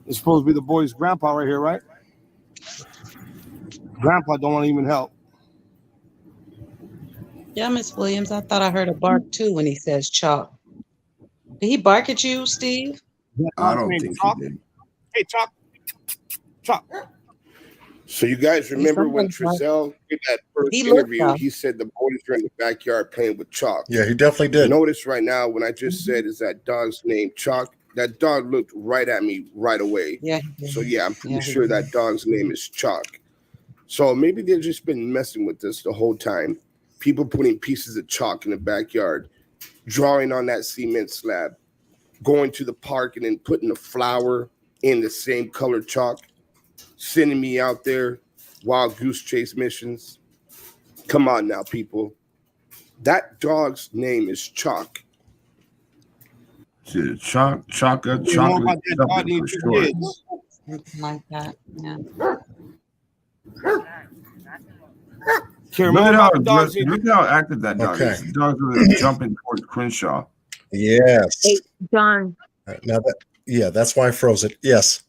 it's supposed to be the boy's grandpa right here, right? Grandpa don't want to even help. Yeah, Miss Williams, I thought I heard a bark too when he says chalk. Did he bark at you, Steve? I don't think he did. Hey, Chalk. Chalk. So you guys remember when Trezell did that first interview, he said the boys were in the backyard playing with Chalk. Yeah, he definitely did. Notice right now when I just said is that dog's name Chalk, that dog looked right at me right away. Yeah. So yeah, I'm pretty sure that dog's name is Chalk. So maybe they've just been messing with this the whole time. People putting pieces of chalk in the backyard, drawing on that cement slab, going to the park and then putting a flower in the same color chalk, sending me out there, wild goose chase missions. Come on now, people. That dog's name is Chalk. Chocolate, something for short. Something like that. Yeah. Look at how aggressive, look at how active that dog is. The dog's really jumping towards Crenshaw. Yes. Hey, John. Now that's why I froze it. Yes.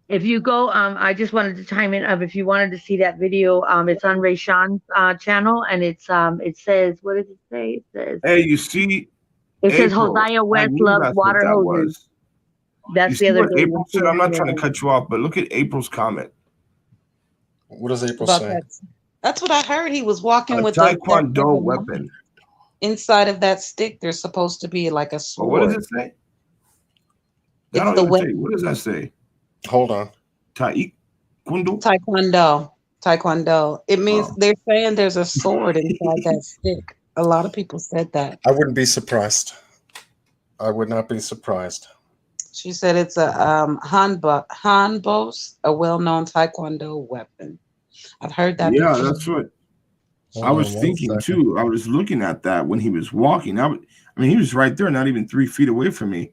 If you go, I just wanted to chime in. If you wanted to see that video, it's on Ray Sean's channel, and it says, what does it say? It says, hey, you see, it says Hosea West loves water hoses. That's the other what day. April said. I'm not trying to cut you off, but look at April's comment. What does April About say? that. That's what I heard. He was walking with Taekwondo weapon. Inside of that stick, there's supposed to be like a sword. Well, what does it say? It's the weapon. What does that say? Hold on. Taekwondo. It means they're saying there's a sword inside that stick. A lot of people said that. I wouldn't be surprised. I would not be surprised. She said it's a hanbos, a well-known Taekwondo weapon. I've heard that. Yeah, before. that's what I was thinking too. I was looking at that when he was walking. I mean, he was right there, not even 3 feet away from me.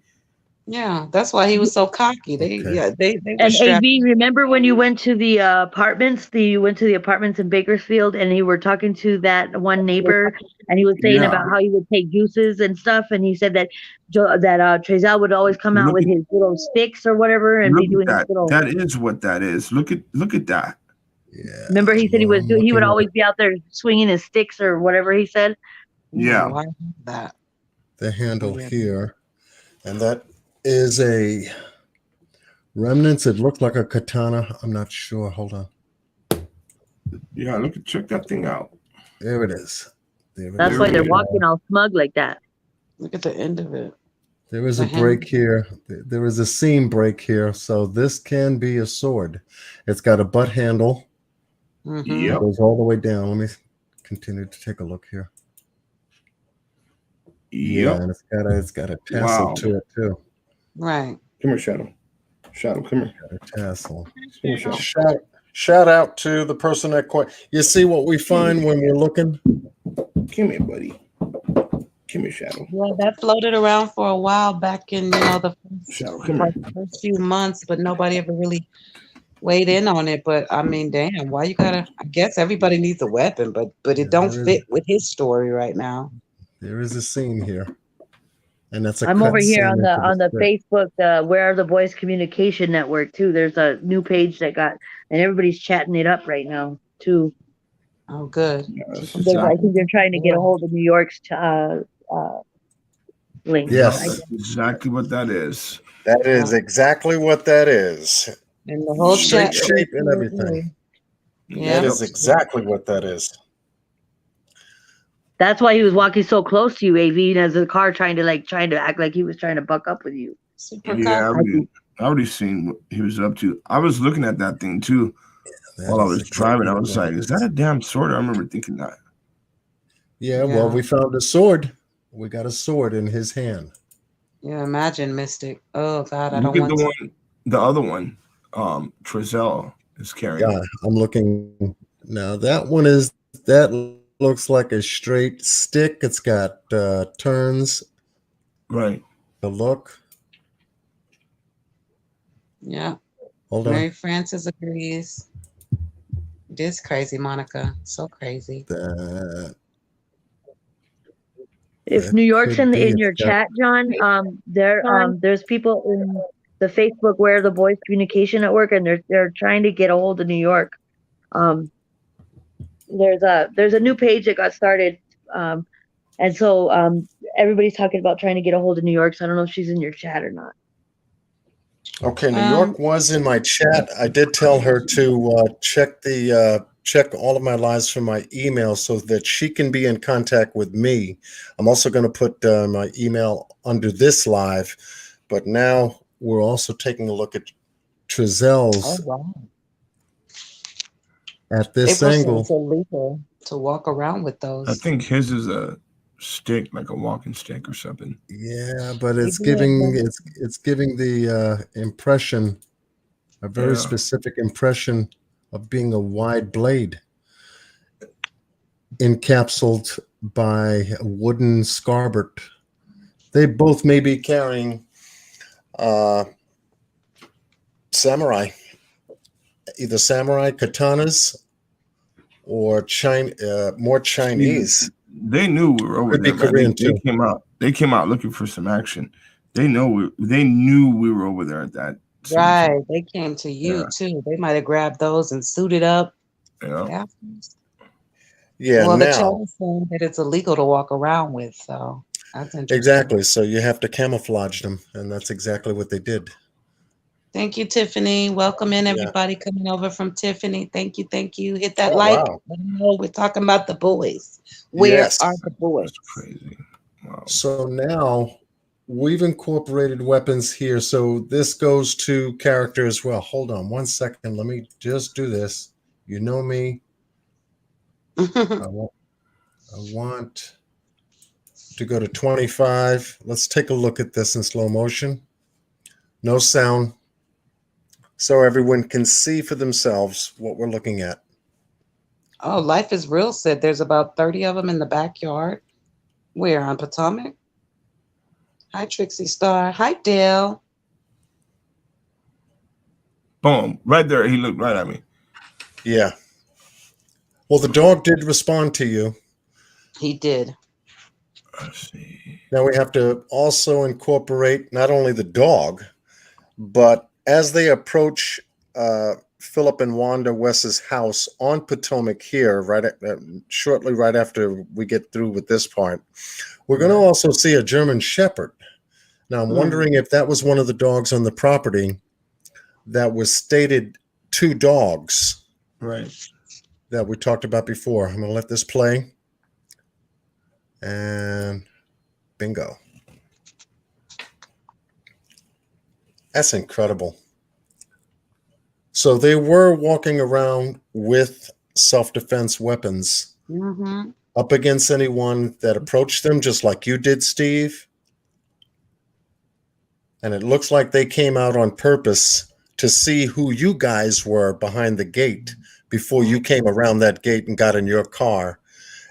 Yeah, that's why he was so cocky. They were And strapped. AB, remember when you went to the apartments? You went to the apartments in Bakersfield, and you were talking to that one neighbor, and he was saying about how he would take juices and stuff, and he said that Trezell would always come out with his little sticks or whatever, and be doing his little. That is what that is. Look at that. Yeah. Remember, he said he would always be out there swinging his sticks or whatever he said. Yeah. Why that? The handle here, and that is a remnants. It looked like a katana. I'm not sure. Hold on. Yeah, check that thing out. There it is. That's why they're walking all smug like that. Look at the end of it. There is a break here. There is a seam break here. So this can be a sword. It's got a butt handle. Mm-hmm. It goes all the way down. Let me continue to take a look here. Yeah, and it's got a tassel to it too. Right. Come here, Shadow. Shadow, come here. Got a tassel. Shout out to the person that you see what we find when we're looking. Come here, buddy. Come here, Shadow. Yeah, that floated around for a while back in the first few months, but nobody ever really weighed in on it. But I mean, damn, why you gotta? I guess everybody needs a weapon, but it don't fit with his story right now. There is a seam here, and that's a. I'm over here on the Facebook, Where Are the Boys Communication Network too. There's a new page and everybody's chatting it up right now too. Oh, good. I think they're trying to get a hold of New York's link. Yes, that's exactly what that is. That is exactly what that is. And the whole Straight chat shape and everything. Yeah, that is exactly what that is. That's why he was walking so close to you, AV, as the car trying to act like he was trying to buck up with you. Yeah, I already seen what he was up to. I was looking at that thing too. While I was driving, I was like, "Is that a damn sword?" I remember thinking that. Yeah, well, we found a sword. We got a sword in his hand. Yeah, imagine Mystic. Oh God, I Look don't at want to. the other one. Trezell is carrying. Yeah, I'm looking now. That looks like a straight stick. It's got turns. Right. The look. Yeah. Hold Mary on. Frances agrees. This crazy, Monica. So crazy. If That New York's could be. in your It's got chat, John, there's people in the Facebook Where the Boys Communication Network, and they're trying to get a hold of New York. There's a new page that got started, and so everybody's talking about trying to get a hold of New York. So I don't know if she's in your chat or not. Okay, New York was in my chat. I did tell her to check all of my lives from my email so that she can be in contact with me. I'm also going to put my email under this live, but now we're also taking a look at Trezell's at this April said angle. it's illegal to walk around with those. I think his is a stick, like a walking stick or something. Yeah, but it's giving the impression, a very specific impression of being a wide blade encapsulated by a wooden scabbard. They both may be carrying samurai, either samurai katanas or more Chinese. They knew we were over Could be there, man. Korean They too. came out. They came out looking for some action. They knew we were over there at that. Right. They came to you too. They might have grabbed those and suited up. Yeah. Yeah, Well, the now. chat is saying that it's illegal to walk around with, so that's interesting. Exactly. So you have to camouflage them, and that's exactly what they did. Thank you, Tiffany. Welcome in everybody coming over from Tiffany. Thank you. Thank you. Hit that Oh, like. wow. Let them know we're talking about the boys. Where are the boys? Crazy. Wow. So now we've incorporated weapons here. So this goes to character as well. Hold on 1 second. Let me just do this. You know me. I want to go to 25. Let's take a look at this in slow motion. No sound. So everyone can see for themselves what we're looking at. Oh, Life is Real said there's about 30 of them in the backyard. Where, on Potomac? Hi, Trixie Star. Hi, Dale. Boom. Right there. He looked right at me. Yeah. Well, the dog did respond to you. He did. Let's see. Now we have to also incorporate not only the dog, but as they approach Philip and Wanda West's house on Potomac here, shortly right after we get through with this part, we're going to also see a German Shepherd. Now I'm wondering if that was one of the dogs on the property that was stated 2 dogs. Right. That we talked about before. I'm going to let this play. And bingo. That's incredible. So they were walking around with self-defense weapons up against anyone that approached them, just like you did, Steve. And it looks like they came out on purpose to see who you guys were behind the gate before you came around that gate and got in your car.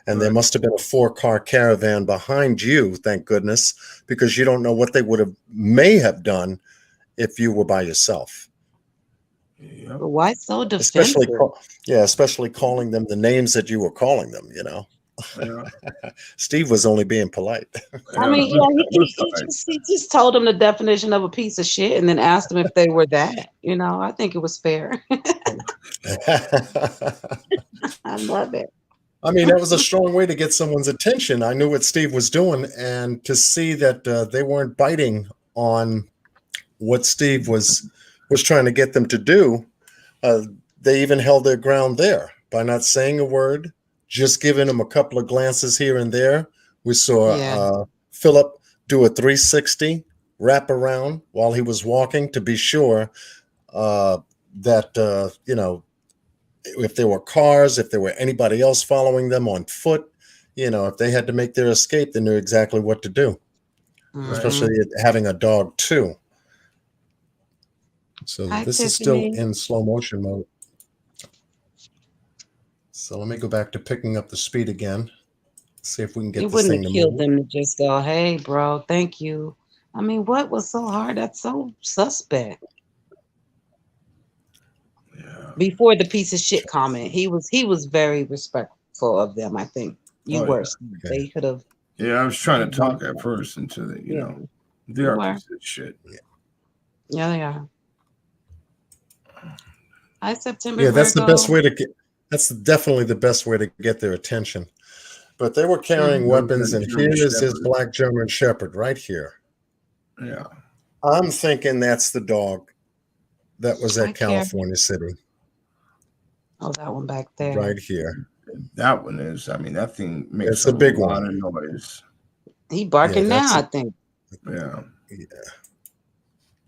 And there must have been a 4-car caravan behind you, thank goodness, because you don't know what they may have done if you were by yourself. But why so defensive? Especially calling them the names that you were calling them, you know. Steve was only being polite. I mean, he just told them the definition of a piece of shit and then asked them if they were that. You know, I think it was fair. I love it. I mean, that was a strong way to get someone's attention. I knew what Steve was doing, and to see that they weren't biting on what Steve was trying to get them to do, they even held their ground there by not saying a word, just giving them a couple of glances here and there. We saw Philip do a 360 wrap around while he was walking to be sure that if there were cars, if there were anybody else following them on foot, if they had to make their escape, they knew exactly what to do, especially having a dog too. So Hi, this is still Tiffany. in slow motion mode. So let me go back to picking up the speed again. See if we can It get this wouldn't thing have to killed move. them to just go, hey, bro, thank you. I mean, what was so hard? That's so suspect. Before the piece of shit comment, he was very respectful of them. I think you Oh, were. yeah. Steve. They could have. Yeah, I was trying to talk at first until they, they You are were. pieces of shit. Yeah, they are. Hi, September Yeah, that's the best Virgo. way to get. That's definitely the best way to get their attention. But they were carrying weapons, and here is his black German Shepherd right here. Yeah. I'm thinking that's the dog that was Hi, at Carrie. California City. Oh, that one back there. Right here. That one is. I mean, that thing makes It's a big lot one. of noise. He barking Yeah, now, I think. Yeah.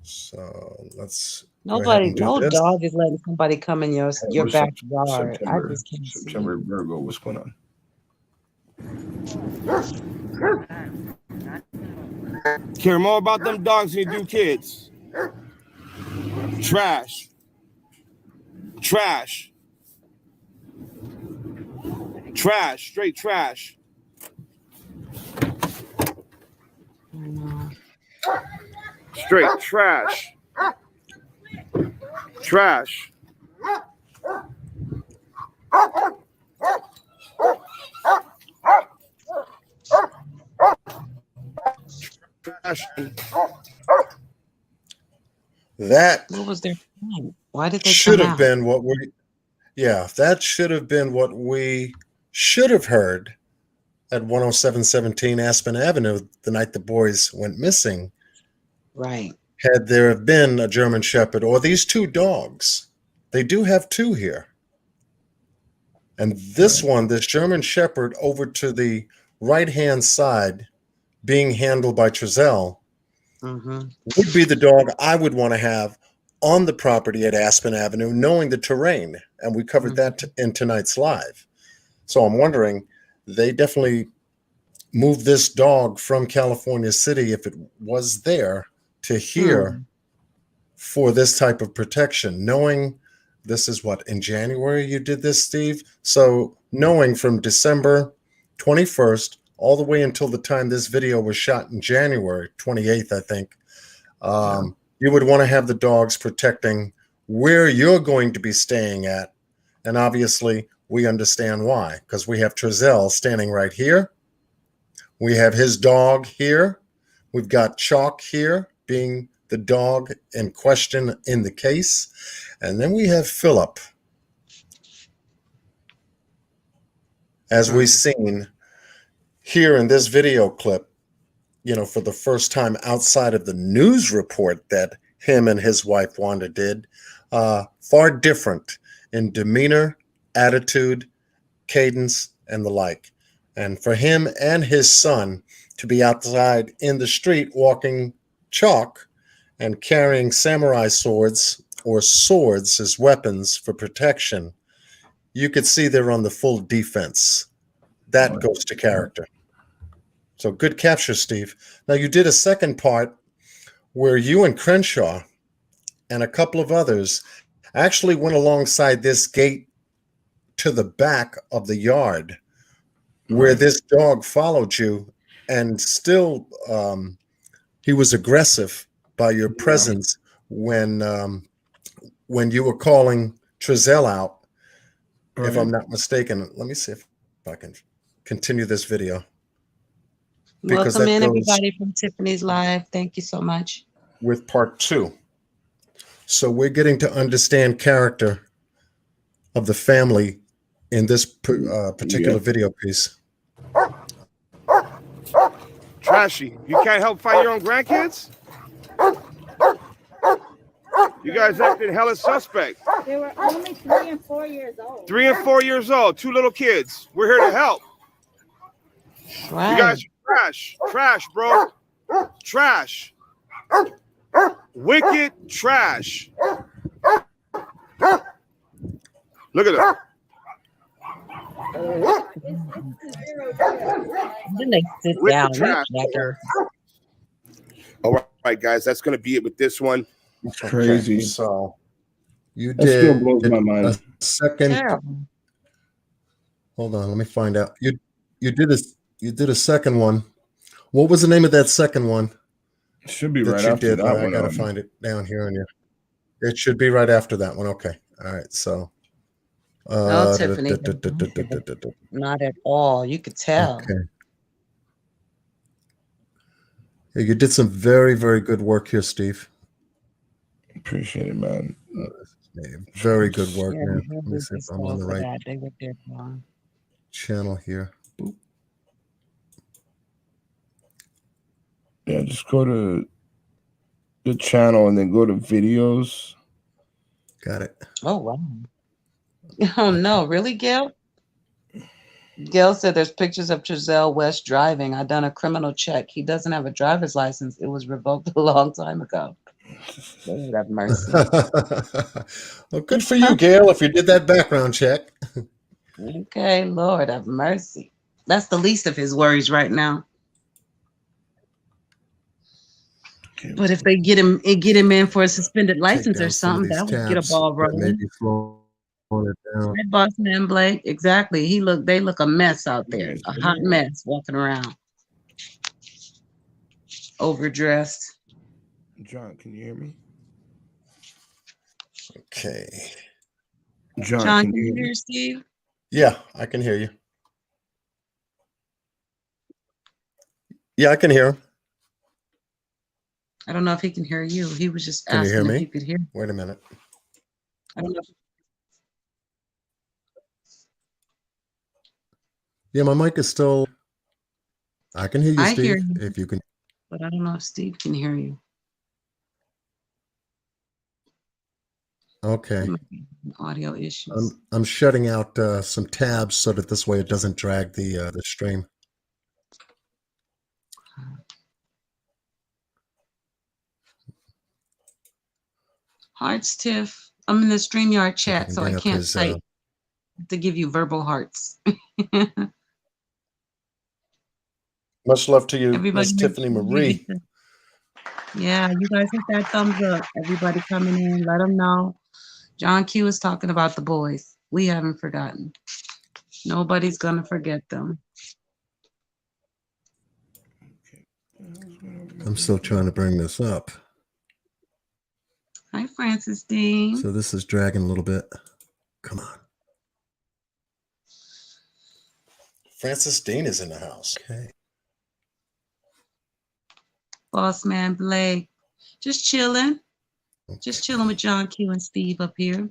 So let's go ahead Nobody, and do no this. dog is letting somebody come in your What's backyard. I September, just can't see. September Virgo, what's going on? Care more about them dogs than you do kids. Trash. Trash. Trash. Straight trash. Straight trash. Trash. Trash. That What was their plan? Why did they should come have out? been what we. Yeah, that should have been what we should have heard at 10717 Aspen Avenue the night the boys went missing. Right. Had there have been a German Shepherd or these two dogs, they do have two here. And this one, this German Shepherd over to the right-hand side being handled by Trezell would be the dog I would want to have on the property at Aspen Avenue, knowing the terrain. And we covered that in tonight's live. So I'm wondering, they definitely moved this dog from California City, if it was there, to here for this type of protection, knowing this is what, in January you did this, Steve? So knowing from December 21st all the way until the time this video was shot in January 28th, I think, you would want to have the dogs protecting where you're going to be staying at. And obviously we understand why, because we have Trezell standing right here. We have his dog here. We've got Chalk here being the dog in question in the case. And then we have Philip. As we've seen here in this video clip, for the first time outside of the news report that him and his wife Wanda did, far different in demeanor, attitude, cadence, and the like. And for him and his son to be outside in the street walking Chalk and carrying samurai swords or swords as weapons for protection, you could see they're on the full defense. That goes to character. So good capture, Steve. Now you did a second part where you and Crenshaw and a couple of others actually went alongside this gate to the back of the yard where this dog followed you, and still he was aggressive by your presence when you were calling Trezell out, if I'm not mistaken. Let me see if I can continue this video. Welcome in, everybody, from Tiffany's Live. Thank you so much. With part 2. So we're getting to understand character of the family in this particular video piece. Trashy. You can't help find your own grandkids? You guys acted hella suspect. They were only 3 and 4 years old. 3 and 4 years old, 2 little kids. We're here to help. Right. You guys are trash. Trash, bro. Trash. Wicked trash. Look at that. Then they sit With the down. They're trash. jackers. All right, guys, that's going to be it with this one. It's crazy. So you That still did blows my a mind. second. Terrible. Hold on, let me find out. You did a second one. What was the name of that second one? It should be that right you after did? that I one. gotta find it down here on your. It should be right after that one. Okay. All right. So. No, Tiffany. Not at all. You could tell. Okay. Yeah, you did some very, very good work here, Steve. Appreciate it, man. Very good work, Yeah, man. they Let me see if I'm on the for right that. They were there for. channel here. Boop. Yeah, just go to the channel and then go to videos. Got it. Oh wow. Oh no, really, Gail? Gail said there's pictures of Giselle West driving. I done a criminal check. He doesn't have a driver's license. It was revoked a long time ago. Lord have mercy. Well, good for you, Gail, if you did that background check. Okay, Lord have mercy. That's the least of his worries right now. But if they get him in for a suspended license or something, that would get a ball rolling. Maybe slow it down. Right, boss man Blake. Exactly. They look a mess out there. A hot mess walking around. Overdressed. John, can you hear me? Okay. John, can you hear Steve? Yeah, I can hear you. Yeah, I can hear him. I don't know if he can hear you. He was just Can you hear asking if me? you could hear. Wait a minute. I don't know. Yeah, my mic is still. I can hear you, I Steve. hear you. If you can. But I don't know if Steve can hear you. Okay. Audio issues. I'm shutting out some tabs so that this way it doesn't drag the stream. Hearts, Tiff. I'm in the StreamYard chat, so I bring up can't his, type to give you verbal hearts. Much love to you, Everybody, Miss Tiffany Marie. Yeah, you guys hit that thumbs up. Everybody coming in, let them know. John Q is talking about the boys. We haven't forgotten. Nobody's gonna forget them. I'm still trying to bring this up. Hi, Francis Dean. So this is dragging a little bit. Come on. Francis Dean is in the house. Okay. Boss man Blake. Just chilling. Okay. Just chilling with John Q and Steve up here.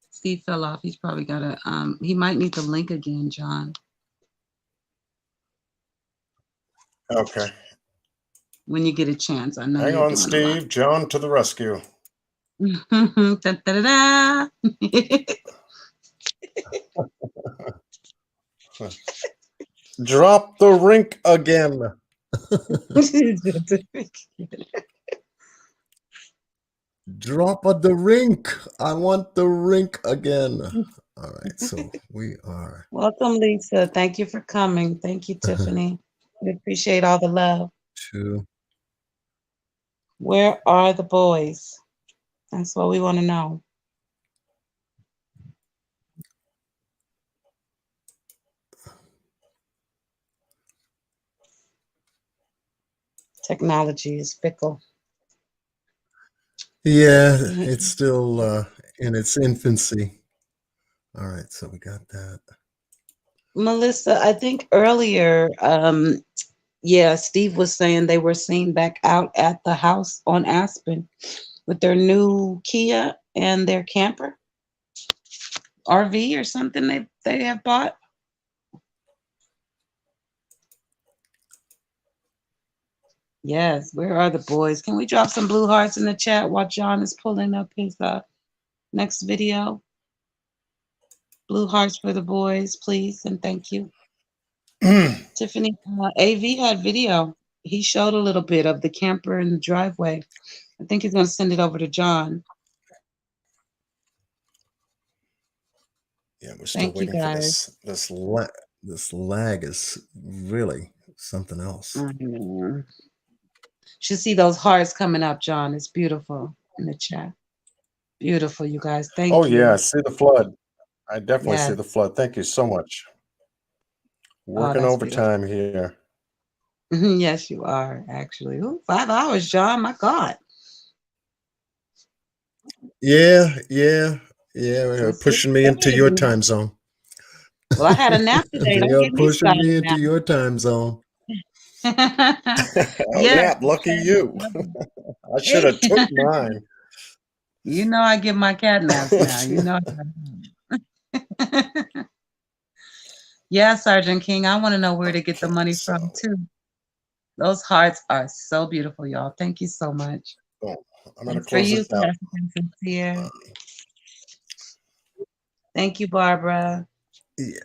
Steve fell off. He's probably got a he might need the link again, John. Okay. When you get a chance. I know. Hang you're on, doing Steve. John to the rescue. Da, da, da, da. Drop the rink again. Drop the rink. I want the rink again. All right, so we are. Welcome, Lisa. Thank you for coming. Thank you, Tiffany. We appreciate all the love. Two. Where are the boys? That's what we want to know. Technology is fickle. Yeah, it's still in its infancy. All right, so we got that. Melissa, I think earlier, yeah, Steve was saying they were seen back out at the house on Aspen with their new Kia and their camper, RV or something they have bought. Yes, where are the boys? Can we drop some blue hearts in the chat while John is pulling up his next video? Blue hearts for the boys, please, and thank you. Tiffany, AV had video. he showed a little bit of the camper in the driveway. I think he's going to send it over to John. Yeah, we're still Thank you, waiting for guys. this lag is really something else. You should see those hearts coming up, John. It's beautiful in the chat. Beautiful, you guys. Thank Oh you. yeah, I see the flood. I definitely see Yes. the flood. Thank you so much. Working that's beautiful. overtime here. Yes, you are, actually. Ooh, 5 hours, John. My God. Yeah. So Pushing me into your time zone. Well, I had a nap today. Don't You're get me pushing me started into your time zone. Oh, Yes. nap, lucky you. I should have took mine. You know I get my cat naps now. You know. Yeah, Sergeant King. I want to know where to get the money from too. Those hearts are so beautiful, y'all. Thank you so much. Oh, I'm gonna Thanks for close you, this out. Sincere. Thank you, Barbara. Yeah.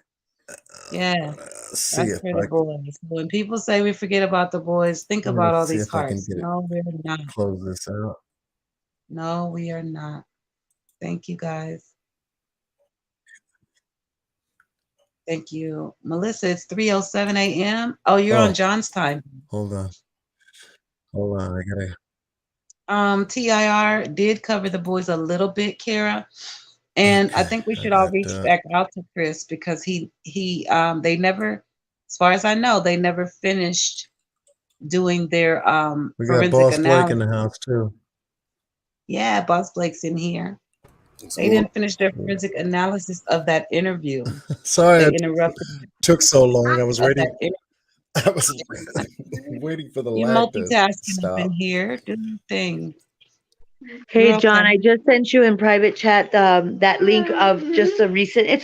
Yes. See That's if for I the boys. When people say we forget about the boys, think about all let's see these if I can hearts. get it. No, we're not. Close this out. No, we are not. Thank you, guys. Thank you. Melissa, it's 3:07 a.m. Oh, you're on John's time. Hold on. I gotta. TIR did cover the boys a little bit, Kara. And I think we should all reach back out to Chris because they never, as far as I know, they never finished doing their We got forensic Boss Blake in analysis. the house too. Yeah, Boss Blake's in here. They didn't finish their forensic analysis of that interview. Sorry, They it interrupted. took so long. I was of waiting. that I was waiting for the You're lag to multitasking up in stop. here. Do your thing. Hey, You're John, okay. I just sent you in private chat that link of just a recent. It's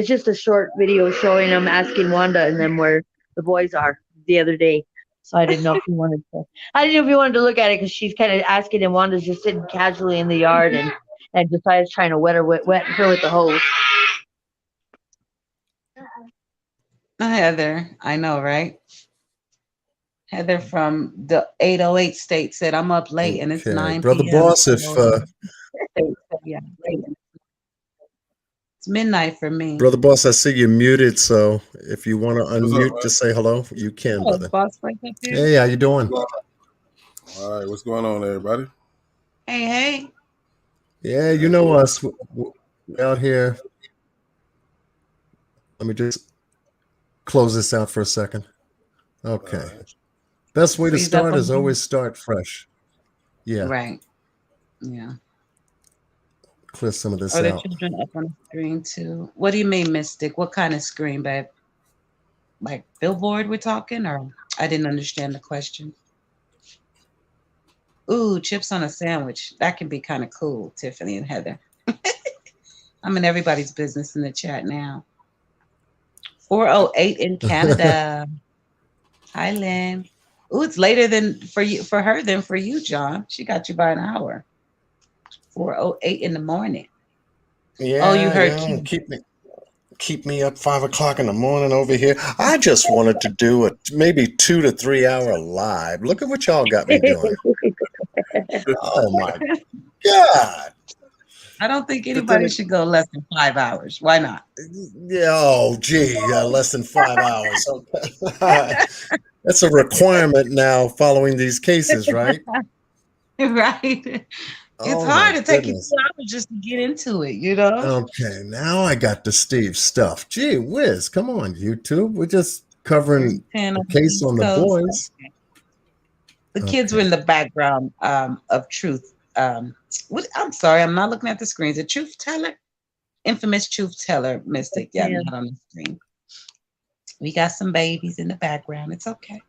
just a short video showing them asking Wanda and them where the boys are the other day. So I didn't know if you wanted to. I didn't know if you wanted to look at it because she's kind of asking, and Wanda's just sitting casually in the yard, and Josiah's trying to wet her with the hose. Heather, I know, right? Heather from the 808 state said, I'm up late and it's 9 Brother p.m. Boss, if Yeah, it's midnight for me. Brother Boss, I see you're muted, so if you want to unmute to say hello, you can, brother. Boss Blake up here. Hey, how you doing? All right, what's going on, everybody? Hey. Yeah, you know us. We're out here. Let me just close this out for a second. Okay. Best way to He's up start on is the- always start fresh. Yeah. Right. Yeah. Clear some of this Are the out. children up on the screen too? What do you mean, Mystic? What kind of screen, babe? Like billboard we're talking, or I didn't understand the question. Ooh, chips on a sandwich. That can be kind of cool, Tiffany and Heather. I'm in everybody's business in the chat now. 4:08 in Canada. Hi, Lynn. Ooh, it's later than for her than for you, John. She got you by an hour. 4:08 in the morning. Yeah, you heard keep me up 5 o'clock in the morning over here. I just wanted to do a maybe 2 to 3 hour live. Look at what y'all got me doing. Oh my God. I don't think anybody should go less than 5 hours. Why not? Yeah, oh gee, less than 5 hours. Okay. That's a requirement now following these cases, right? Right. It's hard to take you 2 hours just to get into it, you know? Okay, now I got the Steve stuff. Gee whiz, come on, YouTube. We're just covering the case on the boys. The kids were in the background of Truth. I'm sorry, I'm not looking at the screens. A truth teller? Infamous truth teller, Mystic. Yeah, I'm not on the screen. We got some babies in the background. It's okay.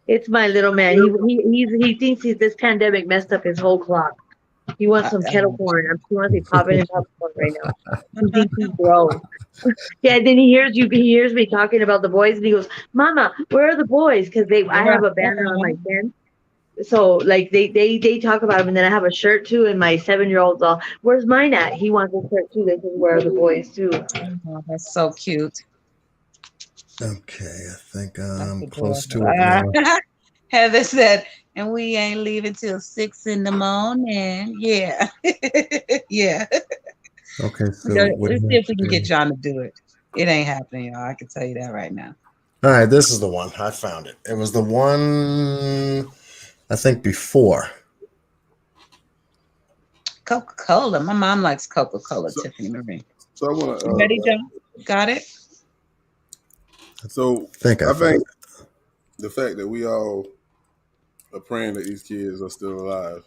It's my little man. He thinks this pandemic messed up his whole clock. He wants some kettle corn. He wants to be popping in popcorn right now. He thinks he's grown. Yeah, then he hears me talking about the boys, and he goes, "Mama, where are the boys?" Because I have a banner on my tent. So like they talk about them, and then I have a shirt too. And my 7-year-old's all, "Where's mine at?" He wants a shirt too. This is where are the boys too. Oh, that's so cute. Okay, I think I'm close to it now. Heather said, and we ain't leaving till 6 in the morning. Yeah. Yeah. Okay, so what do Let's you see have if we to can get do? John to do it. It ain't happening, y'all. I can tell you that right now. All right, this is the one. I found it. It was the one I think before. Coca-Cola. My mom likes Coca-Cola, So, Tiffany Marie. so I want You ready, to. John? Got it? So I I found think it. the fact that we all are praying that these kids are still alive,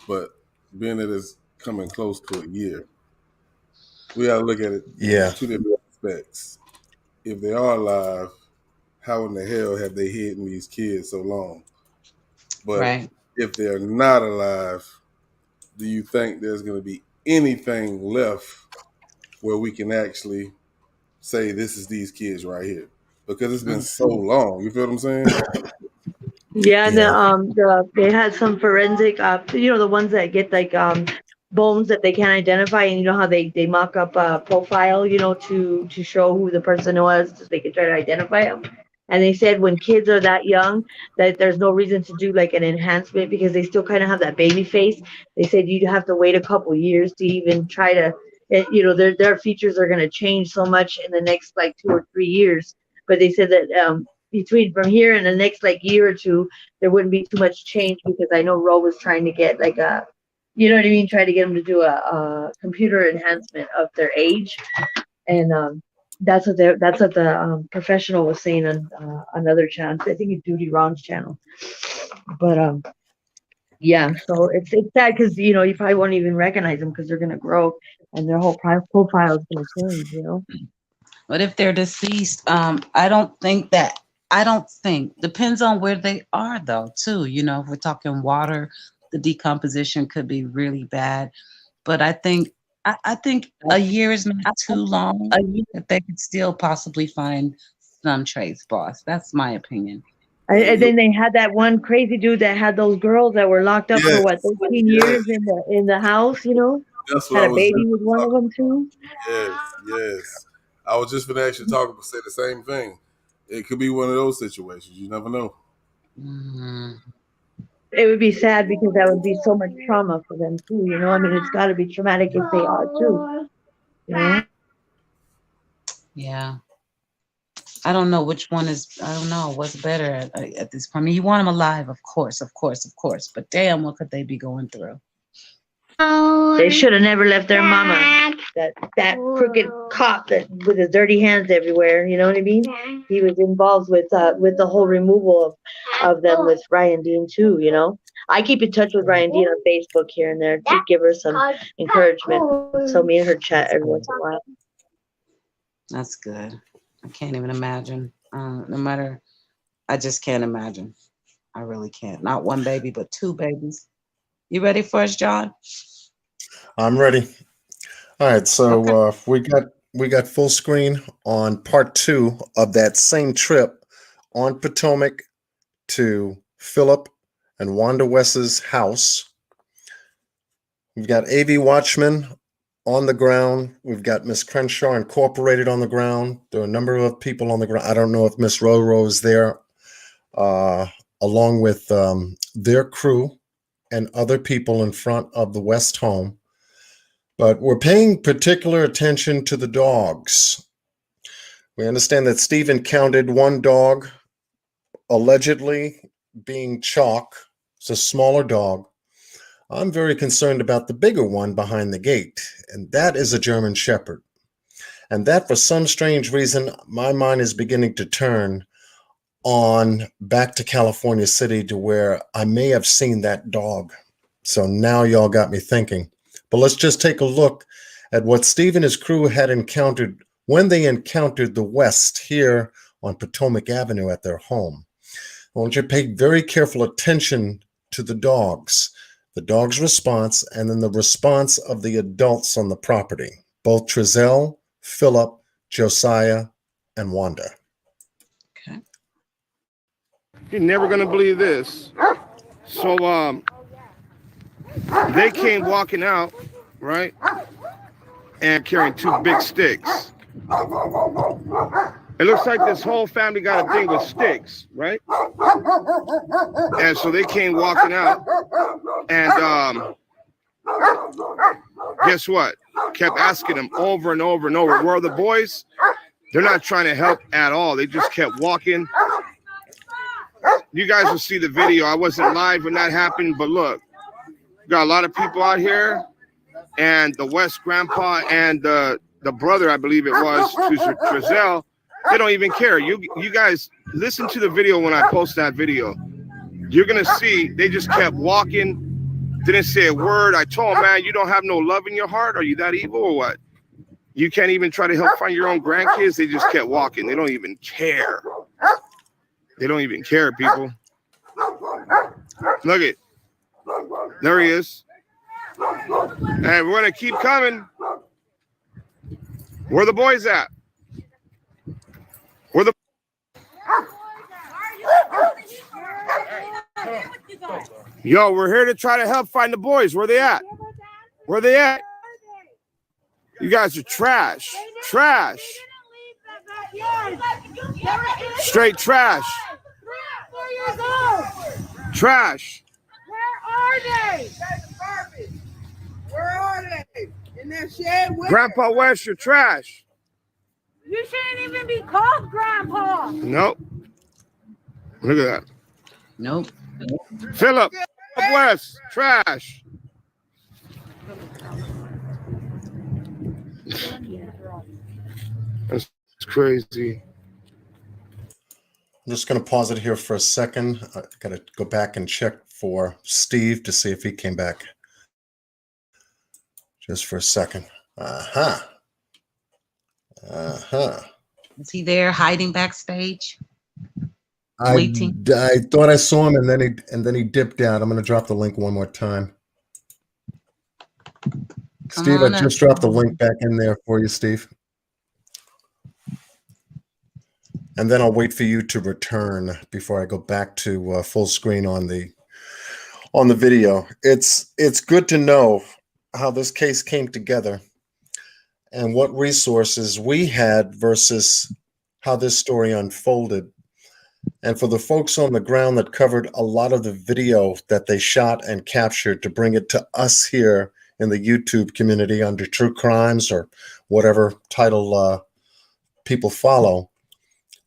but being that it's coming close to a year, we got to look at it Yeah. two different aspects. If they are alive, how in the hell have they hidden these kids so long? But Right. if they're not alive, do you think there's going to be anything left where we can actually say this is these kids right here? Because it's been so long. You feel what I'm saying? Yeah, and Yeah. they had some forensic, the ones that get like bones that they can't identify, and you know how they mock up a profile, to show who the person was, so they can try to identify them. And they said when kids are that young, that there's no reason to do like an enhancement because they still kind of have that baby face. They said you'd have to wait a couple years to even try to, their features are going to change so much in the next like 2 or 3 years. But they said that between from here and the next like year or two, there wouldn't be too much change because I know Ro was trying to get like a, you know what I mean, try to get them to do a computer enhancement of their age, and that's what the professional was saying on another channel. I think it's Judy Ron's channel, but yeah, so it's sad because you probably won't even recognize them because they're gonna grow and their whole profile is gonna change. But if they're deceased, I don't think, depends on where they are though, too. If we're talking water, the decomposition could be really bad. But I think a year is not too long if they could still possibly find some trace, boss. That's my opinion. And then they had that one crazy dude that had those girls that were locked up for what Yes, 13 yes. years in the house. That's what Had I a was baby just with one of talking. them too. Yes, yes. I was just going to actually say the same thing. It could be one of those situations. You never know. It would be sad because that would be so much trauma for them too. I mean, it's got to be traumatic if they are too. Yeah. I don't know which one is. I don't know what's better at this point. I mean, you want them alive, of course, of course, of course. But damn, what could they be going through? They should have never left their mama. That crooked cop that with his dirty hands everywhere. You know what I mean? He was involved with the whole removal of them with Ryan Dean too. I keep in touch with Ryan Dean on Facebook here and there to give her some encouragement. So me and her chat every once in a while. That's good. I can't even imagine. No matter, I just can't imagine. I really can't. Not one baby, but two babies. You ready for us, John? I'm ready. All right, so we got full screen on part 2 of that same trip on Potomac to Philip and Wanda West's house. We've got AV Watchman on the ground. We've got Miss Crenshaw Incorporated on the ground. There are a number of people on the ground. I don't know if Miss Roro is there, along with their crew and other people in front of the West home. But we're paying particular attention to the dogs. We understand that Stephen counted one dog allegedly being Chalk. It's a smaller dog. I'm very concerned about the bigger one behind the gate, and that is a German Shepherd. And that, for some strange reason, my mind is beginning to turn on back to California City to where I may have seen that dog. So now y'all got me thinking. But let's just take a look at what Steve and his crew had encountered when they encountered the West here on Potomac Avenue at their home. I want you to pay very careful attention to the dog's response, and then the response of the adults on the property, both Trezell, Philip, Josiah, and Wanda. Okay. You're never gonna believe this. So they came walking out, right? And carrying 2 big sticks. It looks like this whole family got a thing with sticks, right? And so they came walking out, and guess what? Kept asking them over and over and over, where are the boys? They're not trying to help at all. They just kept walking. You guys will see the video. I wasn't live when that happened, but look, got a lot of people out here, and the West grandpa and the brother, I believe it was, Trezell, they don't even care. You guys listen to the video when I post that video. You're gonna see they just kept walking, didn't say a word. I told them, man, you don't have no love in your heart. Are you that evil or what? You can't even try to help find your own grandkids. They just kept walking. They don't even care. They don't even care, people. Look it. There he is. And we're gonna keep coming. Where the boys at? Where the Yo, we're here to try to help find the boys. Where they at? Where they at? You guys are trash. Trash. Straight trash. 4 years old. Trash. Where are they? Where are they? In that shed? Grandpa West, you're trash. You shouldn't even be called Grandpa. Nope. Look at that. Nope. Philip West, trash. That's crazy. I'm just going to pause it here for a second. I got to go back and check for Steve to see if he came back. Just for a second. Is he there hiding backstage? I Waiting. thought I saw him, and then he dipped out. I'm going to drop the link one more time. Steve, I just dropped the link back in there for you, Steve. And then I'll wait for you to return before I go back to full screen on the video. It's good to know how this case came together and what resources we had versus how this story unfolded. And for the folks on the ground that covered a lot of the video that they shot and captured to bring it to us here in the YouTube community under True Crimes or whatever title people follow,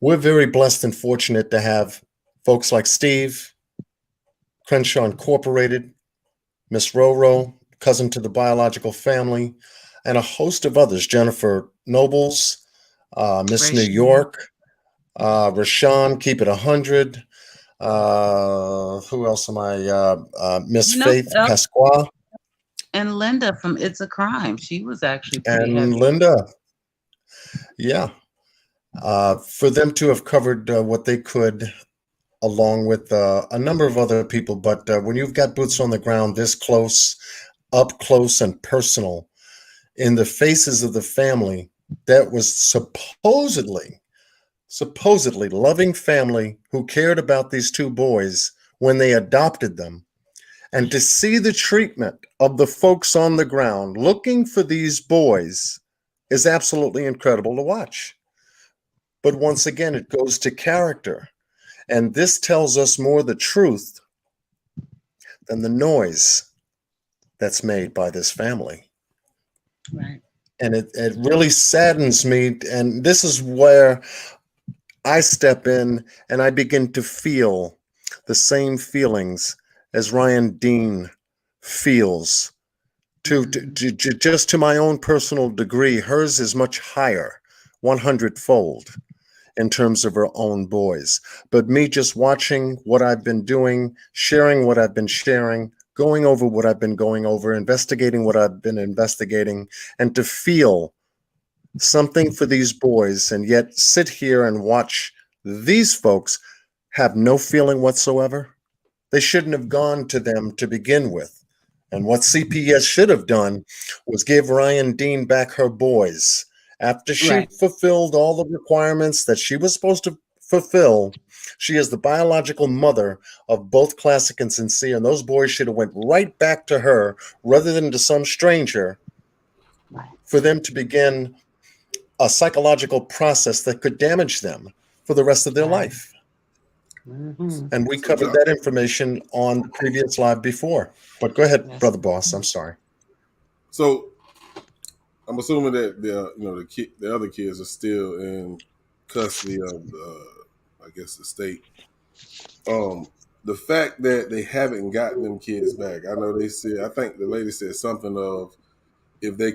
we're very blessed and fortunate to have folks like Steve, Crenshaw Incorporated, Miss Roro, cousin to the biological family, and a host of others, Jennifer Nobles, Miss New York, Rashawn, Keep It 100. Who else am I? Miss Faith Pasqua. And Linda from It's a Crime. She was actually pretty And heavy. Linda. Yeah. For them to have covered what they could, along with a number of other people. But when you've got boots on the ground this close, up close and personal, in the faces of the family that was supposedly loving family who cared about these two boys when they adopted them, and to see the treatment of the folks on the ground looking for these boys is absolutely incredible to watch. But once again, it goes to character. And this tells us more the truth than the noise that's made by this family. Right. And it really saddens me. And this is where I step in and I begin to feel the same feelings as Ryan Dean feels. Just to my own personal degree, hers is much higher, 100-fold. In terms of her own boys. But me just watching what I've been doing, sharing what I've been sharing, going over what I've been going over, investigating what I've been investigating, and to feel something for these boys and yet sit here and watch these folks have no feeling whatsoever. They shouldn't have gone to them to begin with. And what CPS should have done was give Ryan Dean back her boys. After she fulfilled all the requirements that she was supposed to fulfill, she is the biological mother of both Classic and Cincere, and those boys should have went right back to her rather than to some stranger for them to begin a psychological process that could damage them for the rest of their life. And we covered that information on the previous live before. But go ahead, Brother Boss. I'm sorry. So I'm assuming that the other kids are still in custody of I guess the state. The fact that they haven't gotten them kids back, I know they said, I think the lady said something of, if they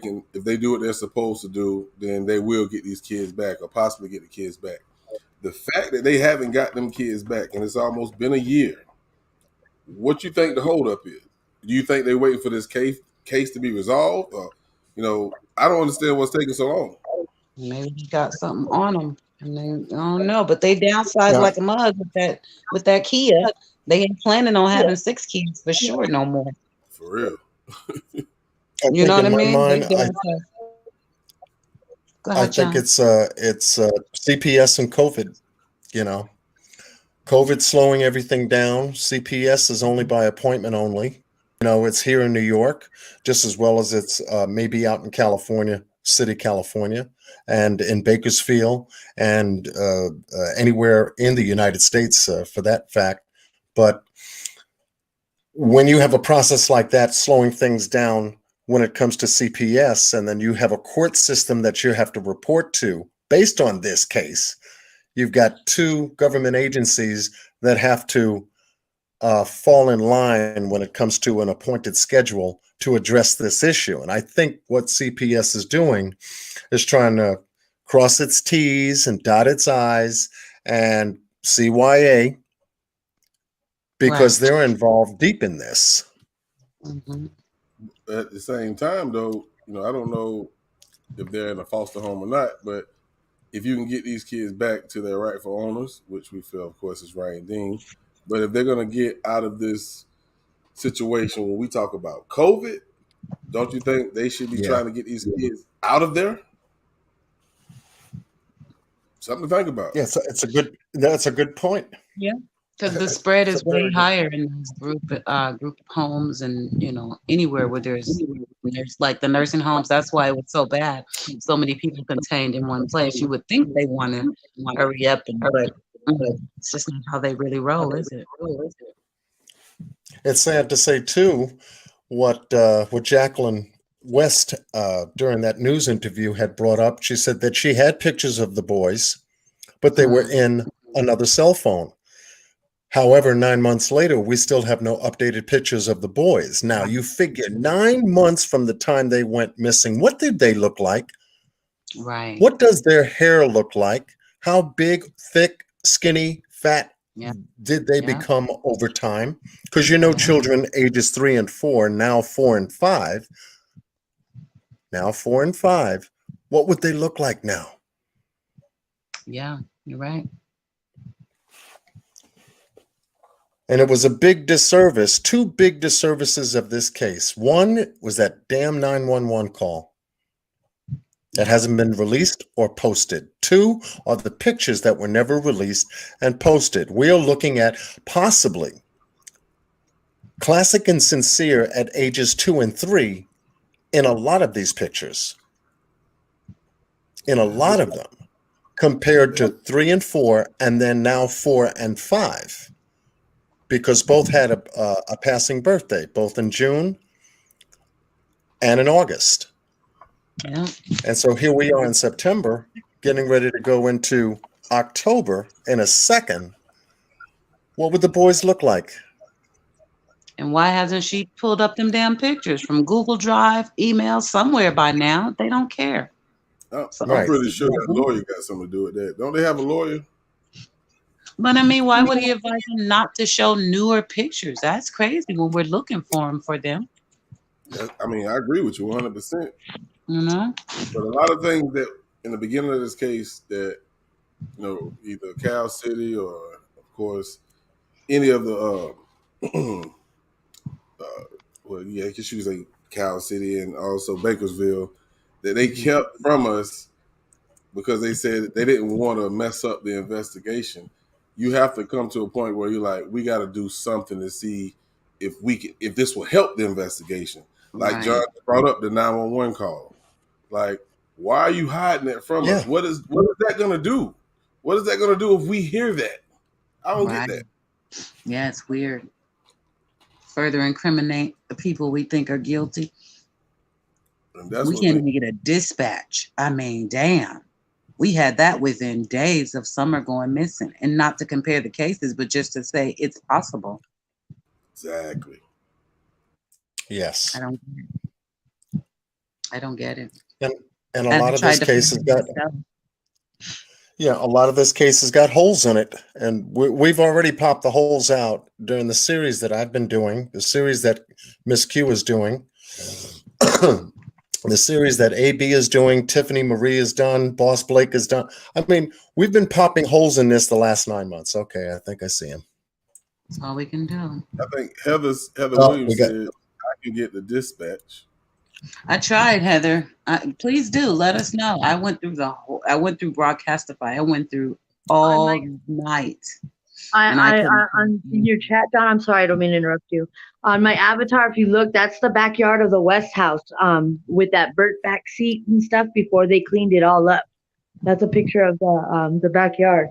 do what they're supposed to do, then they will get these kids back, or possibly get the kids back. The fact that they haven't got them kids back, and it's almost been a year, what you think the holdup is? Do you think they're waiting for this case to be resolved? Or, I don't understand what's taking so long. Maybe he got something on them, and they I don't know. But they downsized like a mug with that Kia. They ain't planning on having 6 kids for sure no more. For real. You know what I mean? Mind, I think John. it's CPS and COVID. COVID slowing everything down. CPS is only by appointment only. It's here in New York, just as well as it's maybe out in California, California, and in Bakersfield, and anywhere in the United States for that fact. But when you have a process like that slowing things down when it comes to CPS, and then you have a court system that you have to report to based on this case, you've got 2 government agencies that have to fall in line when it comes to an appointed schedule to address this issue. And I think what CPS is doing is trying to cross its T's and dot its I's, and CYA, because they're involved deep in this. At the same time, though, I don't know if they're in a foster home or not, but if you can get these kids back to their rightful owners, which we feel, of course, is Ryan Dean, but if they're going to get out of this situation when we talk about COVID, don't you think they should be trying to get these kids out of there? Something to think about. Yeah, that's a good point. Yeah, because the spread is way higher in those group homes, and anywhere where there's like the nursing homes. That's why it was so bad. So many people contained in one place. You would think they want to hurry up, but it's just not how they really roll, is it? It's sad to say too, what Jacqueline West during that news interview had brought up. She said that she had pictures of the boys, but they were in another cell phone. However, 9 months later, we still have no updated pictures of the boys. Now, you figure 9 months from the time they went missing, what did they look like? Right. What does their hair look like? How big, thick, skinny, fat did they become over time? Because children ages 3 and 4, now 4 and 5. Now 4 and 5. What would they look like now? Yeah, you're right. And it was a big disservice, 2 big disservices of this case. One was that damn 911 call that hasn't been released or posted. 2 are the pictures that were never released and posted. We are looking at possibly Classic and Cincere at ages 2 and 3 in a lot of these pictures. In a lot of them, compared to 3 and 4, and then now 4 and 5. Because both had a passing birthday, both in June and in August. Yeah. And so here we are in September, getting ready to go into October in a second. What would the boys look like? And why hasn't she pulled up them damn pictures from Google Drive, email, somewhere by now? They don't care. I'm pretty sure that lawyer got something to do with that. Don't they have a lawyer? But I mean, why would he advise them not to show newer pictures? That's crazy when we're looking for them. I mean, I agree with you 100%. But a lot of things that in the beginning of this case that, either Cal City or, of course, any of the, I guess you say Cal City and also Bakersfield, that they kept from us because they said they didn't want to mess up the investigation. You have to come to a point where you're like, we got to do something to see if this will help the investigation. Like John brought up the 911 call. Like, Why are you hiding that from Yeah. us? What is that gonna do? What is that gonna do if we hear that? I don't Right. get that. Yeah, it's weird. Further incriminate the people we think are guilty. And that's We what can't they even get a dispatch. I mean, damn. We had that within days of Summer going missing. And not to compare the cases, but just to say it's possible. exactly. Yes. I don't get it. And a I've lot of tried this to case find has it got myself. a lot of this case has got holes in it, and we've already popped the holes out during the series that I've been doing, the series that Miss Q is doing, the series that AB is doing, Tiffany Marie is done, Boss Blake is done. I mean, we've been popping holes in this the last 9 months. Okay, I think I see him. That's all we can do. I think Heather Oh, Williams we got said I can get the dispatch. I tried, Heather. Please do let us know. I went through Broadcastify. I went through all night. And I couldn't. On your chat, John, I'm sorry, I don't mean to interrupt you. On my avatar, if you look, that's the backyard of the West House, with that burnt back seat and stuff before they cleaned it all up. That's a picture of the backyard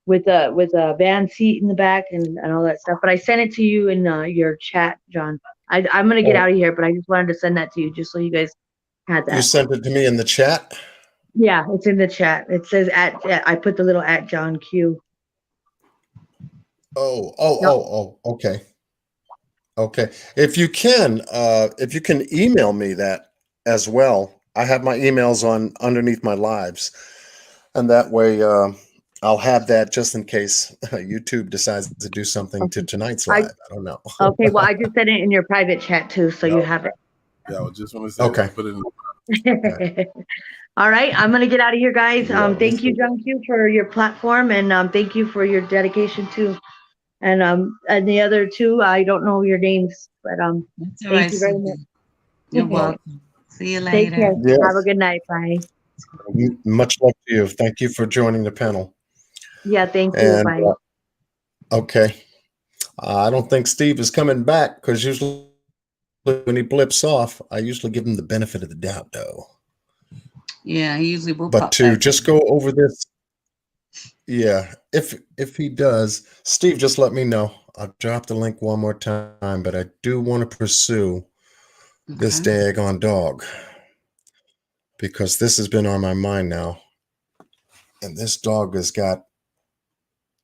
with a band seat in the back and all that stuff. But I sent it to you in your chat, John. I'm gonna get out of here, but I just wanted to send that to you just so you guys had You that. sent it to me in the chat? Yeah, it's in the chat. It says I put the little at John Q. Oh, okay. Okay. If you can email me that as well. I have my emails on underneath my lives. And that way I'll have that just in case YouTube decides to do something to tonight's live. I don't know. Okay, well, I just sent it in your private chat too, so you have it. Yeah, I was just want to say Okay. put it in. All right, I'm gonna get out of here, guys. Thank you, John Q, for your platform, and thank you for your dedication too. And the other two, I don't know your names, but thank you very much. You're welcome. See you Take later. care. Yes. Have a good night. Bye. Much love to you. Thank you for joining the panel. Yeah, thank you. And Bye. okay. I don't think Steve is coming back because usually when he blips off, I usually give him the benefit of the doubt, though. Yeah, he usually will But pop to back. just go over this, yeah, if he does, Steve, just let me know. I'll drop the link one more time, but I do want to pursue this daggone dog because this has been on my mind now. And this dog has got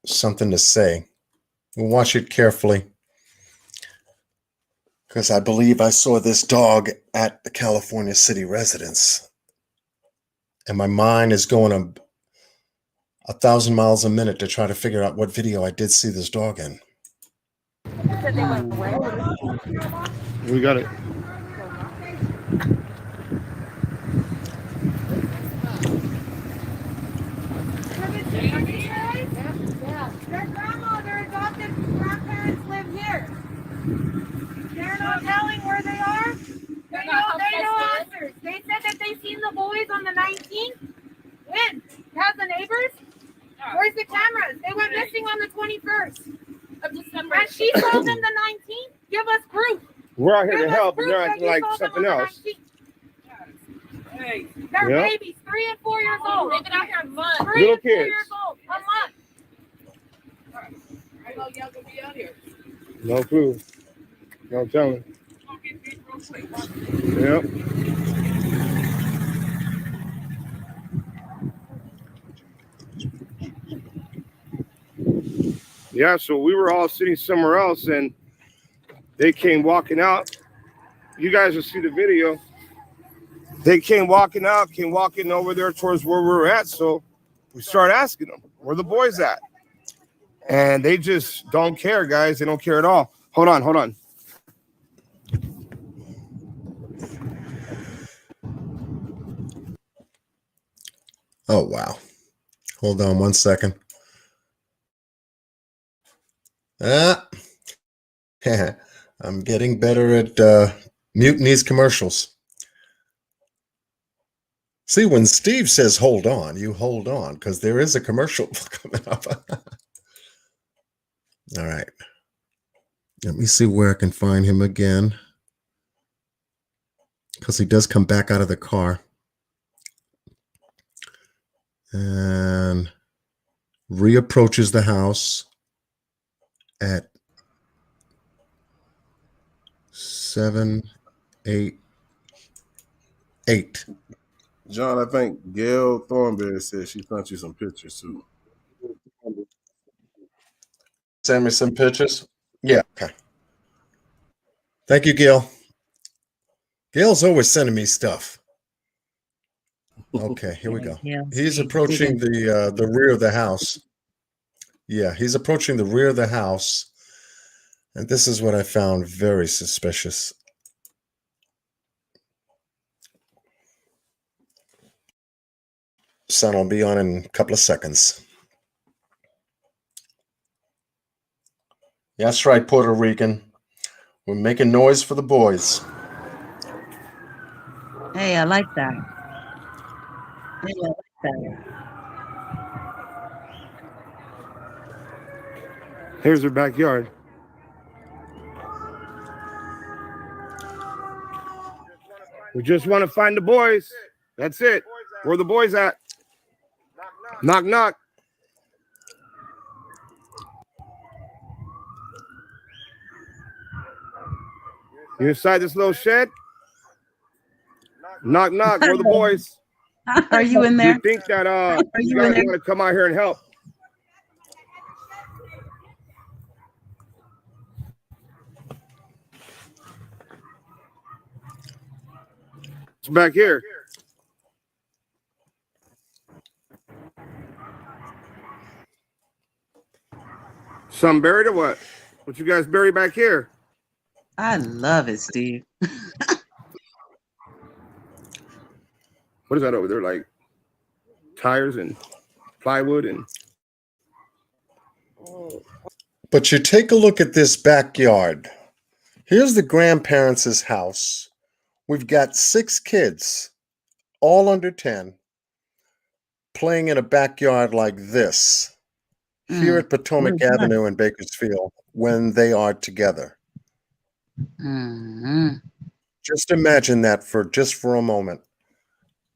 something to say. We'll watch it carefully because I believe I saw this dog at the California City residence. And my mind is going 1,000 miles a minute to try to figure out what video I did see this dog in. We got it. Their grandma, their adopted grandparents live here. They're not telling where they are. They know answers. They said that they seen the boys on the 19th. When? Have the neighbors? Where's the cameras? They went missing on the 21st of December. And she told them the 19th. Give us proof. We're out here Give to us help, and proof you're that acting you like saw them something on the else. 19th. They're Yeah. babies, 3 and 4 years old. They've been out here a month. 3 Little and 4 kids. years old. A month. I know y'all gonna be out here. No clue. No telling. Yep. Yeah, so we were all sitting somewhere else and they came walking out. You guys will see the video. They came walking over there towards where we were at. So we started asking them, where the boys at? And they just don't care, guys. They don't care at all. Hold on. Oh, wow. Hold on one second. I'm getting better at muting these commercials. See, when Steve says hold on, you hold on because there is a commercial coming up. All right. Let me see where I can find him again because he does come back out of the car. and reapproaches the house at 7:08. John, I think Gail Thornberry said she sent you some pictures too. Send me some pictures. Yeah. Okay. Thank you, Gail. Gail's always sending me stuff. Okay, here we go. He's approaching the rear of the house. Yeah, he's approaching the rear of the house. And this is what I found very suspicious. Sun will be on in a couple of seconds. That's right, Puerto Rican. We're making noise for the boys. Hey, I like that. Hey, I like that. Here's her backyard. We just want to find the boys. That's it. Where are the boys at? Knock, knock. You inside this little shed? Knock, knock. Where are the boys? Are you in there? You think that you guys want to come out here and help? It's back here. Some buried or what? What you guys buried back here? I love it, Steve. What is that over there? Like tires and plywood and. But you take a look at this backyard. Here's the grandparents' house. We've got 6 kids, all under 10, playing in a backyard like this here at Potomac Avenue in Bakersfield when they are together. Just imagine that for a moment.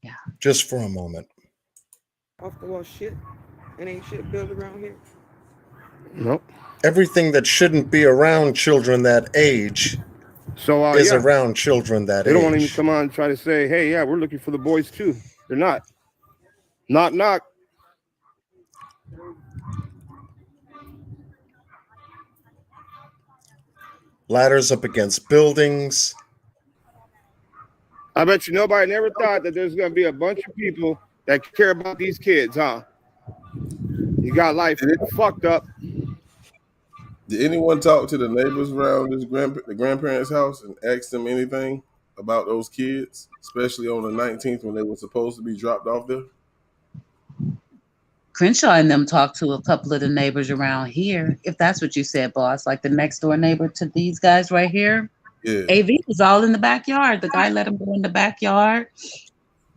Yeah. Just for a moment. Off the wall shit. It ain't shit built around here. Nope. Everything that shouldn't be around children that age is around children that they age. They don't want to even come on and try to say, hey, yeah, we're looking for the boys too. They're not. Knock, knock. Ladders up against buildings. I bet you nobody never thought that there's going to be a bunch of people that care about these kids, huh? You got life fucked up. Did anyone talk to the neighbors around the grandparents' house and ask them anything about those kids, especially on the 19th when they were supposed to be dropped off there? Crenshaw and them talked to a couple of the neighbors around here, if that's what you said, boss, like the next door neighbor to these guys right here. Yeah. AV was all in the backyard. The guy let him go in the backyard.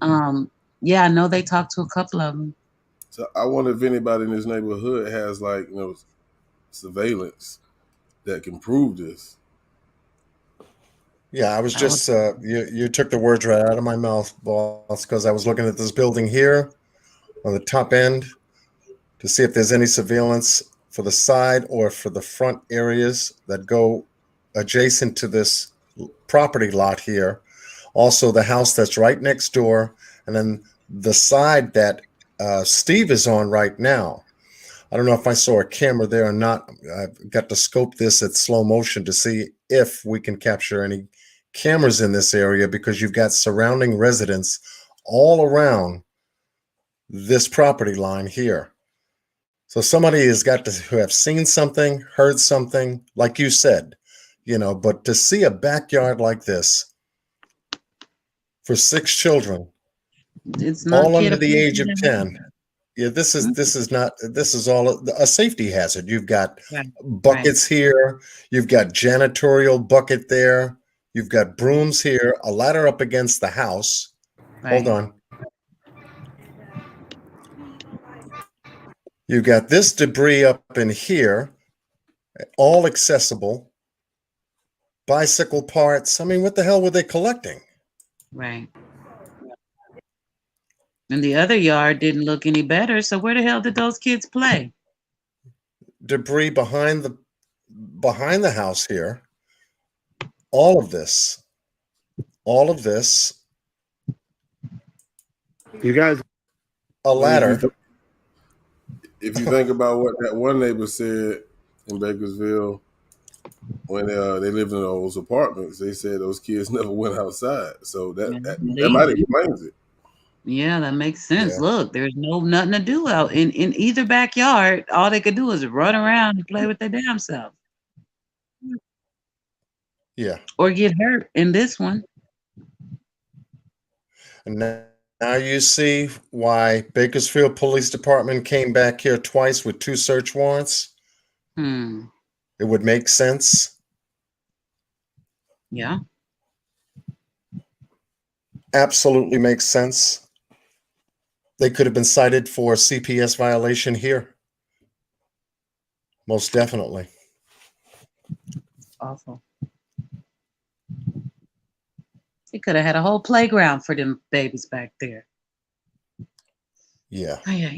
Yeah, I know they talked to a couple of them. So I wonder if anybody in this neighborhood has surveillance that can prove this. Yeah, I was just you took the words right out of my mouth, boss, because I was looking at this building here on the top end to see if there's any surveillance for the side or for the front areas that go adjacent to this property lot here. Also, the house that's right next door, and then the side that Steve is on right now. I don't know if I saw a camera there or not. I've got to scope this at slow motion to see if we can capture any cameras in this area, because you've got surrounding residents all around this property line here. So somebody has got to have seen something, heard something, like you said, but to see a backyard like this for 6 children, it's not all under the age of 10. Yeah, this is all a safety hazard. You've got buckets here. You've got janitorial bucket there. You've got brooms here, a ladder up against the house. Hold on. You've got this debris up in here, all accessible. Bicycle parts. I mean, what the hell were they collecting? Right. And the other yard didn't look any better. So where the hell did those kids play? Debris behind the house here. All of this. You guys, a ladder. If you think about what that one neighbor said in Bakersfield when they lived in those apartments, they said those kids never went outside. So that might explain it. Yeah, that makes sense. Look, there's nothing to do out in either backyard. All they could do is run around and play with their damn self. Yeah. Or get hurt in this one. And now you see why Bakersfield Police Department came back here twice with 2 search warrants. It would make sense. Yeah. Absolutely makes sense. They could have been cited for CPS violation here. Most definitely. Awful. He could have had a whole playground for them babies back there. Yeah. Yeah.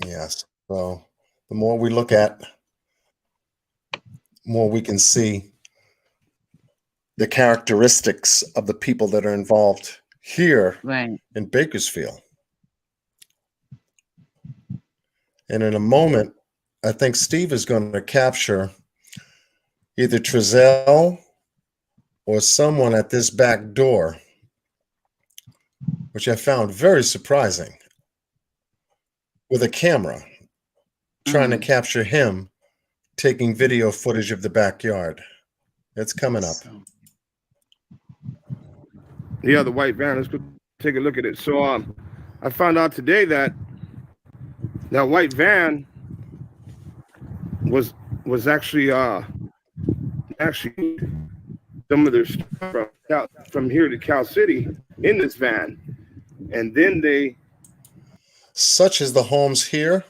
Yes. So the more we look at, more we can see the characteristics of the people that are involved here in Bakersfield. And in a moment, I think Steve is going to capture either Trezell or someone at this back door, which I found very surprising, with a camera, trying to capture him taking video footage of the backyard. It's coming up. Yeah, the white van. Let's go take a look at it. So I found out today that that white van was actually some of their stuff from here to Cal City in this van, and then they. Such as the homes here,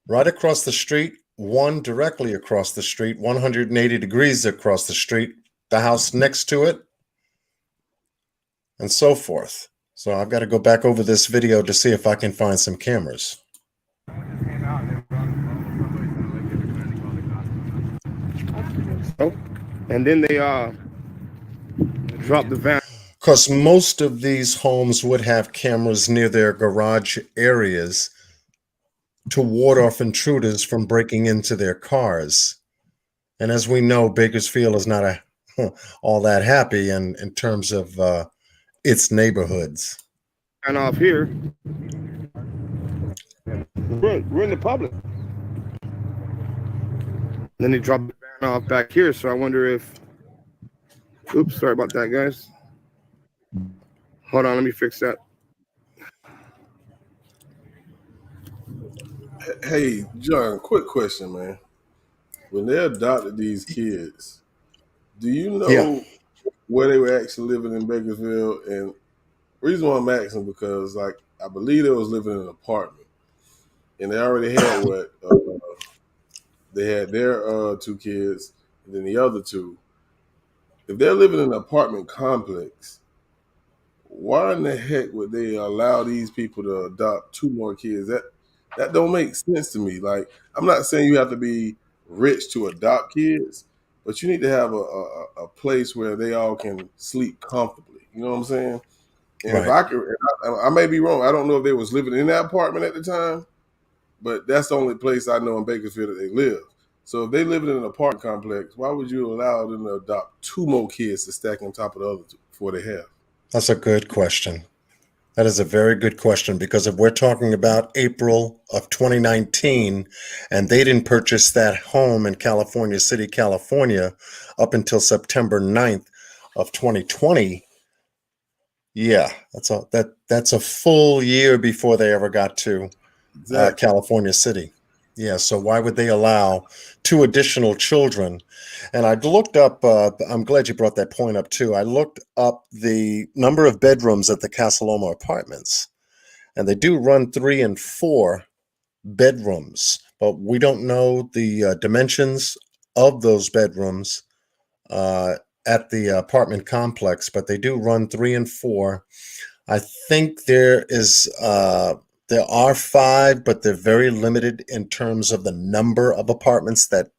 right across the street, one directly across the street, 180 degrees across the street, the house next to it, and so forth. So I've got to go back over this video to see if I can find some cameras. And then they dropped the van. Because most of these homes would have cameras near their garage areas to ward off intruders from breaking into their cars. And as we know, Bakersfield is not all that happy in terms of its neighborhoods. And off here, we're in the public. Then they dropped the van off back here. So I wonder if, oops, sorry about that, guys. Hold on, let me fix that. Hey, John, quick question, man. When they adopted these kids, do you know where they were actually living in Bakersfield? And the reason why I'm asking because, like, I believe they was living in an apartment, and they already had they had their 2 kids, and then the other 2. If they're living in an apartment complex, why in the heck would they allow these people to adopt 2 more kids? That don't make sense to me. Like, I'm not saying you have to be rich to adopt kids, but you need to have a place where they all can sleep comfortably. You know what I'm saying? And if I could, I may be wrong. I don't know if they was living in that apartment at the time, but that's the only place I know in Bakersfield that they live. So if they live in an apartment complex, why would you allow them to adopt 2 more kids to stack on top of the other 2 before they have? That's a good question. That is a very good question, because if we're talking about April of 2019 and they didn't purchase that home in California City, California up until September 9th of 2020, yeah, that's a full year before they ever got to California City. Yeah, so why would they allow 2 additional children? And I looked up, I'm glad you brought that point up too. I looked up the number of bedrooms at the Casa Loma apartments, and they do run 3 and 4 bedrooms, but we don't know the dimensions of those bedrooms at the apartment complex, but they do run 3 and 4. I think there are 5, but they're very limited in terms of the number of apartments that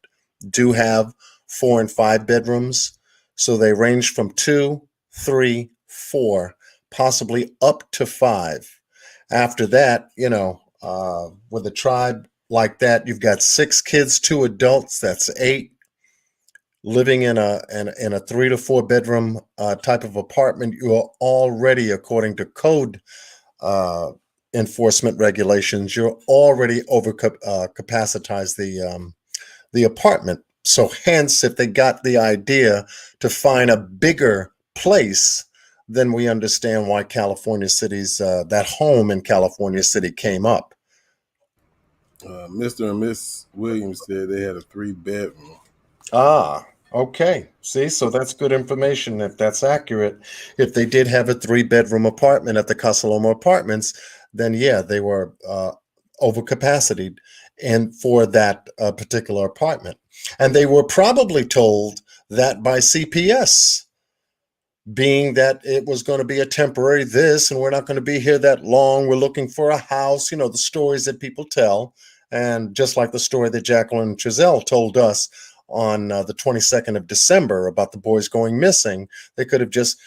do have 4 and 5 bedrooms. So they range from 2, 3, 4, possibly up to 5. After that, with a tribe like that, you've got 6 kids, 2 adults, that's 8. Living in a 3 to 4 bedroom type of apartment, you are already, according to code enforcement regulations, you're already over capacitized the apartment. So hence, if they got the idea to find a bigger place, then we understand why California City's that home in California City came up. Mr. and Miss Williams said they had a 3-bedroom. Ah, okay. See, so that's good information if that's accurate. If they did have a 3-bedroom apartment at the Casa Loma Apartments, then yeah, they were over capacity and for that particular apartment. And they were probably told that by CPS, being that it was going to be a temporary this and we're not going to be here that long. We're looking for a house, the stories that people tell. And just like the story that Jacqueline Trizell told us on the 22nd of December about the boys going missing, they could have just,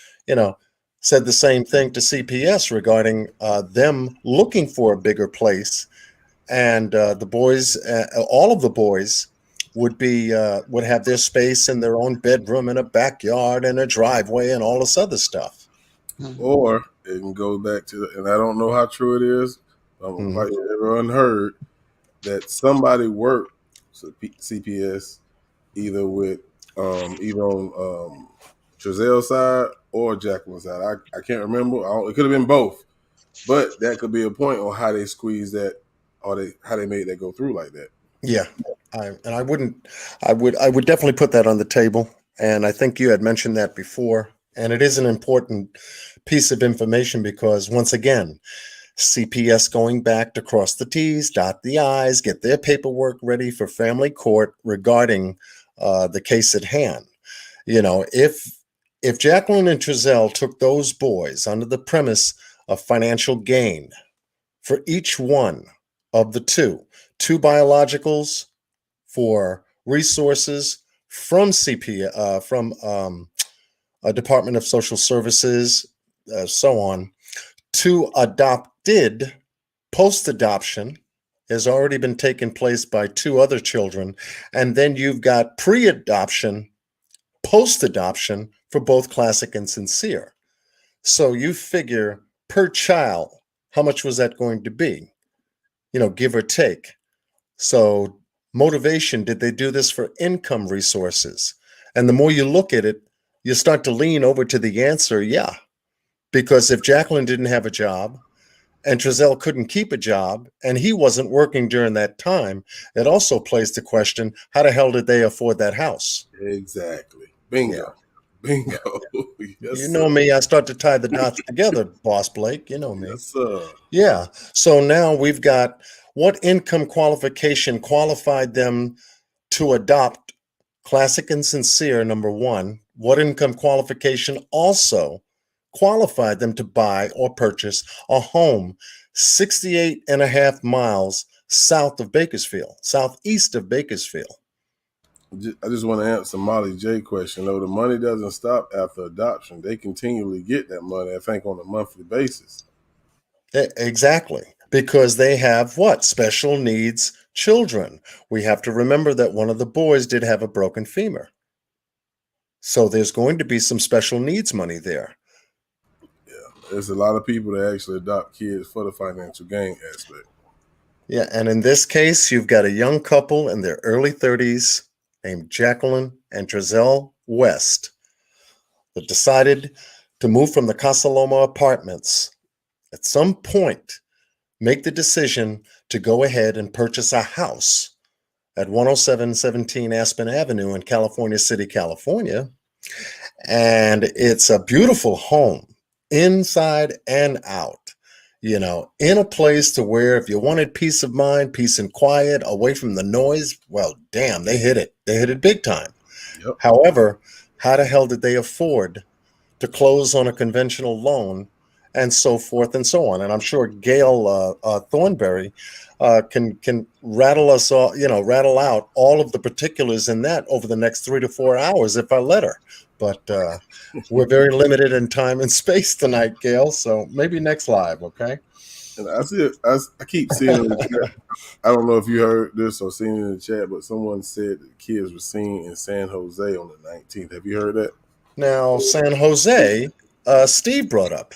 said the same thing to CPS regarding them looking for a bigger place. And the boys, all of the boys would have their space in their own bedroom and a backyard and a driveway and all this other stuff. Or it can go back to, and I don't know how true it is, like everyone heard, that somebody worked CPS either on Trizell's side or Jacqueline's side. I can't remember. It could have been both, but that could be a point on how they squeezed that, or how they made that go through like that. Yeah, I would definitely put that on the table, and I think you had mentioned that before, and it is an important piece of information because once again, CPS going back to cross the T's, dot the I's, get their paperwork ready for family court regarding the case at hand. If Jacqueline and Trizell took those boys under the premise of financial gain for each one of the two biologicals for resources from a Department of Social Services, so on, to adopted post-adoption has already been taken place by 2 other children, and then you've got pre-adoption, post-adoption for both Classic and Cincere. So you figure per child, how much was that going to be? Give or take. So motivation, did they do this for income resources? And the more you look at it, you start to lean over to the answer, yeah. Because if Jacqueline didn't have a job and Trizell couldn't keep a job and he wasn't working during that time, it also plays the question, how the hell did they afford that house? Exactly. Bingo. Yeah. Bingo. Yes, you know sir. Me, I start to tie the dots together, Boss Blake. You know me. Yes, sir. Yeah. So now we've got what income qualification qualified them to adopt Classic and Cincere, number 1. What income qualification also qualified them to buy or purchase a home 68 and a half miles southeast of Bakersfield? I just want to answer Molly J question. The money doesn't stop after adoption. They continually get that money, I think, on a monthly basis. Exactly. Because they have what? Special needs children. We have to remember that one of the boys did have a broken femur. So there's going to be some special needs money there. Yeah. There's a lot of people that actually adopt kids for the financial gain aspect. Yeah. And in this case, you've got a young couple in their early 30s named Jacqueline and Trizell West that decided to move from the Casa Loma Apartments. At some point, make the decision to go ahead and purchase a house at 10717 Aspen Avenue in California City, California. And it's a beautiful home, inside and out, in a place to where if you wanted peace of mind, peace and quiet, away from the noise, well, damn, they hit it. They hit it big time. Yep. However, How the hell did they afford to close on a conventional loan, and so forth and so on? And I'm sure Gail Thornberry can rattle us all, rattle out all of the particulars in that over the next 3 to 4 hours if I let her. But we're very limited in time and space tonight, Gail. So maybe next live, okay? And I see it. I keep seeing in the chat. I don't know if you heard this or seen it in the chat, but someone said that kids were seen in San Jose on the 19th. Have you heard that? Now, San Jose, Steve brought up.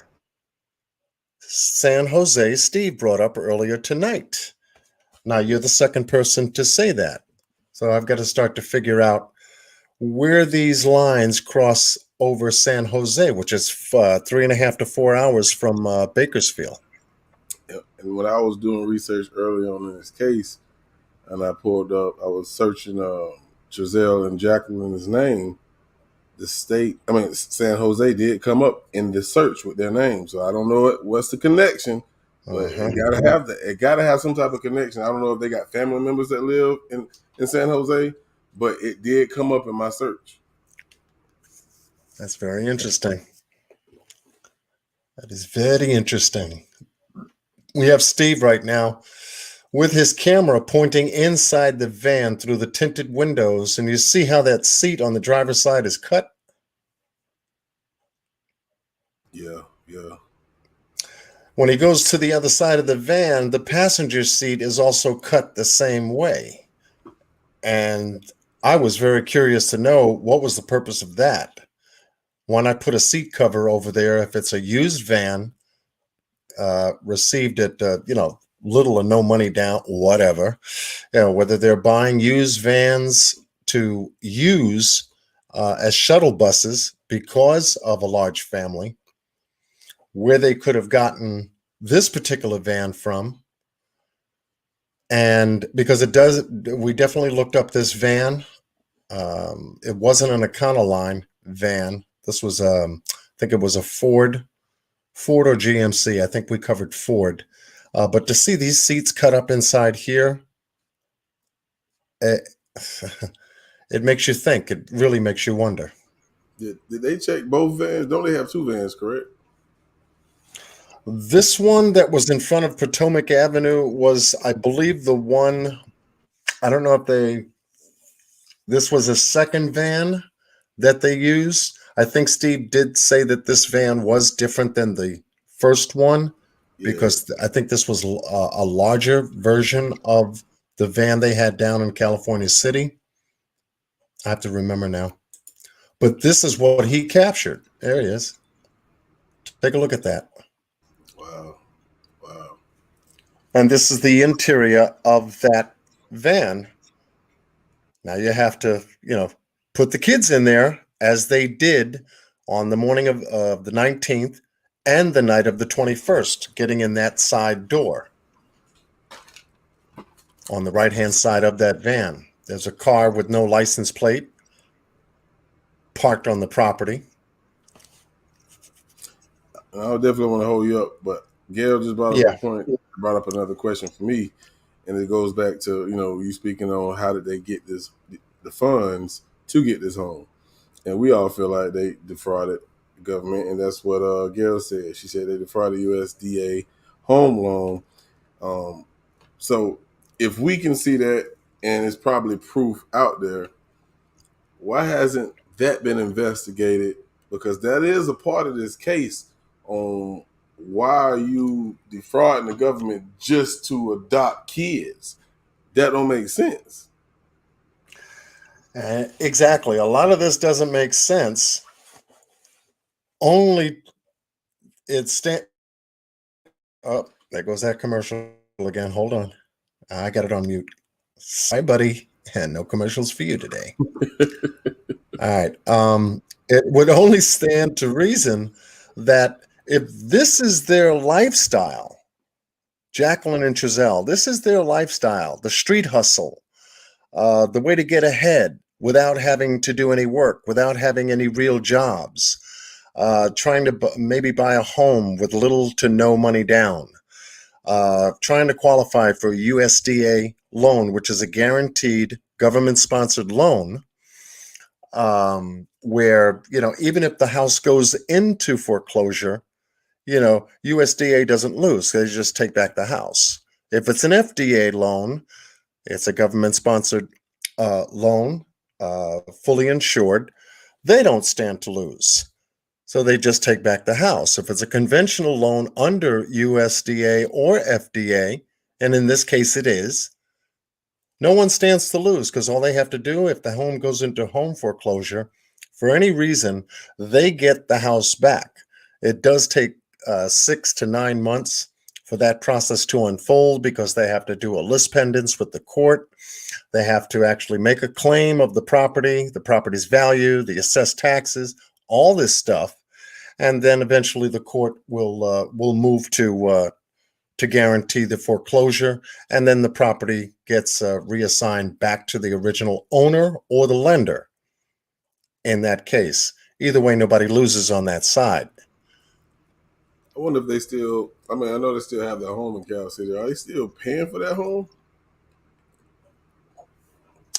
San Jose, Steve brought up earlier tonight. Now, you're the second person to say that. So I've got to start to figure out where these lines cross over San Jose, which is 3.5 to 4 hours from Bakersfield. And when I was doing research early on in this case, and I pulled up, I was searching Giselle and Jacqueline's name. San Jose did come up in the search with their name. So I don't know what's the connection, but it gotta have that. It gotta have some type of connection. I don't know if they got family members that live in San Jose, but it did come up in my search. That's very interesting. That is very interesting. We have Steve right now with his camera pointing inside the van through the tinted windows, and you see how that seat on the driver's side is cut? Yeah. When he goes to the other side of the van, the passenger seat is also cut the same way. And I was very curious to know what was the purpose of that. Why not put a seat cover over there if it's a used van, received at, little or no money down, whatever. Whether they're buying used vans to use as shuttle buses because of a large family, where they could have gotten this particular van from. And because we definitely looked up this van. It wasn't an Econoline van. This was, I think it was a Ford or GMC. I think we covered Ford. But to see these seats cut up inside here, it makes you think. It really makes you wonder. Did they check both vans? Don't they have two vans, correct? This one that was in front of Potomac Avenue was, I believe, the one, I don't know if this was a second van that they used. I think Steve did say that this van was different than the first one, because I think this was a larger version of the van they had down in California City. I have to remember now. But this is what he captured. There he is. Take a look at that. Wow. And this is the interior of that van. Now you have to, put the kids in there as they did on the morning of the 19th and the night of the 21st, getting in that side door. On the right-hand side of that van, there's a car with no license plate parked on the property. I definitely want to hold you up, but Gail just brought up another question for me, and it goes back to you speaking on how did they get the funds to get this home, and we all feel like they defrauded the government, and that's what Gail said. She said they defrauded USDA home loan. So if we can see that, and it's probably proof out there, why hasn't that been investigated? Because that is a part of this case on why are you defrauding the government just to adopt kids? That don't make sense. Exactly. A lot of this doesn't make sense. Only oh, there goes that commercial again. Hold on. I got it on mute. Sorry, buddy. And no commercials for you today. All right. It would only stand to reason that if this is their lifestyle, Jacqueline and Giselle, this is their lifestyle, the street hustle, the way to get ahead without having to do any work, without having any real jobs, trying to maybe buy a home with little to no money down, trying to qualify for a USDA loan, which is a guaranteed government-sponsored loan, where, even if the house goes into foreclosure, USDA doesn't lose. They just take back the house. If it's an FDA loan, it's a government-sponsored loan, fully insured, they don't stand to lose. So they just take back the house. If it's a conventional loan under USDA or FDA, and in this case it is, no one stands to lose because all they have to do, if the home goes into home foreclosure, for any reason, they get the house back. It does take 6 to 9 months for that process to unfold because they have to do a list pendants with the court. They have to actually make a claim of the property's value, the assessed taxes, all this stuff. And then eventually the court will move to guarantee the foreclosure, and then the property gets reassigned back to the original owner or the lender. In that case, either way, nobody loses on that side. I wonder if they still, I know they still have their home in Cal City. Are they still paying for that home?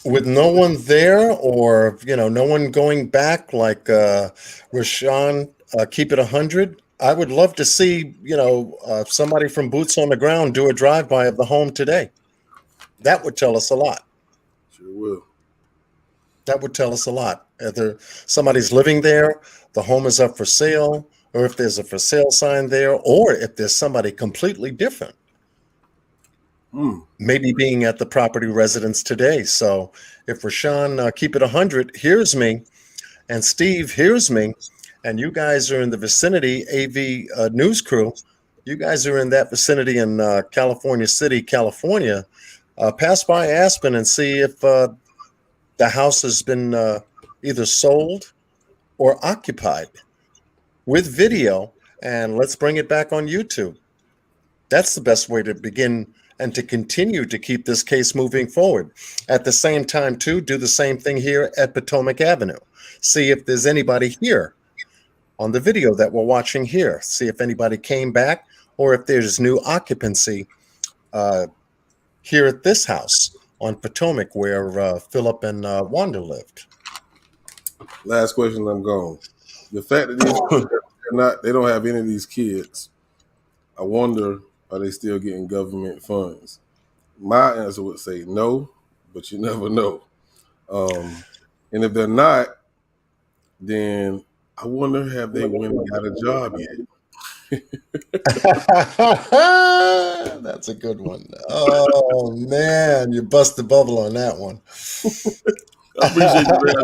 With no one there, or no one going back, like Rashawn, keep it 100. I would love to see somebody from boots on the ground do a drive-by of the home today. That would tell us a lot. Sure will. That would tell us a lot. Either somebody's living there, the home is up for sale, or if there's a for sale sign there, or if there's somebody completely different. Maybe being at the property residence today. So if Rashawn, keep it 100, hears me, and Steve hears me, and you guys are in the vicinity, AV News Crew, you guys are in that vicinity in California City, California, pass by Aspen and see if the house has been either sold or occupied with video, and let's bring it back on YouTube. That's the best way to begin and to continue to keep this case moving forward. At the same time, too, do the same thing here at Potomac Avenue. See if there's anybody here on the video that we're watching here. See if anybody came back or if there's new occupancy here at this house on Potomac where Philip and Wanda lived. Last question, I'm gone. The fact that they don't have any of these kids, I wonder, are they still getting government funds? My answer would say no, but you never know. And if they're not, then I wonder, have they went and got a job yet? That's a good one. Oh, man, you bust the bubble on that one. I appreciate you.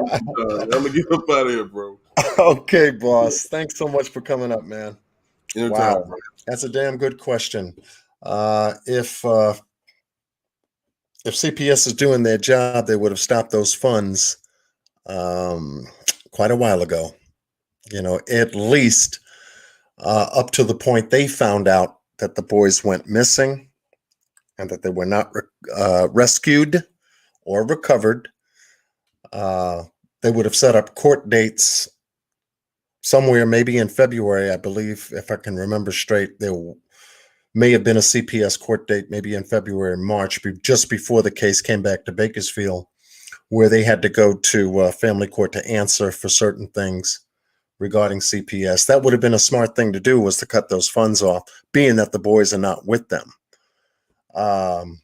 I'm going to get up out of here, bro. Okay, boss. Thanks so much for coming up, man. Anytime, wow, bro. That's a damn good question. If CPS is doing their job, they would have stopped those funds quite a while ago. At least up to the point they found out that the boys went missing and that they were not rescued or recovered. They would have set up court dates somewhere, maybe in February, I believe, if I can remember straight. There may have been a CPS court date, maybe in February, March, just before the case came back to Bakersfield, where they had to go to family court to answer for certain things regarding CPS. That would have been a smart thing to do, was to cut those funds off, being that the boys are not with them. On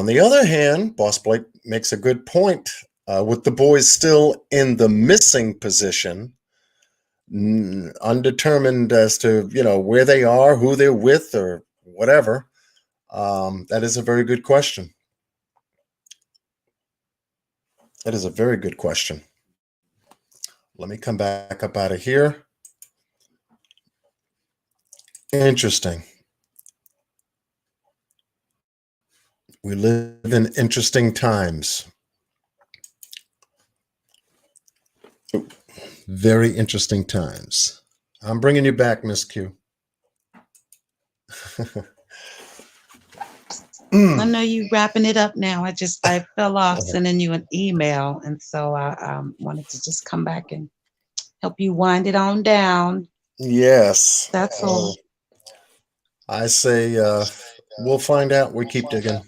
the other hand, Boss Blake makes a good point. With the boys still in the missing position, undetermined as to where they are, who they're with, or whatever, that is a very good question. That is a very good question. Let me come back up out of here. Interesting. We live in interesting times. Very interesting times. I'm bringing you back, Miss Q. I know you wrapping it up now. I fell off sending you an email, and so I wanted to just come back and help you wind it on down. Yes. That's all. I say we'll find out. We keep digging.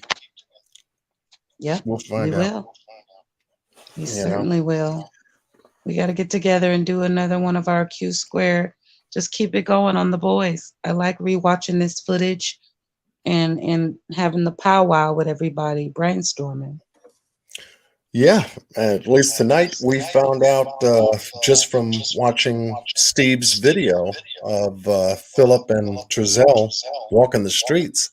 Yep, we'll find out. will. We certainly will. We got to get together and do another one of our Q Square. Just keep it going on the boys. I like rewatching this footage and having the powwow with everybody, brainstorming. Yeah, at least tonight we found out just from watching Steve's video of Philip and Trezell walking the streets.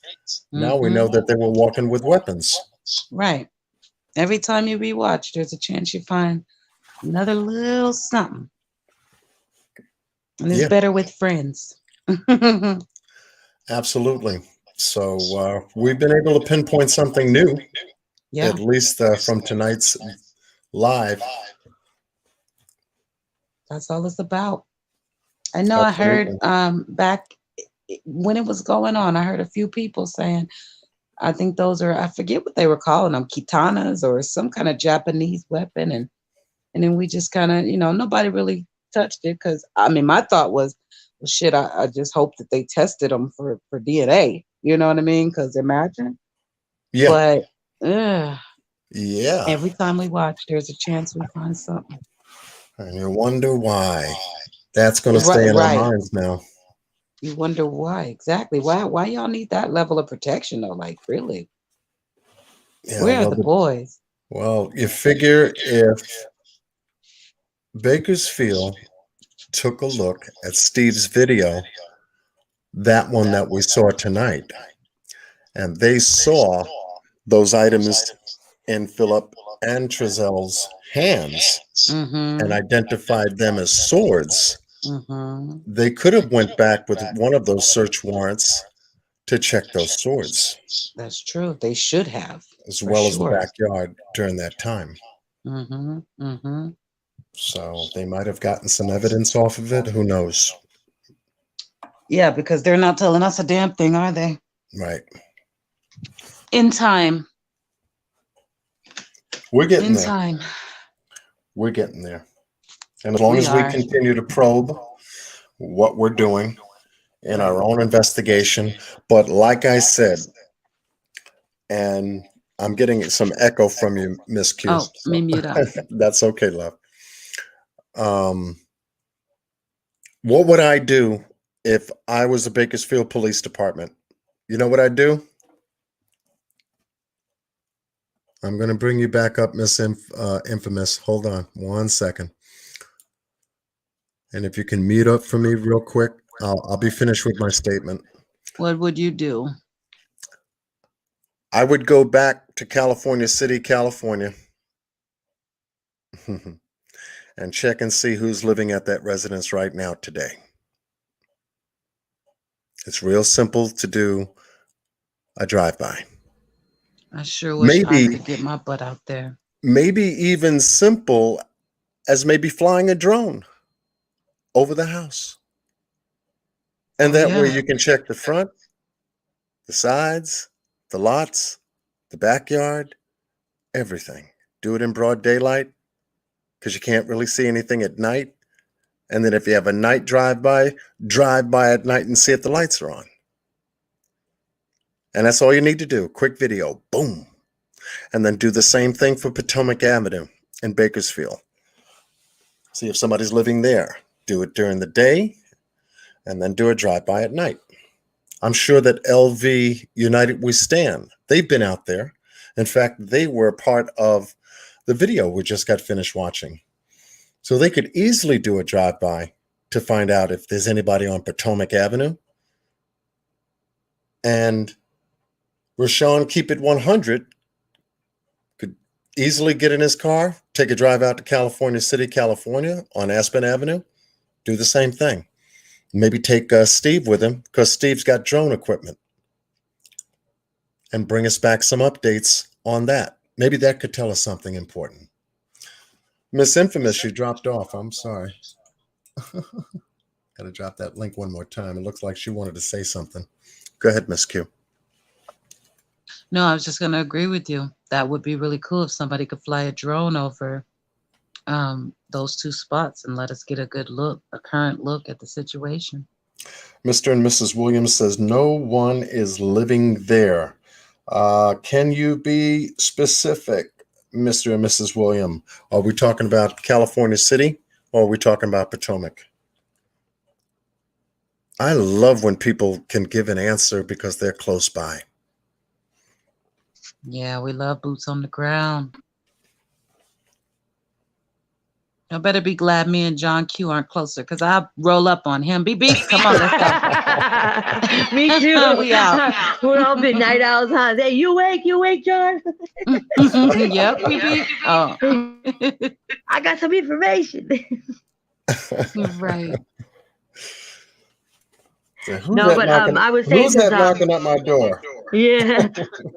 Now we know that they were walking with weapons. Right. Every time you rewatch, there's a chance you find another little something. And it's better with friends. Absolutely. So we've been able to pinpoint something new, at least from tonight's live. That's all it's about. I know. Absolutely. I heard back when it was going on, I heard a few people saying, I think those are, I forget what they were calling them, katanas or some kind of Japanese weapon. And then we just kind of, nobody really touched it because, I mean, my thought was, well, shit, I just hope that they tested them for DNA. You know what I mean? Because imagine. Yeah. But, yeah. Every time we watch, there's a chance we find something. And you wonder why. That's going to stay in our minds now. You wonder why, exactly. Why y'all need that level of protection, though? Like, really? Yeah, where are the boys? Well, you figure if Bakersfield took a look at Steve's video, that one that we saw tonight, and they saw those items in Philip and Trezell's hands and identified them as swords, they could have went back with one of those search warrants to check those swords. That's true. They should have. As well as the backyard during that time. So they might have gotten some evidence off of it. Who knows? Yeah, because they're not telling us a damn thing, are they? Right. In time. We're getting there. In time. We're getting there. And as long as we continue to probe what we're doing in our own investigation, but like I said, and I'm getting some echo from you, Miss Q. Oh, let me mute up. That's okay, love. What would I do if I was the Bakersfield Police Department? You know what I'd do? I'm going to bring you back up, Miss Infamous. Hold on 1 second. And if you can mute up for me real quick, I'll be finished with my statement. What would you do? I would go back to California City, California, and check and see who's living at that residence right now today. It's real simple to do a drive-by. I sure wish I could get my butt out there. Maybe even simple as maybe flying a drone over the house. And that way you can check the front, the sides, the lots, the backyard, everything. Do it in broad daylight because you can't really see anything at night. And then if you have a night drive-by at night and see if the lights are on. And that's all you need to do. Quick video, boom. And then do the same thing for Potomac Avenue in Bakersfield. See if somebody's living there. Do it during the day and then do a drive-by at night. I'm sure that LV United We Stand, they've been out there. In fact, they were part of the video we just got finished watching. So they could easily do a drive-by to find out if there's anybody on Potomac Avenue. And Rashawn Keep It 100 could easily get in his car, take a drive out to California City, California on Aspen Avenue, do the same thing. Maybe take Steve with him because Steve's got drone equipment and bring us back some updates on that. Maybe that could tell us something important. Miss Infamous, you dropped off. I'm sorry. Got to drop that link one more time. It looks like she wanted to say something. Go ahead, Miss Q. No, I was just going to agree with you. That would be really cool if somebody could fly a drone over those two spots and let us get a good look, a current look at the situation. Mr. and Mrs. Williams says no one is living there. Can you be specific, Mr. and Mrs. Williams? Are we talking about California City? Or are we talking about Potomac? I love when people can give an answer because they're close by. Yeah, we love boots on the ground. I better be glad me and John Q aren't closer, because I'll roll up on him. Beep, beep. Come on, let's go. Me too. We out. We're all big night owls, huh? Hey, you awake, John? Yep, beep, beep. Oh. I got some information. Right. Yeah, No, but I was saying, who's that knocking at my door? Yeah,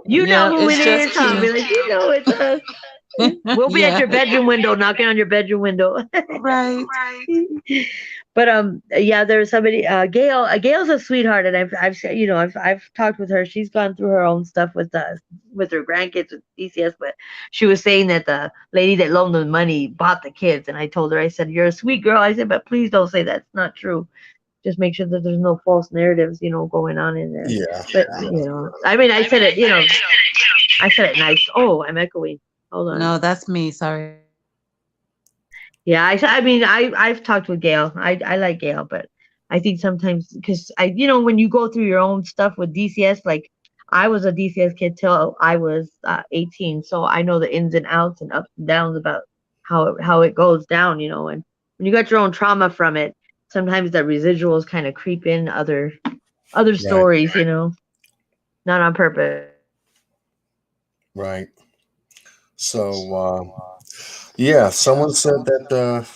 you Yeah, know who it's it just is, huh? Be like, you know it's us. We'll be at your bedroom window, knocking on your bedroom window. Right. But yeah, there's somebody, Gail. Gail's a sweetheart, and I've talked with her. She's gone through her own stuff with her grandkids with DCS. But she was saying that the lady that loaned them money bought the kids, and I told her, I said, "You're a sweet girl." I said, "But please don't say that's not true. Just make sure that there's no false narratives, going on in there." Yeah. But I mean, I said it, I said it nice. Oh, I'm echoing. Hold on. No, that's me. Sorry. Yeah, I mean, I've talked with Gail. I like Gail, but I think sometimes because when you go through your own stuff with DCS, like I was a DCS kid till I was 18, so I know the ins and outs and ups and downs about how it goes down, and when you got your own trauma from it, sometimes the residuals kind of creep in other stories, not on purpose. Right. So, yeah, someone said that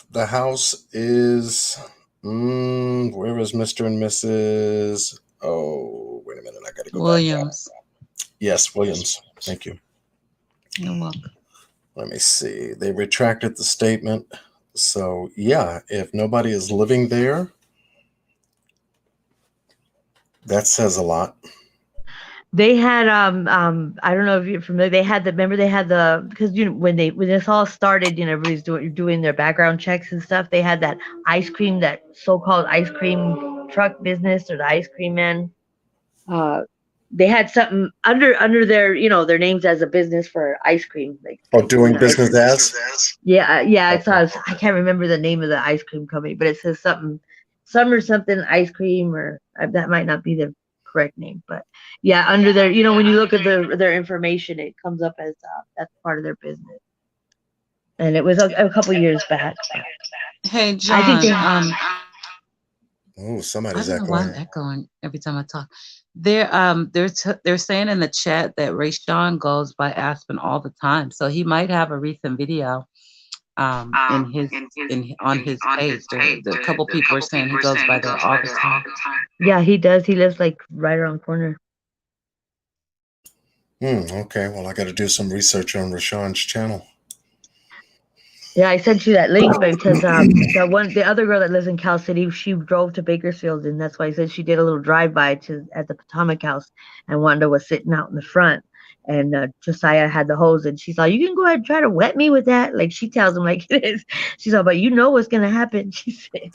the house is, where is Mr. and Mrs.? Oh, wait a minute. I got to go Williams. back. Yes, Williams. Thank you. You're welcome. Let me see. They retracted the statement. So, yeah, if nobody is living there, that says a lot. They had I don't know if you're familiar. They had because when this all started, everybody's doing their background checks and stuff. They had that so-called ice cream truck business, or the ice cream man. They had something under their their names as a business for ice cream, like doing business as. Yeah. I can't remember the name of the ice cream company, but it says something ice cream, or that might not be the correct name, but yeah, under their when you look at their information, it comes up as that's part of their business, and it was a couple years back. Hey, John. I think somebody's I don't know why I'm echoing every time I talk. They're saying in the chat that Rayshawn goes by Aspen all the time, so he might have a recent video on his page. The couple people are saying he goes by there all the time. Yeah, he does. He lives like right around the corner. Okay. Well, I got to do some research on Rashawn's channel. Yeah, I sent you that link because the other girl that lives in Cal City, she drove to Bakersfield, and that's why I said she did a little drive-by at the Potomac House, and Wanda was sitting out in the front, and Josiah had the hose, and she's like, "You can go ahead and try to wet me with that." Like, she tells him like it is. She's like, "But you know what's gonna happen," she said.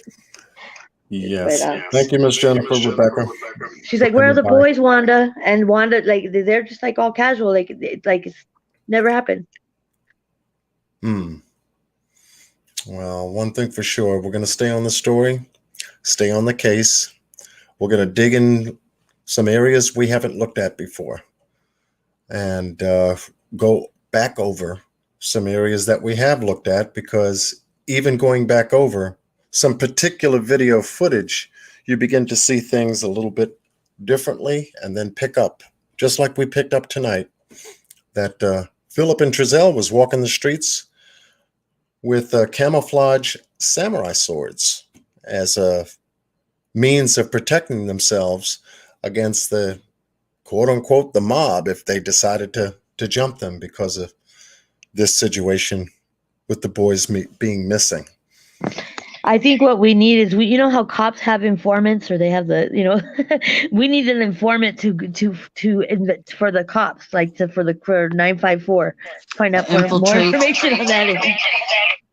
Yes. Thank you, Miss Jennifer. Rebecca. She's like, "Where are the boys, Wanda?" And Wanda, like, they're just like all casual, like it's never happened. Well, one thing for sure, we're going to stay on the story, stay on the case. We're going to dig in some areas we haven't looked at before, and go back over some areas that we have looked at, because even going back over some particular video footage, you begin to see things a little bit differently, and then pick up, just like we picked up tonight, that Philip and Trezell was walking the streets with camouflage samurai swords as a means of protecting themselves against the quote-unquote the mob if they decided to jump them because of this situation with the boys being missing. I think what we need is how cops have informants, or they have we need an informant for the cops, like for 954, find out more information on that.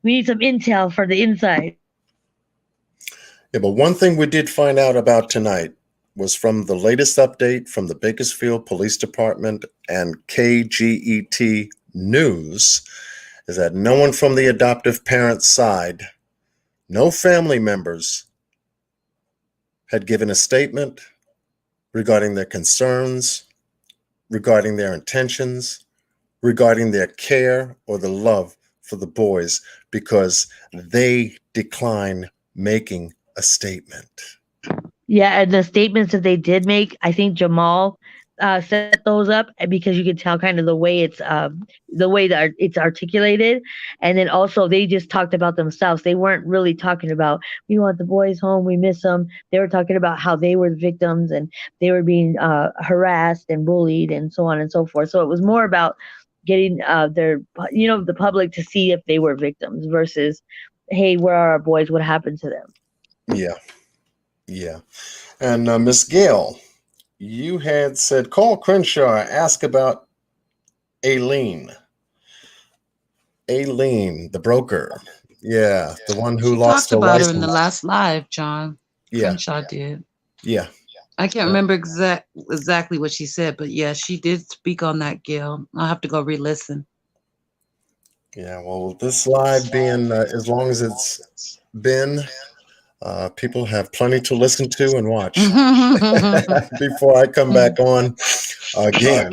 We need some intel for the inside. Yeah, but one thing we did find out about tonight was from the latest update from the Bakersfield Police Department and KGET News, is that no one from the adoptive parent's side, No family members had given a statement regarding their concerns, regarding their intentions, regarding their care or the love for the boys, because they decline making a statement. Yeah, and the statements that they did make, I think Jamal set those up because you could tell kind of the way that it's articulated, and then also they just talked about themselves. They weren't really talking about we want the boys home, we miss them. They were talking about how they were the victims and they were being harassed and bullied and so on and so forth. So it was more about getting the public to see if they were victims versus, hey, where are our boys? What happened to them? Yeah. And Miss Gail, you had said, call Crenshaw, ask about Aileen, the broker. Yeah, the one who She lost talked her about her in the license. last live, John. Yeah. Crenshaw did. Yeah. I can't remember exactly what she said, but yeah, she did speak on that, Gail. I'll have to go re-listen. Yeah, well, this live being as long as it's been, people have plenty to listen to and watch before I come back on again.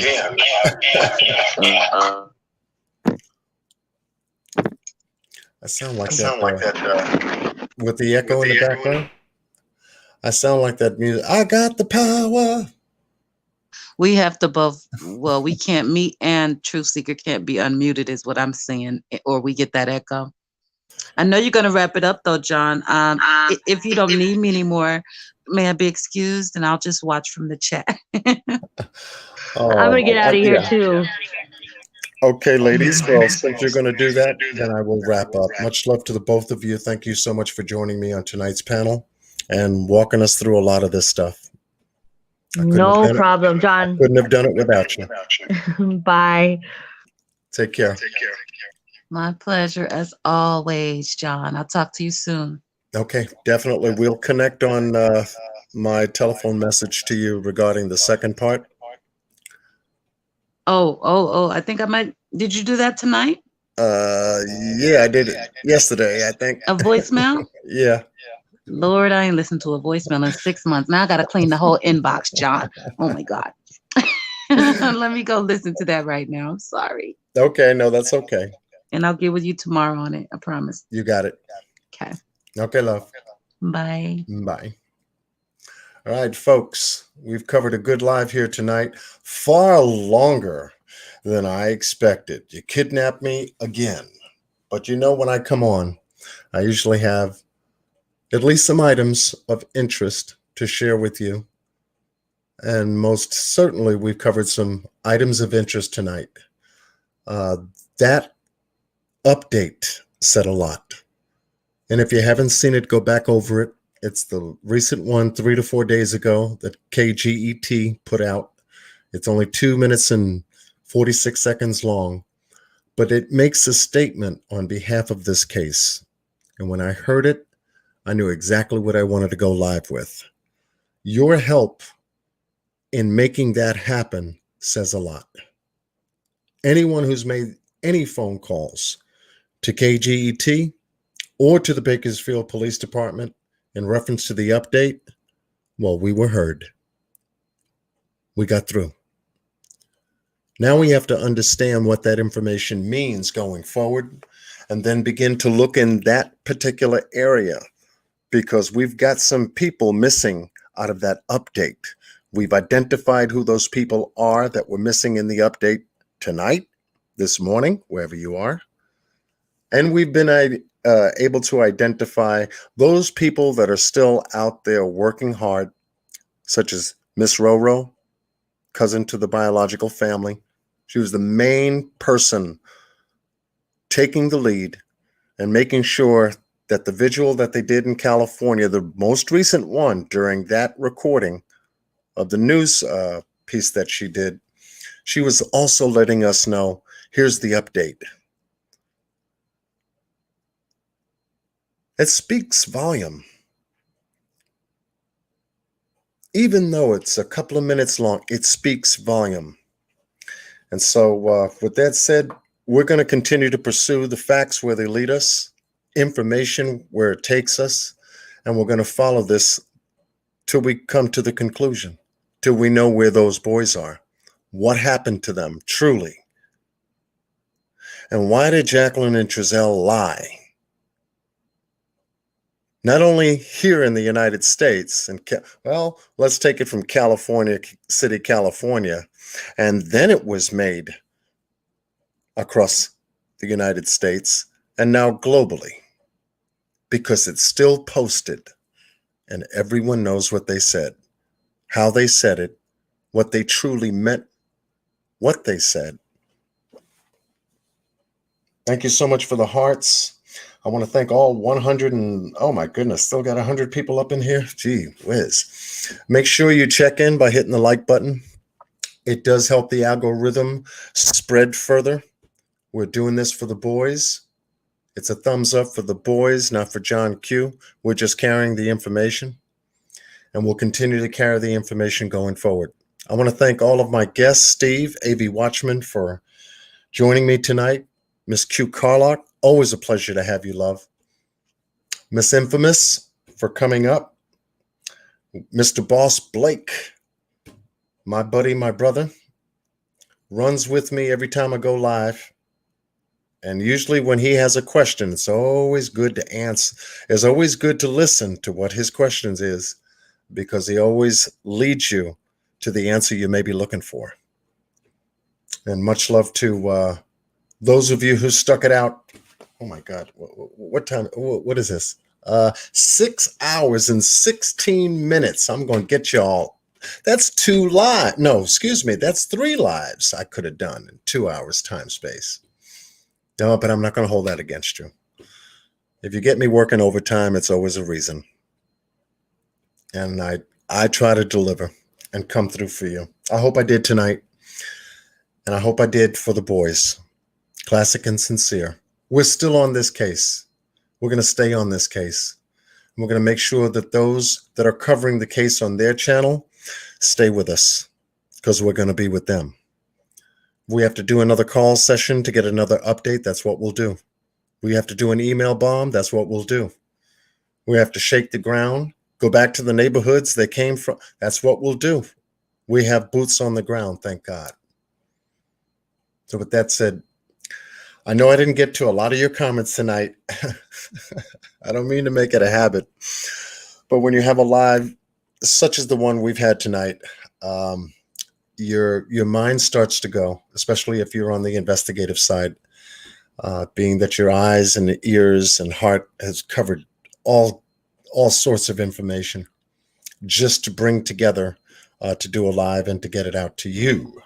I sound like that with the echo in the background. I sound like that music. I got the power. We have to both. Well, we can't. Me and Truth Seeker can't be unmuted, is what I'm saying, or we get that echo. I know you're gonna wrap it up though, John. If you don't need me anymore, may I be excused, and I'll just watch from the chat. I'm gonna get out of here too. Okay, ladies. Well, since you're going to do that, then I will wrap up. Much love to the both of you. Thank you so much for joining me on tonight's panel and walking us through a lot of this stuff. No problem, John. Couldn't have done it without you. Bye. Take care. My pleasure as always, John. I'll talk to you soon. Okay, definitely. We'll connect on my telephone message to you regarding the second part. Oh, I think I might. Did you do that tonight? Yeah, I did it yesterday, I think. A voicemail? Yeah. Lord, I ain't listened to a voicemail in 6 months. Now I got to clean the whole inbox, John. Oh my God. Let me go listen to that right now. I'm sorry. Okay, no, that's okay. And I'll get with you tomorrow on it. I promise. You got it. Okay. Okay, love. Bye. Bye. All right, folks, we've covered a good live here tonight, far longer than I expected. You kidnapped me again. But you know, when I come on, I usually have at least some items of interest to share with you. And most certainly, we've covered some items of interest tonight. That update said a lot. And if you haven't seen it, go back over it. It's the recent one 3 to 4 days ago that KGET put out. It's only 2 minutes and 46 seconds long, but it makes a statement on behalf of this case. And when I heard it, I knew exactly what I wanted to go live with. Your help in making that happen says a lot. Anyone who's made any phone calls to KGET or to the Bakersfield Police Department in reference to the update, well, we were heard. We got through. Now we have to understand what that information means going forward and then begin to look in that particular area, because we've got some people missing out of that update. We've identified who those people are that were missing in the update tonight, this morning, wherever you are. And we've been able to identify those people that are still out there working hard, such as Miss Roro, cousin to the biological family. She was the main person taking the lead and making sure that the vigil that they did in California, the most recent one during that recording of the news piece that she did, she was also letting us know, here's the update. It speaks volume. Even though it's a couple of minutes long, it speaks volume. And so with that said, we're going to continue to pursue the facts where they lead us. information where it takes us, and we're going to follow this till we come to the conclusion, till we know where those boys are, what happened to them truly, and why did Jacqueline and Trezell lie? Not only here in the United States, and well, let's take it from California City, California, and then it was made across the United States and now globally, because it's still posted and everyone knows what they said, how they said it, what they truly meant, what they said. Thank you so much for the hearts. I want to thank all 100 and, oh my goodness, still got 100 people up in here. Gee whiz. Make sure you check in by hitting the like button. It does help the algorithm spread further. We're doing this for the boys. It's a thumbs up for the boys, not for John Q. We're just carrying the information, and we'll continue to carry the information going forward. I want to thank all of my guests, Steve, AV Watchman, for joining me tonight. Miss Q Carlock, always a pleasure to have you, love. Miss Infamous, for coming up. Mr. Boss Blake, my buddy, my brother, runs with me every time I go live. And usually when he has a question, it's always good to answer. It's always good to listen to what his questions is, because he always leads you to the answer you may be looking for. And much love to those of you who stuck it out. Oh my God, what time? What is this? 6 hours and 16 minutes. I'm going to get y'all. That's 2 live. No, excuse me. That's 3 lives I could have done in 2 hours time space. No, but I'm not going to hold that against you. If you get me working overtime, it's always a reason. And I try to deliver and come through for you. I hope I did tonight. And I hope I did for the boys. Classic and Cincere. We're still on this case. We're going to stay on this case. We're going to make sure that those that are covering the case on their channel stay with us, because we're going to be with them. We have to do another call session to get another update. That's what we'll do. We have to do an email bomb. That's what we'll do. We have to shake the ground, go back to the neighborhoods they came from. That's what we'll do. We have boots on the ground, thank God. So with that said, I know I didn't get to a lot of your comments tonight. I don't mean to make it a habit, but when you have a live such as the one we've had tonight, your mind starts to go, especially if you're on the investigative side, being that your eyes and ears and heart has covered all sorts of information just to bring together to do a live and to get it out to you.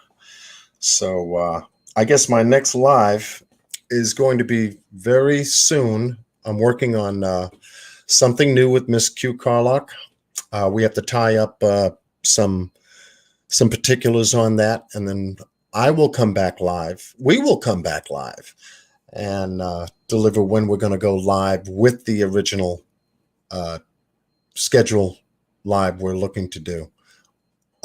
So I guess my next live is going to be very soon. I'm working on something new with Miss Q Carlock. We have to tie up some particulars on that, and then I will come back live. We will come back live and deliver when we're going to go live with the original schedule live we're looking to do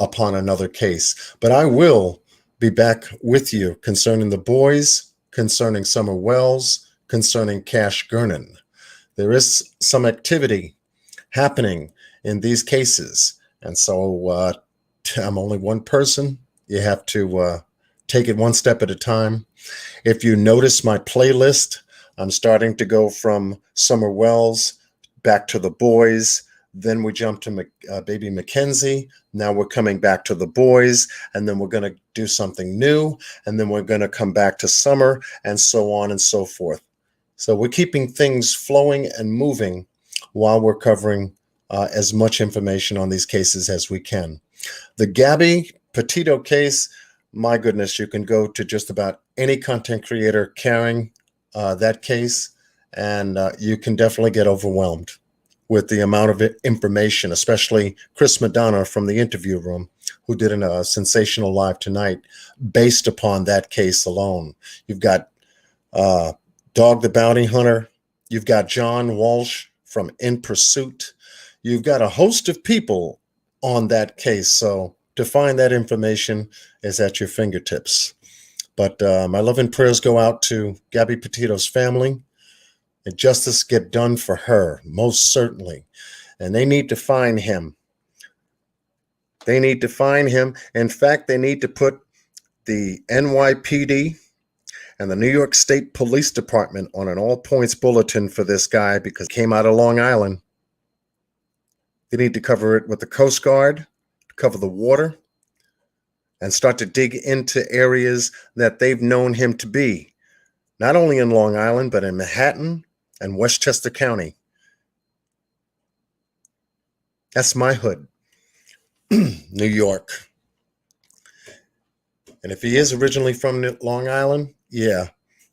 upon another case. But I will be back with you concerning the boys, concerning Summer Wells, concerning Cash Gernon. There is some activity happening in these cases, and so I'm only one person. You have to take it one step at a time. If you notice my playlist, I'm starting to go from Summer Wells back to the boys. Then we jump to baby Mackenzie. Now we're coming back to the boys, and then we're going to do something new, and then we're going to come back to Summer, and so on and so forth. So we're keeping things flowing and moving while we're covering as much information on these cases as we can. The Gabby Petito case, my goodness, you can go to just about any content creator carrying that case, and you can definitely get overwhelmed with the amount of information, especially Chris Madonna from the interview room, who did a sensational live tonight based upon that case alone. You've got Dog the Bounty Hunter. You've got John Walsh from In Pursuit. You've got a host of people on that case. So to find that information is at your fingertips. But my love and prayers go out to Gabby Petito's family. and justice get done for her, most certainly. And they need to find him. They need to find him. In fact, they need to put the NYPD and the New York State Police Department on an all-points bulletin for this guy because he came out of Long Island. They need to cover it with the Coast Guard, cover the water, and start to dig into areas that they've known him to be, not only in Long Island, but in Manhattan and Westchester County. That's my hood, New York. And if he is originally from Long Island, yeah,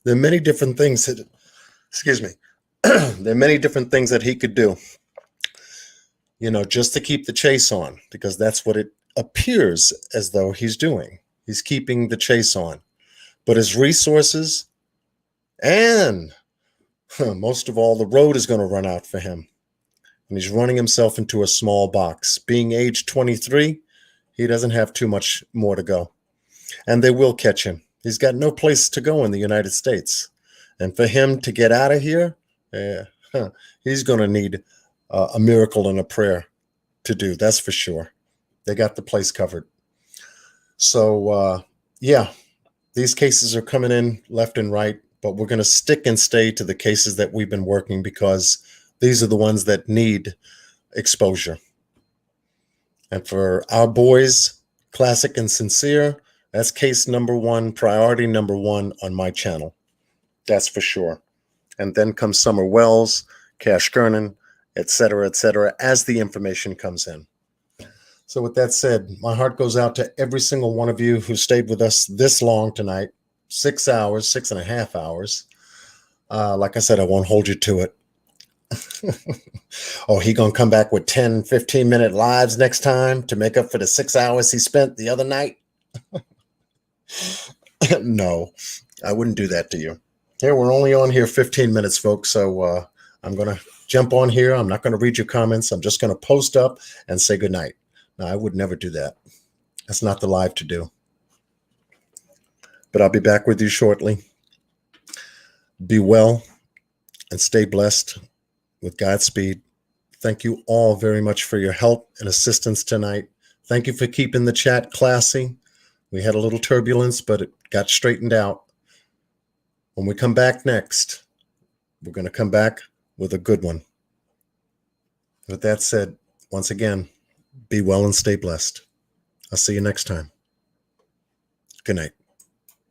there are many different things that, excuse me, there are many different things that he could do, you know, just to keep the chase on, because that's what it appears as though he's doing. He's keeping the chase on. But his resources and most of all, the road is going to run out for him. And he's running himself into a small box. Being age 23, he doesn't have too much more to go. And they will catch him. He's got no place to go in the United States. And for him to get out of here, he's going to need a miracle and a prayer to do. That's for sure. They got the place covered. So, yeah, these cases are coming in left and right, but we're going to stick and stay to the cases that we've been working because these are the ones that need exposure. And for our boys, Classic and Cincere, that's case number one, priority number one on my channel. That's for sure. And then comes Summer Wells, Cash Kernan, et cetera, as the information comes in. So with that said, my heart goes out to every single one of you who stayed with us this long tonight, 6 hours, 6.5 hours. Like I said, I won't hold you to it. Oh, he gonna come back with 10, 15-minute lives next time to make up for the 6 hours he spent the other night? No, I wouldn't do that to you. Here, we're only on here 15 minutes, folks, so I'm going to jump on here. I'm not going to read your comments. I'm just going to post up and say goodnight. No, I would never do that. That's not the live to do. But I'll be back with you shortly. Be well and stay blessed with Godspeed. Thank you all very much for your help and assistance tonight. Thank you for keeping the chat classy. We had a little turbulence, but it got straightened out. When we come back next, we're going to come back with a good one. With that said, once again, be well and stay blessed. I'll see you next time. Good night.